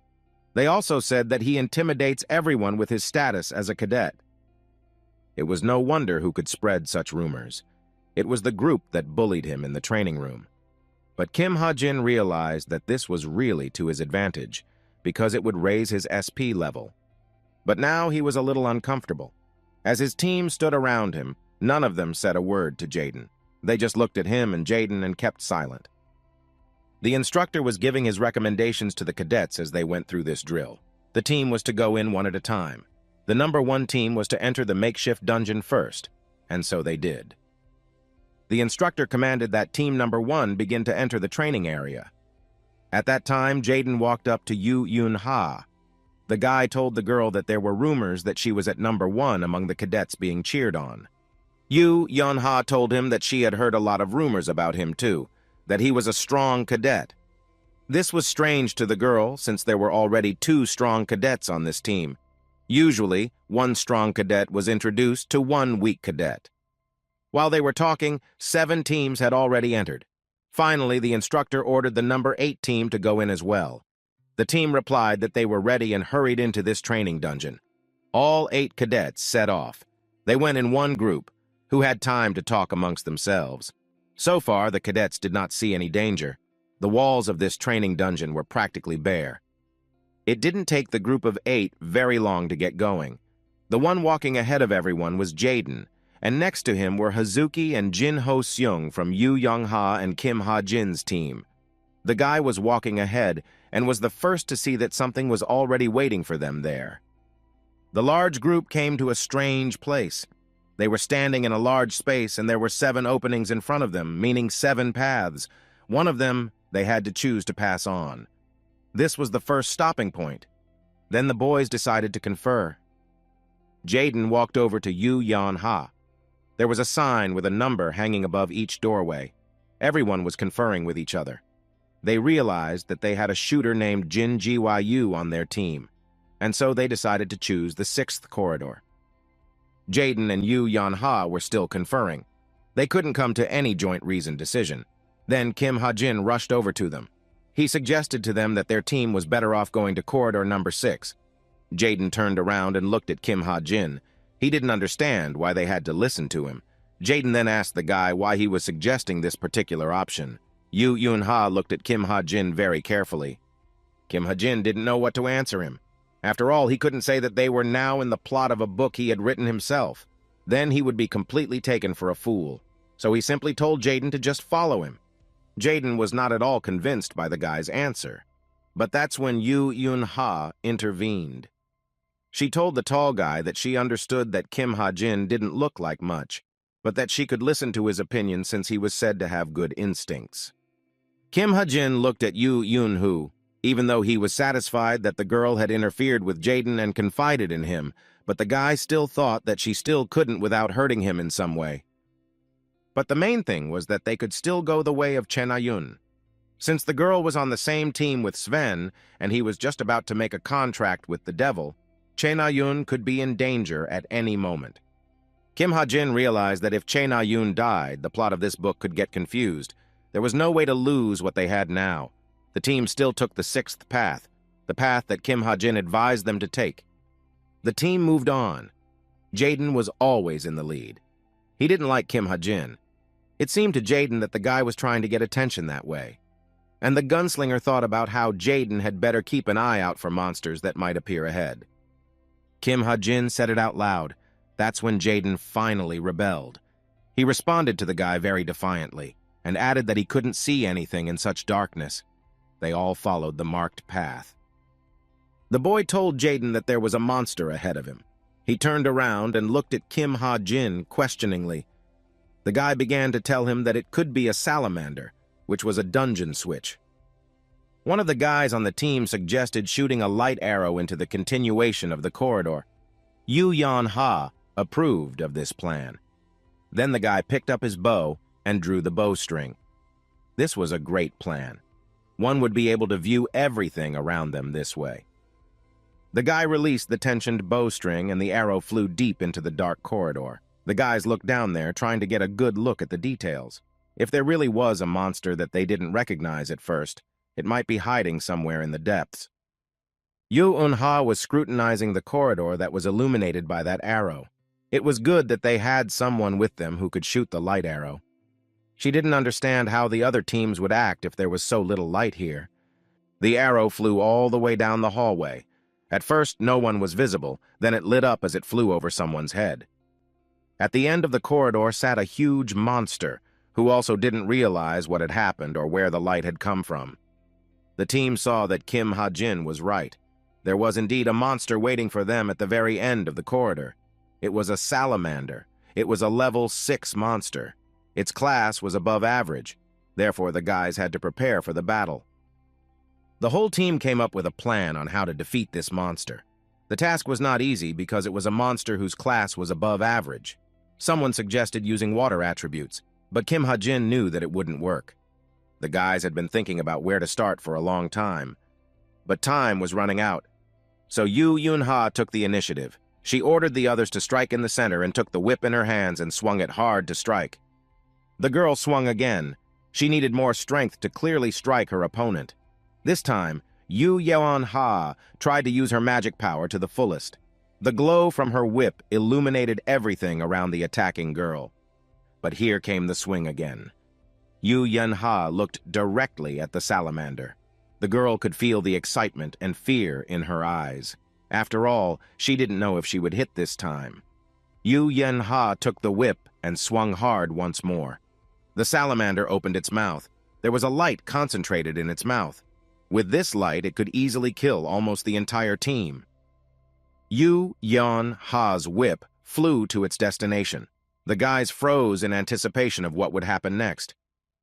They also said that he intimidates everyone with his status as a cadet. It was no wonder who could spread such rumors. It was the group that bullied him in the training room. But Kim Ha-jin realized that this was really to his advantage, because it would raise his SP level. But now he was a little uncomfortable. As his team stood around him, none of them said a word to Jaden. They just looked at him and Jaden and kept silent. The instructor was giving his recommendations to the cadets as they went through this drill. The team was to go in one at a time. The number 1 team was to enter the makeshift dungeon first, and so they did. The instructor commanded that team number 1 begin to enter the training area. At that time, Jaden walked up to Yu Yun-ha. The guy told the girl that there were rumors that she was at number 1 among the cadets being cheered on. Yu Yun-ha told him that she had heard a lot of rumors about him too, that he was a strong cadet. This was strange to the girl since there were already 2 strong cadets on this team. Usually, 1 strong cadet was introduced to 1 weak cadet. While they were talking, 7 teams had already entered. Finally, the instructor ordered the number 8 team to go in as well. The team replied that they were ready and hurried into this training dungeon. All 8 cadets set off. They went in one group, who had time to talk amongst themselves. So far, the cadets did not see any danger. The walls of this training dungeon were practically bare. It didn't take the group of 8 very long to get going. The one walking ahead of everyone was Jaden, and next to him were Hazuki and Jin Ho-seung from Yu Young-ha and Kim Ha-jin's team. The guy was walking ahead and was the first to see that something was already waiting for them there. The large group came to a strange place. They were standing in a large space and there were 7 openings in front of them, meaning 7 paths. One of them they had to choose to pass on. This was the first stopping point. Then the boys decided to confer. Jaden walked over to Yu Yan-ha. There was a sign with a number hanging above each doorway. Everyone was conferring with each other. They realized that they had a shooter named Jin Ji-yu on their team, and so they decided to choose the 6th corridor. Jaden and Yu Yan-ha were still conferring. They couldn't come to any joint reasoned decision. Then Kim Ha-jin rushed over to them. He suggested to them that their team was better off going to corridor number 6. Jaden turned around and looked at Kim Ha-jin. He didn't understand why they had to listen to him. Jaden then asked the guy why he was suggesting this particular option. Yu Yun-ha looked at Kim Ha-jin very carefully. Kim Ha-jin didn't know what to answer him. After all, he couldn't say that they were now in the plot of a book he had written himself. Then he would be completely taken for a fool. So he simply told Jaden to just follow him. Jaden was not at all convinced by the guy's answer. But that's when Yu Yun-ha intervened. She told the tall guy that she understood that Kim Ha-jin didn't look like much, but that she could listen to his opinion since he was said to have good instincts. Kim Ha-jin looked at Yu Yun-hu, even though he was satisfied that the girl had interfered with Jaden and confided in him, but the guy still thought that she still couldn't without hurting him in some way. But the main thing was that they could still go the way of Chen Ayun. Since the girl was on the same team with Sven, and he was just about to make a contract with the devil, Chen Ayun could be in danger at any moment. Kim Ha-jin realized that if Chen Ayun died, the plot of this book could get confused. There was no way to lose what they had now. The team still took the sixth path, the path that Kim Ha-jin advised them to take. The team moved on. Jaden was always in the lead. He didn't like Kim Ha-jin. It seemed to Jaden that the guy was trying to get attention that way. And the gunslinger thought about how Jaden had better keep an eye out for monsters that might appear ahead. Kim Ha-jin said it out loud. That's when Jaden finally rebelled. He responded to the guy very defiantly, and added that he couldn't see anything in such darkness. They all followed the marked path. The boy told Jaden that there was a monster ahead of him. He turned around and looked at Kim Ha-jin questioningly. The guy began to tell him that it could be a salamander, which was a dungeon switch. One of the guys on the team suggested shooting a light arrow into the continuation of the corridor. Yu Yan-ha approved of this plan. Then the guy picked up his bow and drew the bowstring. This was a great plan. One would be able to view everything around them this way. The guy released the tensioned bowstring and the arrow flew deep into the dark corridor. The guys looked down there, trying to get a good look at the details. If there really was a monster that they didn't recognize at first, it might be hiding somewhere in the depths. Yu Un-ha was scrutinizing the corridor that was illuminated by that arrow. It was good that they had someone with them who could shoot the light arrow. She didn't understand how the other teams would act if there was so little light here. The arrow flew all the way down the hallway. At first, no one was visible, then it lit up as it flew over someone's head. At the end of the corridor sat a huge monster, who also didn't realize what had happened or where the light had come from. The team saw that Kim Ha-jin was right. There was indeed a monster waiting for them at the very end of the corridor. It was a salamander. It was a level 6 monster. Its class was above average. Therefore, the guys had to prepare for the battle. The whole team came up with a plan on how to defeat this monster. The task was not easy because it was a monster whose class was above average. Someone suggested using water attributes, but Kim Ha-jin knew that it wouldn't work. The guys had been thinking about where to start for a long time. But time was running out. So Yu Yun-ha took the initiative. She ordered the others to strike in the center and took the whip in her hands and swung it hard to strike. The girl swung again. She needed more strength to clearly strike her opponent. This time, Yu Yeon-ha tried to use her magic power to the fullest. The glow from her whip illuminated everything around the attacking girl. But here came the swing again. Yu Yeon-ha looked directly at the salamander. The girl could feel the excitement and fear in her eyes. After all, she didn't know if she would hit this time. Yu Yeon-ha took the whip and swung hard once more. The salamander opened its mouth. There was a light concentrated in its mouth. With this light, it could easily kill almost the entire team. Yu Yeon-ha's whip flew to its destination. The guys froze in anticipation of what would happen next.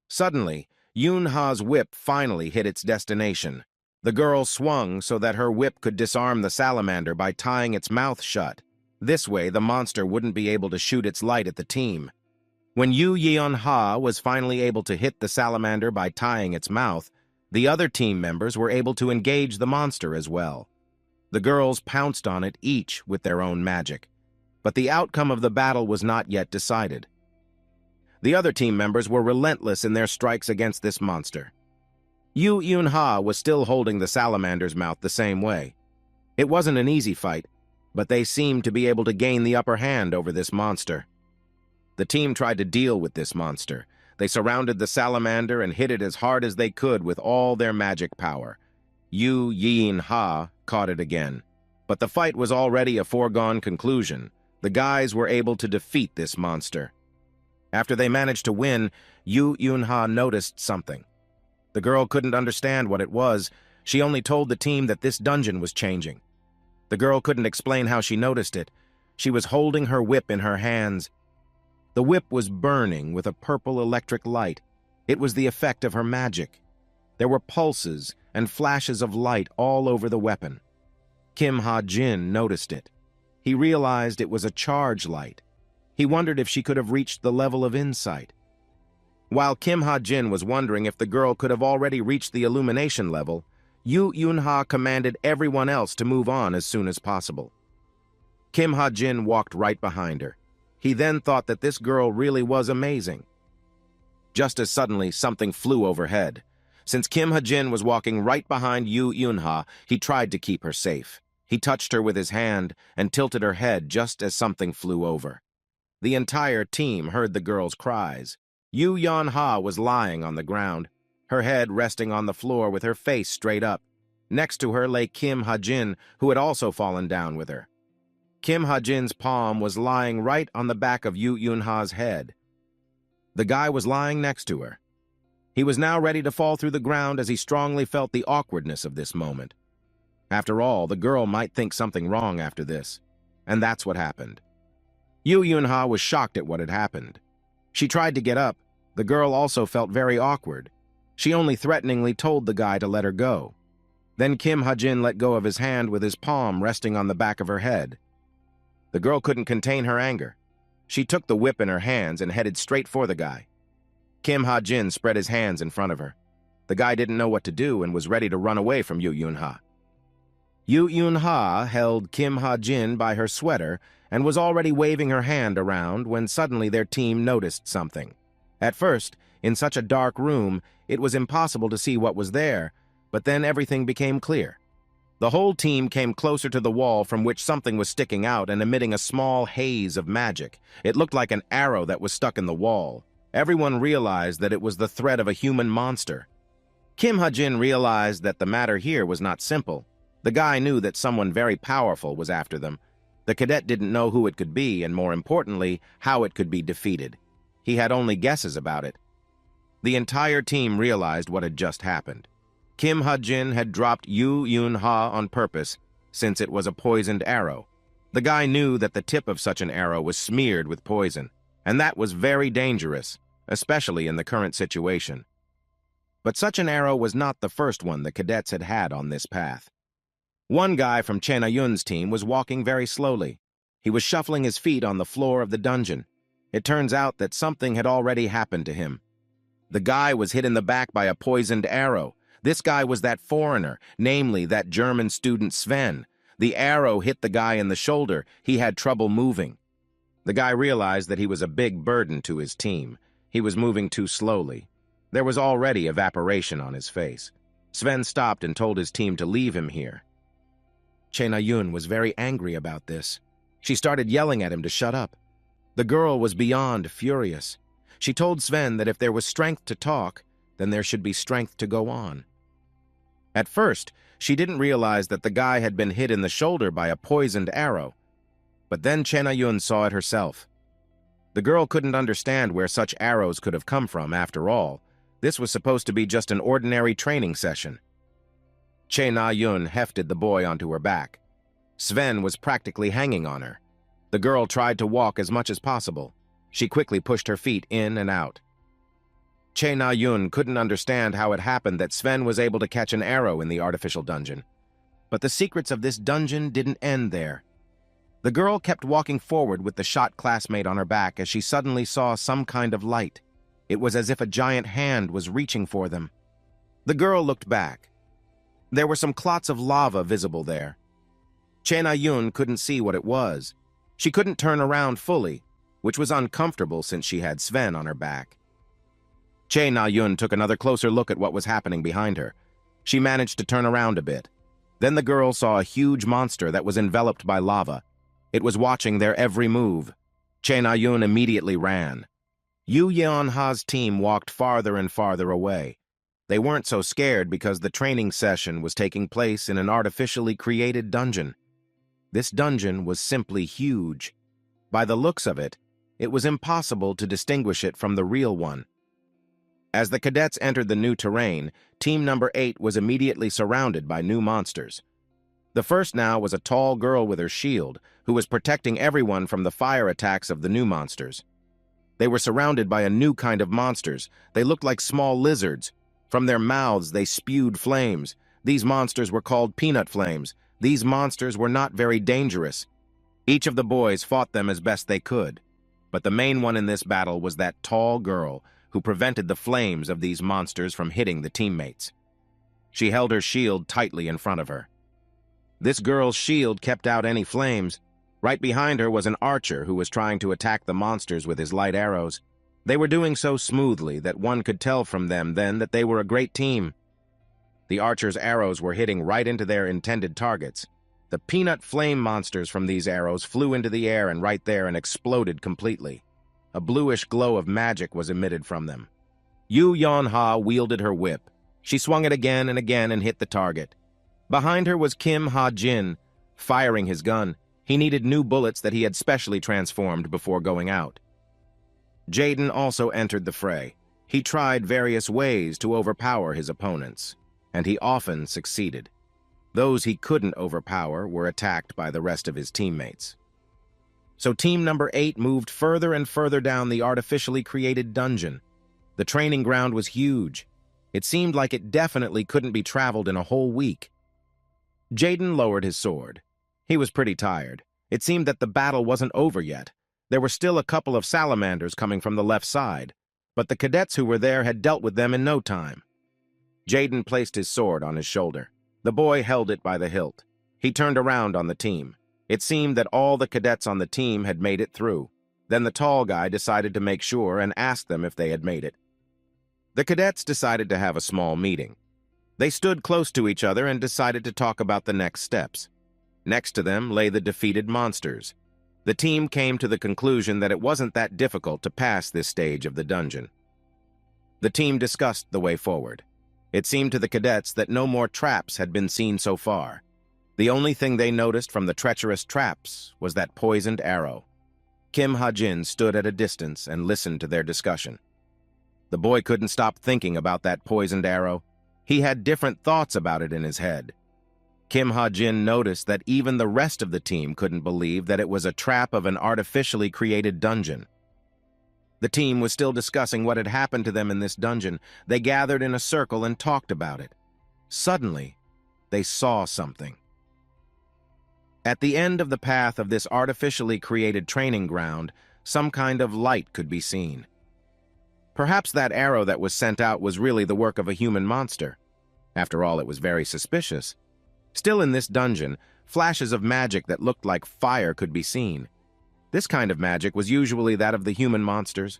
Suddenly, Yun-ha's whip finally hit its destination. The girl swung so that her whip could disarm the salamander by tying its mouth shut. This way, the monster wouldn't be able to shoot its light at the team. When Yu Yeon-ha was finally able to hit the salamander by tying its mouth, the other team members were able to engage the monster as well. The girls pounced on it each with their own magic. But the outcome of the battle was not yet decided. The other team members were relentless in their strikes against this monster. Yu Yun-ha was still holding the salamander's mouth the same way. It wasn't an easy fight, but they seemed to be able to gain the upper hand over this monster. The team tried to deal with this monster. They surrounded the salamander and hit it as hard as they could with all their magic power. Yu Yin-ha caught it again. But the fight was already a foregone conclusion. The guys were able to defeat this monster. After they managed to win, Yu Yun-ha noticed something. The girl couldn't understand what it was. She only told the team that this dungeon was changing. The girl couldn't explain how she noticed it. She was holding her whip in her hands. The whip was burning with a purple electric light. It was the effect of her magic. There were pulses and flashes of light all over the weapon. Kim Ha-jin noticed it. He realized it was a charge light. He wondered if she could have reached the level of insight. While Kim Ha-jin was wondering if the girl could have already reached the illumination level, Yu Yun-ha commanded everyone else to move on as soon as possible. Kim Ha-jin walked right behind her. He then thought that this girl really was amazing. Just as suddenly, something flew overhead. Since Kim Ha-jin was walking right behind Yu Yun-ha, he tried to keep her safe. He touched her with his hand and tilted her head just as something flew over. The entire team heard the girl's cries. Yu Yun-ha was lying on the ground, her head resting on the floor with her face straight up. Next to her lay Kim Ha-jin, who had also fallen down with her. Kim Ha-jin's palm was lying right on the back of Yu Yun-ha's head. The guy was lying next to her. He was now ready to fall through the ground as he strongly felt the awkwardness of this moment. After all, the girl might think something wrong after this. And that's what happened. Yu Yun-ha was shocked at what had happened. She tried to get up. The girl also felt very awkward. She only threateningly told the guy to let her go. Then Kim Ha-jin let go of his hand with his palm resting on the back of her head. The girl couldn't contain her anger. She took the whip in her hands and headed straight for the guy. Kim Ha-jin spread his hands in front of her. The guy didn't know what to do and was ready to run away from Yu Yun-ha. Yu Yun-ha held Kim Ha-jin by her sweater and was already waving her hand around when suddenly their team noticed something. At first, in such a dark room, it was impossible to see what was there, but then everything became clear. The whole team came closer to the wall from which something was sticking out and emitting a small haze of magic. It looked like an arrow that was stuck in the wall. Everyone realized that it was the thread of a human monster. Kim Ha-jin realized that the matter here was not simple. The guy knew that someone very powerful was after them. The cadet didn't know who it could be, and more importantly, how it could be defeated. He had only guesses about it. The entire team realized what had just happened. Kim Ha-jin had dropped Yu Yun-ha on purpose, since it was a poisoned arrow. The guy knew that the tip of such an arrow was smeared with poison, and that was very dangerous, especially in the current situation. But such an arrow was not the first one the cadets had had on this path. One guy from Che Na-yun's team was walking very slowly. He was shuffling his feet on the floor of the dungeon. It turns out that something had already happened to him. The guy was hit in the back by a poisoned arrow. This guy was that foreigner, namely that German student Sven. The arrow hit the guy in the shoulder. He had trouble moving. The guy realized that he was a big burden to his team. He was moving too slowly. There was already evaporation on his face. Sven stopped and told his team to leave him here. Che Na-yun was very angry about this. She started yelling at him to shut up. The girl was beyond furious. She told Sven that if there was strength to talk, then there should be strength to go on. At first, she didn't realize that the guy had been hit in the shoulder by a poisoned arrow. But then Che Na-yun saw it herself. The girl couldn't understand where such arrows could have come from after all. This was supposed to be just an ordinary training session. Che Na-yun hefted the boy onto her back. Sven was practically hanging on her. The girl tried to walk as much as possible. She quickly pushed her feet in and out. Che Na-yun couldn't understand how it happened that Sven was able to catch an arrow in the artificial dungeon. But the secrets of this dungeon didn't end there. The girl kept walking forward with the shot classmate on her back as she suddenly saw some kind of light. It was as if a giant hand was reaching for them. The girl looked back. There were some clots of lava visible there. Che Na-yun couldn't see what it was. She couldn't turn around fully, which was uncomfortable since she had Sven on her back. Che Na-yun took another closer look at what was happening behind her. She managed to turn around a bit. Then the girl saw a huge monster that was enveloped by lava. It was watching their every move. Che Na-yun immediately ran. Yu Yeon-ha's team walked farther and farther away. They weren't so scared because the training session was taking place in an artificially created dungeon. This dungeon was simply huge. By the looks of it, it was impossible to distinguish it from the real one. As the cadets entered the new terrain, Team Number 8 was immediately surrounded by new monsters. The first now was a tall girl with her shield, who was protecting everyone from the fire attacks of the new monsters. They were surrounded by a new kind of monsters. They looked like small lizards. From their mouths, they spewed flames. These monsters were called peanut flames. These monsters were not very dangerous. Each of the boys fought them as best they could. But the main one in this battle was that tall girl, who prevented the flames of these monsters from hitting the teammates. She held her shield tightly in front of her. This girl's shield kept out any flames. Right behind her was an archer who was trying to attack the monsters with his light arrows. They were doing so smoothly that one could tell from them then that they were a great team. The archer's arrows were hitting right into their intended targets. The peanut flame monsters from these arrows flew into the air and right there and exploded completely. A bluish glow of magic was emitted from them. Yu Yun-ha wielded her whip. She swung it again and hit the target. Behind her was Kim Ha-jin, firing his gun. He needed new bullets that he had specially transformed before going out. Jaden also entered the fray. He tried various ways to overpower his opponents, and he often succeeded. Those he couldn't overpower were attacked by the rest of his teammates. So team number 8 moved further and further down the artificially created dungeon. The training ground was huge. It seemed like it definitely couldn't be traveled in a whole week. Jaden lowered his sword. He was pretty tired. It seemed that the battle wasn't over yet. There were still a couple of salamanders coming from the left side, but the cadets who were there had dealt with them in no time. Jaden placed his sword on his shoulder. The boy held it by the hilt. He turned around on the team. It seemed that all the cadets on the team had made it through. Then the tall guy decided to make sure and asked them if they had made it. The cadets decided to have a small meeting. They stood close to each other and decided to talk about the next steps. Next to them lay the defeated monsters. The team came to the conclusion that it wasn't that difficult to pass this stage of the dungeon. The team discussed the way forward. It seemed to the cadets that no more traps had been seen so far. The only thing they noticed from the treacherous traps was that poisoned arrow. Kim Ha-jin stood at a distance and listened to their discussion. The boy couldn't stop thinking about that poisoned arrow. He had different thoughts about it in his head. Kim Ha-jin noticed that even the rest of the team couldn't believe that it was a trap of an artificially created dungeon. The team was still discussing what had happened to them in this dungeon. They gathered in a circle and talked about it. Suddenly, they saw something. At the end of the path of this artificially created training ground, some kind of light could be seen. Perhaps that arrow that was sent out was really the work of a human monster. After all, it was very suspicious. Still in this dungeon, flashes of magic that looked like fire could be seen. This kind of magic was usually that of the human monsters.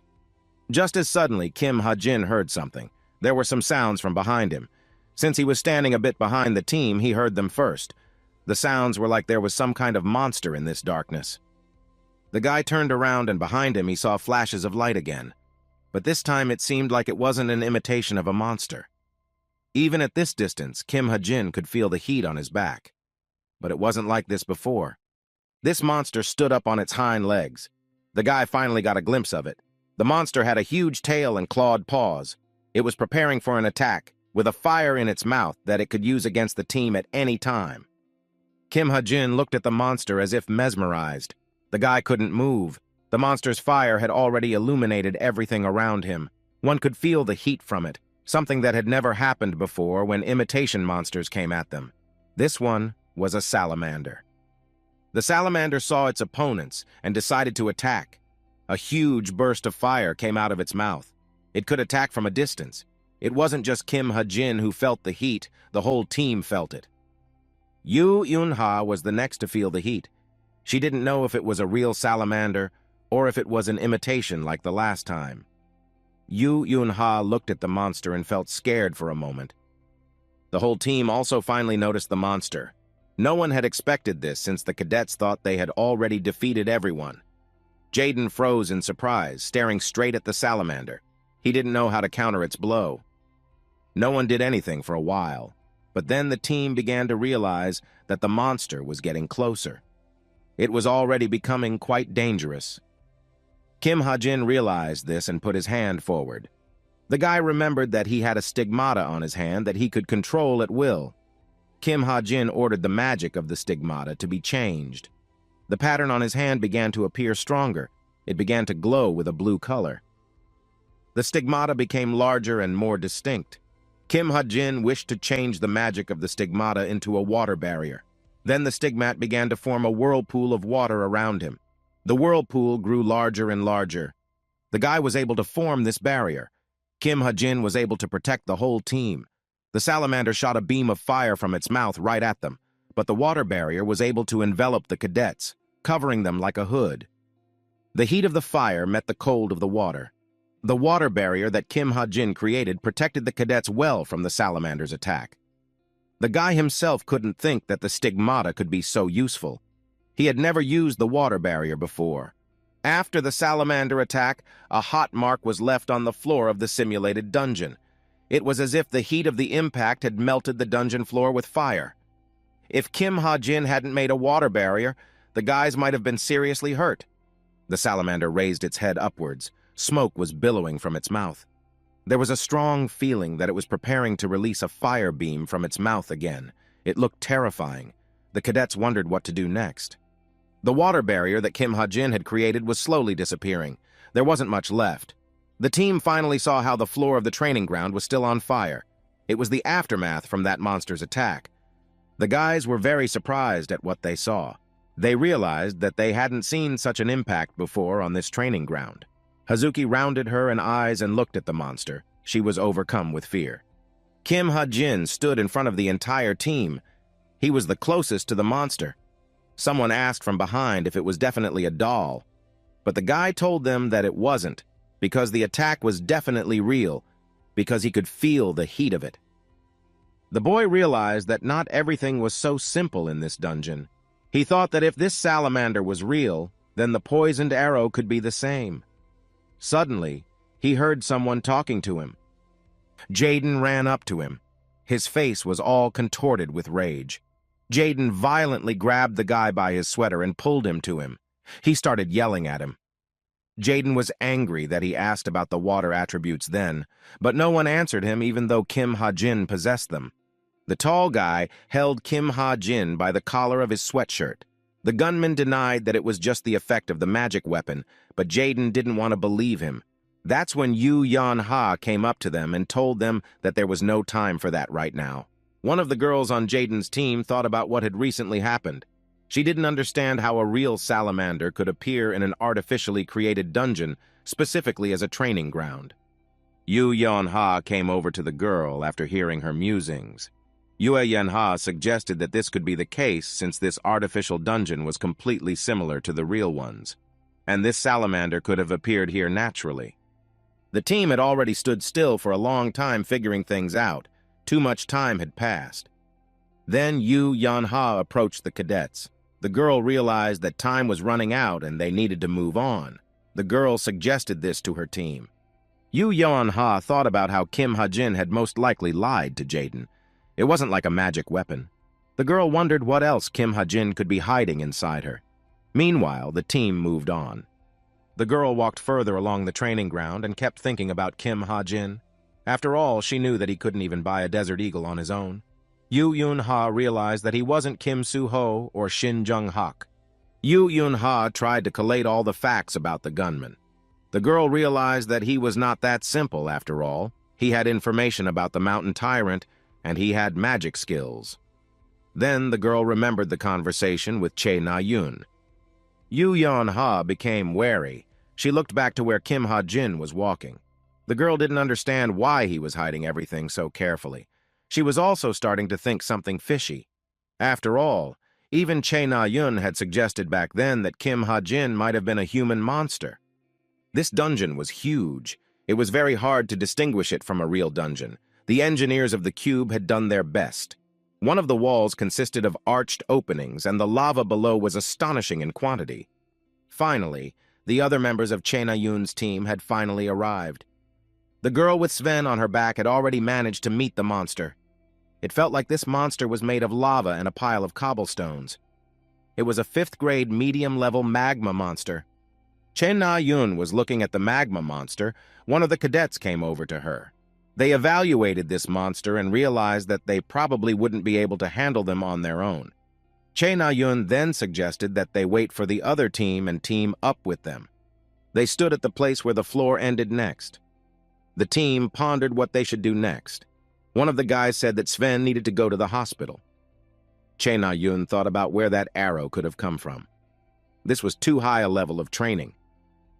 Just as suddenly, Kim Ha-jin heard something. There were some sounds from behind him. Since he was standing a bit behind the team, he heard them first. The sounds were like there was some kind of monster in this darkness. The guy turned around and behind him he saw flashes of light again. But this time it seemed like it wasn't an imitation of a monster. Even at this distance, Kim Ha-jin could feel the heat on his back. But it wasn't like this before. This monster stood up on its hind legs. The guy finally got a glimpse of it. The monster had a huge tail and clawed paws. It was preparing for an attack, with a fire in its mouth that it could use against the team at any time. Kim Ha-jin looked at the monster as if mesmerized. The guy couldn't move. The monster's fire had already illuminated everything around him. One could feel the heat from it, something that had never happened before when imitation monsters came at them. This one was a salamander. The salamander saw its opponents and decided to attack. A huge burst of fire came out of its mouth. It could attack from a distance. It wasn't just Kim Ha-jin who felt the heat, the whole team felt it. Yu Yun-ha was the next to feel the heat. She didn't know if it was a real salamander or if it was an imitation like the last time. Yu Yun-ha looked at the monster and felt scared for a moment. The whole team also finally noticed the monster. No one had expected this since the cadets thought they had already defeated everyone. Jaden froze in surprise, staring straight at the salamander. He didn't know how to counter its blow. No one did anything for a while, but then the team began to realize that the monster was getting closer. It was already becoming quite dangerous. Kim Ha-jin realized this and put his hand forward. The guy remembered that he had a stigmata on his hand that he could control at will. Kim Ha-jin ordered the magic of the stigmata to be changed. The pattern on his hand began to appear stronger. It began to glow with a blue color. The stigmata became larger and more distinct. Kim Ha-jin wished to change the magic of the stigmata into a water barrier. Then the stigmat began to form a whirlpool of water around him. The whirlpool grew larger and larger. The guy was able to form this barrier. Kim Ha-jin was able to protect the whole team. The salamander shot a beam of fire from its mouth right at them, but the water barrier was able to envelop the cadets, covering them like a hood. The heat of the fire met the cold of the water. The water barrier that Kim Ha-jin created protected the cadets well from the salamander's attack. The guy himself couldn't think that the stigmata could be so useful. He had never used the water barrier before. After the salamander attack, a hot mark was left on the floor of the simulated dungeon. It was as if the heat of the impact had melted the dungeon floor with fire. If Kim Ha-jin hadn't made a water barrier, the guys might have been seriously hurt. The salamander raised its head upwards. Smoke was billowing from its mouth. There was a strong feeling that it was preparing to release a fire beam from its mouth again. It looked terrifying. The cadets wondered what to do next. The water barrier that Kim Ha-jin had created was slowly disappearing. There wasn't much left. The team finally saw how the floor of the training ground was still on fire. It was the aftermath from that monster's attack. The guys were very surprised at what they saw. They realized that they hadn't seen such an impact before on this training ground. Hazuki rounded her eyes and looked at the monster. She was overcome with fear. Kim Ha-jin stood in front of the entire team. He was the closest to the monster. Someone asked from behind if it was definitely a doll, but the guy told them that it wasn't, because the attack was definitely real, because he could feel the heat of it. The boy realized that not everything was so simple in this dungeon. He thought that if this salamander was real, then the poisoned arrow could be the same. Suddenly, he heard someone talking to him. Jaden ran up to him. His face was all contorted with rage. Jaden violently grabbed the guy by his sweater and pulled him to him. He started yelling at him. Jaden was angry that he asked about the water attributes then, but no one answered him even though Kim Ha-jin possessed them. The tall guy held Kim Ha-jin by the collar of his sweatshirt. The gunman denied that it was just the effect of the magic weapon, but Jaden didn't want to believe him. That's when Yu Yan-ha came up to them and told them that there was no time for that right now. One of the girls on Jaden's team thought about what had recently happened. She didn't understand how a real salamander could appear in an artificially created dungeon, specifically as a training ground. Yu Yan-ha came over to the girl after hearing her musings. Yu Yan-ha suggested that this could be the case since this artificial dungeon was completely similar to the real ones, and this salamander could have appeared here naturally. The team had already stood still for a long time figuring things out. Too much time had passed. Then Yu Yan-ha approached the cadets. The girl realized that time was running out and they needed to move on. The girl suggested this to her team. Yu Yan-ha thought about how Kim Ha-jin had most likely lied to Jaden. It wasn't like a magic weapon. The girl wondered what else Kim Ha-jin could be hiding inside her. Meanwhile, the team moved on. The girl walked further along the training ground and kept thinking about Kim Ha-jin. After all, she knew that he couldn't even buy a Desert Eagle on his own. Yu Yun-ha realized that he wasn't Kim Soo-ho or Shin Jung-hak. Yu Yun-ha tried to collate all the facts about the gunman. The girl realized that he was not that simple after all. He had information about the mountain tyrant, and he had magic skills. Then the girl remembered the conversation with Che Na-yun. Yu Yan-ha became wary. She looked back to where Kim Ha-jin was walking. The girl didn't understand why he was hiding everything so carefully. She was also starting to think something fishy. After all, even Che Na-yun had suggested back then that Kim Ha-jin might have been a human monster. This dungeon was huge. It was very hard to distinguish it from a real dungeon. The engineers of the cube had done their best. One of the walls consisted of arched openings, and the lava below was astonishing in quantity. Finally, the other members of Che Na-yun's team had finally arrived. The girl with Sven on her back had already managed to meet the monster. It felt like this monster was made of lava and a pile of cobblestones. It was a 5th-grade medium-level magma monster. Che Na-yun was looking at the magma monster. One of the cadets came over to her. They evaluated this monster and realized that they probably wouldn't be able to handle them on their own. Che Na-yun then suggested that they wait for the other team and team up with them. They stood at the place where the floor ended next. The team pondered what they should do next. One of the guys said that Sven needed to go to the hospital. Che Na-yun thought about where that arrow could have come from. This was too high a level of training.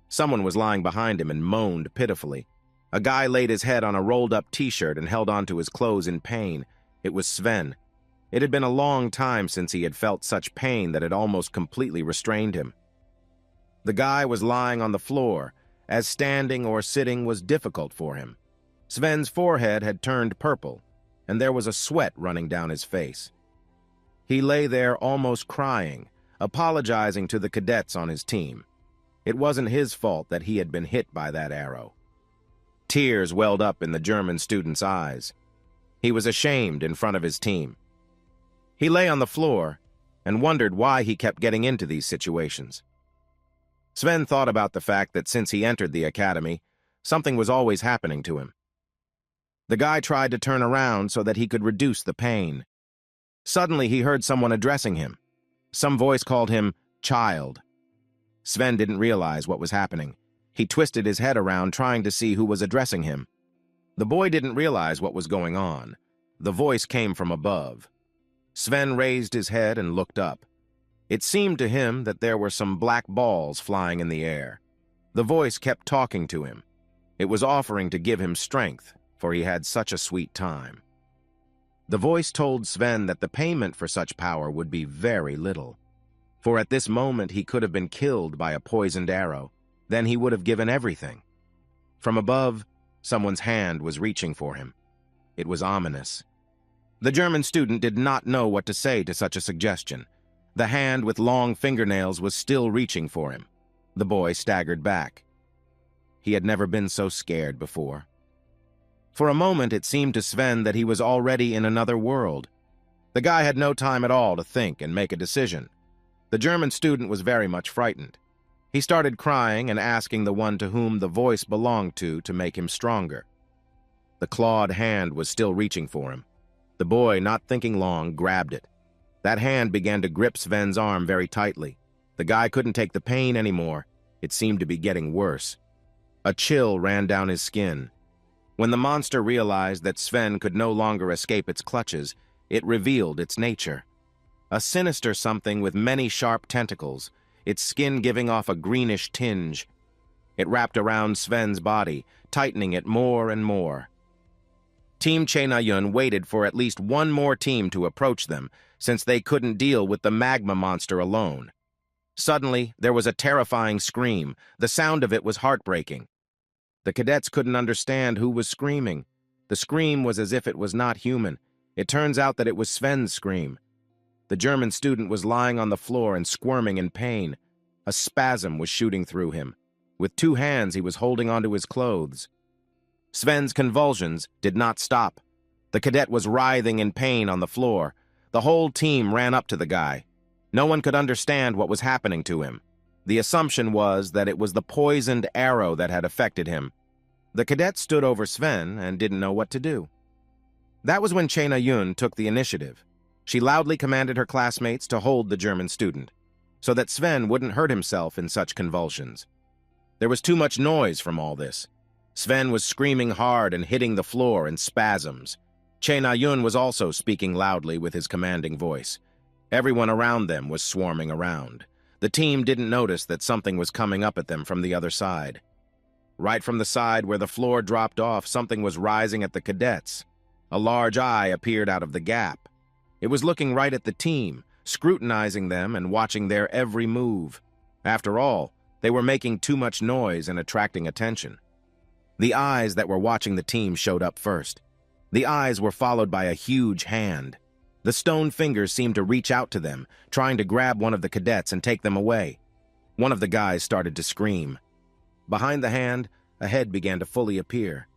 Someone was lying behind him and moaned pitifully. A guy laid his head on a rolled-up t-shirt and held onto his clothes in pain. It was Sven. It had been a long time since he had felt such pain that it almost completely restrained him. The guy was lying on the floor, as standing or sitting was difficult for him. Sven's forehead had turned purple, and there was a sweat running down his face. He lay there almost crying, apologizing to the cadets on his team. It wasn't his fault that he had been hit by that arrow. Tears welled up in the German student's eyes. He was ashamed in front of his team. He lay on the floor and wondered why he kept getting into these situations. Sven thought about the fact that since he entered the academy, something was always happening to him. The guy tried to turn around so that he could reduce the pain. Suddenly, he heard someone addressing him. Some voice called him child. Sven didn't realize what was happening. He twisted his head around trying to see who was addressing him. The boy didn't realize what was going on. The voice came from above. Sven raised his head and looked up. It seemed to him that there were some black balls flying in the air. The voice kept talking to him. It was offering to give him strength, for he had such a sweet time. The voice told Sven that the payment for such power would be very little. For at this moment he could have been killed by a poisoned arrow. Then he would have given everything. From above, someone's hand was reaching for him. It was ominous. The German student did not know what to say to such a suggestion. The hand with long fingernails was still reaching for him. The boy staggered back. He had never been so scared before. For a moment, it seemed to Sven that he was already in another world. The guy had no time at all to think and make a decision. The German student was very much frightened. He started crying and asking the one to whom the voice belonged to make him stronger. The clawed hand was still reaching for him. The boy, not thinking long, grabbed it. That hand began to grip Sven's arm very tightly. The guy couldn't take the pain anymore. It seemed to be getting worse. A chill ran down his skin. When the monster realized that Sven could no longer escape its clutches, it revealed its nature. A sinister something with many sharp tentacles, its skin giving off a greenish tinge. It wrapped around Sven's body, tightening it more and more. Team Chae-na-yun waited for at least one more team to approach them, since they couldn't deal with the magma monster alone. Suddenly, there was a terrifying scream. The sound of it was heartbreaking. The cadets couldn't understand who was screaming. The scream was as if it was not human. It turns out that it was Sven's scream. The German student was lying on the floor and squirming in pain. A spasm was shooting through him. With two hands, he was holding onto his clothes. Sven's convulsions did not stop. The cadet was writhing in pain on the floor. The whole team ran up to the guy. No one could understand what was happening to him. The assumption was that it was the poisoned arrow that had affected him. The cadet stood over Sven and didn't know what to do. That was when Chae-na-yun took the initiative. She loudly commanded her classmates to hold the German student, so that Sven wouldn't hurt himself in such convulsions. There was too much noise from all this. Sven was screaming hard and hitting the floor in spasms. Chae-na-yun was also speaking loudly with his commanding voice. Everyone around them was swarming around. The team didn't notice that something was coming up at them from the other side. Right from the side where the floor dropped off, something was rising at the cadets. A large eye appeared out of the gap. It was looking right at the team, scrutinizing them and watching their every move. After all, they were making too much noise and attracting attention. The eyes that were watching the team showed up first. The eyes were followed by a huge hand. The stone fingers seemed to reach out to them, trying to grab one of the cadets and take them away. One of the guys started to scream. Behind the hand, a head began to fully appear.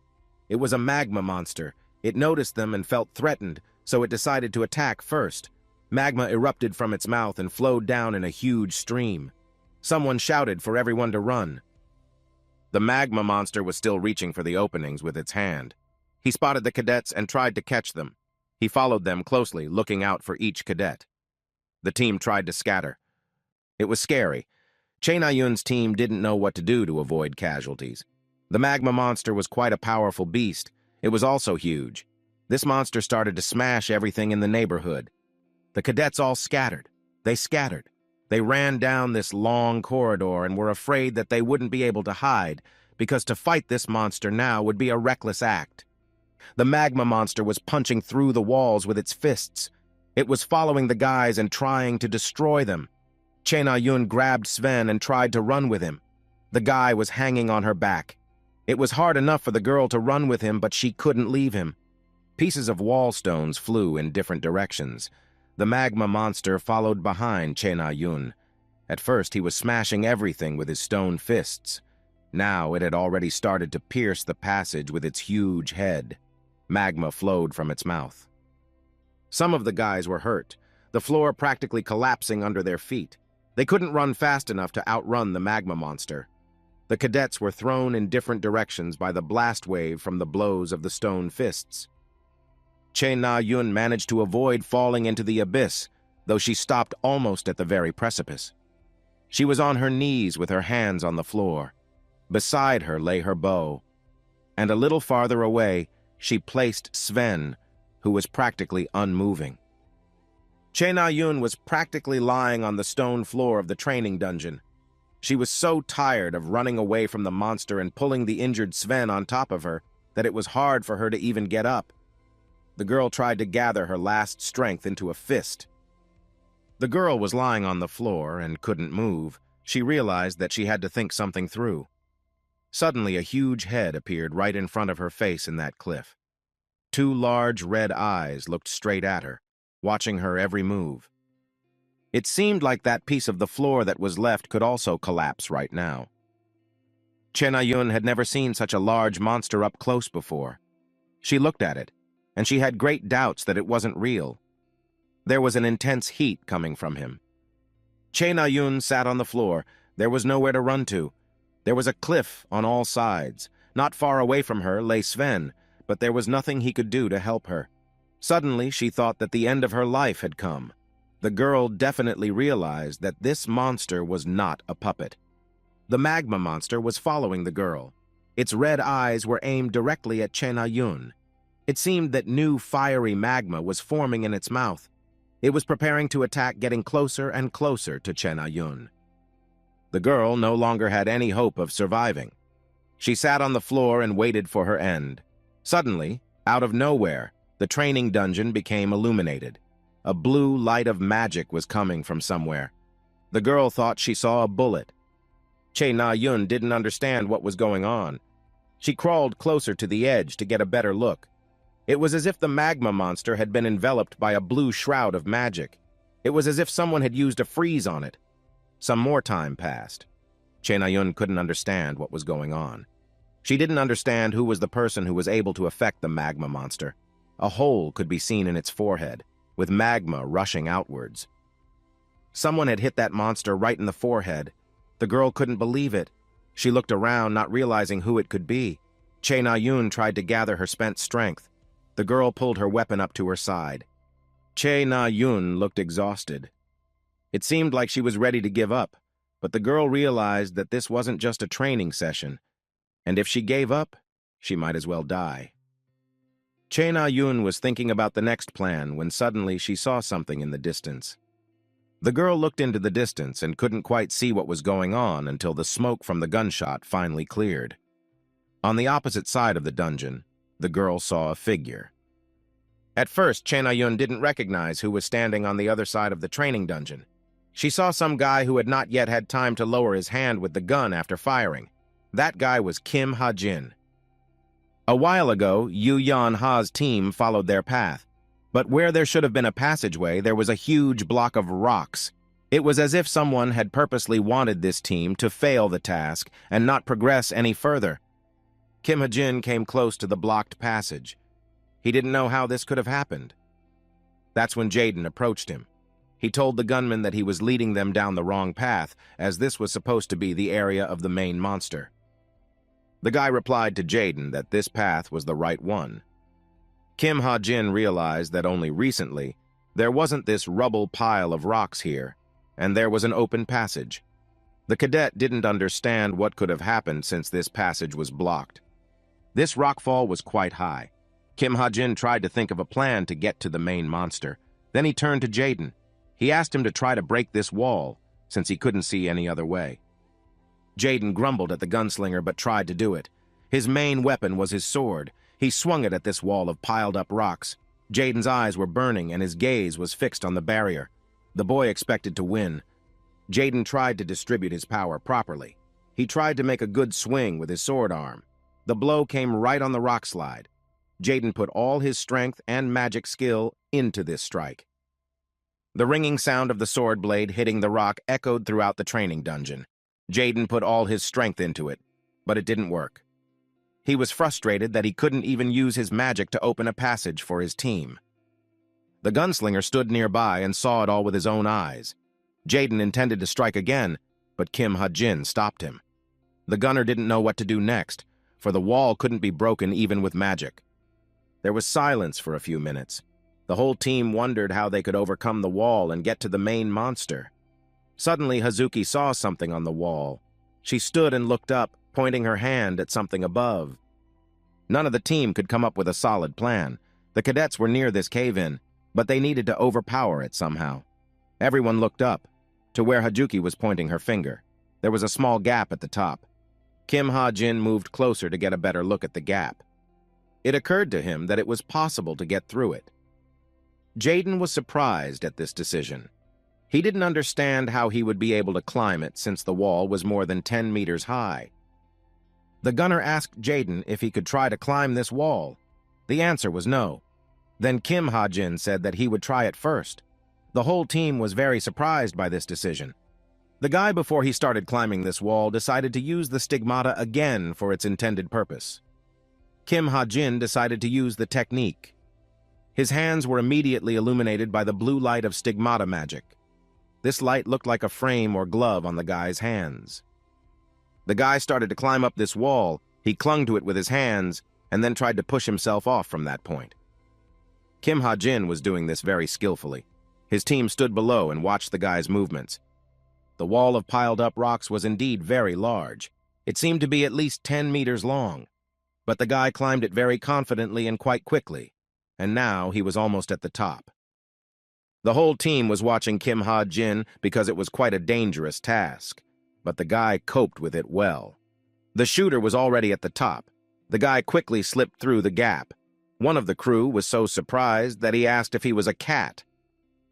It was a magma monster. It noticed them and felt threatened, so it decided to attack first. Magma erupted from its mouth and flowed down in a huge stream. Someone shouted for everyone to run. The magma monster was still reaching for the openings with its hand. He spotted the cadets and tried to catch them. He followed them closely, looking out for each cadet. The team tried to scatter. It was scary. Chae-na-yun's team didn't know what to do to avoid casualties. The magma monster was quite a powerful beast. It was also huge. This monster started to smash everything in the neighborhood. The cadets all scattered. They scattered. They ran down this long corridor and were afraid that they wouldn't be able to hide, because to fight this monster now would be a reckless act. The magma monster was punching through the walls with its fists. It was following the guys and trying to destroy them. Che Na-yun grabbed Sven and tried to run with him. The guy was hanging on her back. It was hard enough for the girl to run with him, but she couldn't leave him. Pieces of wall stones flew in different directions. The magma monster followed behind Che Na-yun. At first, he was smashing everything with his stone fists. Now it had already started to pierce the passage with its huge head. Magma flowed from its mouth. Some of the guys were hurt, the floor practically collapsing under their feet. They couldn't run fast enough to outrun the magma monster. The cadets were thrown in different directions by the blast wave from the blows of the stone fists. Che Na-yun managed to avoid falling into the abyss, though she stopped almost at the very precipice. She was on her knees with her hands on the floor. Beside her lay her bow, and a little farther away she placed Sven, who was practically unmoving. Che Na-yun was practically lying on the stone floor of the training dungeon. She was so tired of running away from the monster and pulling the injured Sven on top of her that it was hard for her to even get up. The girl tried to gather her last strength into a fist. The girl was lying on the floor and couldn't move. She realized that she had to think something through. Suddenly, a huge head appeared right in front of her face in that cliff. Two large red eyes looked straight at her, watching her every move. It seemed like that piece of the floor that was left could also collapse right now. Che Na-yun had never seen such a large monster up close before. She looked at it, and she had great doubts that it wasn't real. There was an intense heat coming from him. Che Na-yun sat on the floor. There was nowhere to run to. There was a cliff on all sides. Not far away from her lay Sven, but there was nothing he could do to help her. Suddenly, she thought that the end of her life had come. The girl definitely realized that this monster was not a puppet. The magma monster was following the girl. Its red eyes were aimed directly at Che Na-yun. It seemed that new fiery magma was forming in its mouth. It was preparing to attack, getting closer and closer to Che Na-yun. The girl no longer had any hope of surviving. She sat on the floor and waited for her end. Suddenly, out of nowhere, the training dungeon became illuminated. A blue light of magic was coming from somewhere. The girl thought she saw a bullet. Che Na-yun didn't understand what was going on. She crawled closer to the edge to get a better look. It was as if the magma monster had been enveloped by a blue shroud of magic. It was as if someone had used a freeze on it. Some more time passed. Che Na-yun couldn't understand what was going on. She didn't understand who was the person who was able to affect the magma monster. A hole could be seen in its forehead, with magma rushing outwards. Someone had hit that monster right in the forehead. The girl couldn't believe it. She looked around, not realizing who it could be. Che Na-yun tried to gather her spent strength. The girl pulled her weapon up to her side. Che Na-yun looked exhausted. It seemed like she was ready to give up, but the girl realized that this wasn't just a training session, and if she gave up, she might as well die. Che Na-yun was thinking about the next plan when suddenly she saw something in the distance. The girl looked into the distance and couldn't quite see what was going on until the smoke from the gunshot finally cleared. On the opposite side of the dungeon, the girl saw a figure. At first, Che Na-yun didn't recognize who was standing on the other side of the training dungeon. She saw some guy who had not yet had time to lower his hand with the gun after firing. That guy was Kim Ha-jin. A while ago, Yu Yan-ha's team followed their path, but where there should have been a passageway, there was a huge block of rocks. It was as if someone had purposely wanted this team to fail the task and not progress any further. Kim Ha-jin came close to the blocked passage. He didn't know how this could have happened. That's when Jaden approached him. He told the gunman that he was leading them down the wrong path, as this was supposed to be the area of the main monster. The guy replied to Jaden that this path was the right one. Kim Ha-jin realized that only recently there wasn't this rubble pile of rocks here, and there was an open passage. The cadet didn't understand what could have happened since this passage was blocked. This rockfall was quite high. Kim Ha-jin tried to think of a plan to get to the main monster. Then he turned to Jaden. He asked him to try to break this wall, since he couldn't see any other way. Jaden grumbled at the gunslinger but tried to do it. His main weapon was his sword. He swung it at this wall of piled-up rocks. Jaden's eyes were burning and his gaze was fixed on the barrier. The boy expected to win. Jaden tried to distribute his power properly. He tried to make a good swing with his sword arm. The blow came right on the rock slide. Jaden put all his strength and magic skill into this strike. The ringing sound of the sword blade hitting the rock echoed throughout the training dungeon. Jaden put all his strength into it, but it didn't work. He was frustrated that he couldn't even use his magic to open a passage for his team. The gunslinger stood nearby and saw it all with his own eyes. Jaden intended to strike again, but Kim Ha-jin stopped him. The gunner didn't know what to do next, for the wall couldn't be broken even with magic. There was silence for a few minutes. The whole team wondered how they could overcome the wall and get to the main monster. Suddenly, Hazuki saw something on the wall. She stood and looked up, pointing her hand at something above. None of the team could come up with a solid plan. The cadets were near this cave-in, but they needed to overpower it somehow. Everyone looked up, to where Hazuki was pointing her finger. There was a small gap at the top. Kim Ha-jin moved closer to get a better look at the gap. It occurred to him that it was possible to get through it. Jaden was surprised at this decision. He didn't understand how he would be able to climb it since the wall was more than 10 meters high. The gunner asked Jaden if he could try to climb this wall. The answer was no. Then Kim Ha-jin said that he would try it first. The whole team was very surprised by this decision. The guy, before he started climbing this wall, decided to use the stigmata again for its intended purpose. Kim Ha-jin decided to use the technique. His hands were immediately illuminated by the blue light of stigmata magic. This light looked like a frame or glove on the guy's hands. The guy started to climb up this wall. He clung to it with his hands and then tried to push himself off from that point. Kim Ha-jin was doing this very skillfully. His team stood below and watched the guy's movements. The wall of piled-up rocks was indeed very large. It seemed to be at least 10 meters long. But the guy climbed it very confidently and quite quickly, and now he was almost at the top. The whole team was watching Kim Ha-jin because it was quite a dangerous task, but the guy coped with it well. The shooter was already at the top. The guy quickly slipped through the gap. One of the crew was so surprised that he asked if he was a cat.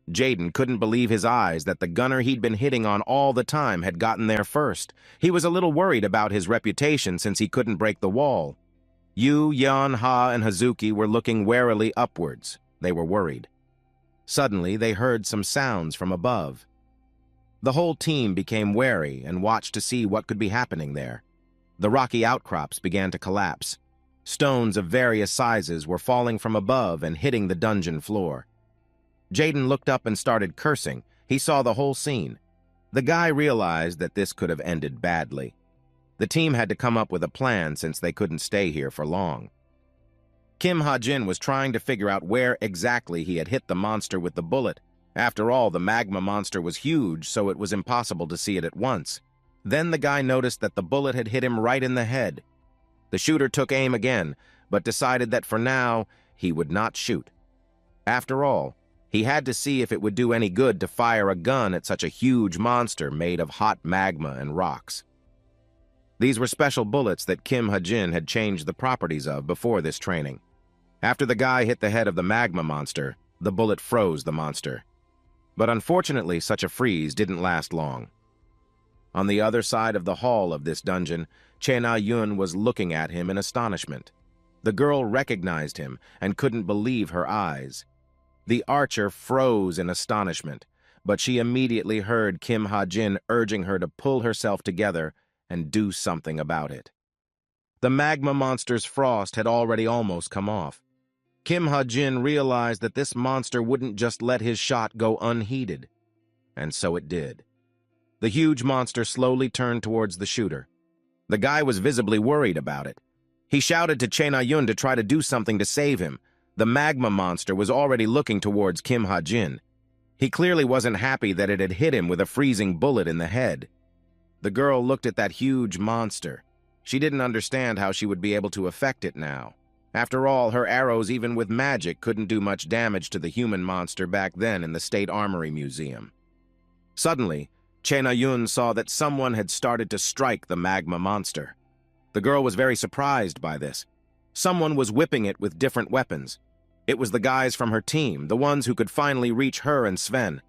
Jaden couldn't believe his eyes that the gunner he'd been hitting on all the time had gotten there first. He was a little worried about his reputation since he couldn't break the wall. Yu, Yeon, Ha, and Hazuki were looking warily upwards. They were worried. Suddenly, they heard some sounds from above. The whole team became wary and watched to see what could be happening there. The rocky outcrops began to collapse. Stones of various sizes were falling from above and hitting the dungeon floor. Jaden looked up and started cursing. He saw the whole scene. The guy realized that this could have ended badly. The team had to come up with a plan since they couldn't stay here for long. Kim Ha-jin was trying to figure out where exactly he had hit the monster with the bullet. After all, the magma monster was huge, so it was impossible to see it at once. Then the guy noticed that the bullet had hit him right in the head. The shooter took aim again, but decided that for now, he would not shoot. After all, he had to see if it would do any good to fire a gun at such a huge monster made of hot magma and rocks. These were special bullets that Kim Ha-jin had changed the properties of before this training. After the guy hit the head of the magma monster, the bullet froze the monster. But unfortunately, such a freeze didn't last long. On the other side of the hall of this dungeon, Che Na-yun was looking at him in astonishment. The girl recognized him and couldn't believe her eyes. The archer froze in astonishment, but she immediately heard Kim Ha-jin urging her to pull herself together and do something about it. The magma monster's frost had already almost come off. Kim Ha-jin realized that this monster wouldn't just let his shot go unheeded. And so it did. The huge monster slowly turned towards the shooter. The guy was visibly worried about it. He shouted to Che Na-yun to try to do something to save him. The magma monster was already looking towards Kim Ha-jin. He clearly wasn't happy that it had hit him with a freezing bullet in the head. The girl looked at that huge monster. She didn't understand how she would be able to affect it now. After all, her arrows, even with magic, couldn't do much damage to the human monster back then in the State Armory Museum. Suddenly, Na-yun saw that someone had started to strike the magma monster. The girl was very surprised by this. Someone was whipping it with different weapons. It was the guys from her team, the ones who could finally reach her and Sven.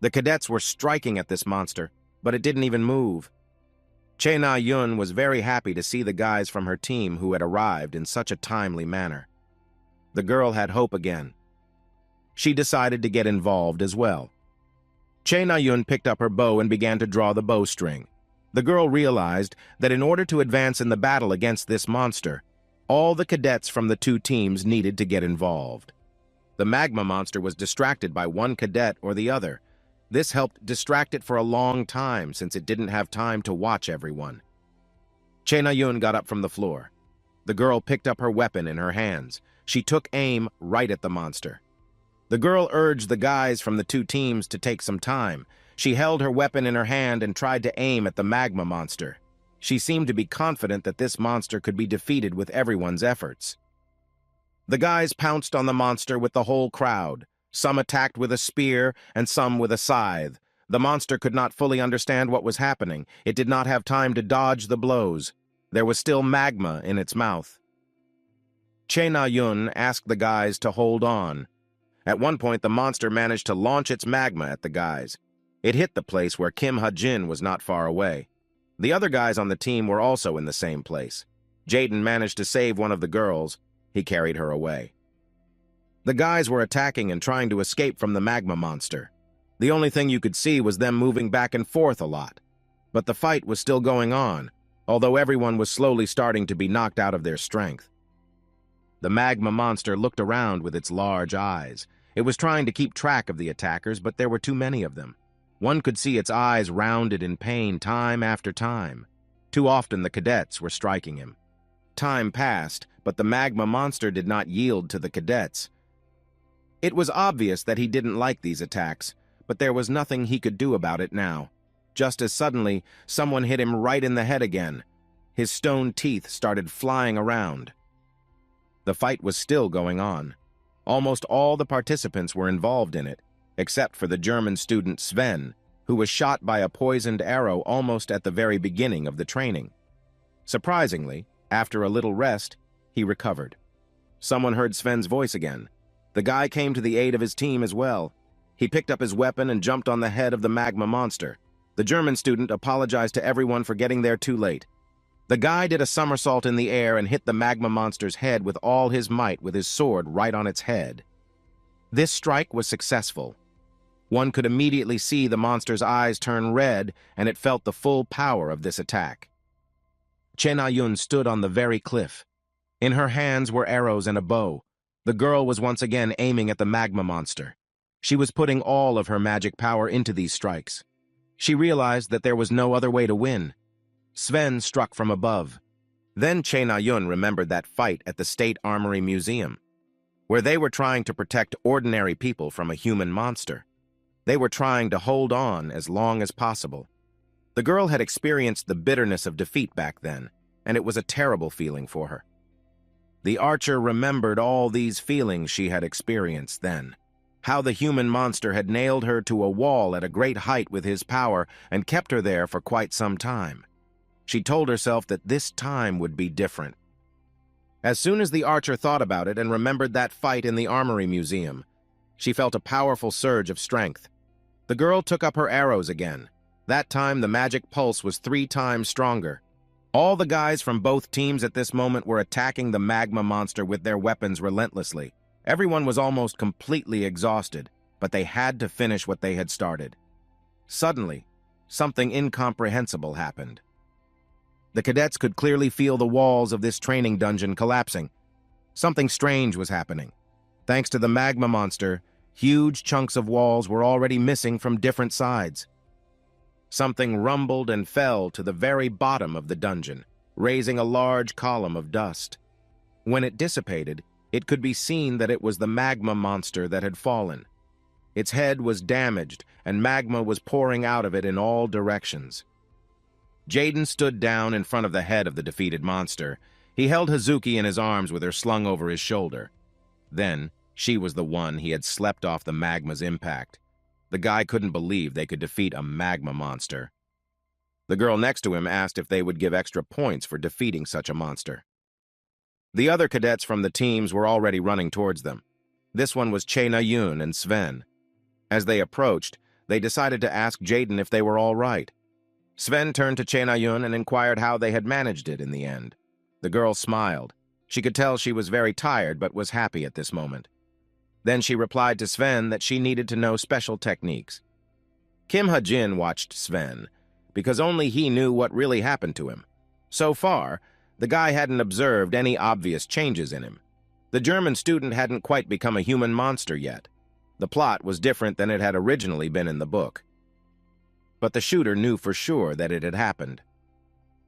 The cadets were striking at this monster, but it didn't even move. Na-yun was very happy to see the guys from her team who had arrived in such a timely manner. The girl had hope again. She decided to get involved as well. Na-yun picked up her bow and began to draw the bowstring. The girl realized that in order to advance in the battle against this monster, all the cadets from the two teams needed to get involved. The magma monster was distracted by one cadet or the other. This helped distract it for a long time since it didn't have time to watch everyone. Na-yun got up from the floor. The girl picked up her weapon in her hands. She took aim right at the monster. The girl urged the guys from the two teams to take some time. She held her weapon in her hand and tried to aim at the magma monster. She seemed to be confident that this monster could be defeated with everyone's efforts. The guys pounced on the monster with the whole crowd. Some attacked with a spear and some with a scythe. The monster could not fully understand what was happening. It did not have time to dodge the blows. There was still magma in its mouth. Na-yun asked the guys to hold on. At one point, the monster managed to launch its magma at the guys. It hit the place where Kim Ha-jin was not far away. The other guys on the team were also in the same place. Jaden managed to save one of the girls. He carried her away. The guys were attacking and trying to escape from the magma monster. The only thing you could see was them moving back and forth a lot. But the fight was still going on, although everyone was slowly starting to be knocked out of their strength. The magma monster looked around with its large eyes. It was trying to keep track of the attackers, but there were too many of them. One could see its eyes rounded in pain time after time. Too often the cadets were striking him. Time passed, but the magma monster did not yield to the cadets. It was obvious that he didn't like these attacks, but there was nothing he could do about it now. Just as suddenly, someone hit him right in the head again. His stone teeth started flying around. The fight was still going on. Almost all the participants were involved in it, except for the German student Sven, who was shot by a poisoned arrow almost at the very beginning of the training. Surprisingly, after a little rest, he recovered. Someone heard Sven's voice again. The guy came to the aid of his team as well. He picked up his weapon and jumped on the head of the magma monster. The German student apologized to everyone for getting there too late. The guy did a somersault in the air and hit the magma monster's head with all his might with his sword right on its head. This strike was successful. One could immediately see the monster's eyes turn red, and it felt the full power of this attack. Na-yun stood on the very cliff. In her hands were arrows and a bow. The girl was once again aiming at the magma monster. She was putting all of her magic power into these strikes. She realized that there was no other way to win. Sven struck from above. Then Na-yun remembered that fight at the State Armory Museum, where they were trying to protect ordinary people from a human monster. They were trying to hold on as long as possible. The girl had experienced the bitterness of defeat back then, and it was a terrible feeling for her. The archer remembered all these feelings she had experienced then. How the human monster had nailed her to a wall at a great height with his power and kept her there for quite some time. She told herself that this time would be different. As soon as the archer thought about it and remembered that fight in the Armory Museum, she felt a powerful surge of strength. The girl took up her arrows again. That time the magic pulse was 3 times stronger. All the guys from both teams at this moment were attacking the magma monster with their weapons relentlessly. Everyone was almost completely exhausted, but they had to finish what they had started. Suddenly, something incomprehensible happened. The cadets could clearly feel the walls of this training dungeon collapsing. Something strange was happening. Thanks to the magma monster, huge chunks of walls were already missing from different sides. Something rumbled and fell to the very bottom of the dungeon, raising a large column of dust. When it dissipated, it could be seen that it was the magma monster that had fallen. Its head was damaged, and magma was pouring out of it in all directions. Jaden stood down in front of the head of the defeated monster. He held Hazuki in his arms with her slung over his shoulder. Then, she was the one he had slept off the magma's impact. The guy couldn't believe they could defeat a magma monster. The girl next to him asked if they would give extra points for defeating such a monster. The other cadets from the teams were already running towards them. This one was Che Na-yoon and Sven. As they approached, they decided to ask Jaden if they were all right. Sven turned to Che Na-yoon and inquired how they had managed it in the end. The girl smiled. She could tell she was very tired but was happy at this moment. Then she replied to Sven that she needed to know special techniques. Kim Ha-jin watched Sven, because only he knew what really happened to him. So far, the guy hadn't observed any obvious changes in him. The German student hadn't quite become a human monster yet. The plot was different than it had originally been in the book. But the shooter knew for sure that it had happened.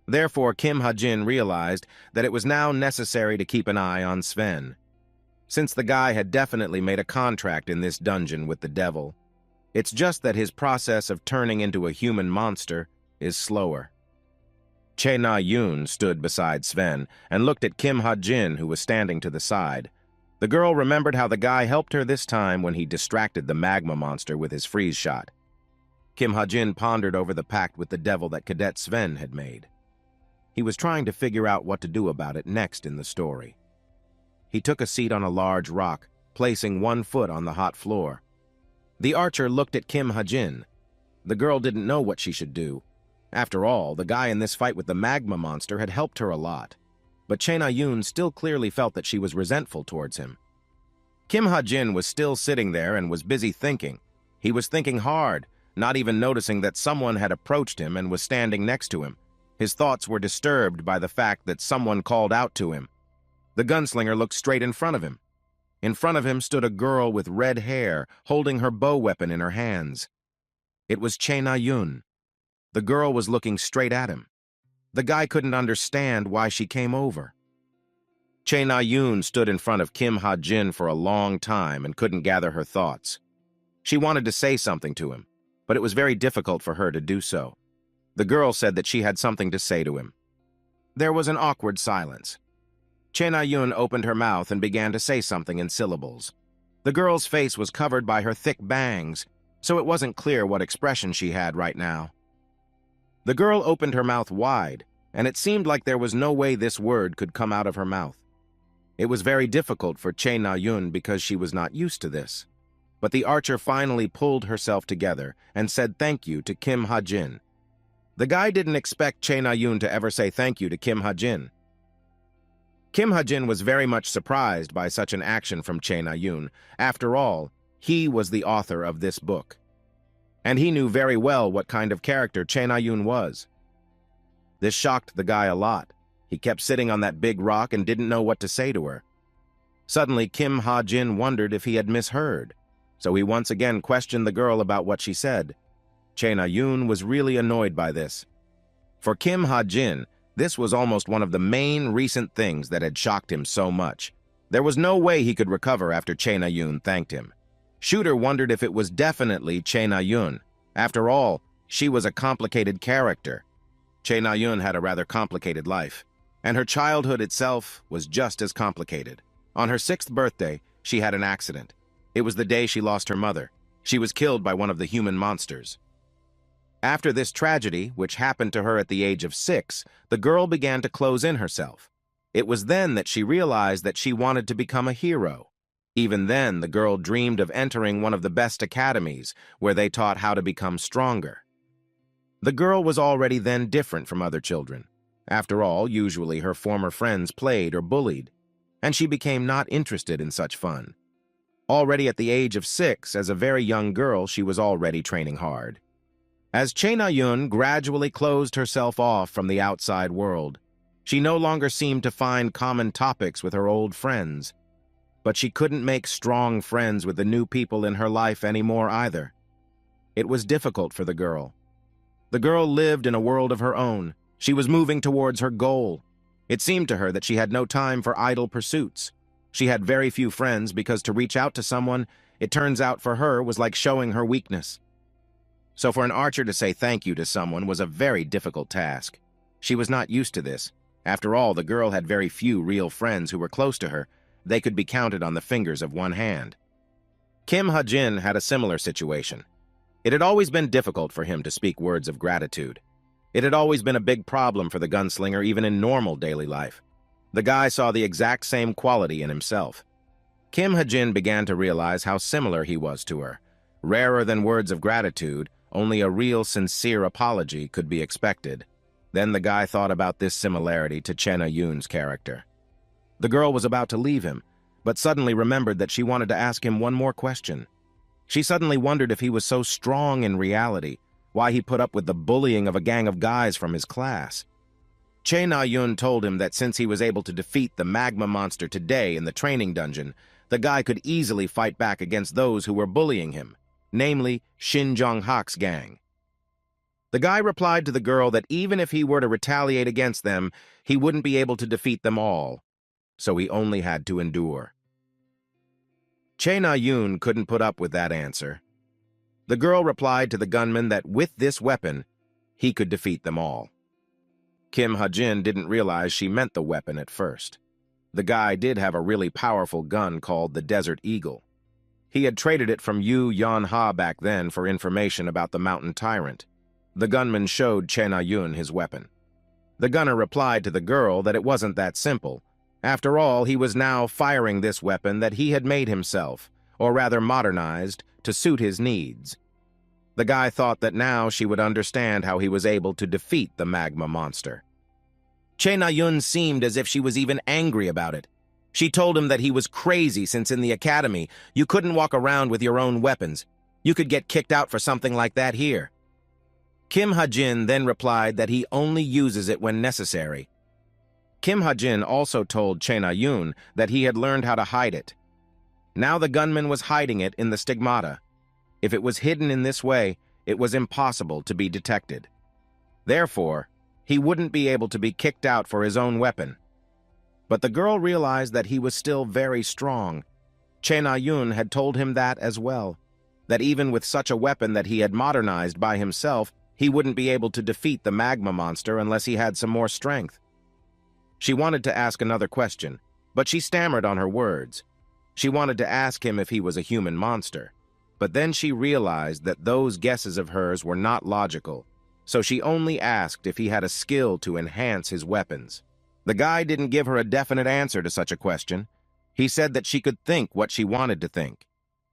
Therefore, Kim Ha-jin realized that it was now necessary to keep an eye on Sven. Since the guy had definitely made a contract in this dungeon with the devil, it's just that his process of turning into a human monster is slower. Che Na-yoon stood beside Sven and looked at Kim Ha-jin, who was standing to the side. The girl remembered how the guy helped her this time when he distracted the magma monster with his freeze shot. Kim Ha-jin pondered over the pact with the devil that Cadet Sven had made. He was trying to figure out what to do about it next in the story. He took a seat on a large rock, placing one foot on the hot floor. The archer looked at Kim Ha-jin. The girl didn't know what she should do. After all, the guy in this fight with the magma monster had helped her a lot. But Che Na-yoon still clearly felt that she was resentful towards him. Kim Ha-jin was still sitting there and was busy thinking. He was thinking hard, not even noticing that someone had approached him and was standing next to him. His thoughts were disturbed by the fact that someone called out to him. The gunslinger looked straight in front of him. In front of him stood a girl with red hair, holding her bow weapon in her hands. It was Che Na-yoon. The girl was looking straight at him. The guy couldn't understand why she came over. Che Na-yoon stood in front of Kim Ha-jin for a long time and couldn't gather her thoughts. She wanted to say something to him, but it was very difficult for her to do so. The girl said that she had something to say to him. There was an awkward silence. Che Na-yoon opened her mouth and began to say something in syllables. The girl's face was covered by her thick bangs, so it wasn't clear what expression she had right now. The girl opened her mouth wide, and it seemed like there was no way this word could come out of her mouth. It was very difficult for Che Na-yoon because she was not used to this. But the archer finally pulled herself together and said thank you to Kim Ha-jin. The guy didn't expect Che Na-yoon to ever say thank you to Kim Ha-jin. Kim Ha-jin was very much surprised by such an action from Che Na-yoon. After all, he was the author of this book. And he knew very well what kind of character Che Na-yoon was. This shocked the guy a lot. He kept sitting on that big rock and didn't know what to say to her. Suddenly, Kim Ha-jin wondered if he had misheard, so he once again questioned the girl about what she said. Che Na-yoon was really annoyed by this. For Kim Ha-jin, this was almost one of the main recent things that had shocked him so much. There was no way he could recover after Che Na-yoon thanked him. Shooter wondered if it was definitely Che Na-yoon. After all, she was a complicated character. Che Na-yoon had a rather complicated life, and her childhood itself was just as complicated. On her 6th birthday, she had an accident. It was the day she lost her mother. She was killed by one of the human monsters. After this tragedy, which happened to her at the age of 6, the girl began to close in herself. It was then that she realized that she wanted to become a hero. Even then, the girl dreamed of entering one of the best academies, where they taught how to become stronger. The girl was already then different from other children. After all, usually her former friends played or bullied, and she became not interested in such fun. Already at the age of 6, as a very young girl, she was already training hard. As Che Na-yoon gradually closed herself off from the outside world, she no longer seemed to find common topics with her old friends. But she couldn't make strong friends with the new people in her life anymore either. It was difficult for the girl. The girl lived in a world of her own. She was moving towards her goal. It seemed to her that she had no time for idle pursuits. She had very few friends because to reach out to someone, it turns out for her, was like showing her weakness. So for an archer to say thank you to someone was a very difficult task. She was not used to this. After all, the girl had very few real friends who were close to her. They could be counted on the fingers of one hand. Kim Ha-jin had a similar situation. It had always been difficult for him to speak words of gratitude. It had always been a big problem for the gunslinger even in normal daily life. The guy saw the exact same quality in himself. Kim Ha-jin began to realize how similar he was to her. Rarer than words of gratitude, only a real sincere apology could be expected. Then the guy thought about this similarity to Che Na-yoon's character. The girl was about to leave him, but suddenly remembered that she wanted to ask him one more question. She suddenly wondered if he was so strong in reality, why he put up with the bullying of a gang of guys from his class. Che Na-yoon told him that since he was able to defeat the magma monster today in the training dungeon, the guy could easily fight back against those who were bullying him, namely Shin Jong-hak's gang. The guy replied to the girl that even if he were to retaliate against them, he wouldn't be able to defeat them all, so he only had to endure. Che Na-yoon couldn't put up with that answer. The girl replied to the gunman that with this weapon, he could defeat them all. Kim Ha-jin didn't realize she meant the weapon at first. The guy did have a really powerful gun called the Desert Eagle. He had traded it from Yu Yan-ha back then for information about the mountain tyrant. The gunman showed Che Na-yoon his weapon. The gunner replied to the girl that it wasn't that simple. After all, he was now firing this weapon that he had made himself, or rather modernized, to suit his needs. The guy thought that now she would understand how he was able to defeat the magma monster. Che Na-yoon seemed as if she was even angry about it. She told him that he was crazy since in the academy you couldn't walk around with your own weapons. You could get kicked out for something like that here. Kim Ha-jin then replied that he only uses it when necessary. Kim Ha-jin also told Che Na-yoon that he had learned how to hide it. Now the gunman was hiding it in the stigmata. If it was hidden in this way, it was impossible to be detected. Therefore, he wouldn't be able to be kicked out for his own weapon. But the girl realized that he was still very strong. Che Na-yoon had told him that as well, that even with such a weapon that he had modernized by himself, he wouldn't be able to defeat the magma monster unless he had some more strength. She wanted to ask another question, but she stammered on her words. She wanted to ask him if he was a human monster, but then she realized that those guesses of hers were not logical, so she only asked if he had a skill to enhance his weapons. The guy didn't give her a definite answer to such a question. He said that she could think what she wanted to think.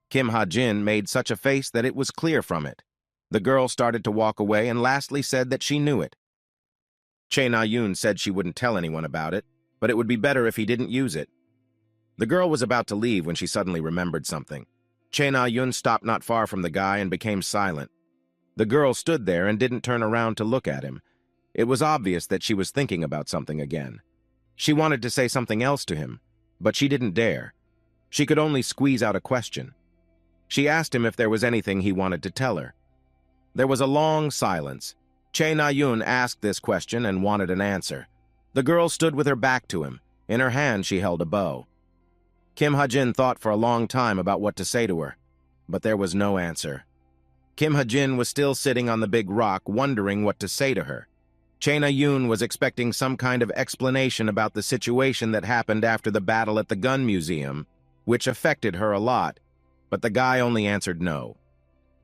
Kim Ha-jin made such a face that it was clear from it. The girl started to walk away and lastly said that she knew it. Che Na-yoon said she wouldn't tell anyone about it, but it would be better if he didn't use it. The girl was about to leave when she suddenly remembered something. Che Na-yoon stopped not far from the guy and became silent. The girl stood there and didn't turn around to look at him. It was obvious that she was thinking about something again. She wanted to say something else to him, but she didn't dare. She could only squeeze out a question. She asked him if there was anything he wanted to tell her. There was a long silence. Che Na-yoon asked this question and wanted an answer. The girl stood with her back to him. In her hand she held a bow. Kim Ha-jin thought for a long time about what to say to her, but there was no answer. Kim Ha-jin was still sitting on the big rock, wondering what to say to her. Che Na-yoon was expecting some kind of explanation about the situation that happened after the battle at the gun museum, which affected her a lot, but the guy only answered no.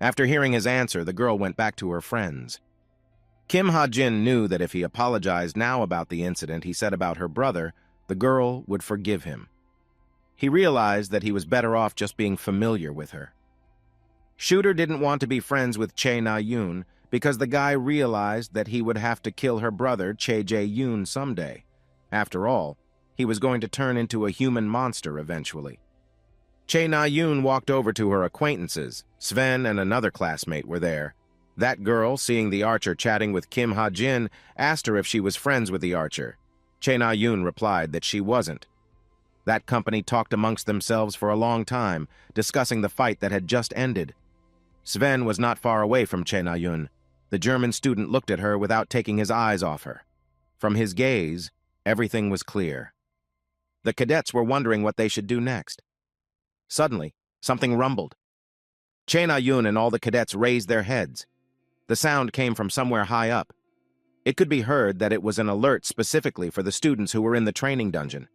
After hearing his answer, the girl went back to her friends. Kim Ha-jin knew that if he apologized now about the incident he said about her brother, the girl would forgive him. He realized that he was better off just being familiar with her. Shooter didn't want to be friends with Che Na-yoon because the guy realized that he would have to kill her brother Che Jae-yoon someday. After all, he was going to turn into a human monster eventually. Che Na-yoon walked over to her acquaintances. Sven and another classmate were there. That girl, seeing the archer chatting with Kim Ha-jin, asked her if she was friends with the archer. Che Na-yoon replied that she wasn't. That company talked amongst themselves for a long time, discussing the fight that had just ended. Sven was not far away from Che Na-yoon. The German student looked at her without taking his eyes off her. From his gaze, everything was clear. The cadets were wondering what they should do next. Suddenly, something rumbled. Che Na-yoon and all the cadets raised their heads. The sound came from somewhere high up. It could be heard that it was an alert specifically for the students who were in the training dungeon.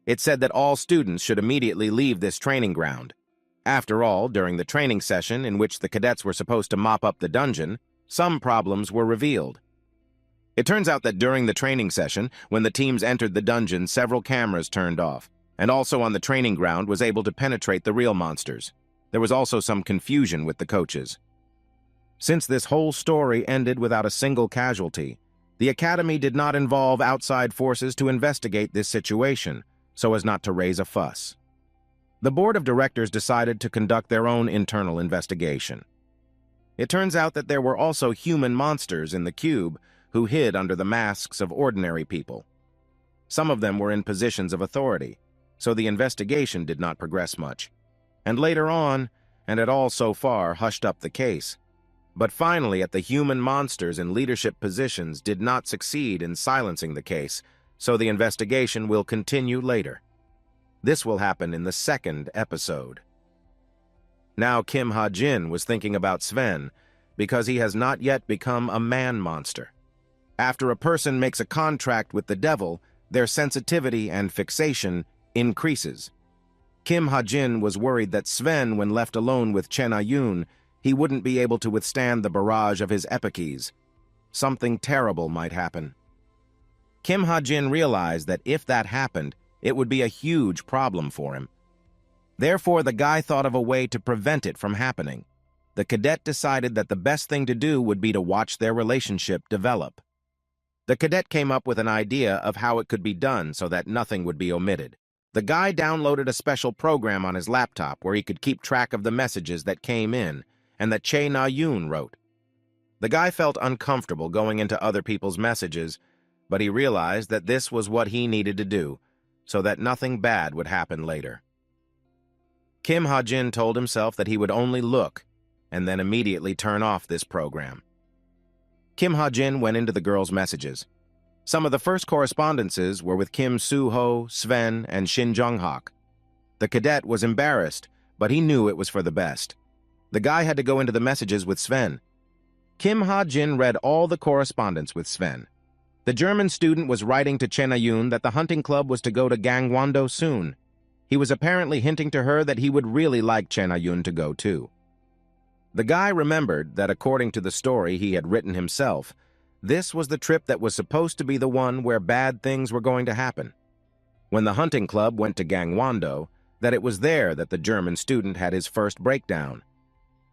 It said that all students should immediately leave this training ground. After all, during the training session in which the cadets were supposed to mop up the dungeon, some problems were revealed. It turns out that during the training session, when the teams entered the dungeon, several cameras turned off, and also on the training ground was able to penetrate the real monsters. There was also some confusion with the coaches. Since this whole story ended without a single casualty, the Academy did not involve outside forces to investigate this situation, so as not to raise a fuss. The board of directors decided to conduct their own internal investigation. It turns out that there were also human monsters in the cube who hid under the masks of ordinary people. Some of them were in positions of authority, so the investigation did not progress much. And later on, and it all so far hushed up the case. But finally, the human monsters in leadership positions did not succeed in silencing the case, so the investigation will continue later. This will happen in the second episode. Now Kim Ha-jin was thinking about Sven because he has not yet become a man monster. After a person makes a contract with the devil, their sensitivity and fixation increases. Kim Ha-jin was worried that Sven, when left alone with Chen Ah-yoon, he wouldn't be able to withstand the barrage of his epikeys. Something terrible might happen. Kim Ha-jin realized that if that happened, it would be a huge problem for him. Therefore, the guy thought of a way to prevent it from happening. The cadet decided that the best thing to do would be to watch their relationship develop. The cadet came up with an idea of how it could be done so that nothing would be omitted. The guy downloaded a special program on his laptop where he could keep track of the messages that came in and that Che Na-yoon wrote. The guy felt uncomfortable going into other people's messages, but he realized that this was what he needed to do so that nothing bad would happen later. Kim Ha-jin told himself that he would only look and then immediately turn off this program. Kim Ha-jin went into the girl's messages. Some of the first correspondences were with Kim Soo-ho, Sven, and Shin Jung-hak. The cadet was embarrassed, but he knew it was for the best. The guy had to go into the messages with Sven. Kim Ha-jin read all the correspondence with Sven. The German student was writing to Chen Ah-yoon that the hunting club was to go to Gangwon-do soon. He was apparently hinting to her that he would really like Chen Ah-yoon to go too. The guy remembered that according to the story he had written himself, this was the trip that was supposed to be the one where bad things were going to happen. When the hunting club went to Gangwon-do, that it was there that the German student had his first breakdown.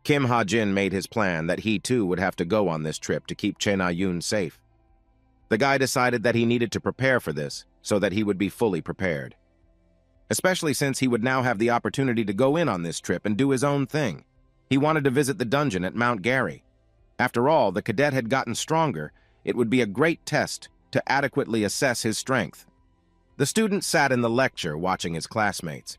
Kim Ha-jin made his plan that he too would have to go on this trip to keep Chen Ah-yoon safe. The guy decided that he needed to prepare for this so that he would be fully prepared. Especially since he would now have the opportunity to go in on this trip and do his own thing. He wanted to visit the dungeon at Mount Gary. After all, the cadet had gotten stronger. It would be a great test to adequately assess his strength. The student sat in the lecture watching his classmates.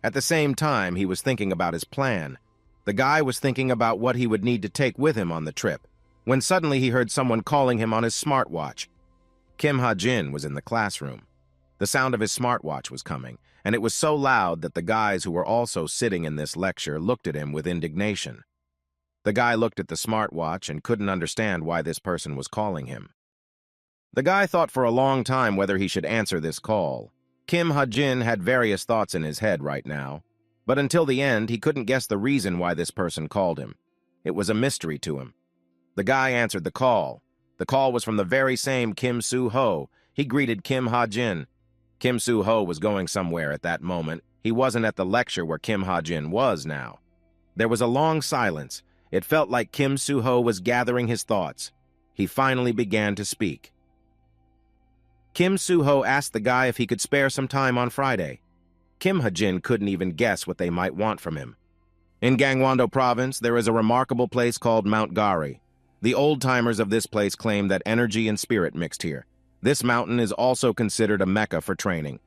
At the same time, he was thinking about his plan. The guy was thinking about what he would need to take with him on the trip, when suddenly he heard someone calling him on his smartwatch. Kim Ha-jin was in the classroom. The sound of his smartwatch was coming, and it was so loud that the guys who were also sitting in this lecture looked at him with indignation. The guy looked at the smartwatch and couldn't understand why this person was calling him. The guy thought for a long time whether he should answer this call. Kim Ha-jin had various thoughts in his head right now, but until the end, he couldn't guess the reason why this person called him. It was a mystery to him. The guy answered the call. The call was from the very same Kim Soo-ho. He greeted Kim Ha-jin. Kim Soo-ho was going somewhere at that moment. He wasn't at the lecture where Kim Ha-jin was now. There was a long silence. It felt like Kim Soo-ho was gathering his thoughts. He finally began to speak. Kim Soo-ho asked the guy if he could spare some time on Friday. Kim Ha-jin couldn't even guess what they might want from him. In Gangwon-do Province, there is a remarkable place called Mount Gari. The old-timers of this place claim that energy and spirit mixed here. This mountain is also considered a mecca for training.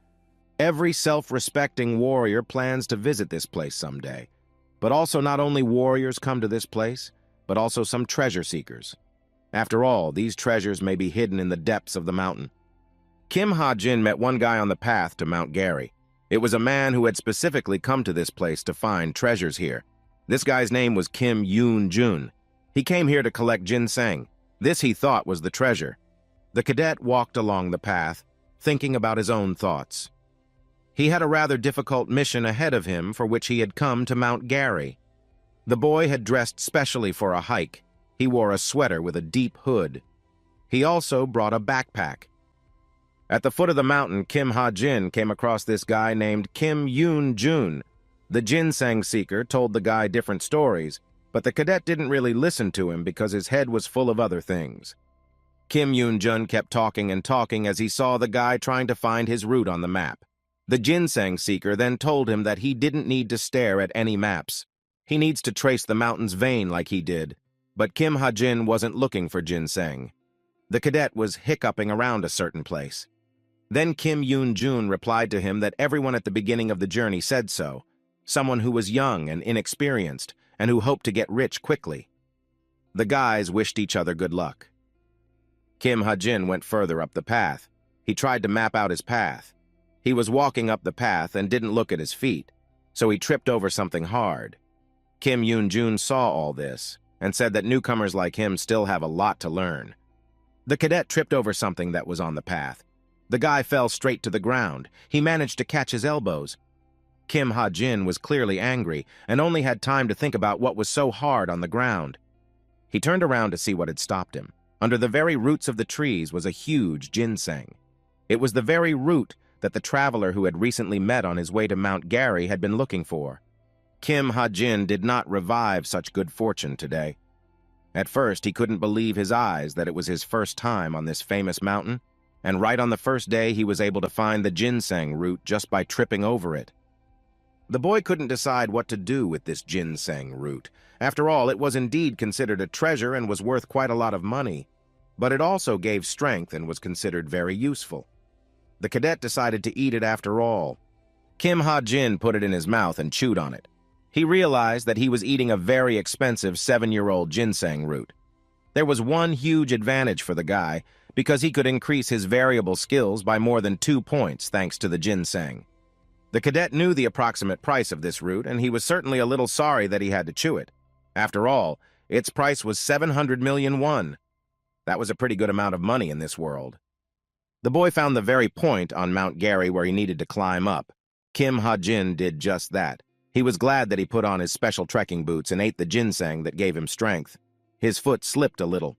Every self-respecting warrior plans to visit this place someday. But also not only warriors come to this place, but also some treasure seekers. After all, these treasures may be hidden in the depths of the mountain. Kim Ha-jin met one guy on the path to Mount Gari. It was a man who had specifically come to this place to find treasures here. This guy's name was Kim Yoon-jun. He came here to collect ginseng. This he thought was the treasure. The cadet walked along the path, thinking about his own thoughts. He had a rather difficult mission ahead of him for which he had come to Mount Gary. The boy had dressed specially for a hike. He wore a sweater with a deep hood. He also brought a backpack. At the foot of the mountain, Kim Ha-jin came across this guy named Kim Yoon-jun. The ginseng seeker told the guy different stories, but the cadet didn't really listen to him because his head was full of other things. Kim Yoon-jun kept talking and talking as he saw the guy trying to find his route on the map. The ginseng seeker then told him that he didn't need to stare at any maps. He needs to trace the mountain's vein like he did, but Kim Ha-jin wasn't looking for ginseng. The cadet was hiccuping around a certain place. Then Kim Yoon-jun replied to him that everyone at the beginning of the journey said so, someone who was young and inexperienced and who hoped to get rich quickly. The guys wished each other good luck. Kim Ha-jin went further up the path. He tried to map out his path. He was walking up the path and didn't look at his feet, so he tripped over something hard. Kim Yoon-jun saw all this and said that newcomers like him still have a lot to learn. The cadet tripped over something that was on the path. The guy fell straight to the ground. He managed to catch his elbows. Kim Ha-jin was clearly angry and only had time to think about what was so hard on the ground. He turned around to see what had stopped him. Under the very roots of the trees was a huge ginseng. It was the very root that the traveler who had recently met on his way to Mount Gary had been looking for. Kim Ha-jin did not revive such good fortune today. At first, he couldn't believe his eyes that it was his first time on this famous mountain, and right on the first day he was able to find the ginseng root just by tripping over it. The boy couldn't decide what to do with this ginseng root. After all, it was indeed considered a treasure and was worth quite a lot of money, but it also gave strength and was considered very useful. The cadet decided to eat it after all. Kim Ha-jin put it in his mouth and chewed on it. He realized that he was eating a very expensive 7-year-old ginseng root. There was one huge advantage for the guy, because he could increase his variable skills by more than 2 points thanks to the ginseng. The cadet knew the approximate price of this root, and he was certainly a little sorry that he had to chew it. After all, its price was 700 million won. That was a pretty good amount of money in this world. The boy found the very point on Mount Gary where he needed to climb up. Kim Ha-jin did just that. He was glad that he put on his special trekking boots and ate the ginseng that gave him strength. His foot slipped a little.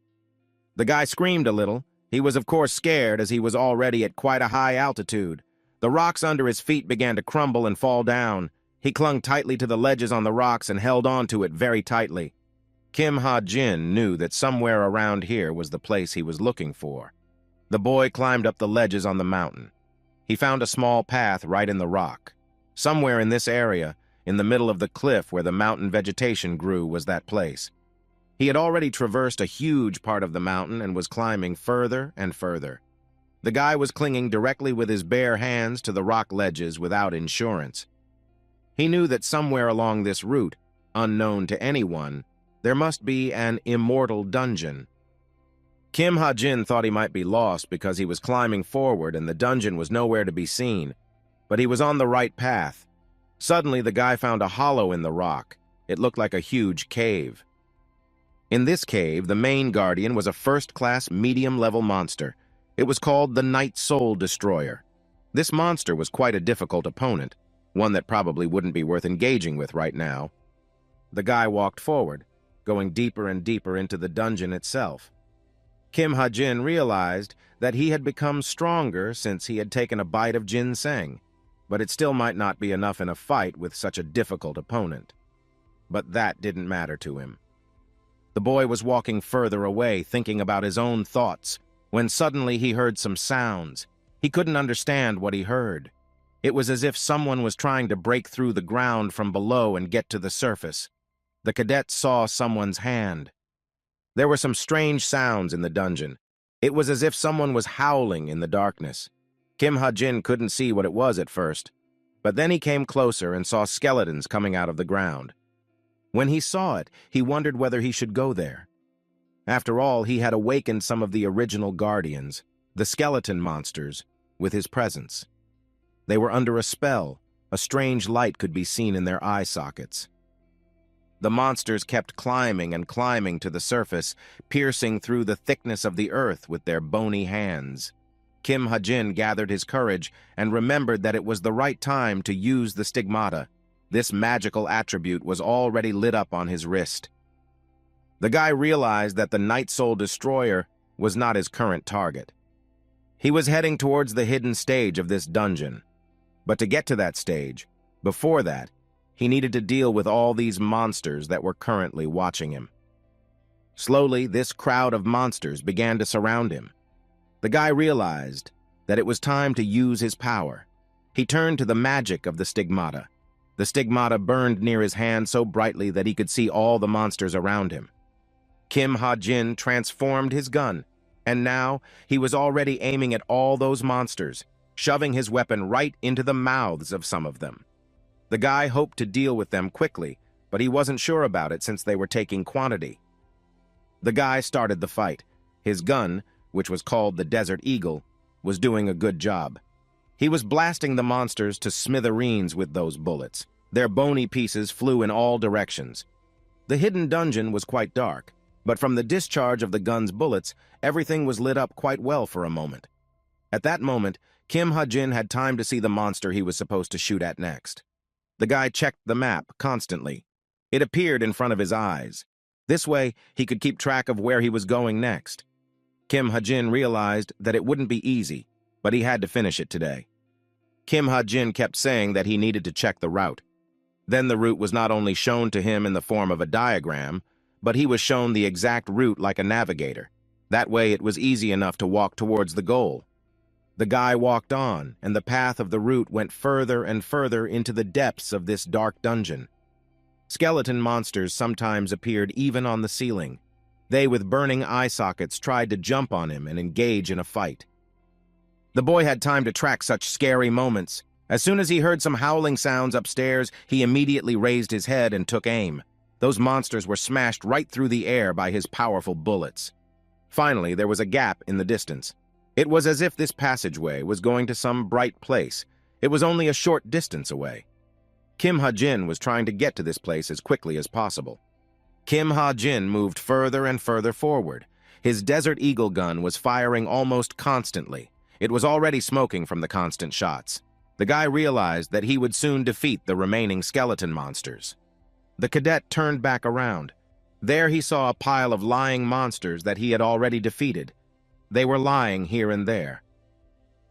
The guy screamed a little. He was of course scared as he was already at quite a high altitude. The rocks under his feet began to crumble and fall down. He clung tightly to the ledges on the rocks and held on to it very tightly. Kim Ha-jin knew that somewhere around here was the place he was looking for. The boy climbed up the ledges on the mountain. He found a small path right in the rock. Somewhere in this area, in the middle of the cliff where the mountain vegetation grew, was that place. He had already traversed a huge part of the mountain and was climbing further and further. The guy was clinging directly with his bare hands to the rock ledges without insurance. He knew that somewhere along this route, unknown to anyone, there must be an immortal dungeon. Kim Ha-jin thought he might be lost because he was climbing forward and the dungeon was nowhere to be seen, but he was on the right path. Suddenly, the guy found a hollow in the rock. It looked like a huge cave. In this cave, the main guardian was a first-class medium-level monster. It was called the Night Soul Destroyer. This monster was quite a difficult opponent, one that probably wouldn't be worth engaging with right now. The guy walked forward, going deeper and deeper into the dungeon itself. Kim Ha-jin realized that he had become stronger since he had taken a bite of ginseng, but it still might not be enough in a fight with such a difficult opponent. But that didn't matter to him. The boy was walking further away, thinking about his own thoughts, when suddenly he heard some sounds. He couldn't understand what he heard. It was as if someone was trying to break through the ground from below and get to the surface. The cadet saw someone's hand. There were some strange sounds in the dungeon. It was as if someone was howling in the darkness. Kim Ha-jin couldn't see what it was at first, but then he came closer and saw skeletons coming out of the ground. When he saw it, he wondered whether he should go there. After all, he had awakened some of the original guardians, the skeleton monsters, with his presence. They were under a spell. A strange light could be seen in their eye sockets. The monsters kept climbing and climbing to the surface, piercing through the thickness of the earth with their bony hands. Kim Ha-jin gathered his courage and remembered that it was the right time to use the stigmata. This magical attribute was already lit up on his wrist. The guy realized that the Night Soul Destroyer was not his current target. He was heading towards the hidden stage of this dungeon. But to get to that stage, before that, he needed to deal with all these monsters that were currently watching him. Slowly, this crowd of monsters began to surround him. The guy realized that it was time to use his power. He turned to the magic of the stigmata. The stigmata burned near his hand so brightly that he could see all the monsters around him. Kim Ha-jin transformed his gun, and now he was already aiming at all those monsters, shoving his weapon right into the mouths of some of them. The guy hoped to deal with them quickly, but he wasn't sure about it since they were taking quantity. The guy started the fight. His gun, which was called the Desert Eagle, was doing a good job. He was blasting the monsters to smithereens with those bullets. Their bony pieces flew in all directions. The hidden dungeon was quite dark, but from the discharge of the gun's bullets, everything was lit up quite well for a moment. At that moment, Kim Ha-jin had time to see the monster he was supposed to shoot at next. The guy checked the map constantly. It appeared in front of his eyes. This way, he could keep track of where he was going next. Kim Ha-jin realized that it wouldn't be easy, but he had to finish it today. Kim Ha-jin kept saying that he needed to check the route. Then the route was not only shown to him in the form of a diagram, but he was shown the exact route like a navigator. That way it was easy enough to walk towards the goal. The guy walked on, and the path of the route went further and further into the depths of this dark dungeon. Skeleton monsters sometimes appeared even on the ceiling. They, with burning eye sockets, tried to jump on him and engage in a fight. The boy had time to track such scary moments. As soon as he heard some howling sounds upstairs, he immediately raised his head and took aim. Those monsters were smashed right through the air by his powerful bullets. Finally, there was a gap in the distance. It was as if this passageway was going to some bright place. It was only a short distance away. Kim Ha-jin was trying to get to this place as quickly as possible. Kim Ha-jin moved further and further forward. His Desert Eagle gun was firing almost constantly. It was already smoking from the constant shots. The guy realized that he would soon defeat the remaining skeleton monsters. The cadet turned back around. There he saw a pile of lying monsters that he had already defeated. They were lying here and there.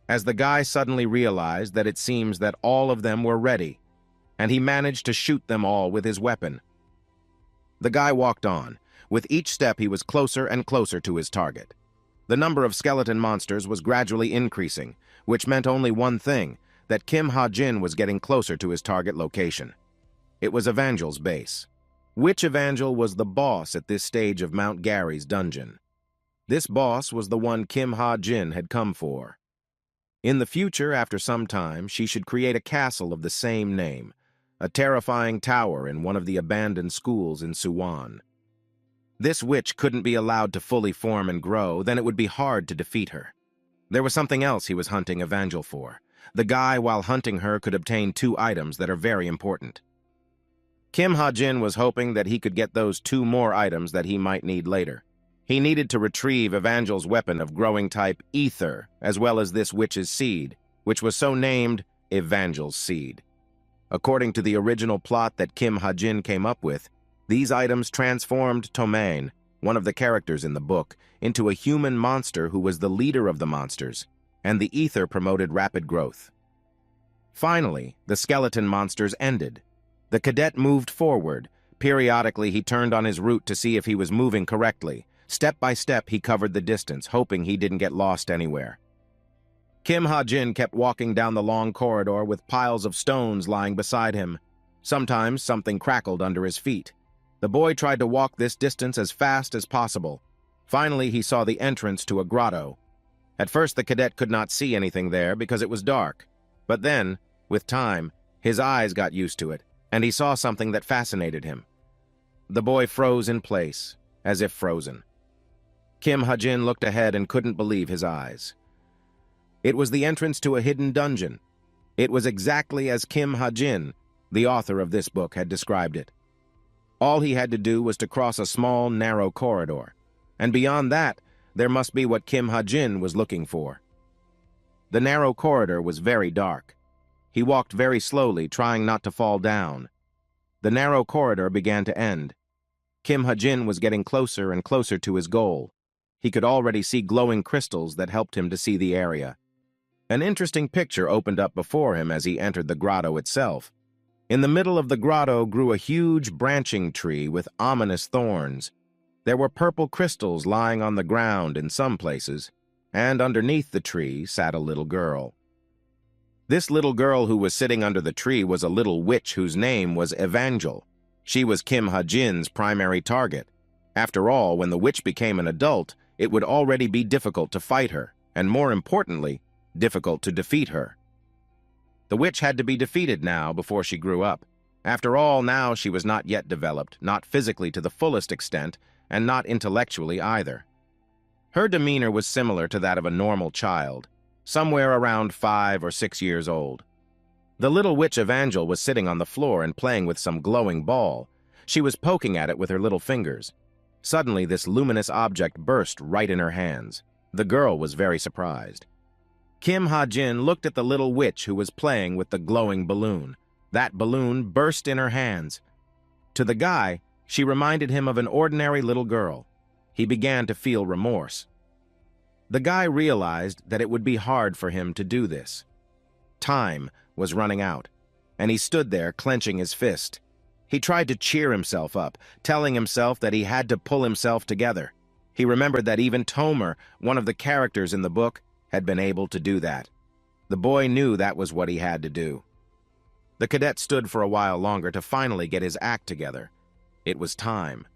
As the guy suddenly realized that it seems that all of them were ready, and he managed to shoot them all with his weapon. The guy walked on. With each step he was closer and closer to his target. The number of skeleton monsters was gradually increasing, which meant only one thing, that Kim Ha-jin was getting closer to his target location. It was Evangel's base. Which Evangel was the boss at this stage of Mount Gary's dungeon? This boss was the one Kim Ha-jin had come for. In the future, after some time, she should create a castle of the same name, a terrifying tower in one of the abandoned schools in Suwon. This witch couldn't be allowed to fully form and grow, then it would be hard to defeat her. There was something else he was hunting Evangel for. The guy, while hunting her, could obtain 2 items that are very important. Kim Ha-jin was hoping that he could get those 2 more items that he might need later. He needed to retrieve Evangel's weapon of growing type Ether, as well as this witch's seed, which was so named Evangel's Seed. According to the original plot that Kim Ha-jin came up with, these items transformed Tomain, one of the characters in the book, into a human monster who was the leader of the monsters, and the ether promoted rapid growth. Finally, the skeleton monsters ended. The cadet moved forward. Periodically, he turned on his route to see if he was moving correctly. Step by step, he covered the distance, hoping he didn't get lost anywhere. Kim Ha-jin kept walking down the long corridor with piles of stones lying beside him. Sometimes something crackled under his feet. The boy tried to walk this distance as fast as possible. Finally, he saw the entrance to a grotto. At first, the cadet could not see anything there because it was dark. But then, with time, his eyes got used to it, and he saw something that fascinated him. The boy froze in place, as if frozen. Kim Ha-jin looked ahead and couldn't believe his eyes. It was the entrance to a hidden dungeon. It was exactly as Kim Ha-jin, the author of this book, had described it. All he had to do was to cross a small, narrow corridor, and beyond that, there must be what Kim Ha-jin was looking for. The narrow corridor was very dark. He walked very slowly, trying not to fall down. The narrow corridor began to end. Kim Ha-jin was getting closer and closer to his goal. He could already see glowing crystals that helped him to see the area. An interesting picture opened up before him as he entered the grotto itself. In the middle of the grotto grew a huge branching tree with ominous thorns. There were purple crystals lying on the ground in some places, and underneath the tree sat a little girl. This little girl who was sitting under the tree was a little witch whose name was Evangel. She was Kim Ha-jin's primary target. After all, when the witch became an adult, it would already be difficult to fight her, and more importantly, difficult to defeat her. The witch had to be defeated now before she grew up. After all, now she was not yet developed, not physically to the fullest extent, and not intellectually either. Her demeanor was similar to that of a normal child, somewhere around 5 or 6 years old. The little witch Evangel was sitting on the floor and playing with some glowing ball. She was poking at it with her little fingers. Suddenly, this luminous object burst right in her hands. The girl was very surprised. Kim Ha-jin looked at the little witch who was playing with the glowing balloon. That balloon burst in her hands. To the guy, she reminded him of an ordinary little girl. He began to feel remorse. The guy realized that it would be hard for him to do this. Time was running out, and he stood there clenching his fist. He tried to cheer himself up, telling himself that he had to pull himself together. He remembered that even Tomer, one of the characters in the book, had been able to do that. The boy knew that was what he had to do. The cadet stood for a while longer to finally get his act together. It was time.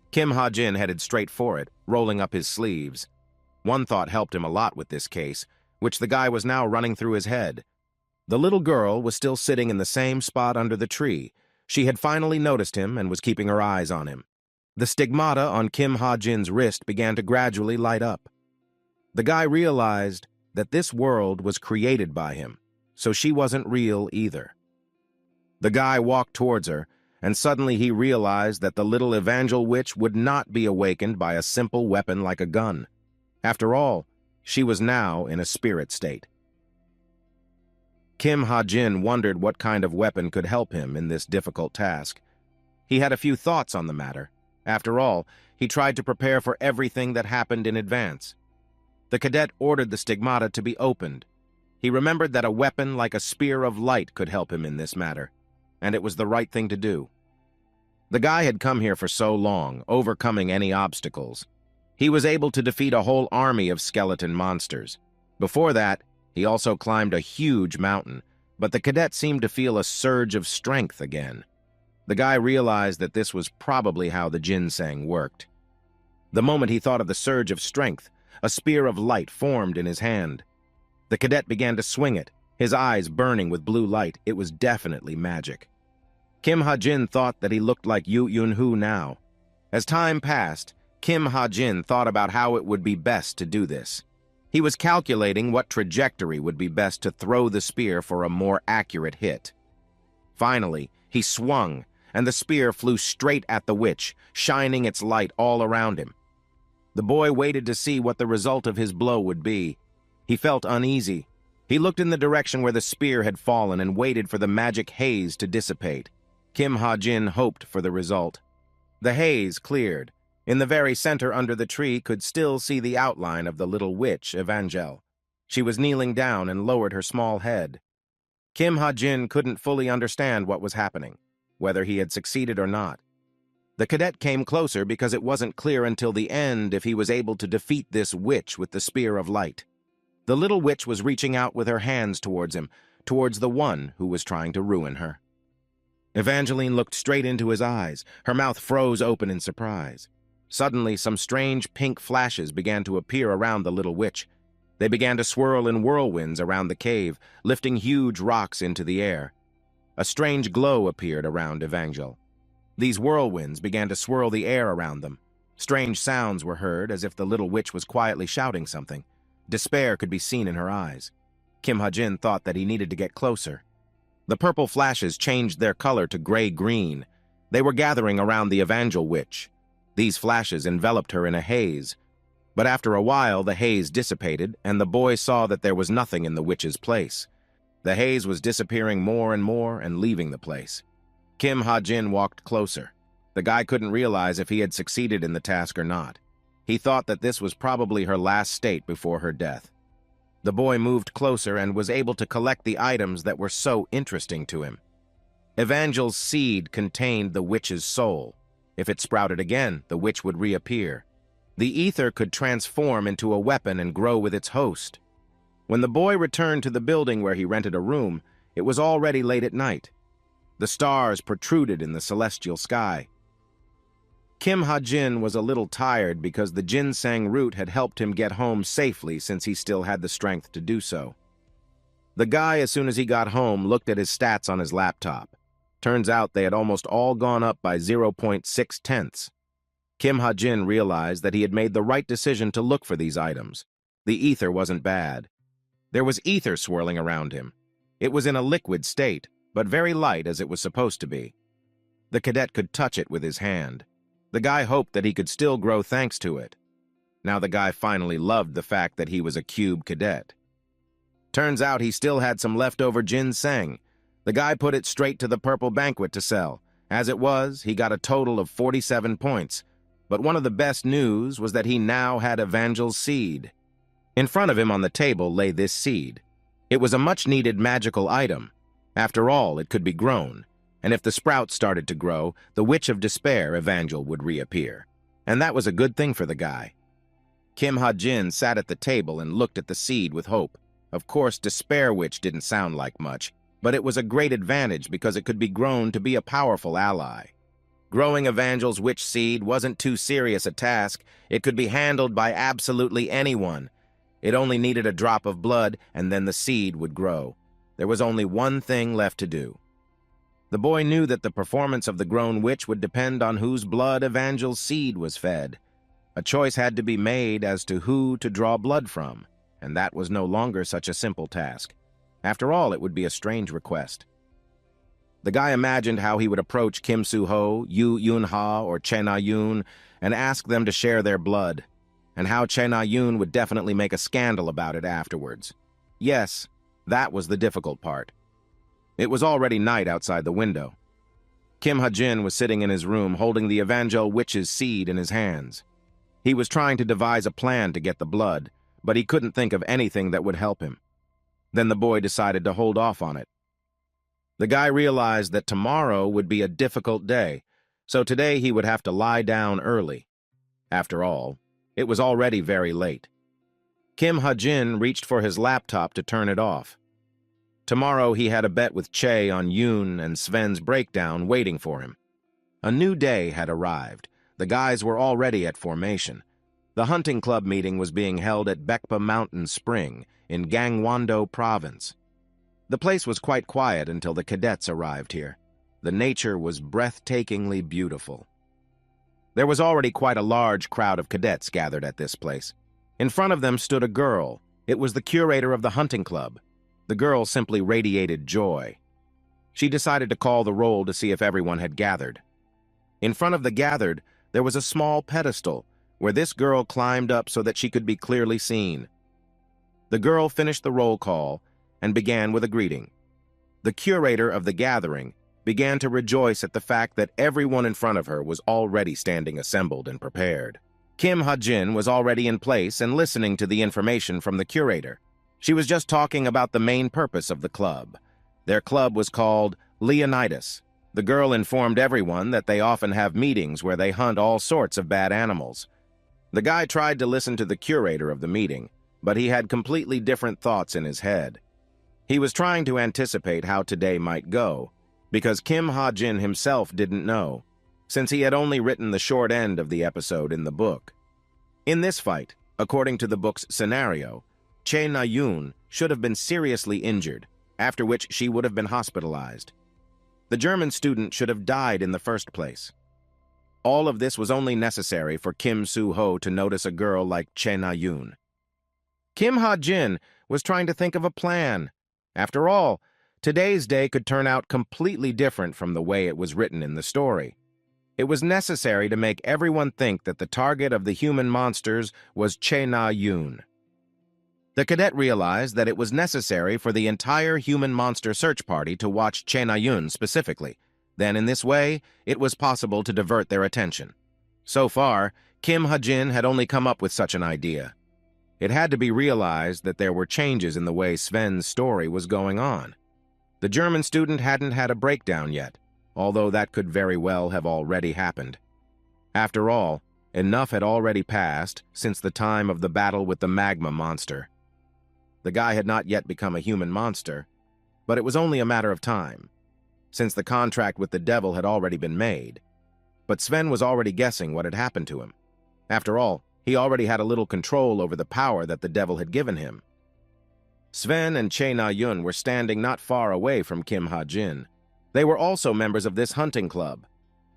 Kim Ha-jin headed straight for it, rolling up his sleeves. One thought helped him a lot with this case, which the guy was now running through his head. The little girl was still sitting in the same spot under the tree. She had finally noticed him and was keeping her eyes on him. The stigmata on Kim Ha-jin's wrist began to gradually light up. The guy realized that this world was created by him, so she wasn't real either. The guy walked towards her, and suddenly he realized that the little Evangel witch would not be awakened by a simple weapon like a gun. After all, she was now in a spirit state. Kim Ha-jin wondered what kind of weapon could help him in this difficult task. He had a few thoughts on the matter. After all, he tried to prepare for everything that happened in advance. The cadet ordered the stigmata to be opened. He remembered that a weapon like a spear of light could help him in this matter, and it was the right thing to do. The guy had come here for so long, overcoming any obstacles. He was able to defeat a whole army of skeleton monsters. Before that, he also climbed a huge mountain, but the cadet seemed to feel a surge of strength again. The guy realized that this was probably how the ginseng worked. The moment he thought of the surge of strength, a spear of light formed in his hand. The cadet began to swing it, his eyes burning with blue light. It was definitely magic. Kim Ha-jin thought that he looked like Yu Yun-hoo now. As time passed, Kim Ha-jin thought about how it would be best to do this. He was calculating what trajectory would be best to throw the spear for a more accurate hit. Finally, he swung, and the spear flew straight at the witch, shining its light all around him. The boy waited to see what the result of his blow would be. He felt uneasy. He looked in the direction where the spear had fallen and waited for the magic haze to dissipate. Kim Ha-jin hoped for the result. The haze cleared. In the very center under the tree could still see the outline of the little witch, Evangel. She was kneeling down and lowered her small head. Kim Ha-jin couldn't fully understand what was happening, whether he had succeeded or not. The cadet came closer because it wasn't clear until the end if he was able to defeat this witch with the spear of light. The little witch was reaching out with her hands towards him, towards the one who was trying to ruin her. Evangeline looked straight into his eyes. Her mouth froze open in surprise. Suddenly, some strange pink flashes began to appear around the little witch. They began to swirl in whirlwinds around the cave, lifting huge rocks into the air. A strange glow appeared around Evangel. These whirlwinds began to swirl the air around them. Strange sounds were heard, as if the little witch was quietly shouting something. Despair could be seen in her eyes. Kim Ha-jin thought that he needed to get closer. The purple flashes changed their color to gray-green. They were gathering around the Evangel witch. These flashes enveloped her in a haze. But after a while, the haze dissipated, and the boy saw that there was nothing in the witch's place. The haze was disappearing more and leaving the place. Kim Ha-jin walked closer. The guy couldn't realize if he had succeeded in the task or not. He thought that this was probably her last state before her death. The boy moved closer and was able to collect the items that were so interesting to him. Evangel's seed contained the witch's soul. If it sprouted again, the witch would reappear. The ether could transform into a weapon and grow with its host. When the boy returned to the building where he rented a room, it was already late at night. The stars protruded in the celestial sky. Kim Ha-jin was a little tired because the ginseng root had helped him get home safely since he still had the strength to do so. The guy, as soon as he got home, looked at his stats on his laptop. Turns out they had almost all gone up by 0.6 Kim Ha-jin realized that he had made the right decision to look for these items. The ether wasn't bad. There was ether swirling around him. It was in a liquid state, but very light as it was supposed to be. The cadet could touch it with his hand. The guy hoped that he could still grow thanks to it. Now the guy finally loved the fact that he was a cube cadet. Turns out he still had some leftover ginseng. The guy put it straight to the purple banquet to sell. As it was, he got a total of 47 points. But one of the best news was that he now had Evangel's seed. In front of him on the table lay this seed. It was a much-needed magical item. After all, it could be grown. And if the sprouts started to grow, the Witch of Despair, Evangel, would reappear. And that was a good thing for the guy. Kim Ha-jin sat at the table and looked at the seed with hope. Of course, Despair Witch didn't sound like much, but it was a great advantage because it could be grown to be a powerful ally. Growing Evangel's witch seed wasn't too serious a task. It could be handled by absolutely anyone. It only needed a drop of blood, and then the seed would grow. There was only one thing left to do. The boy knew that the performance of the grown witch would depend on whose blood Evangel's seed was fed. A choice had to be made as to who to draw blood from, and that was no longer such a simple task. After all, it would be a strange request. The guy imagined how he would approach Kim Soo-ho, Yoo Yoon-ha, or Che Na-yoon and ask them to share their blood, and how Che Na-yoon would definitely make a scandal about it afterwards. Yes, that was the difficult part. It was already night outside the window. Kim Ha-jin was sitting in his room holding the Evangel witch's seed in his hands. He was trying to devise a plan to get the blood, but he couldn't think of anything that would help him. Then the boy decided to hold off on it. The guy realized that tomorrow would be a difficult day, so today he would have to lie down early. After all, it was already very late. Kim Ha-jin reached for his laptop to turn it off. Tomorrow he had a bet with Che on Yoon and Sven's breakdown waiting for him. A new day had arrived. The guys were already at formation. The hunting club meeting was being held at Baekpa Mountain Spring in Gangwon-do Province. The place was quite quiet until the cadets arrived here. The nature was breathtakingly beautiful. There was already quite a large crowd of cadets gathered at this place. In front of them stood a girl. It was the curator of the hunting club. The girl simply radiated joy. She decided to call the roll to see if everyone had gathered. In front of the gathered, there was a small pedestal where this girl climbed up so that she could be clearly seen. The girl finished the roll call and began with a greeting. The curator of the gathering began to rejoice at the fact that everyone in front of her was already standing assembled and prepared. Kim Ha-jin was already in place and listening to the information from the curator. She was just talking about the main purpose of the club. Their club was called Leonidas. The girl informed everyone that they often have meetings where they hunt all sorts of bad animals. The guy tried to listen to the curator of the meeting, but he had completely different thoughts in his head. He was trying to anticipate how today might go, because Kim Ha-jin himself didn't know, since he had only written the short end of the episode in the book. In this fight, according to the book's scenario, Che Na-yoon should have been seriously injured, after which she would have been hospitalized. The German student should have died in the first place. All of this was only necessary for Kim Soo-ho to notice a girl like Che Na-yoon. Kim Ha-jin was trying to think of a plan. After all, today's day could turn out completely different from the way it was written in the story. It was necessary to make everyone think that the target of the human monsters was Che Na-yun. The cadet realized that it was necessary for the entire human monster search party to watch Che Na-yun specifically. Then, in this way, it was possible to divert their attention. So far, Kim Ha-jin had only come up with such an idea. It had to be realized that there were changes in the way Sven's story was going on. The German student hadn't had a breakdown yet, although that could very well have already happened. After all, enough had already passed since the time of the battle with the magma monster. The guy had not yet become a human monster, but it was only a matter of time, since the contract with the devil had already been made. But Sven was already guessing what had happened to him. After all, he already had a little control over the power that the devil had given him. Sven and Che Na-yun were standing not far away from Kim Ha-jin. They were also members of this hunting club.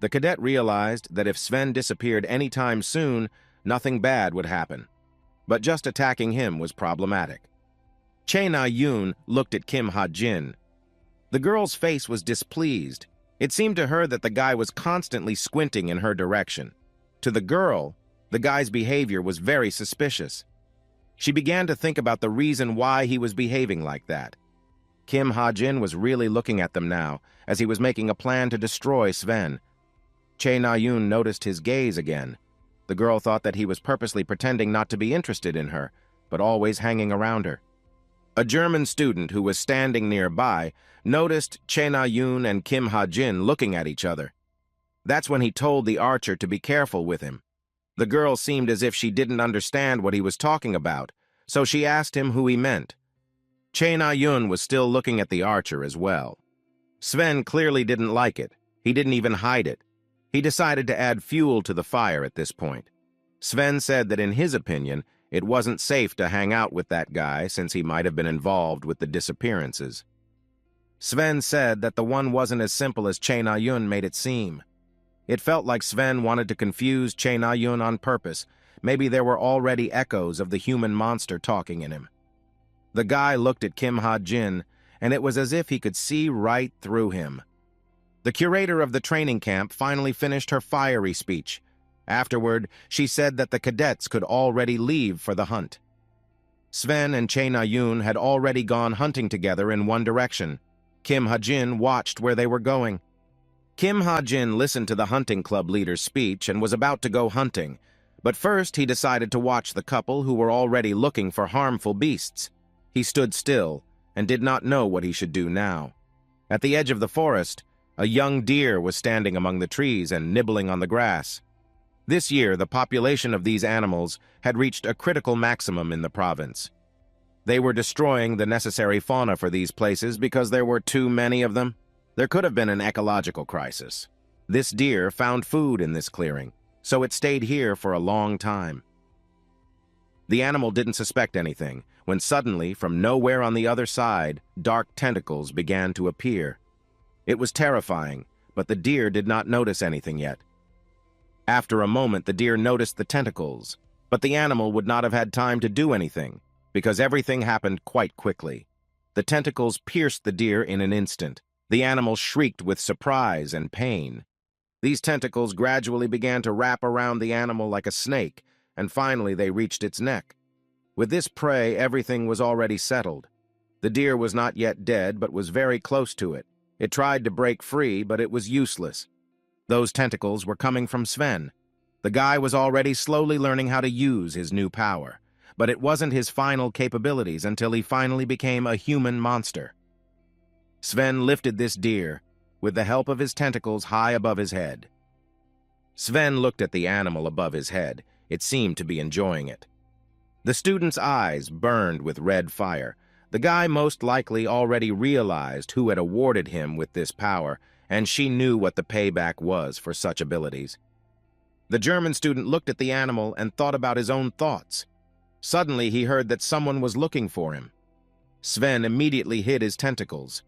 The cadet realized that if Sven disappeared any time soon, nothing bad would happen. But just attacking him was problematic. Che Na-yun looked at Kim Ha-jin. The girl's face was displeased. It seemed to her that the guy was constantly squinting in her direction. To the girl, the guy's behavior was very suspicious. She began to think about the reason why he was behaving like that. Kim Ha-jin was really looking at them now, as he was making a plan to destroy Sven. Che Na-yun noticed his gaze again. The girl thought that he was purposely pretending not to be interested in her, but always hanging around her. A German student who was standing nearby noticed Che Na-yun and Kim Ha-jin looking at each other. That's when he told the archer to be careful with him. The girl seemed as if she didn't understand what he was talking about, so she asked him who he meant. Che Na-yun was still looking at the archer as well. Sven clearly didn't like it. He didn't even hide it. He decided to add fuel to the fire at this point. Sven said that in his opinion, it wasn't safe to hang out with that guy since he might have been involved with the disappearances. Sven said that the one wasn't as simple as Che Na-yun made it seem. It felt like Sven wanted to confuse Che Na-yun on purpose. Maybe there were already echoes of the human monster talking in him. The guy looked at Kim Ha-jin, and it was as if he could see right through him. The curator of the training camp finally finished her fiery speech. Afterward, she said that the cadets could already leave for the hunt. Sven and Che Na-yun had already gone hunting together in one direction. Kim Ha-jin watched where they were going. Kim Ha-jin listened to the hunting club leader's speech and was about to go hunting, but first he decided to watch the couple who were already looking for harmful beasts. He stood still and did not know what he should do now. At the edge of the forest, a young deer was standing among the trees and nibbling on the grass. This year, the population of these animals had reached a critical maximum in the province. They were destroying the necessary fauna for these places because there were too many of them. There could have been an ecological crisis. This deer found food in this clearing, so it stayed here for a long time. The animal didn't suspect anything, when suddenly, from nowhere on the other side, dark tentacles began to appear. It was terrifying, but the deer did not notice anything yet. After a moment, the deer noticed the tentacles, but the animal would not have had time to do anything, because everything happened quite quickly. The tentacles pierced the deer in an instant. The animal shrieked with surprise and pain. These tentacles gradually began to wrap around the animal like a snake, and finally they reached its neck. With this prey, everything was already settled. The deer was not yet dead, but was very close to it. It tried to break free, but it was useless. Those tentacles were coming from Sven. The guy was already slowly learning how to use his new power, but it wasn't his final capabilities until he finally became a human monster. Sven lifted this deer, with the help of his tentacles high above his head. Sven looked at the animal above his head. It seemed to be enjoying it. The student's eyes burned with red fire. The guy most likely already realized who had awarded him with this power, and she knew what the payback was for such abilities. The German student looked at the animal and thought about his own thoughts. Suddenly, he heard that someone was looking for him. Sven immediately hid his tentacles.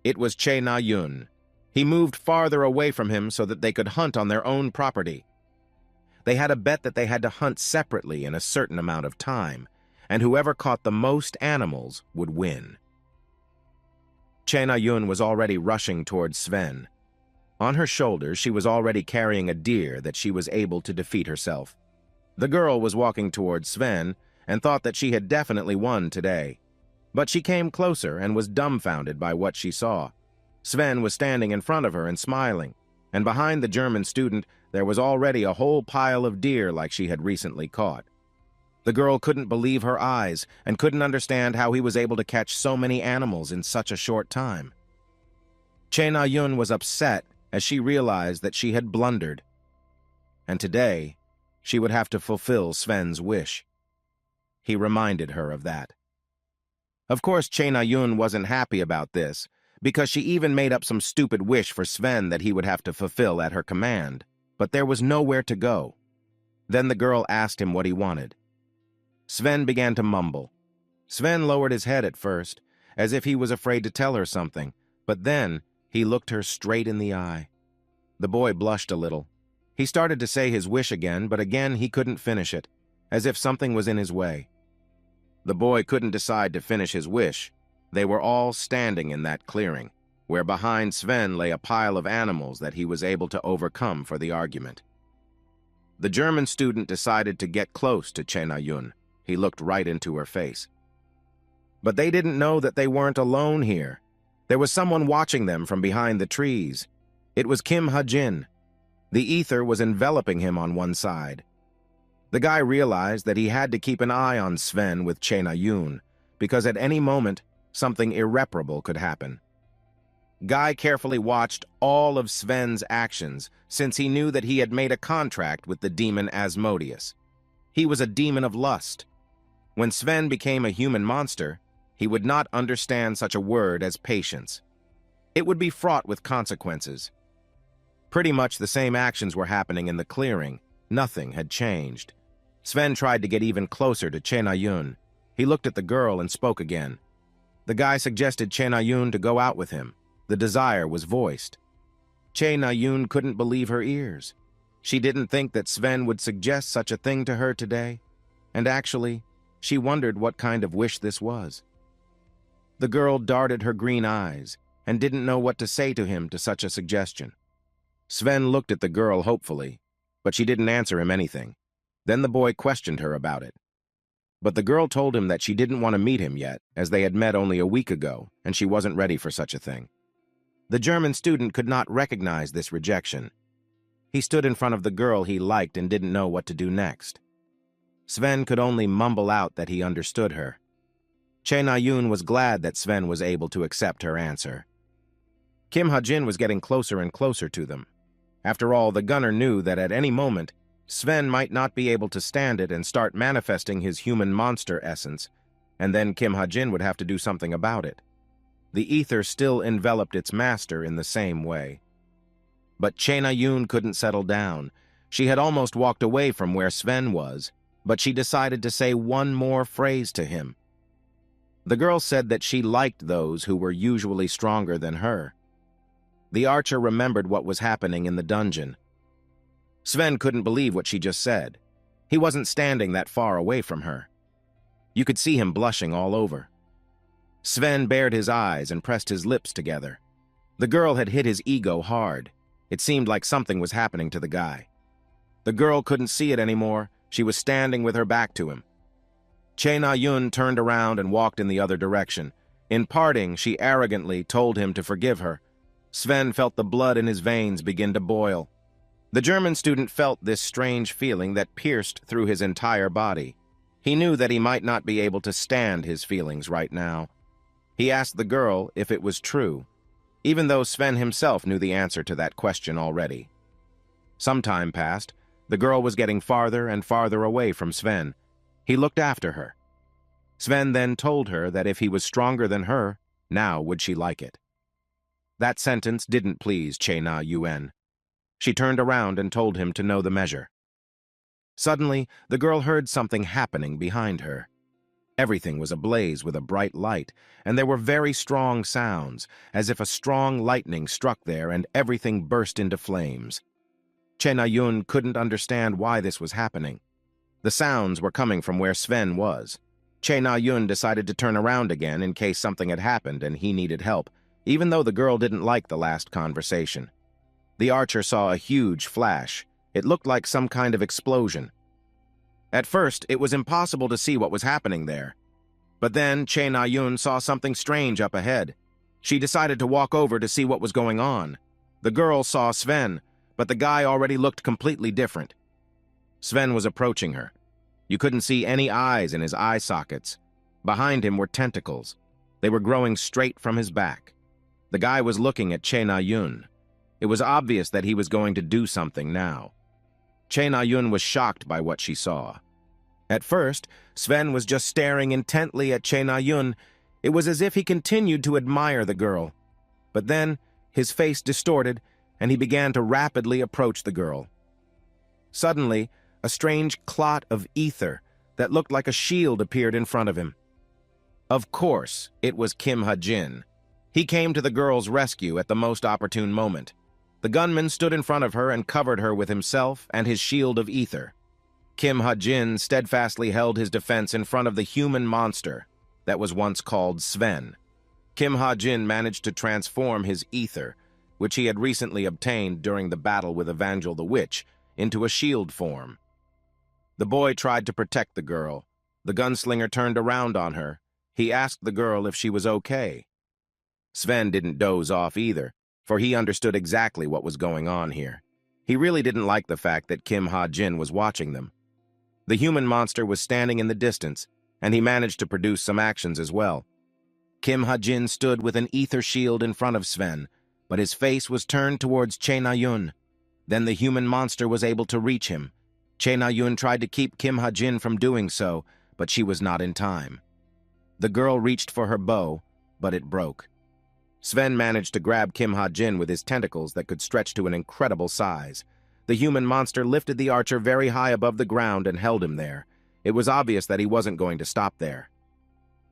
It was Che Na-yun. He moved farther away from him so that they could hunt on their own property. They had a bet that they had to hunt separately in a certain amount of time, and whoever caught the most animals would win. Che Na-yun was already rushing towards Sven. On her shoulders, she was already carrying a deer that she was able to defeat herself. The girl was walking towards Sven and thought that she had definitely won today. But she came closer and was dumbfounded by what she saw. Sven was standing in front of her and smiling, and behind the German student there was already a whole pile of deer like she had recently caught. The girl couldn't believe her eyes and couldn't understand how he was able to catch so many animals in such a short time. Che Na-yun was upset as she realized that she had blundered. And today, she would have to fulfill Sven's wish. He reminded her of that. Of course, Che Na-yun wasn't happy about this, because she even made up some stupid wish for Sven that he would have to fulfill at her command, but there was nowhere to go. Then the girl asked him what he wanted. Sven began to mumble. Sven lowered his head at first, as if he was afraid to tell her something, but then he looked her straight in the eye. The boy blushed a little. He started to say his wish again, but again he couldn't finish it, as if something was in his way. The boy couldn't decide to finish his wish. They were all standing in that clearing, where behind Sven lay a pile of animals that he was able to overcome for the argument. The German student decided to get close to Che Na-yun. He looked right into her face. But they didn't know that they weren't alone here. There was someone watching them from behind the trees. It was Kim Ha-jin. The ether was enveloping him on one side. The guy realized that he had to keep an eye on Sven with Che Na-yun, because at any moment, something irreparable could happen. Guy carefully watched all of Sven's actions, since he knew that he had made a contract with the demon Asmodeus. He was a demon of lust. When Sven became a human monster, he would not understand such a word as patience. It would be fraught with consequences. Pretty much the same actions were happening in the clearing. Nothing had changed. Sven tried to get even closer to Che Na-yun. He looked at the girl and spoke again. The guy suggested Che Na-yun to go out with him. The desire was voiced. Che Na-yun couldn't believe her ears. She didn't think that Sven would suggest such a thing to her today, and actually, she wondered what kind of wish this was. The girl darted her green eyes and didn't know what to say to him to such a suggestion. Sven looked at the girl hopefully, but she didn't answer him anything. Then the boy questioned her about it. But the girl told him that she didn't want to meet him yet, as they had met only a week ago, and she wasn't ready for such a thing. The German student could not recognize this rejection. He stood in front of the girl he liked and didn't know what to do next. Sven could only mumble out that he understood her. Che Na-yun was glad that Sven was able to accept her answer. Kim Ha-jin was getting closer and closer to them. After all, the gunner knew that at any moment, Sven might not be able to stand it and start manifesting his human monster essence, and then Kim Ha-jin would have to do something about it. The ether still enveloped its master in the same way. But Che Na-yun couldn't settle down. She had almost walked away from where Sven was, but she decided to say one more phrase to him. The girl said that she liked those who were usually stronger than her. The archer remembered what was happening in the dungeon. Sven couldn't believe what she just said. He wasn't standing that far away from her. You could see him blushing all over. Sven bared his eyes and pressed his lips together. The girl had hit his ego hard. It seemed like something was happening to the guy. The girl couldn't see it anymore. She was standing with her back to him. Che Na-yun turned around and walked in the other direction. In parting, she arrogantly told him to forgive her. Sven felt the blood in his veins begin to boil. The German student felt this strange feeling that pierced through his entire body. He knew that he might not be able to stand his feelings right now. He asked the girl if it was true, even though Sven himself knew the answer to that question already. Some time passed. The girl was getting farther and farther away from Sven. He looked after her. Sven then told her that if he was stronger than her, now would she like it. That sentence didn't please Che Na-yun. She turned around and told him to know the measure. Suddenly, the girl heard something happening behind her. Everything was ablaze with a bright light, and there were very strong sounds, as if a strong lightning struck there and everything burst into flames. Che Na-yun couldn't understand why this was happening. The sounds were coming from where Sven was. Che Na-yun decided to turn around again in case something had happened and he needed help, even though the girl didn't like the last conversation. The archer saw a huge flash. It looked like some kind of explosion. At first, it was impossible to see what was happening there. But then, Che Na-yun saw something strange up ahead. She decided to walk over to see what was going on. The girl saw Sven, but the guy already looked completely different. Sven was approaching her. You couldn't see any eyes in his eye sockets. Behind him were tentacles. They were growing straight from his back. The guy was looking at Che Na-yun. It was obvious that he was going to do something now. Che Na-yun was shocked by what she saw. At first, Sven was just staring intently at Che Na-yun. It was as if he continued to admire the girl. But then, his face distorted, and he began to rapidly approach the girl. Suddenly, a strange clot of ether that looked like a shield appeared in front of him. Of course, it was Kim Ha-jin. He came to the girl's rescue at the most opportune moment. The gunman stood in front of her and covered her with himself and his shield of ether. Kim Ha-jin steadfastly held his defense in front of the human monster that was once called Sven. Kim Ha-jin managed to transform his ether, which he had recently obtained during the battle with Evangel the Witch, into a shield form. The boy tried to protect the girl. The gunslinger turned around on her. He asked the girl if she was okay. Sven didn't doze off either, for he understood exactly what was going on here. He really didn't like the fact that Kim Ha-jin was watching them. The human monster was standing in the distance, and he managed to produce some actions as well. Kim Ha-jin stood with an ether shield in front of Sven, but his face was turned towards Che Na-yun. Then the human monster was able to reach him. Che Na-yun tried to keep Kim Ha-jin from doing so, but she was not in time. The girl reached for her bow, but it broke. Sven managed to grab Kim Ha-jin with his tentacles that could stretch to an incredible size. The human monster lifted the archer very high above the ground and held him there. It was obvious that he wasn't going to stop there.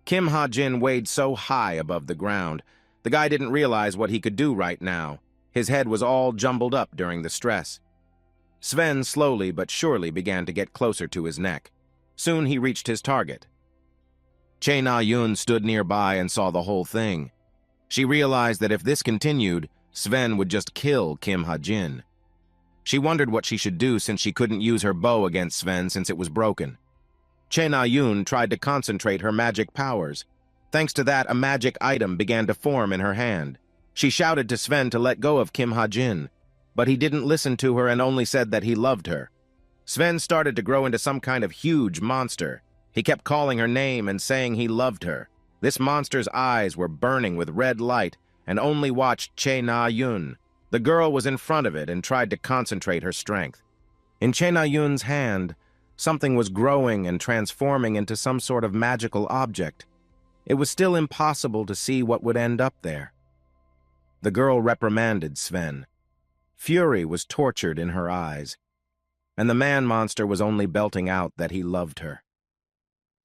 Kim Ha-jin weighed so high above the ground, the guy didn't realize what he could do right now. His head was all jumbled up during the stress. Sven slowly but surely began to get closer to his neck. Soon he reached his target. Che Na-yun stood nearby and saw the whole thing. She realized that if this continued, Sven would just kill Kim Ha-jin. She wondered what she should do since she couldn't use her bow against Sven since it was broken. Che Na-yun tried to concentrate her magic powers. Thanks to that, a magic item began to form in her hand. She shouted to Sven to let go of Kim Ha-jin, but he didn't listen to her and only said that he loved her. Sven started to grow into some kind of huge monster. He kept calling her name and saying he loved her. This monster's eyes were burning with red light and only watched Che Na-yun. The girl was in front of it and tried to concentrate her strength. In Che Na-yun's hand, something was growing and transforming into some sort of magical object. It was still impossible to see what would end up there. The girl reprimanded Sven. Fury was tortured in her eyes, and the man-monster was only belting out that he loved her.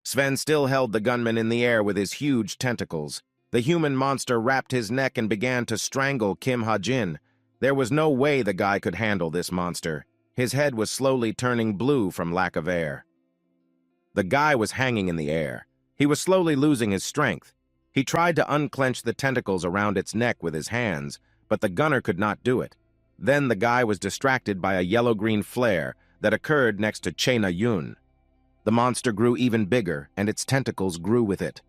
Sven still held the gunman in the air with his huge tentacles. The human monster wrapped his neck and began to strangle Kim Ha-jin. There was no way the guy could handle this monster. His head was slowly turning blue from lack of air. The guy was hanging in the air. He was slowly losing his strength. He tried to unclench the tentacles around its neck with his hands, but the gunner could not do it. Then the guy was distracted by a yellow-green flare that occurred next to Che Na-yun. The monster grew even bigger, and its tentacles grew with it.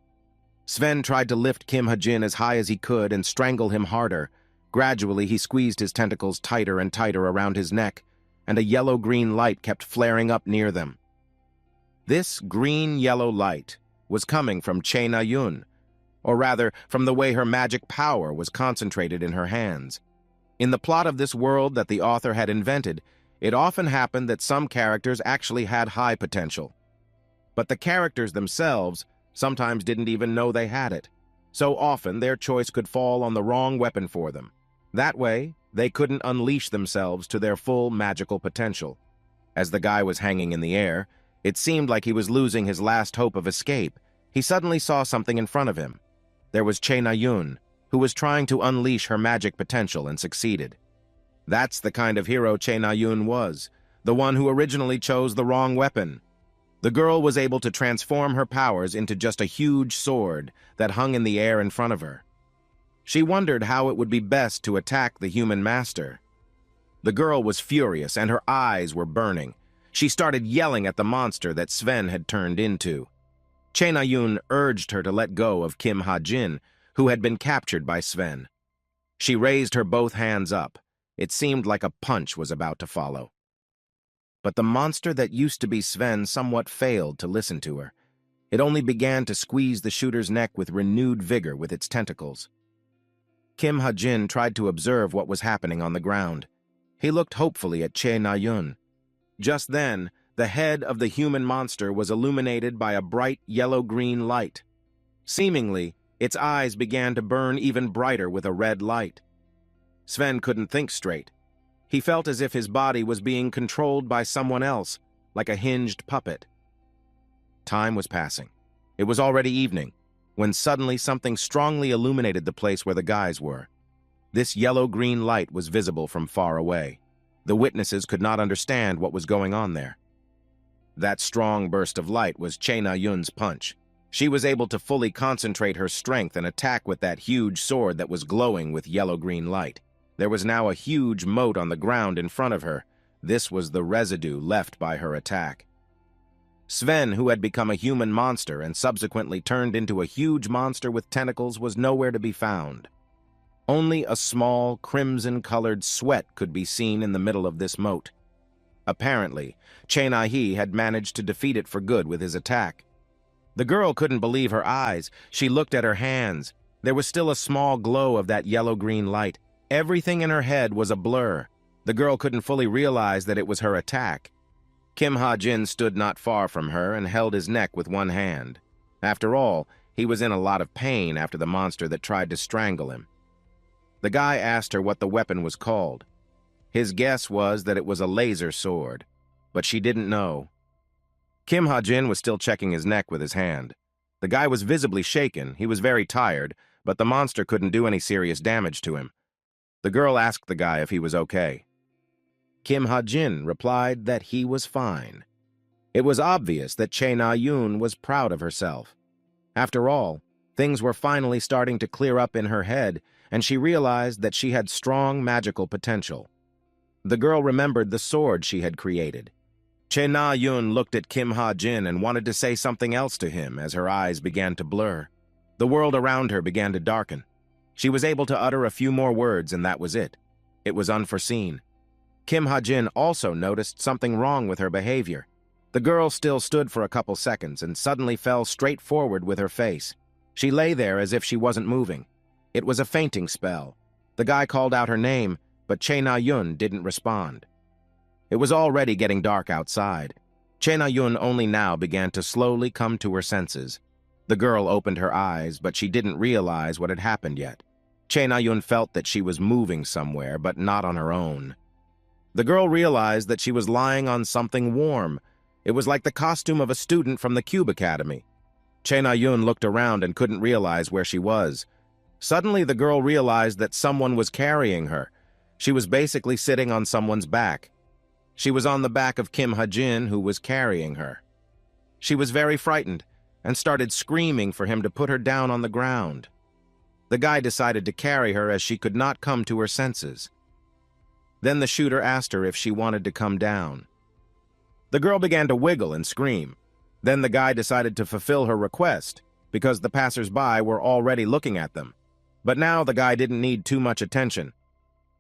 Sven tried to lift Kim Ha-jin as high as he could and strangle him harder. Gradually, he squeezed his tentacles tighter and tighter around his neck, and a yellow-green light kept flaring up near them. This green-yellow light was coming from Che Na-yun, or rather, from the way her magic power was concentrated in her hands. In the plot of this world that the author had invented, it often happened that some characters actually had high potential. But the characters themselves sometimes didn't even know they had it. So often, their choice could fall on the wrong weapon for them. That way, they couldn't unleash themselves to their full magical potential. As the guy was hanging in the air, it seemed like he was losing his last hope of escape. He suddenly saw something in front of him. There was Che Na-yun, who was trying to unleash her magic potential and succeeded. That's the kind of hero Che Na-yun was, the one who originally chose the wrong weapon. The girl was able to transform her powers into just a huge sword that hung in the air in front of her. She wondered how it would be best to attack the human master. The girl was furious and her eyes were burning. She started yelling at the monster that Sven had turned into. Chae Na-yun urged her to let go of Kim Ha-jin, who had been captured by Sven. She raised her both hands up. It seemed like a punch was about to follow. But the monster that used to be Sven somewhat failed to listen to her. It only began to squeeze the shooter's neck with renewed vigor with its tentacles. Kim Ha-jin tried to observe what was happening on the ground. He looked hopefully at Chae Na-yun. Just then, the head of the human monster was illuminated by a bright yellow-green light. Seemingly, its eyes began to burn even brighter with a red light. Sven couldn't think straight. He felt as if his body was being controlled by someone else, like a hinged puppet. Time was passing. It was already evening, when suddenly something strongly illuminated the place where the guys were. This yellow-green light was visible from far away. The witnesses could not understand what was going on there. That strong burst of light was Chae Na-yun's punch. She was able to fully concentrate her strength and attack with that huge sword that was glowing with yellow-green light. There was now a huge moat on the ground in front of her. This was the residue left by her attack. Sven, who had become a human monster and subsequently turned into a huge monster with tentacles, was nowhere to be found. Only a small, crimson-colored sweat could be seen in the middle of this moat. Apparently, Chae Na-hee had managed to defeat it for good with his attack. The girl couldn't believe her eyes. She looked at her hands. There was still a small glow of that yellow-green light. Everything in her head was a blur. The girl couldn't fully realize that it was her attack. Kim Ha-jin stood not far from her and held his neck with one hand. After all, he was in a lot of pain after the monster that tried to strangle him. The guy asked her what the weapon was called. His guess was that it was a laser sword, but she didn't know. Kim Ha-jin was still checking his neck with his hand. The guy was visibly shaken. He was very tired, but the monster couldn't do any serious damage to him. The girl asked the guy if he was okay. Kim Ha-jin replied that he was fine. It was obvious that Chae Na-yun was proud of herself. After all, things were finally starting to clear up in her head, and she realized that she had strong magical potential. The girl remembered the sword she had created. Chae Na-yun looked at Kim Ha-jin and wanted to say something else to him as her eyes began to blur. The world around her began to darken. She was able to utter a few more words, and that was it. It was unforeseen. Kim Ha-jin also noticed something wrong with her behavior. The girl still stood for a couple seconds and suddenly fell straight forward with her face. She lay there as if she wasn't moving. It was a fainting spell. The guy called out her name, but Chae Na-yun didn't respond. It was already getting dark outside. Chae Na-yun only now began to slowly come to her senses. The girl opened her eyes, but she didn't realize what had happened yet. Chae Na-yun felt that she was moving somewhere, but not on her own. The girl realized that she was lying on something warm. It was like the costume of a student from the Cube Academy. Chae Na-yun looked around and couldn't realize where she was. Suddenly, the girl realized that someone was carrying her. She was basically sitting on someone's back. She was on the back of Kim Ha-jin, who was carrying her. She was very frightened and started screaming for him to put her down on the ground. The guy decided to carry her as she could not come to her senses. Then the shooter asked her if she wanted to come down. The girl began to wiggle and scream. Then the guy decided to fulfill her request because the passers-by were already looking at them. But now the guy didn't need too much attention.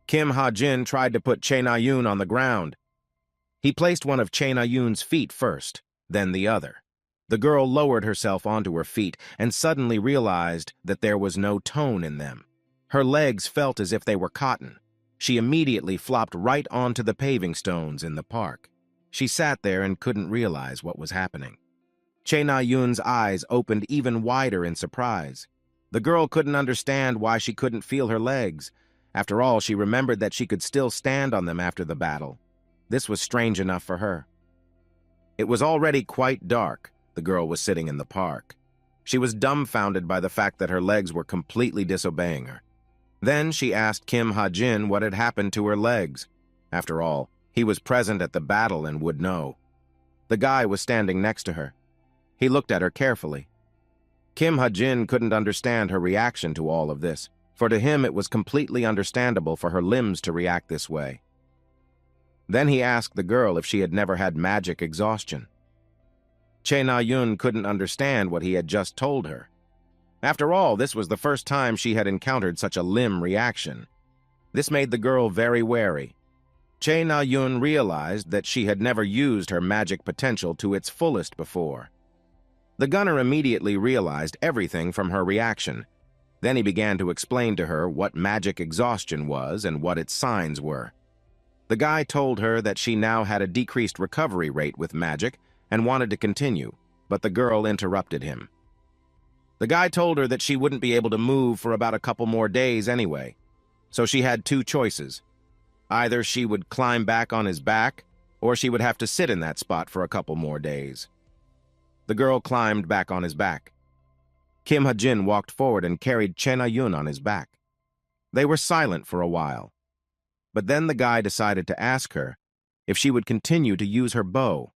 Kim Ha-jin tried to put Chae Na-yun on the ground. He placed one of Chae Na-yun's feet first, then the other. The girl lowered herself onto her feet and suddenly realized that there was no tone in them. Her legs felt as if they were cotton. She immediately flopped right onto the paving stones in the park. She sat there and couldn't realize what was happening. Chae Na-yun's eyes opened even wider in surprise. The girl couldn't understand why she couldn't feel her legs. After all, she remembered that she could still stand on them after the battle. This was strange enough for her. It was already quite dark. The girl was sitting in the park. She was dumbfounded by the fact that her legs were completely disobeying her. Then she asked Kim Ha-jin what had happened to her legs. After all, he was present at the battle and would know. The guy was standing next to her. He looked at her carefully. Kim Ha-jin couldn't understand her reaction to all of this, for to him it was completely understandable for her limbs to react this way. Then he asked the girl if she had never had magic exhaustion. Che Na-yun couldn't understand what he had just told her. After all, this was the first time she had encountered such a limb reaction. This made the girl very wary. Che Na-yun realized that she had never used her magic potential to its fullest before. The gunner immediately realized everything from her reaction. Then he began to explain to her what magic exhaustion was and what its signs were. The guy told her that she now had a decreased recovery rate with magic and wanted to continue, but the girl interrupted him. The guy told her that she wouldn't be able to move for about a couple more days anyway, so she had two choices. Either she would climb back on his back, or she would have to sit in that spot for a couple more days. The girl climbed back on his back. Kim Ha-jin walked forward and carried Che Na-yun on his back. They were silent for a while, but then the guy decided to ask her if she would continue to use her bow.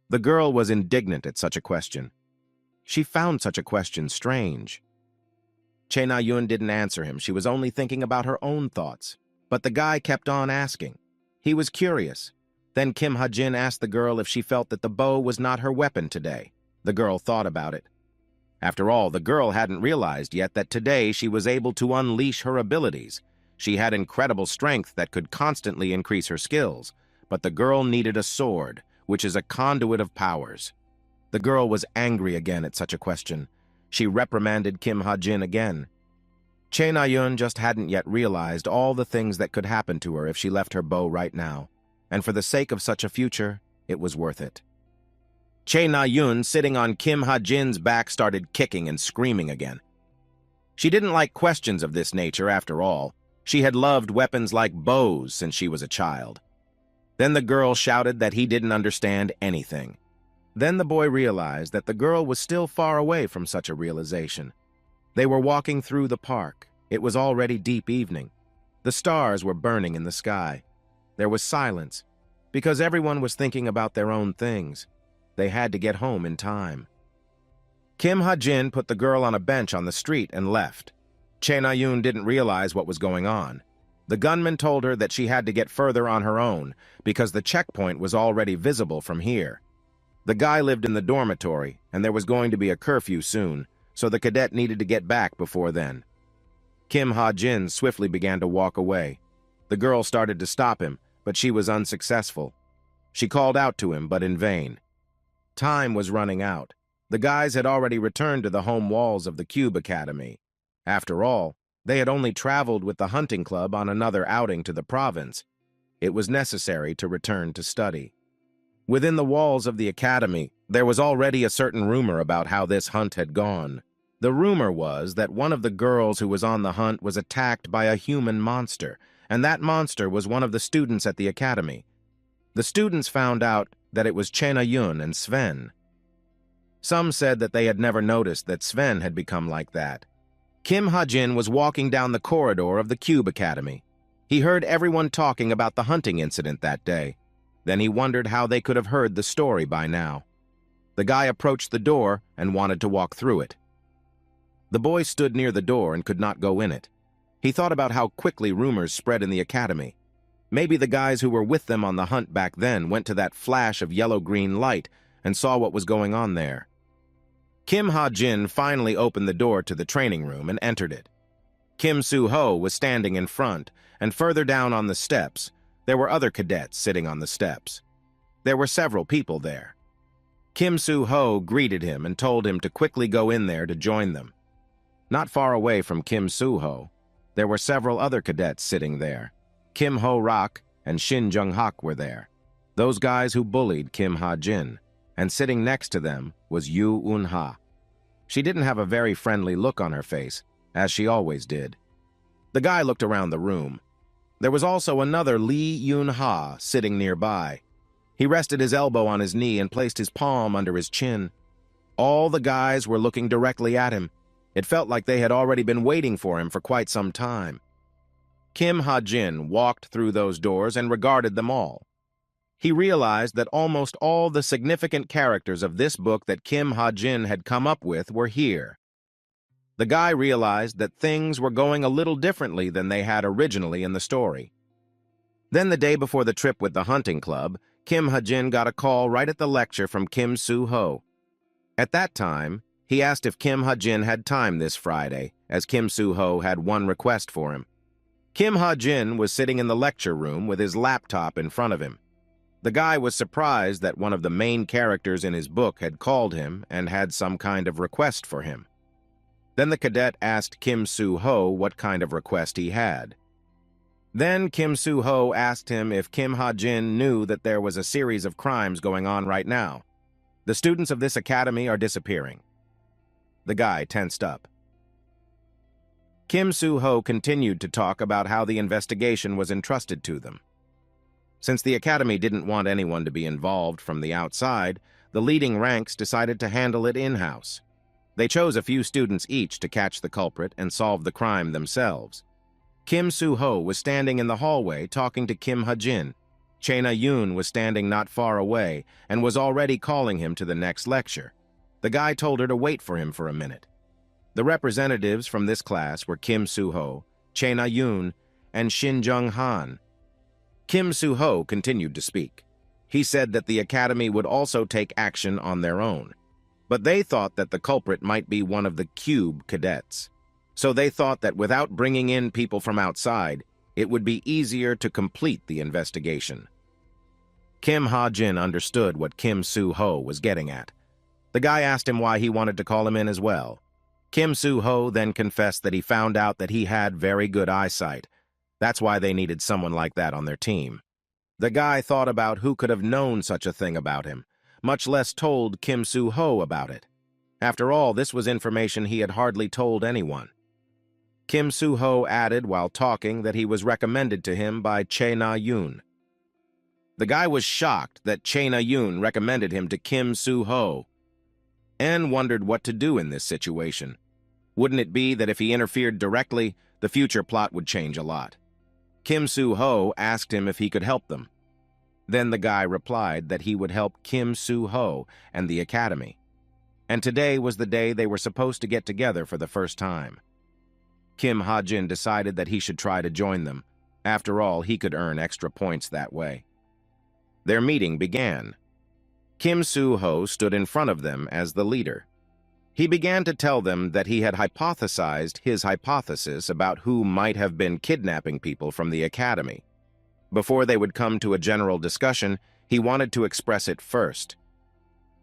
The girl was indignant at such a question. She found such a question strange. Che Na-yun didn't answer him. She was only thinking about her own thoughts. But the guy kept on asking. He was curious. Then Kim Ha-jin asked the girl if she felt that the bow was not her weapon today. The girl thought about it. After all, the girl hadn't realized yet that today she was able to unleash her abilities. She had incredible strength that could constantly increase her skills. But the girl needed a sword, which is a conduit of powers. The girl was angry again at such a question. She reprimanded Kim Ha-jin again. Che Na-yun just hadn't yet realized all the things that could happen to her if she left her bow right now, and for the sake of such a future, it was worth it. Che Na-yun, sitting on Kim Ha-jin's back, started kicking and screaming again. She didn't like questions of this nature after all. She had loved weapons like bows since she was a child. Then the girl shouted that he didn't understand anything. Then the boy realized that the girl was still far away from such a realization. They were walking through the park. It was already deep evening. The stars were burning in the sky. There was silence, because everyone was thinking about their own things. They had to get home in time. Kim Ha-jin put the girl on a bench on the street and left. Che Na-yun didn't realize what was going on. The gunman told her that she had to get further on her own, because the checkpoint was already visible from here. The guy lived in the dormitory, and there was going to be a curfew soon, so the cadet needed to get back before then. Kim Ha-jin swiftly began to walk away. The girl started to stop him, but she was unsuccessful. She called out to him, but in vain. Time was running out. The guys had already returned to the home walls of the Cube Academy. After all, they had only traveled with the hunting club on another outing to the province. It was necessary to return to study. Within the walls of the academy, there was already a certain rumor about how this hunt had gone. The rumor was that one of the girls who was on the hunt was attacked by a human monster, and that monster was one of the students at the academy. The students found out that it was Che Na-yun and Sven. Some said that they had never noticed that Sven had become like that. Kim Ha-jin was walking down the corridor of the Cube Academy. He heard everyone talking about the hunting incident that day. Then he wondered how they could have heard the story by now. The guy approached the door and wanted to walk through it. The boy stood near the door and could not go in it. He thought about how quickly rumors spread in the academy. Maybe the guys who were with them on the hunt back then went to that flash of yellow-green light and saw what was going on there. Kim Ha-jin finally opened the door to the training room and entered it. Kim Soo-ho was standing in front, and further down on the steps, there were other cadets sitting on the steps. There were several people there. Kim Soo-ho greeted him and told him to quickly go in there to join them. Not far away from Kim Soo-ho, there were several other cadets sitting there. Kim Ho-rak and Shin Jung-hak were there, those guys who bullied Kim Ha-jin, and sitting next to them was Yoo Eun-ha. She didn't have a very friendly look on her face, as she always did. The guy looked around the room. There was also another Lee Yoon-ha sitting nearby. He rested his elbow on his knee and placed his palm under his chin. All the guys were looking directly at him. It felt like they had already been waiting for him for quite some time. Kim Ha-jin walked through those doors and regarded them all. He realized that almost all the significant characters of this book that Kim Ha-jin had come up with were here. The guy realized that things were going a little differently than they had originally in the story. Then the day before the trip with the hunting club, Kim Ha-jin got a call right at the lecture from Kim Soo-ho. At that time, he asked if Kim Ha-jin had time this Friday, as Kim Soo-ho had one request for him. Kim Ha-jin was sitting in the lecture room with his laptop in front of him. The guy was surprised that one of the main characters in his book had called him and had some kind of request for him. Then the cadet asked Kim Soo-ho what kind of request he had. Then Kim Soo-ho asked him if Kim Ha-jin knew that there was a series of crimes going on right now. The students of this academy are disappearing. The guy tensed up. Kim Soo-ho continued to talk about how the investigation was entrusted to them. Since the academy didn't want anyone to be involved from the outside, the leading ranks decided to handle it in-house. They chose a few students each to catch the culprit and solve the crime themselves. Kim Soo-ho was standing in the hallway talking to Kim Ha-jin. Chae Na-yoon was standing not far away and was already calling him to the next lecture. The guy told her to wait for him for a minute. The representatives from this class were Kim Soo-ho, Chae Na-yoon, and Shin Jung-han. Kim Soo-ho continued to speak. He said that the academy would also take action on their own, but they thought that the culprit might be one of the Cube cadets. So they thought that without bringing in people from outside, it would be easier to complete the investigation. Kim Ha-jin understood what Kim Soo-ho was getting at. The guy asked him why he wanted to call him in as well. Kim Soo-ho then confessed that he found out that he had very good eyesight. That's why they needed someone like that on their team. The guy thought about who could have known such a thing about him, much less told Kim Soo-ho about it. After all, this was information he had hardly told anyone. Kim Soo-ho added while talking that he was recommended to him by Chae Na-yoon. The guy was shocked that Chae Na-yoon recommended him to Kim Soo-ho and wondered what to do in this situation. Wouldn't it be that if he interfered directly, the future plot would change a lot? Kim Soo-ho asked him if he could help them. Then the guy replied that he would help Kim Soo-ho and the academy. And today was the day they were supposed to get together for the first time. Kim Ha-jin decided that he should try to join them. After all, he could earn extra points that way. Their meeting began. Kim Soo-ho stood in front of them as the leader. He began to tell them that he had hypothesized his hypothesis about who might have been kidnapping people from the academy. Before they would come to a general discussion, he wanted to express it first.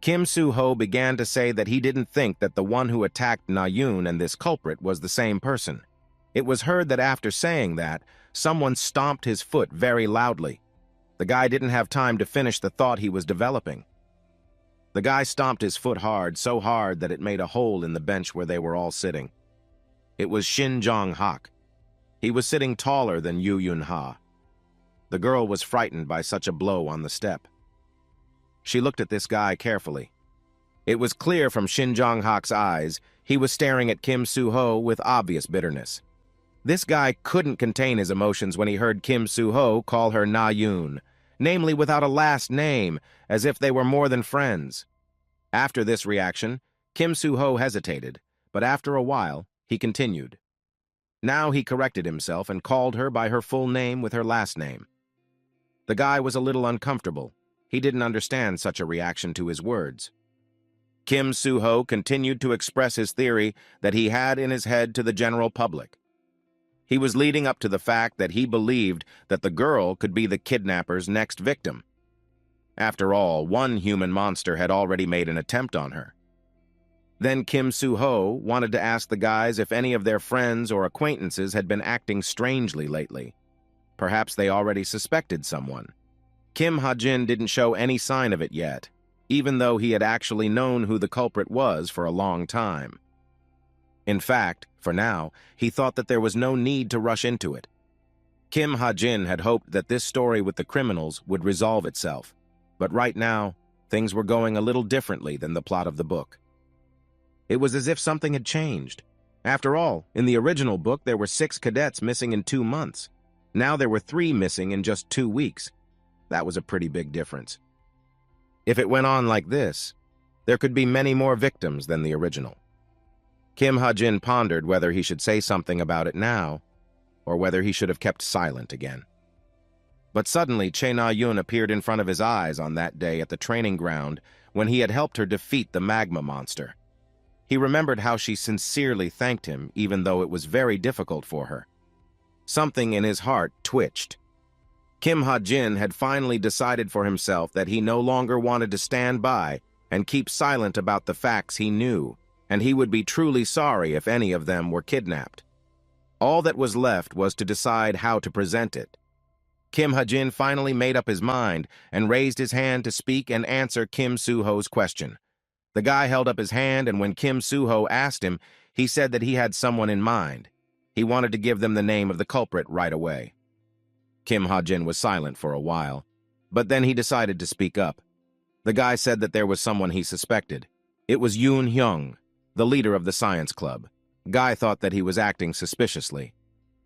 Kim Soo-ho began to say that he didn't think that the one who attacked Na-yoon and this culprit was the same person. It was heard that after saying that, someone stomped his foot very loudly. The guy didn't have time to finish the thought he was developing. The guy stomped his foot hard, so hard that it made a hole in the bench where they were all sitting. It was Shin Jong-hak. He was sitting taller than Yoo Yun-ha. The girl was frightened by such a blow on the step. She looked at this guy carefully. It was clear from Shin Jong-hak's eyes he was staring at Kim Soo-ho with obvious bitterness. This guy couldn't contain his emotions when he heard Kim Soo-ho call her Na-yoon, namely without a last name, as if they were more than friends. After this reaction, Kim Soo-ho hesitated, but after a while, he continued. Now he corrected himself and called her by her full name with her last name. The guy was a little uncomfortable. He didn't understand such a reaction to his words. Kim Soo-ho continued to express his theory that he had in his head to the general public. He was leading up to the fact that he believed that the girl could be the kidnapper's next victim. After all, one human monster had already made an attempt on her. Then Kim Soo-ho wanted to ask the guys if any of their friends or acquaintances had been acting strangely lately. Perhaps they already suspected someone. Kim Ha-jin didn't show any sign of it yet, even though he had actually known who the culprit was for a long time. In fact, for now, he thought that there was no need to rush into it. Kim Ha-jin had hoped that this story with the criminals would resolve itself, but right now, things were going a little differently than the plot of the book. It was as if something had changed. After all, in the original book, there were 6 cadets missing in 2 months. Now there were 3 missing in just 2 weeks. That was a pretty big difference. If it went on like this, there could be many more victims than the original. Kim Ha-jin pondered whether he should say something about it now, or whether he should have kept silent again. But suddenly, Che Na-yun appeared in front of his eyes on that day at the training ground when he had helped her defeat the magma monster. He remembered how she sincerely thanked him, even though it was very difficult for her. Something in his heart twitched. Kim Ha-jin had finally decided for himself that he no longer wanted to stand by and keep silent about the facts he knew, and he would be truly sorry if any of them were kidnapped. All that was left was to decide how to present it. Kim Ha-jin finally made up his mind and raised his hand to speak and answer Kim Soo-ho's question. The guy held up his hand, and when Kim Soo-ho asked him, he said that he had someone in mind. He wanted to give them the name of the culprit right away. Kim Ha-jin was silent for a while, but then he decided to speak up. The guy said that there was someone he suspected. It was Yoon Hyung, the leader of the science club. Guy thought that he was acting suspiciously.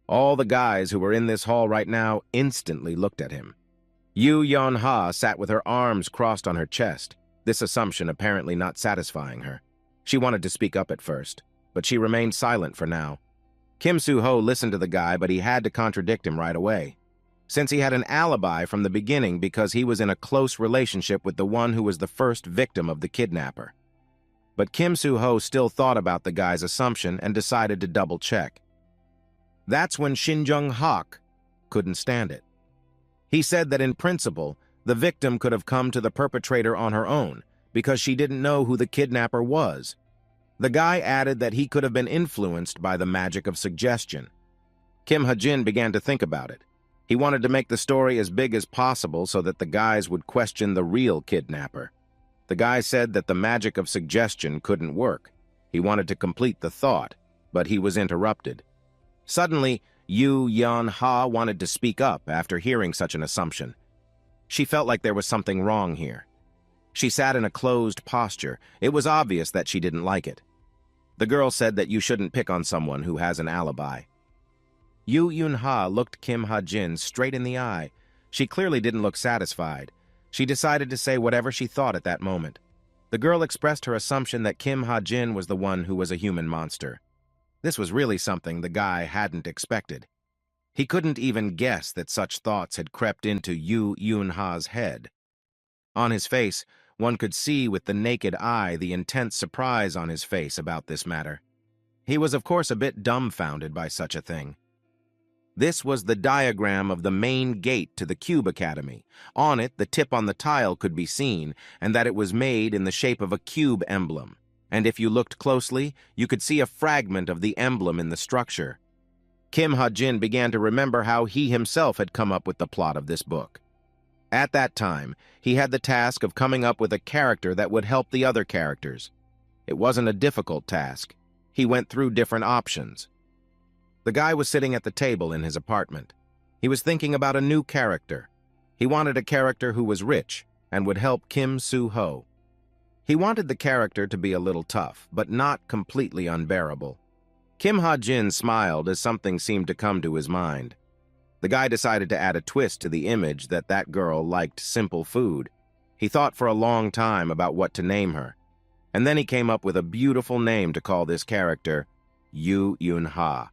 All the guys who were in this hall right now instantly looked at him. Yoo Yeon-ha sat with her arms crossed on her chest, this assumption apparently not satisfying her. She wanted to speak up at first, but she remained silent for now. Kim Soo-ho listened to the guy, but he had to contradict him right away, since he had an alibi from the beginning because he was in a close relationship with the one who was the first victim of the kidnapper. But Kim Soo-ho still thought about the guy's assumption and decided to double-check. That's when Shin Jung-hak couldn't stand it. He said that in principle, the victim could have come to the perpetrator on her own because she didn't know who the kidnapper was. The guy added that he could have been influenced by the magic of suggestion. Kim Ha-jin began to think about it. He wanted to make the story as big as possible so that the guys would question the real kidnapper. The guy said that the magic of suggestion couldn't work. He wanted to complete the thought, but he was interrupted. Suddenly, Yoo Yeon-ha wanted to speak up after hearing such an assumption. She felt like there was something wrong here. She sat in a closed posture. It was obvious that she didn't like it. The girl said that you shouldn't pick on someone who has an alibi. Yoo Yeon-ha looked Kim Ha-jin straight in the eye. She clearly didn't look satisfied. She decided to say whatever she thought at that moment. The girl expressed her assumption that Kim Ha-jin was the one who was a human monster. This was really something the guy hadn't expected. He couldn't even guess that such thoughts had crept into Yoo Yeon-ha's head. On his face, one could see with the naked eye the intense surprise on his face about this matter. He was of course a bit dumbfounded by such a thing. This was the diagram of the main gate to the Cube Academy. On it, the tip on the tile could be seen, and that it was made in the shape of a cube emblem. And if you looked closely, you could see a fragment of the emblem in the structure. Kim Ha-jin began to remember how he himself had come up with the plot of this book. At that time, he had the task of coming up with a character that would help the other characters. It wasn't a difficult task. He went through different options. The guy was sitting at the table in his apartment. He was thinking about a new character. He wanted a character who was rich and would help Kim Soo-ho. He wanted the character to be a little tough, but not completely unbearable. Kim Ha-jin smiled as something seemed to come to his mind. The guy decided to add a twist to the image that that girl liked simple food. He thought for a long time about what to name her, and then he came up with a beautiful name to call this character, Yoo Yeon-ha.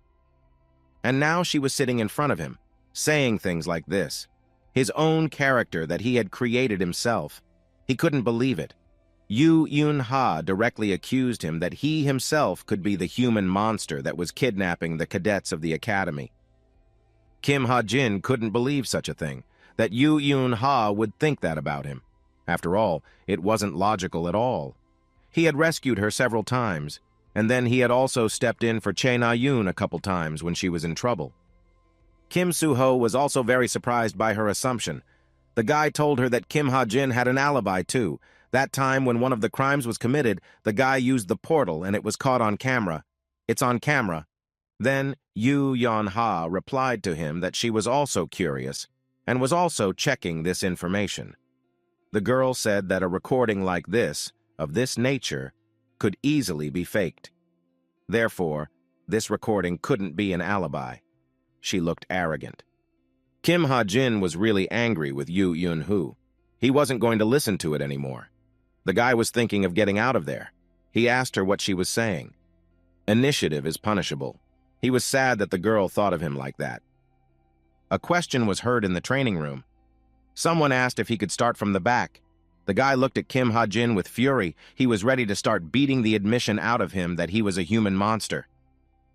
And now she was sitting in front of him, saying things like this. His own character that he had created himself. He couldn't believe it. Yoo Yeon-ha directly accused him that he himself could be the human monster that was kidnapping the cadets of the academy. Kim Ha-jin couldn't believe such a thing, that Yoo Yeon-ha would think that about him. After all, it wasn't logical at all. He had rescued her several times, and then he had also stepped in for Che Na-yoon a couple times when she was in trouble. Kim Soo-ho was also very surprised by her assumption. The guy told her that Kim Ha-jin had an alibi too. That time when one of the crimes was committed, the guy used the portal and it was caught on camera. It's on camera. Then Yoo Yeon-ha replied to him that she was also curious and was also checking this information. The girl said that a recording like this, of this nature, could easily be faked. Therefore, this recording couldn't be an alibi. She looked arrogant. Kim Ha-jin was really angry with Yoo Yeon-ho. He wasn't going to listen to it anymore. The guy was thinking of getting out of there. He asked her what she was saying. Initiative is punishable. He was sad that the girl thought of him like that. A question was heard in the training room. Someone asked if he could start from the back. The guy looked at Kim Ha-jin with fury. He was ready to start beating the admission out of him that he was a human monster.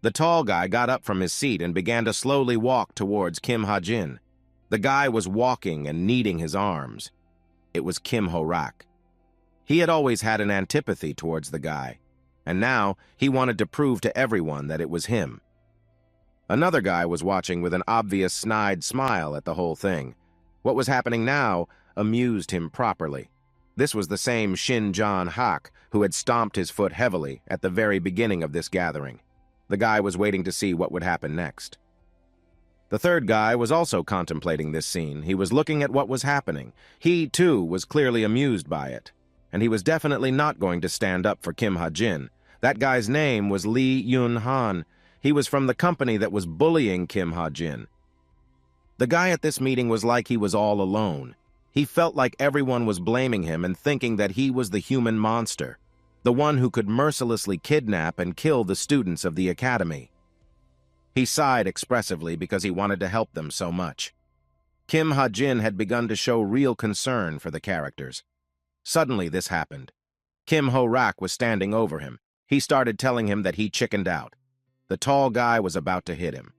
The tall guy got up from his seat and began to slowly walk towards Kim Ha-jin. The guy was walking and kneading his arms. It was Kim Ho-rak. He had always had an antipathy towards the guy, and now he wanted to prove to everyone that it was him. Another guy was watching with an obvious snide smile at the whole thing. What was happening now amused him properly. This was the same Shin Jong-hak who had stomped his foot heavily at the very beginning of this gathering. The guy was waiting to see what would happen next. The third guy was also contemplating this scene. He was looking at what was happening. He, too, was clearly amused by it. And he was definitely not going to stand up for Kim Ha-jin. That guy's name was Lee Yun-han. He was from the company that was bullying Kim Ha-jin. The guy at this meeting was like he was all alone. He felt like everyone was blaming him and thinking that he was the human monster, the one who could mercilessly kidnap and kill the students of the academy. He sighed expressively because he wanted to help them so much. Kim Ha-jin had begun to show real concern for the characters. Suddenly this happened. Kim Ho-rak was standing over him. He started telling him that he chickened out. The tall guy was about to hit him.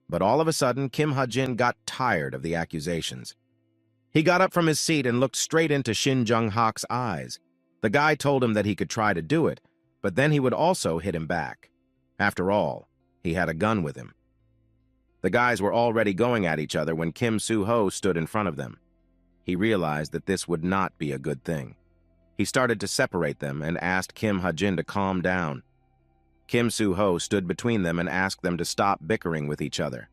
But all of a sudden, Kim Ha-jin got tired of the accusations. He got up from his seat and looked straight into Shin Jong-hak's eyes. The guy told him that he could try to do it, but then he would also hit him back. After all, he had a gun with him. The guys were already going at each other when Kim Soo-ho stood in front of them. He realized that this would not be a good thing. He started to separate them and asked Kim Ha-jin to calm down. Kim Soo-ho stood between them and asked them to stop bickering with each other.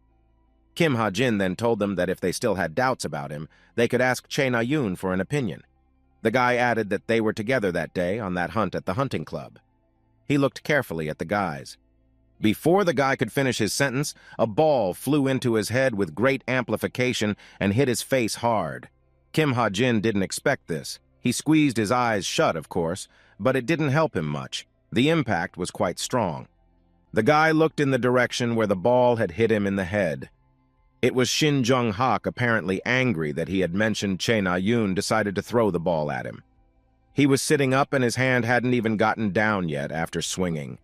Kim Ha-jin then told them that if they still had doubts about him, they could ask Chae Na-yoon for an opinion. The guy added that they were together that day on that hunt at the hunting club. He looked carefully at the guys. Before the guy could finish his sentence, a ball flew into his head with great amplification and hit his face hard. Kim Ha-jin didn't expect this. He squeezed his eyes shut, of course, but it didn't help him much. The impact was quite strong. The guy looked in the direction where the ball had hit him in the head. It was Shin Jong-hak, apparently angry that he had mentioned Chae Na-yoon, decided to throw the ball at him. He was sitting up and his hand hadn't even gotten down yet after swinging.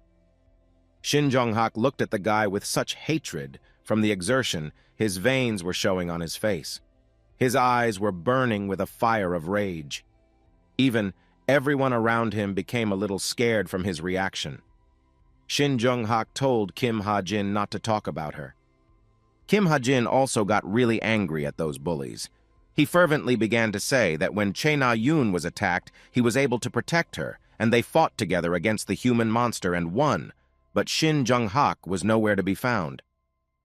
Shin Jong-hak looked at the guy with such hatred from the exertion, his veins were showing on his face. His eyes were burning with a fire of rage. Even everyone around him became a little scared from his reaction. Shin Jong-hak told Kim Ha-jin not to talk about her. Kim Ha-jin also got really angry at those bullies. He fervently began to say that when Chae Na-yoon was attacked, he was able to protect her, and they fought together against the human monster and won, but Shin Jong-hak was nowhere to be found.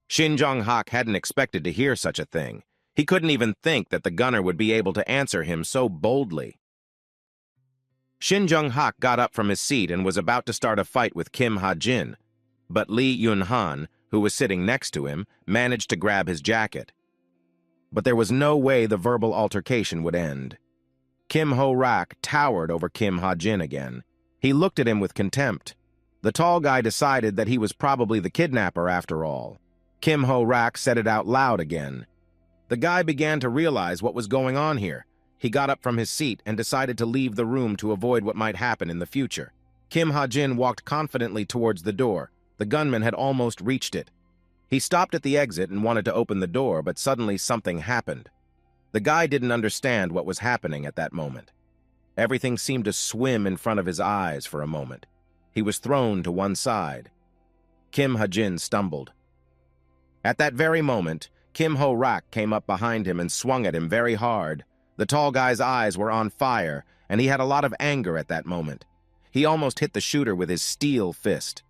Shin Jong-hak hadn't expected to hear such a thing. He couldn't even think that the gunner would be able to answer him so boldly. Shin Jong-hak got up from his seat and was about to start a fight with Kim Ha-jin, but Lee Yun-han, who was sitting next to him, managed to grab his jacket. But there was no way the verbal altercation would end. Kim Ho-rak towered over Kim Ha-jin again. He looked at him with contempt. The tall guy decided that he was probably the kidnapper after all. Kim Ho-rak said it out loud again. The guy began to realize what was going on here. He got up from his seat and decided to leave the room to avoid what might happen in the future. Kim Ha-jin walked confidently towards the door. The gunman had almost reached it. He stopped at the exit and wanted to open the door, but suddenly something happened. The guy didn't understand what was happening at that moment. Everything seemed to swim in front of his eyes for a moment. He was thrown to one side. Kim Ha-jin stumbled. At that very moment, Kim Ho-rak came up behind him and swung at him very hard. The tall guy's eyes were on fire, and he had a lot of anger at that moment. He almost hit the shooter with his steel fist.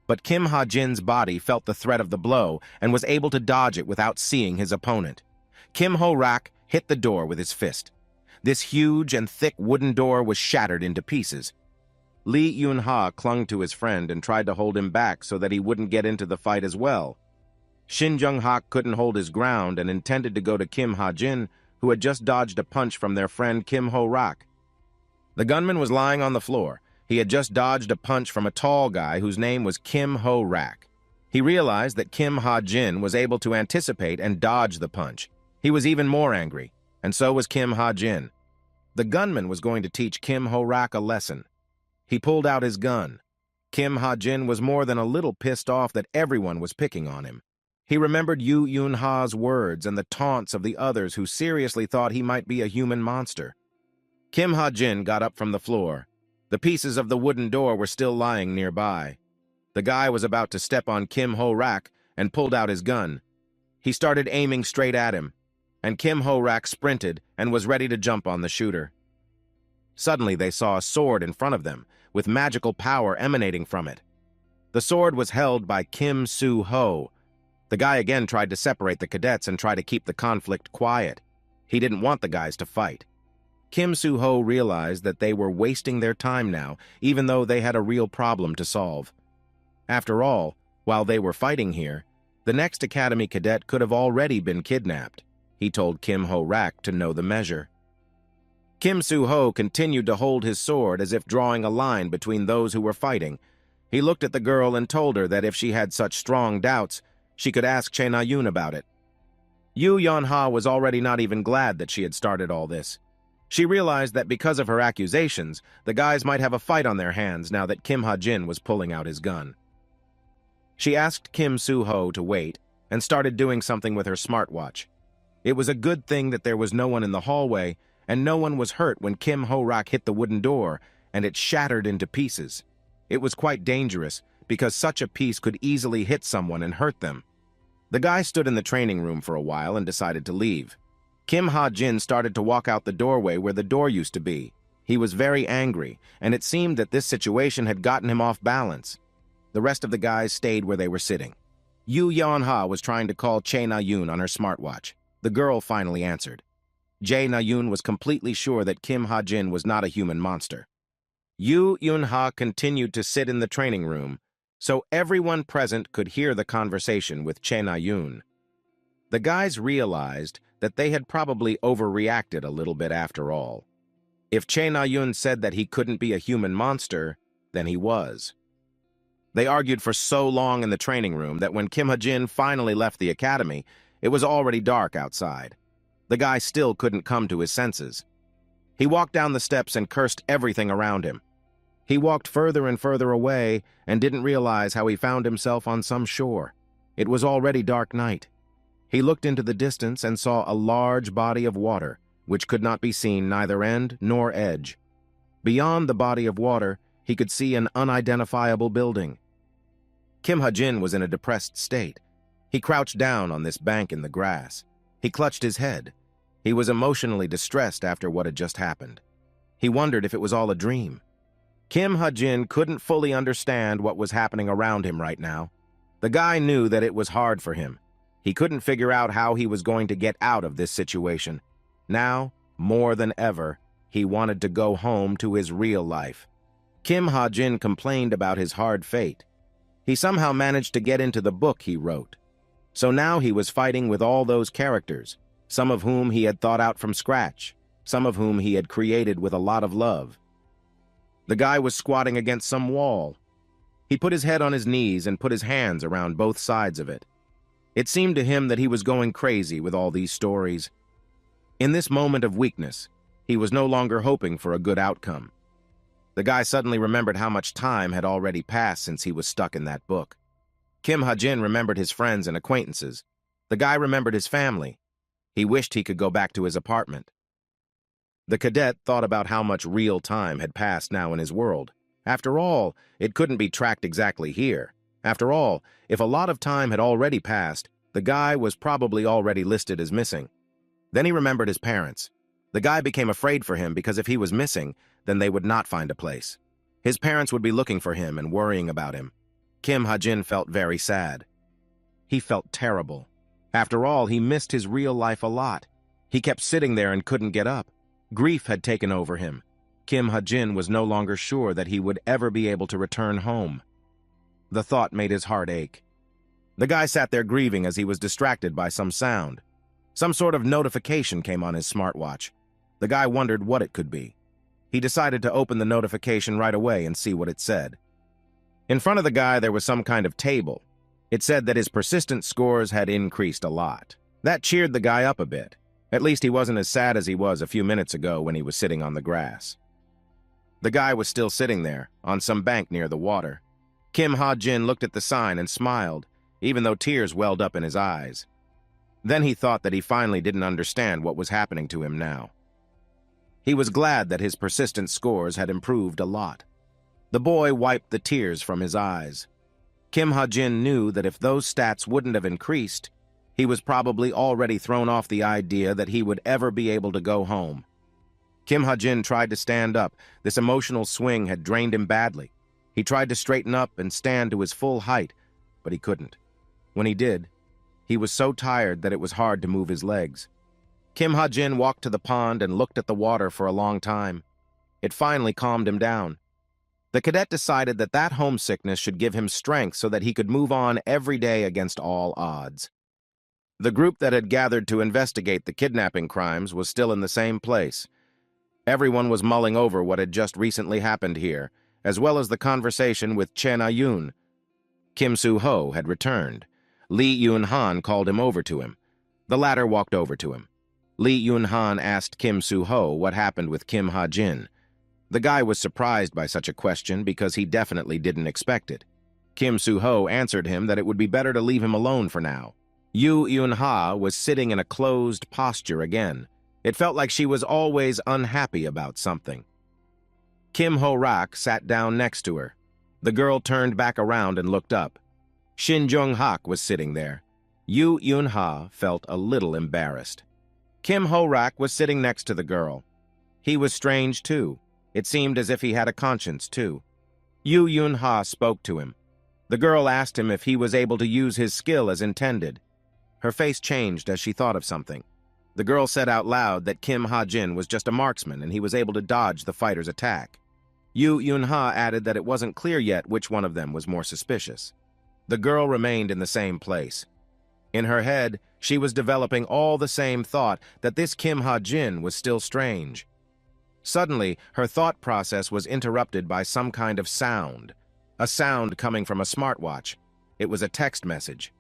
But Kim Ha-jin's body felt the threat of the blow and was able to dodge it without seeing his opponent. Kim Ho-rak hit the door with his fist. This huge and thick wooden door was shattered into pieces. Lee Yun-ha clung to his friend and tried to hold him back so that he wouldn't get into the fight as well. Shin Jong-hak couldn't hold his ground and intended to go to Kim Ha-jin, who had just dodged a punch from their friend Kim Ho-rak. The gunman was lying on the floor. He had just dodged a punch from a tall guy whose name was Kim Ho-rak. He realized that Kim Ha-jin was able to anticipate and dodge the punch. He was even more angry, and so was Kim Ha-jin. The gunman was going to teach Kim Ho-rak a lesson. He pulled out his gun. Kim Ha-jin was more than a little pissed off that everyone was picking on him. He remembered Yoo Yun-ha's words and the taunts of the others who seriously thought he might be a human monster. Kim Ha-jin got up from the floor. The pieces of the wooden door were still lying nearby. The guy was about to step on Kim Ho-rak and pulled out his gun. He started aiming straight at him, and Kim Ho-rak sprinted and was ready to jump on the shooter. Suddenly they saw a sword in front of them, with magical power emanating from it. The sword was held by Kim Soo-ho. The guy again tried to separate the cadets and try to keep the conflict quiet. He didn't want the guys to fight. Kim Soo-ho realized that they were wasting their time now, even though they had a real problem to solve. After all, while they were fighting here, the next academy cadet could have already been kidnapped. He told Kim Ho-rak to know the measure. Kim Soo-ho continued to hold his sword as if drawing a line between those who were fighting. He looked at the girl and told her that if she had such strong doubts, she could ask Chae Na-yoon about it. Yoo Yun-ha was already not even glad that she had started all this. She realized that because of her accusations, the guys might have a fight on their hands now that Kim Ha-jin was pulling out his gun. She asked Kim Soo-ho to wait and started doing something with her smartwatch. It was a good thing that there was no one in the hallway and no one was hurt when Kim Ho-rak hit the wooden door and it shattered into pieces. It was quite dangerous because such a piece could easily hit someone and hurt them. The guy stood in the training room for a while and decided to leave. Kim Ha-jin started to walk out the doorway where the door used to be. He was very angry, and it seemed that this situation had gotten him off balance. The rest of the guys stayed where they were sitting. Yoo Yun-ha was trying to call Chae Na-yoon on her smartwatch. The girl finally answered. Chae Na-yoon was completely sure that Kim Ha-jin was not a human monster. Yoo Yun-ha continued to sit in the training room, so everyone present could hear the conversation with Chae Na-yoon. The guys realized that they had probably overreacted a little bit after all. If Chae Na-yoon said that he couldn't be a human monster, then he was. They argued for so long in the training room that when Kim Ha-jin finally left the academy, it was already dark outside. The guy still couldn't come to his senses. He walked down the steps and cursed everything around him. He walked further and further away and didn't realize how he found himself on some shore. It was already dark night. He looked into the distance and saw a large body of water, which could not be seen neither end nor edge. Beyond the body of water, he could see an unidentifiable building. Kim Ha-jin was in a depressed state. He crouched down on this bank in the grass. He clutched his head. He was emotionally distressed after what had just happened. He wondered if it was all a dream. Kim Ha-jin couldn't fully understand what was happening around him right now. The guy knew that it was hard for him. He couldn't figure out how he was going to get out of this situation. Now, more than ever, he wanted to go home to his real life. Kim Ha-jin complained about his hard fate. He somehow managed to get into the book he wrote. So now he was fighting with all those characters, some of whom he had thought out from scratch, some of whom he had created with a lot of love. The guy was squatting against some wall. He put his head on his knees and put his hands around both sides of it. It seemed to him that he was going crazy with all these stories. In this moment of weakness, he was no longer hoping for a good outcome. The guy suddenly remembered how much time had already passed since he was stuck in that book. Kim Ha-jin remembered his friends and acquaintances. The guy remembered his family. He wished he could go back to his apartment. The cadet thought about how much real time had passed now in his world. After all, it couldn't be tracked exactly here. After all, if a lot of time had already passed, the guy was probably already listed as missing. Then he remembered his parents. The guy became afraid for him because if he was missing, then they would not find a place. His parents would be looking for him and worrying about him. Kim Ha-jin felt very sad. He felt terrible. After all, he missed his real life a lot. He kept sitting there and couldn't get up. Grief had taken over him. Kim Ha-jin was no longer sure that he would ever be able to return home. The thought made his heart ache. The guy sat there grieving as he was distracted by some sound. Some sort of notification came on his smartwatch. The guy wondered what it could be. He decided to open the notification right away and see what it said. In front of the guy there was some kind of table. It said that his persistent scores had increased a lot. That cheered the guy up a bit. At least he wasn't as sad as he was a few minutes ago when he was sitting on the grass. The guy was still sitting there, on some bank near the water. Kim Ha-jin looked at the sign and smiled, even though tears welled up in his eyes. Then he thought that he finally didn't understand what was happening to him now. He was glad that his persistent scores had improved a lot. The boy wiped the tears from his eyes. Kim Ha-jin knew that if those stats wouldn't have increased, he was probably already thrown off the idea that he would ever be able to go home. Kim Ha-jin tried to stand up. This emotional swing had drained him badly. He tried to straighten up and stand to his full height, but he couldn't. When he did, he was so tired that it was hard to move his legs. Kim Ha-jin walked to the pond and looked at the water for a long time. It finally calmed him down. The cadet decided that that homesickness should give him strength so that he could move on every day against all odds. The group that had gathered to investigate the kidnapping crimes was still in the same place. Everyone was mulling over what had just recently happened here, as well as the conversation with Che Na-yoon. Kim Soo-ho had returned. Lee Yoon-han called him over to him. The latter walked over to him. Lee Yoon-han asked Kim Soo-ho what happened with Kim Ha-jin. The guy was surprised by such a question because he definitely didn't expect it. Kim Soo-ho answered him that it would be better to leave him alone for now. Yoo Eun-ha was sitting in a closed posture again. It felt like she was always unhappy about something. Kim Ho-rak sat down next to her. The girl turned back around and looked up. Shin Jung-hak was sitting there. Yoo Eun-ha felt a little embarrassed. Kim Ho-rak was sitting next to the girl. He was strange, too. It seemed as if he had a conscience, too. Yoo Eun-ha spoke to him. The girl asked him if he was able to use his skill as intended. Her face changed as she thought of something. The girl said out loud that Kim Ha-jin was just a marksman and he was able to dodge the fighter's attack. Yoo Eun-ha added that it wasn't clear yet which one of them was more suspicious. The girl remained in the same place. In her head, she was developing all the same thought that this Kim Ha-jin was still strange. Suddenly, her thought process was interrupted by some kind of sound. A sound coming from a smartwatch. It was a text message.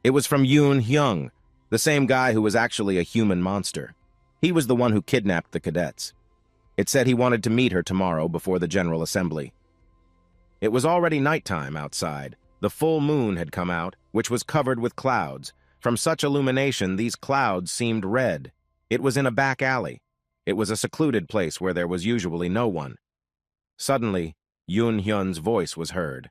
It was from Yoon Hyung, the same guy who was actually a human monster. He was the one who kidnapped the cadets. It said he wanted to meet her tomorrow before the General Assembly. It was already nighttime outside. The full moon had come out, which was covered with clouds. From such illumination, these clouds seemed red. It was in a back alley. It was a secluded place where there was usually no one. Suddenly, Yoon Hyun's voice was heard.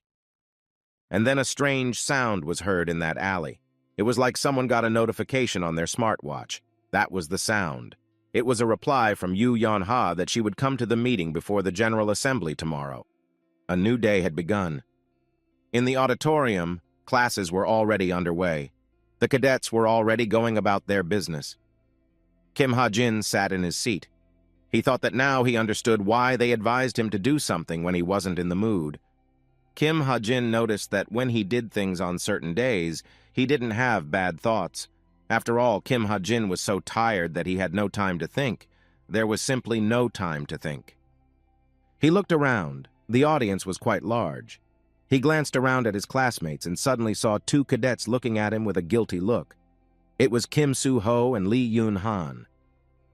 And then a strange sound was heard in that alley. It was like someone got a notification on their smartwatch. That was the sound. It was a reply from Yoo Yeon-ha that she would come to the meeting before the General Assembly tomorrow. A new day had begun. In the auditorium, classes were already underway. The cadets were already going about their business. Kim Ha-jin sat in his seat. He thought that now he understood why they advised him to do something when he wasn't in the mood. Kim Ha-jin noticed that when he did things on certain days, he didn't have bad thoughts. After all, Kim Ha-jin was so tired that he had no time to think. There was simply no time to think. He looked around. The audience was quite large. He glanced around at his classmates and suddenly saw two cadets looking at him with a guilty look. It was Kim Soo-ho and Lee Yoon-han.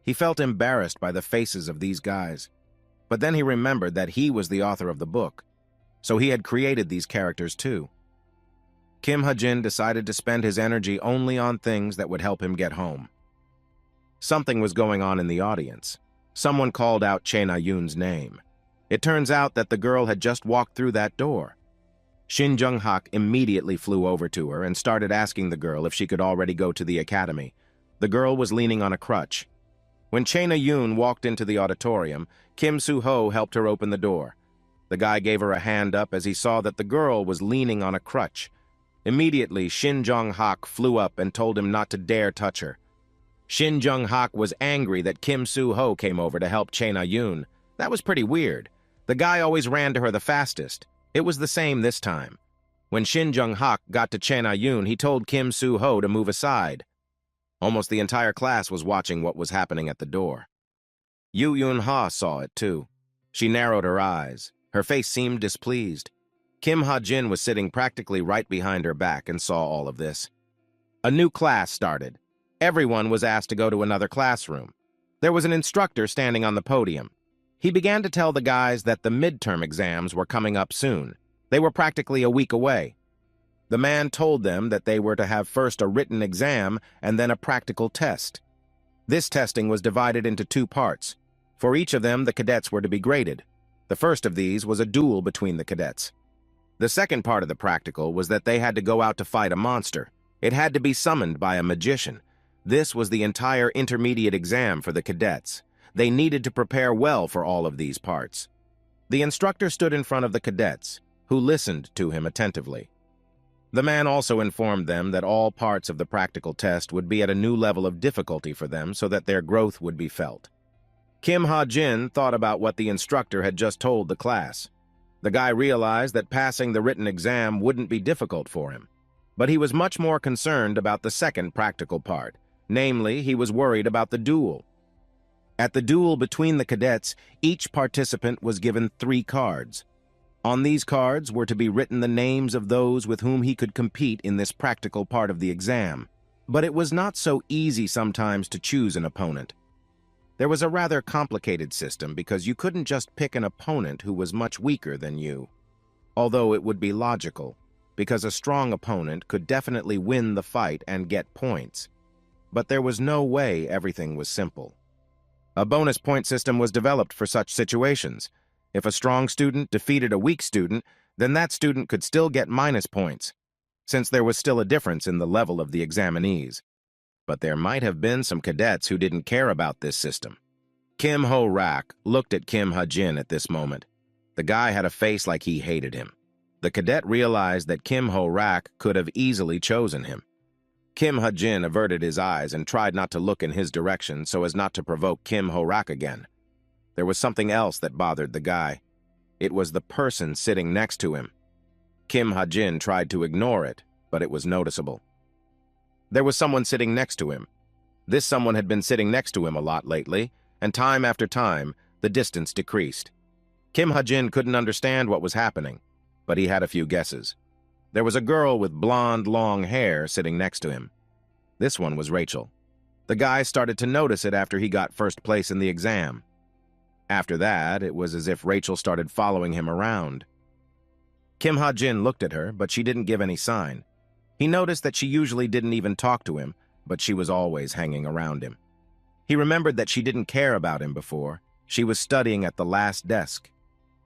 He felt embarrassed by the faces of these guys. But then he remembered that he was the author of the book, so he had created these characters too. Kim Ha-jin decided to spend his energy only on things that would help him get home. Something was going on in the audience. Someone called out Che Na-yoon's name. It turns out that the girl had just walked through that door. Shin Jung-hak immediately flew over to her and started asking the girl if she could already go to the academy. The girl was leaning on a crutch. When Che Na-yoon walked into the auditorium, Kim Soo-ho helped her open the door. The guy gave her a hand up as he saw that the girl was leaning on a crutch. Immediately, Shin Jung-hak flew up and told him not to dare touch her. Shin Jung-hak was angry that Kim Soo-ho came over to help Che Na-yoon. That was pretty weird. The guy always ran to her the fastest. It was the same this time. When Shin Jung-hak got to Che Na-yoon, he told Kim Soo-ho to move aside. Almost the entire class was watching what was happening at the door. Yoo Eun-ha saw it too. She narrowed her eyes. Her face seemed displeased. Kim Ha-jin was sitting practically right behind her back and saw all of this. A new class started. Everyone was asked to go to another classroom. There was an instructor standing on the podium. He began to tell the guys that the midterm exams were coming up soon. They were practically a week away. The man told them that they were to have first a written exam and then a practical test. This testing was divided into two parts. For each of them, the cadets were to be graded. The first of these was a duel between the cadets. The second part of the practical was that they had to go out to fight a monster. It had to be summoned by a magician. This was the entire intermediate exam for the cadets. They needed to prepare well for all of these parts. The instructor stood in front of the cadets, who listened to him attentively. The man also informed them that all parts of the practical test would be at a new level of difficulty for them so that their growth would be felt. Kim Ha-jin thought about what the instructor had just told the class. The guy realized that passing the written exam wouldn't be difficult for him. But he was much more concerned about the second practical part. Namely, he was worried about the duel. At the duel between the cadets, each participant was given 3 cards. On these cards were to be written the names of those with whom he could compete in this practical part of the exam. But it was not so easy sometimes to choose an opponent. There was a rather complicated system because you couldn't just pick an opponent who was much weaker than you. Although it would be logical, because a strong opponent could definitely win the fight and get points. But there was no way everything was simple. A bonus point system was developed for such situations. If a strong student defeated a weak student, then that student could still get minus points, since there was still a difference in the level of the examinees. But there might have been some cadets who didn't care about this system. Kim Ho-rak looked at Kim Ha-jin at this moment. The guy had a face like he hated him. The cadet realized that Kim Ho-rak could have easily chosen him. Kim Ha-jin averted his eyes and tried not to look in his direction so as not to provoke Kim Ho-rak again. There was something else that bothered the guy. It was the person sitting next to him. Kim Ha-jin tried to ignore it, but it was noticeable. There was someone sitting next to him. This someone had been sitting next to him a lot lately, and time after time, the distance decreased. Kim Ha-jin couldn't understand what was happening, but he had a few guesses. There was a girl with blonde, long hair sitting next to him. This one was Rachel. The guy started to notice it after he got first place in the exam. After that, it was as if Rachel started following him around. Kim Ha-jin looked at her, but she didn't give any sign. He noticed that she usually didn't even talk to him, but she was always hanging around him. He remembered that she didn't care about him before. She was studying at the last desk.